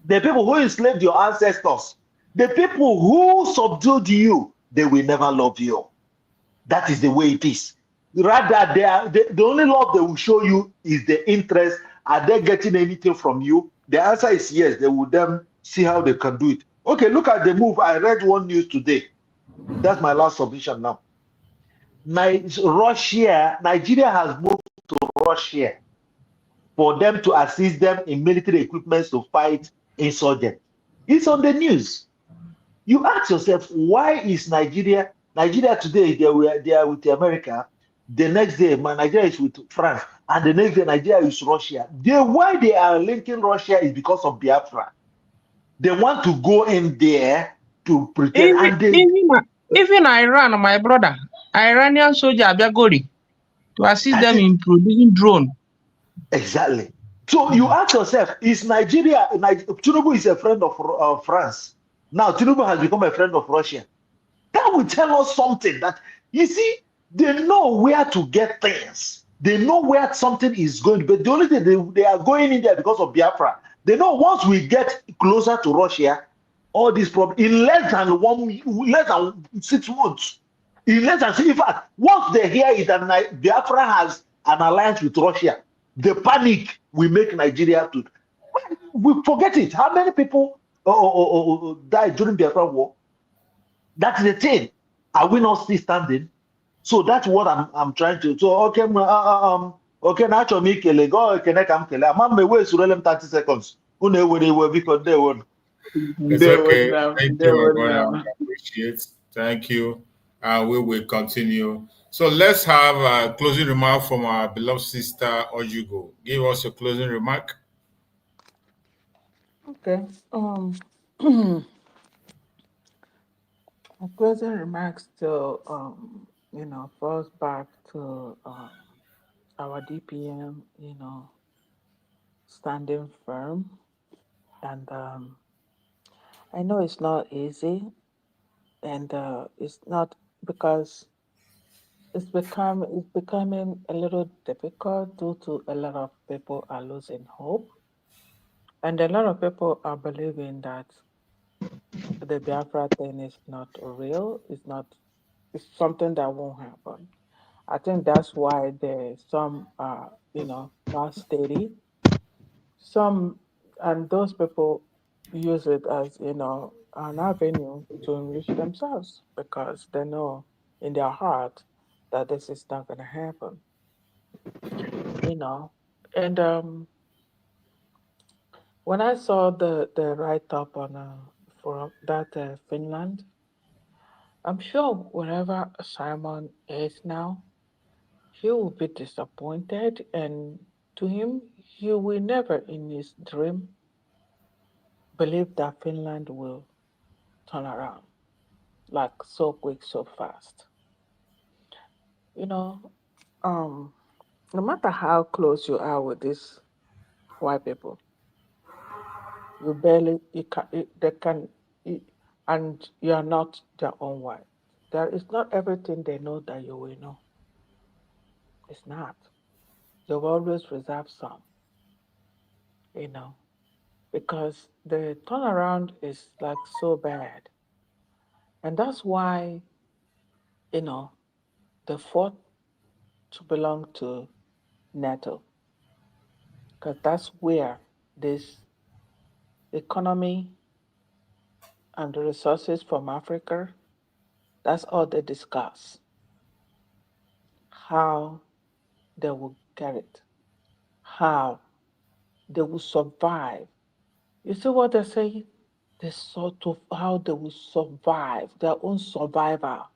the people who enslaved your ancestors, the people who subdued you, they will never love you. That is the way it is. Rather, the only love they will show you is the interest. Are they getting anything from you? The answer is yes. They will then see how they can do it. Okay, look at the move. I read one news today. That's my last submission now. Nigeria has moved to Russia for them to assist them in military equipment to fight insurgents. It's on the news. You ask yourself, why is Nigeria today, they are with America, the next day Nigeria is with France, and the next day Nigeria is Russia. Why they are linking Russia is because of Biafra. They want to go in there to pretend. Even Iran, my brother, Iranian soldier Abiagori, to assist them in producing drone. Exactly. So you ask yourself, is Nigeria, Tinubu is a friend of France. Now Tinubu has become a friend of Russia. That will tell us something, that, you see, they know where to get things. They know where something is going, but the only thing they are going in there because of Biafra. They know once we get closer to Russia, all these problems, in less than 6 months, in fact, once they hear is that Biafra has an alliance with Russia, the panic will make Nigeria to. We forget it. How many people died during Biafra war? That's the thing. Are we not still standing? So that's what I'm trying to. So okay, okay, now to me kele go kene kam kele. Ama me we surelem 30 seconds. Une we because they won. It's okay. Thank you, my Ndewo brother. nam. We appreciate. Thank you. We will continue. So let's have a closing remark from our beloved sister Ojugo. Give us a closing remark. Okay. My closing remarks to falls back to our DPM, standing firm, and I know it's not easy, and it's not because it's becoming a little difficult due to a lot of people are losing hope, and a lot of people are believing that the Biafra thing is not real. It's something that won't happen. I think that's why there's some not steady. Some and those people use it as an avenue to enrich themselves because they know in their heart that this is not gonna happen. You know. And when I saw the write up on for that Finland, I'm sure wherever Simon is now, he will be disappointed, and to him, he will never in his dream believe that Finland will turn around like so quick, so fast. You know, um, no matter how close you are with these white people, you barely, you can, they can, and you are not their own white. There is not everything they know that you will know. It's not. They will always reserve some, you know, because the turnaround is like so bad. And that's why, you know, they fought to belong to NATO, because that's where this economy and the resources from Africa, that's all they discuss. How they will get it, how they will survive. You see what they're saying? The sort of how they will survive, their own survival.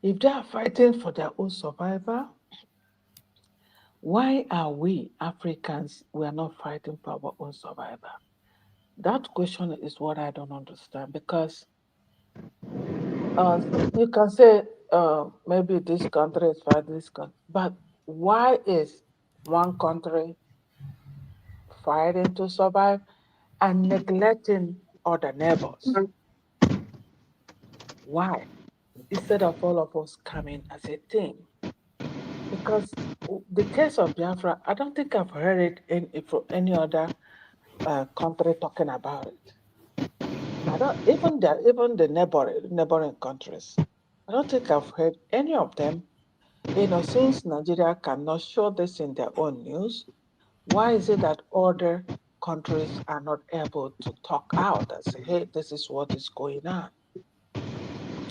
If they are fighting for their own survival, why are we Africans, we are not fighting for our own survival? That question is what I don't understand because you can say maybe this country is fighting this country, but why is one country fighting to survive and neglecting other neighbors? Why? Instead of all of us coming as a team. Because the case of Biafra, I don't think I've heard it from any other country talking about it. I don't even the neighboring countries. I don't think I've heard any of them. Since Nigeria cannot show this in their own news, why is it that other countries are not able to talk out and say, "Hey, this is what is going on"?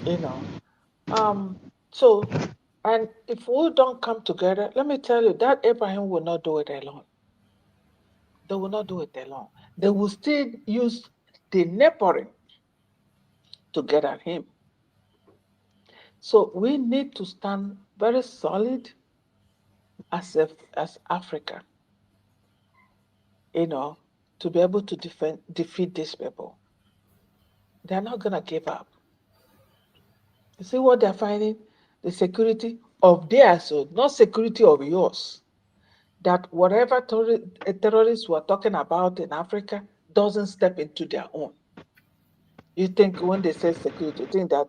You know. So, and if we don't come together, let me tell you that Abraham will not do it alone. They will not do it alone. They will still use the neighboring to get at him. So we need to stand very solid as Africa, to be able to defeat these people. They're not gonna give up. You see what they're finding? The security of theirs, so not security of yours. That whatever terrorists were talking about in Africa doesn't step into their own. You think when they say security, you think that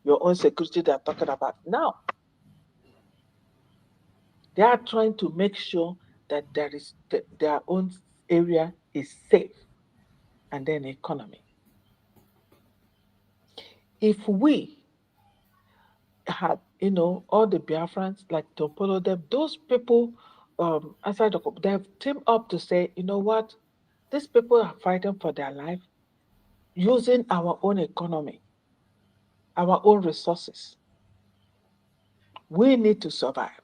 your own security they're talking about. Now, they are trying to make sure that their own area is safe, and then economy. If we had, all the Biafrans like Topolo, them, those people outside the they've teamed up to say, you know what, these people are fighting for their life using our own economy. our own resources. We need to survive.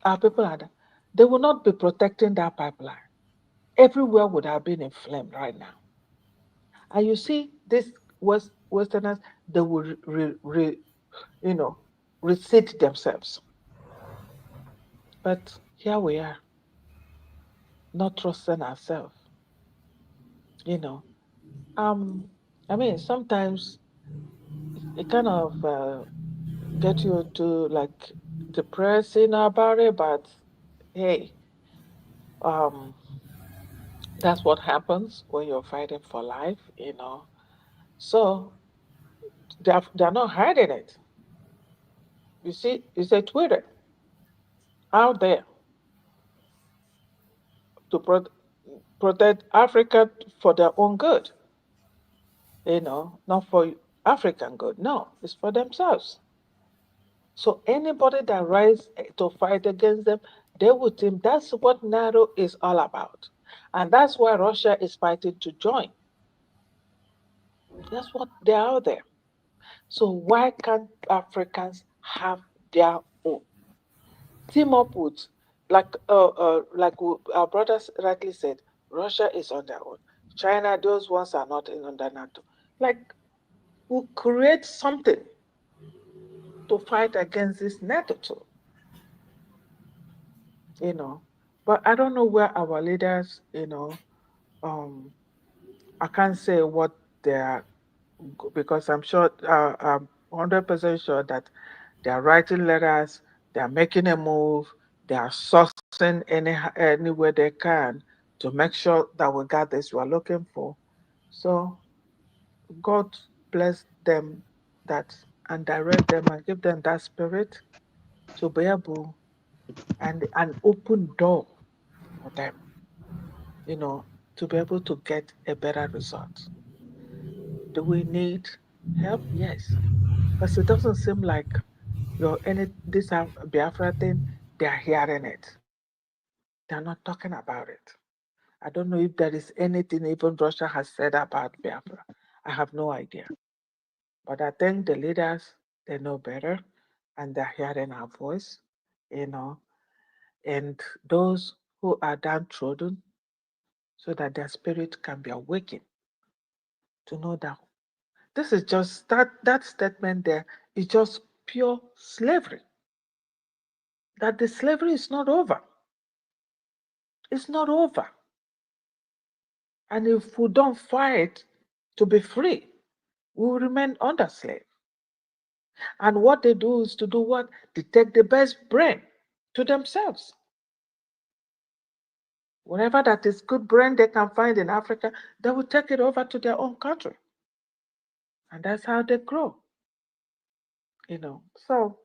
Our people are there. They will not be protecting that pipeline. Everywhere would have been in flame right now. And you see, these Westerners, they will reseat themselves. But here we are, not trusting ourselves. I mean, sometimes it kind of get you to like depressing about it, but hey, um, that's what happens when you're fighting for life. So they're not hiding it. You see, it's a Twitter out there to protect Africa for their own good. Not for African good. No, it's for themselves. So anybody that rise to fight against them, they would think that's what NATO is all about. And that's why Russia is fighting to join. That's what they're out there. So why can't Africans have their own? Team up with, like our brothers rightly said, Russia is on their own. China, those ones are not under NATO. Like, we'll create something to fight against this NATO too. But I don't know where our leaders, I can't say what they are, because I'm sure, I'm 100% sure that they are writing letters, they are making a move, they are sourcing anywhere they can to make sure that we got this we're looking for. So God bless them and direct them and give them that spirit to be able and an open door for them, to be able to get a better result. Do we need help? Yes. Because it doesn't seem like this Biafra thing, they're hearing it. They're not talking about it. I don't know if there is anything even Russia has said about Biafra. I have no idea. But I think the leaders, they know better and they're hearing our voice, and those who are downtrodden, so that their spirit can be awakened to know that this is just that statement there is just pure slavery. That the slavery is not over. It's not over. And if we don't fight to be free, we will remain under slave. And what they do is to do what? They take the best brain to themselves. Whatever that is good brain they can find in Africa, they will take it over to their own country. And that's how they grow. So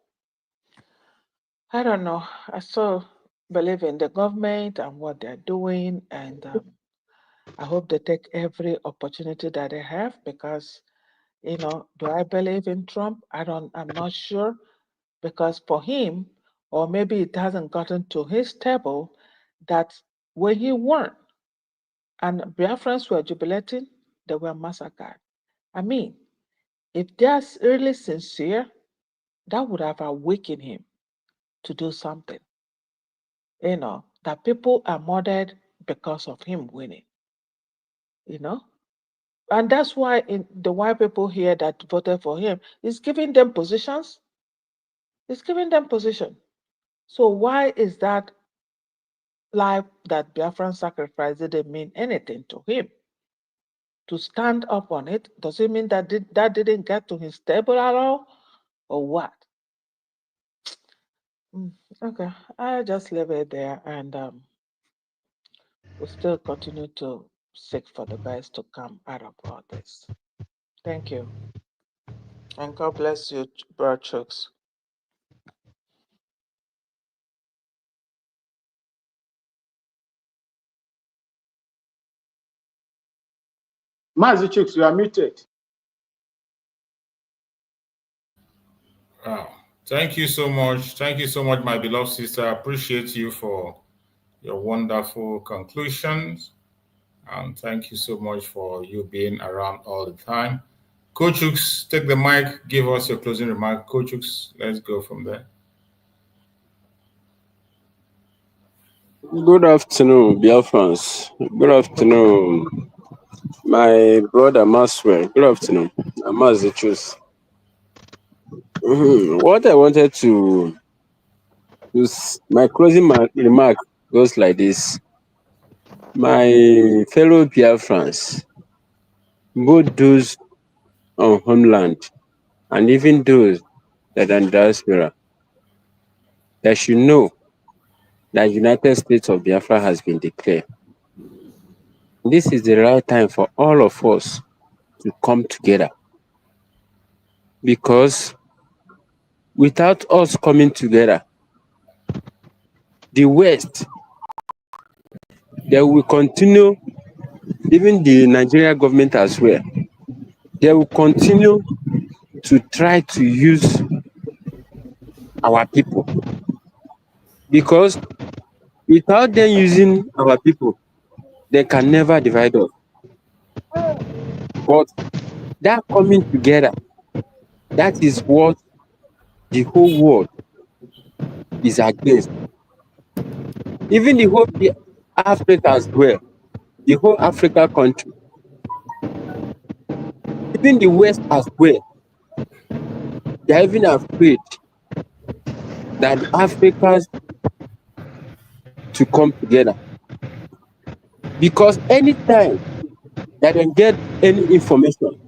I don't know. I still believe in the government and what they're doing, and I hope they take every opportunity that they have, because, do I believe in Trump? I'm not sure, because for him, or maybe it hasn't gotten to his table, that when he won and Biafrans were jubilating, they were massacred. I mean, if they're really sincere, that would have awakened him to do something. That people are murdered because of him winning. And that's why the white people here that voted for him is giving them positions. It's giving them position. So why is that life that Biafran sacrificed didn't mean anything to him? To stand up on it, does it mean that that didn't get to his table at all? Or what? Okay, I'll just leave it there, and we'll still continue to seek for the best to come out of all this. Thank you. And God bless you, Brother Chooks. Mazi Chooks, you are muted. Wow. Thank you so much. Thank you so much, my beloved sister. I appreciate you for your wonderful conclusions. And thank you so much for you being around all the time. Coach Hooks, take the mic, give us your closing remark. Coach Hooks, let's go from there. Good afternoon, Biafrans. Good afternoon, my brother Maswell. Good afternoon. I'm the truth. What I wanted to use, my closing remark goes like this. My fellow Biafrans, both those on homeland and even those that are in diaspora, they should know that United States of Biafra has been declared. This is the right time for all of us to come together, because without us coming together, the West, they will continue, even the Nigerian government as well, they will continue to try to use our people, because without them using our people, they can never divide us. But that coming together, that is what the whole world is against. Even the whole Africa as well, the whole Africa country, even the West as well, they are even afraid that the Africans to come together. Because anytime that they get any information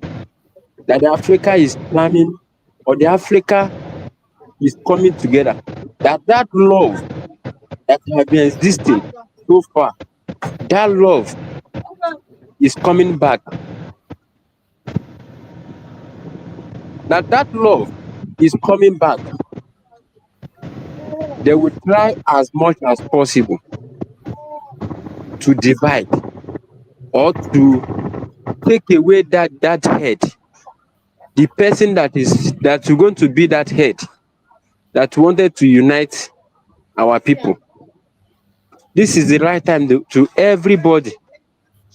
that the Africa is planning or the Africa is coming together, that love that has been existing so far, that love is coming back. That love is coming back. They will try as much as possible to divide or to take away that head. The person that is going to be that head that wanted to unite our people. This is the right time to everybody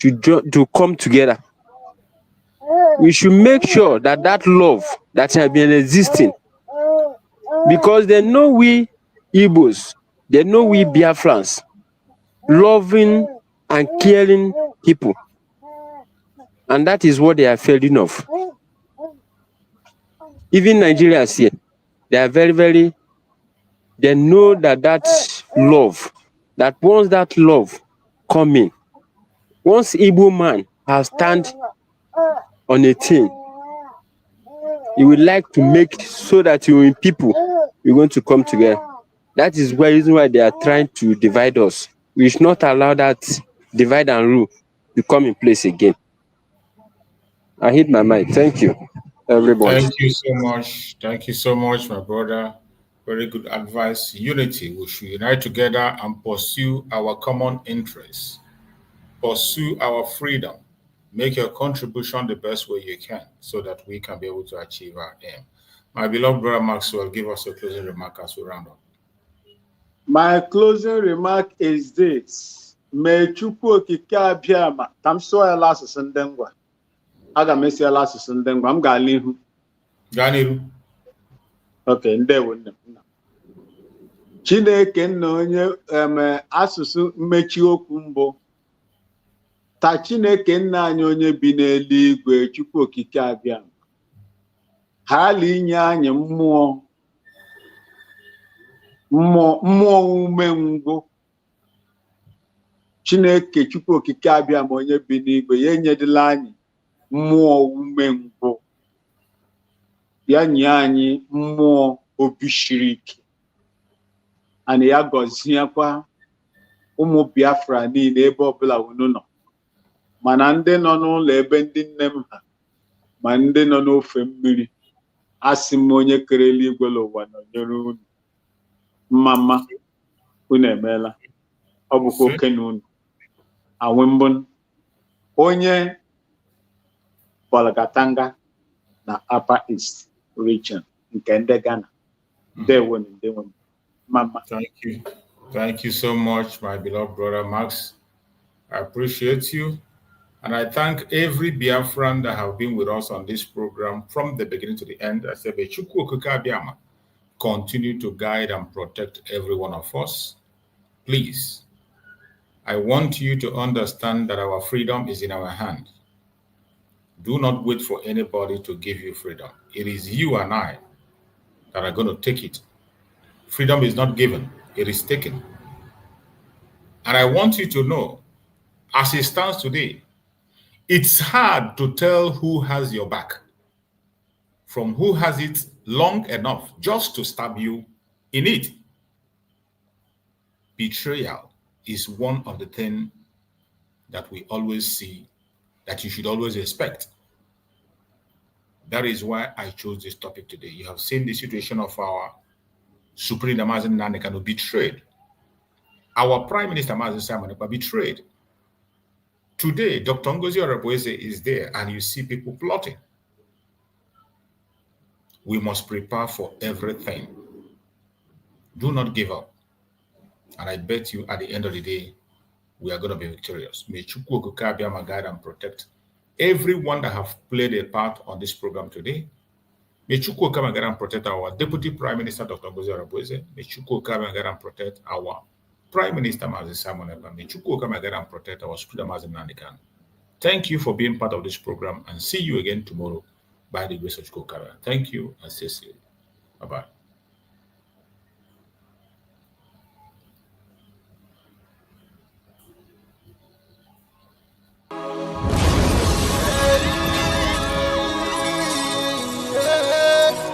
to come together. We should make sure that love that has been existing, because they know we Igbos, they know we Biafrans, loving and caring people, and that is what they are failing of. Even Nigerians here, they are very, very, they know that love, that once that love come in, once Igbo man has stand on a thing, he would like to make so that you people, we're going to come together. That is the reason why they are trying to divide us. We should not allow that divide and rule to come in place again. I hit my mic. Thank you, everybody. Thank you so much. Thank you so much, my brother. Very good advice. Unity. We should unite together and pursue our common interests. Pursue our freedom. Make your contribution the best way you can so that we can be able to achieve our aim. My beloved brother Maxwell, give us a closing remark as we round up. My closing remark is this. May Chukwu okike abịama ka m sụọ ya l'asụsụ ndị ngwa. Aga m esi ya l'asụsụ ndị ngwa. M ga-ala ihu. Gaa n'ihu. Okay, ndewo nne m. Chineke nna onye asụsụ mmechi okwu mbụ. Ta Chineke nna anyị onye bi n'eluigwe, Chukwu okike abịama. Hala inye anyị mmụọ umengwụ. Chineke Chukwu okike abịama onye bi n'igwe, ya enyedịla anyị mmụọ umengwụ. Ya nye anyị mmụọ obi shiri ike. Ana ya gọziekwa ụmụ Biafra niile ebe ọbụla unu nọ. Mana ndị nọ n'ụlọ ebe ndị nne m ha, ma ndị nọ n'ofe mmiri, asị m onye kere eluigwe n'ụwa nọnyere unu. Mama, unu emeela. Ọ bụkwa oke na unu. Awe mbụ onye Bolgatanga na Upper East region nke ndị Ghana. Ndewo ndewo. Mama. Thank you. Thank you so much, my beloved brother Max. I appreciate you. And I thank every Biafran that have been with us on this program from the beginning to the end. I say, Bechukwu Okike Abiama, continue to guide and protect every one of us. Please, I want you to understand that our freedom is in our hand. Do not wait for anybody to give you freedom. It is you and I that are going to take it. Freedom is not given, it is taken. And I want you to know, as it stands today, it's hard to tell who has your back from who has it long enough just to stab you in it. Betrayal is one of the things that we always see, that you should always expect. That is why I chose this topic today. You have seen the situation of our Supreme Amazon Nanekano betrayed. Our Prime Minister Mazi Simon Ekpa betrayed. Today, Dr. Ngozi Oreboweze is there and you see people plotting. We must prepare for everything. Do not give up. And I bet you at the end of the day, we are going to be victorious. May Chukwu Okike Abiama guide and protect everyone that have played a part on this program today. May Chukwu Okike Abiama guide and protect our Deputy Prime Minister, Dr. Ngozi Oreboweze. May Chukwu Okike Abiama guide and protect our Prime Minister, Mazi Simon Ekpa. May Chukwu Okike Abiama guide and protect our Supreme Mazi Nandikan. Thank you for being part of this program and see you again tomorrow by the grace of Chukwu Okike Abiama. Thank you and stay safe. Bye-bye.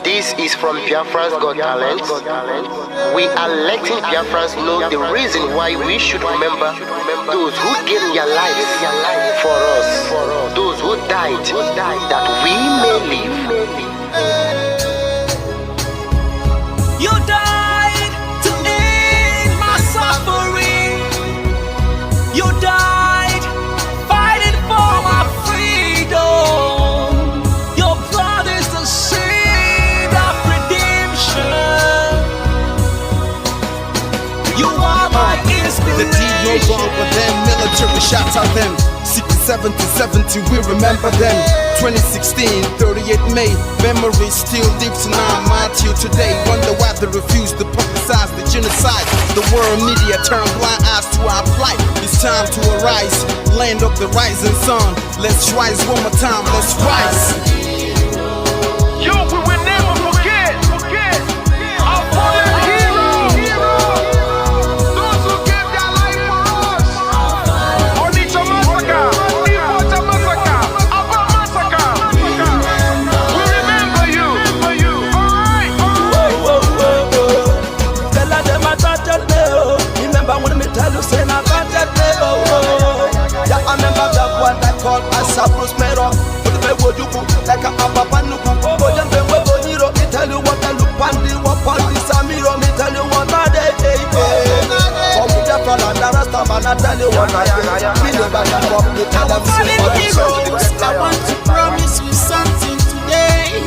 This is from Biafrans Got Talent. We are letting Biafrans know the reason why we should remember those who gave their lives for us, those who died that we may live. You died to end my suffering. You died fighting for my freedom. Your blood is the seed of redemption. You are my inspiration. The deed no wrong with them, military shots at them. 67 to 70, we remember them. 2016, 38 May, memories still lives in our mind till today. Wonder why they refuse to publicize the genocide. The world media turn blind eyes to our plight. It's time to arise, land of the rising sun. Let's rise one more time, let's rise. Yo, we will never forget our fallen heroes. Those who gave their life for us. Onitsha massacre, Iwata massacre, Aba massacre. We remember you. Alright. Tell them I can't tell you. Remember when me tell you say I can't tell you. Yeah, I remember that what I call a sabotage. Like a papa nuku, but then when we go, me tell you what I look and the what on this amiro, me tell you what I day. From Biafra and the rest of man, I tell you what I do. Me never give up, me tell them heroes, I want to promise you something today.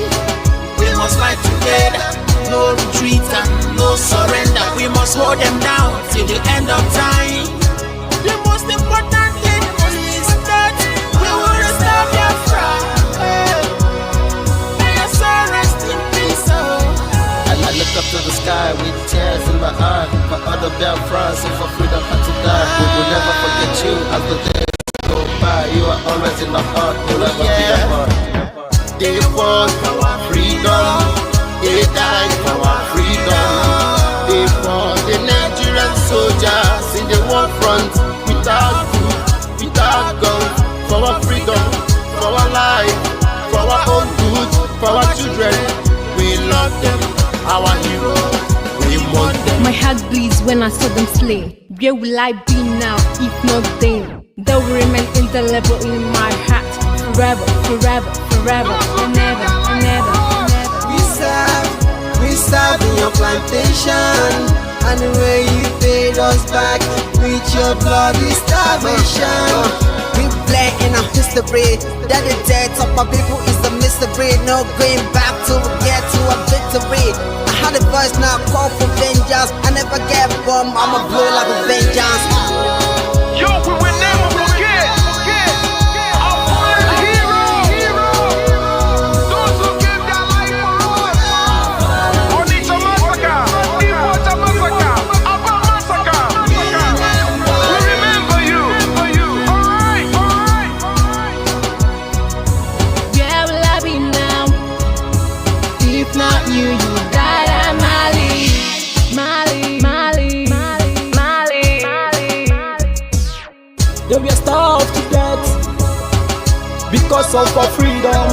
We must fight together, no retreat and no surrender. We must hold them down till the end of time. The most important thing is that we will restore Biafra. I look up to the sky with tears in my eyes for other Biafrans and for freedom had to die. We will never forget you as the days go by. You are always in my heart, forever be a part. They fought for our freedom, they died for our freedom. They fought the Nigerian soldiers in the war front without food, without guns, for our freedom, for our life, for our own good, for our children. We love them, our heroes, we want them. My heart bleeds when I saw them slain. Where will I be now if not then? They will remain indelible in my heart forever, forever, forever, and ever, and ever, and ever. We serve in your plantation, and the way you paid us back with your bloody starvation. We play in our history that the death of my people is a mystery. No going back to get to a victory. I had a voice now call for vengeance. I never get bomb, I'ma blow like a vengeance. Yo, we will never forget because of our freedom,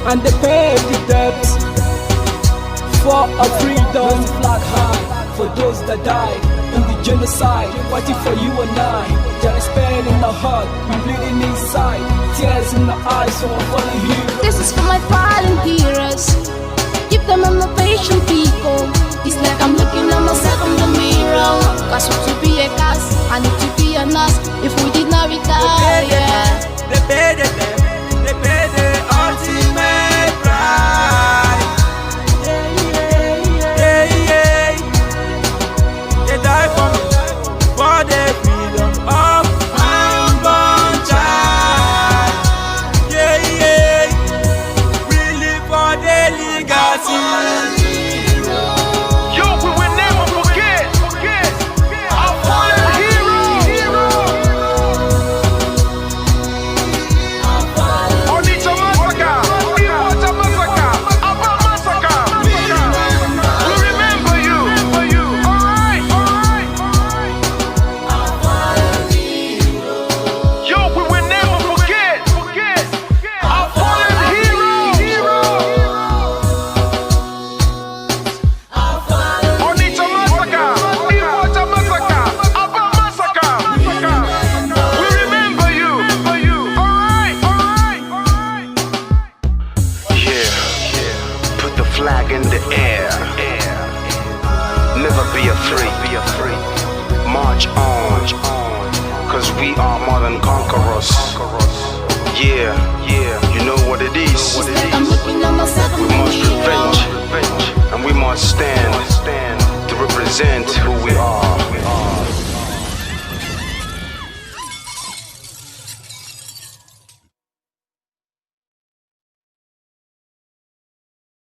and they pay the debt for our freedom. Raise the flag high for those that died in the genocide, fighting for you and I. There is pain in the heart, we bleeding inside, tears in the eyes, so I follow you. This is for my father.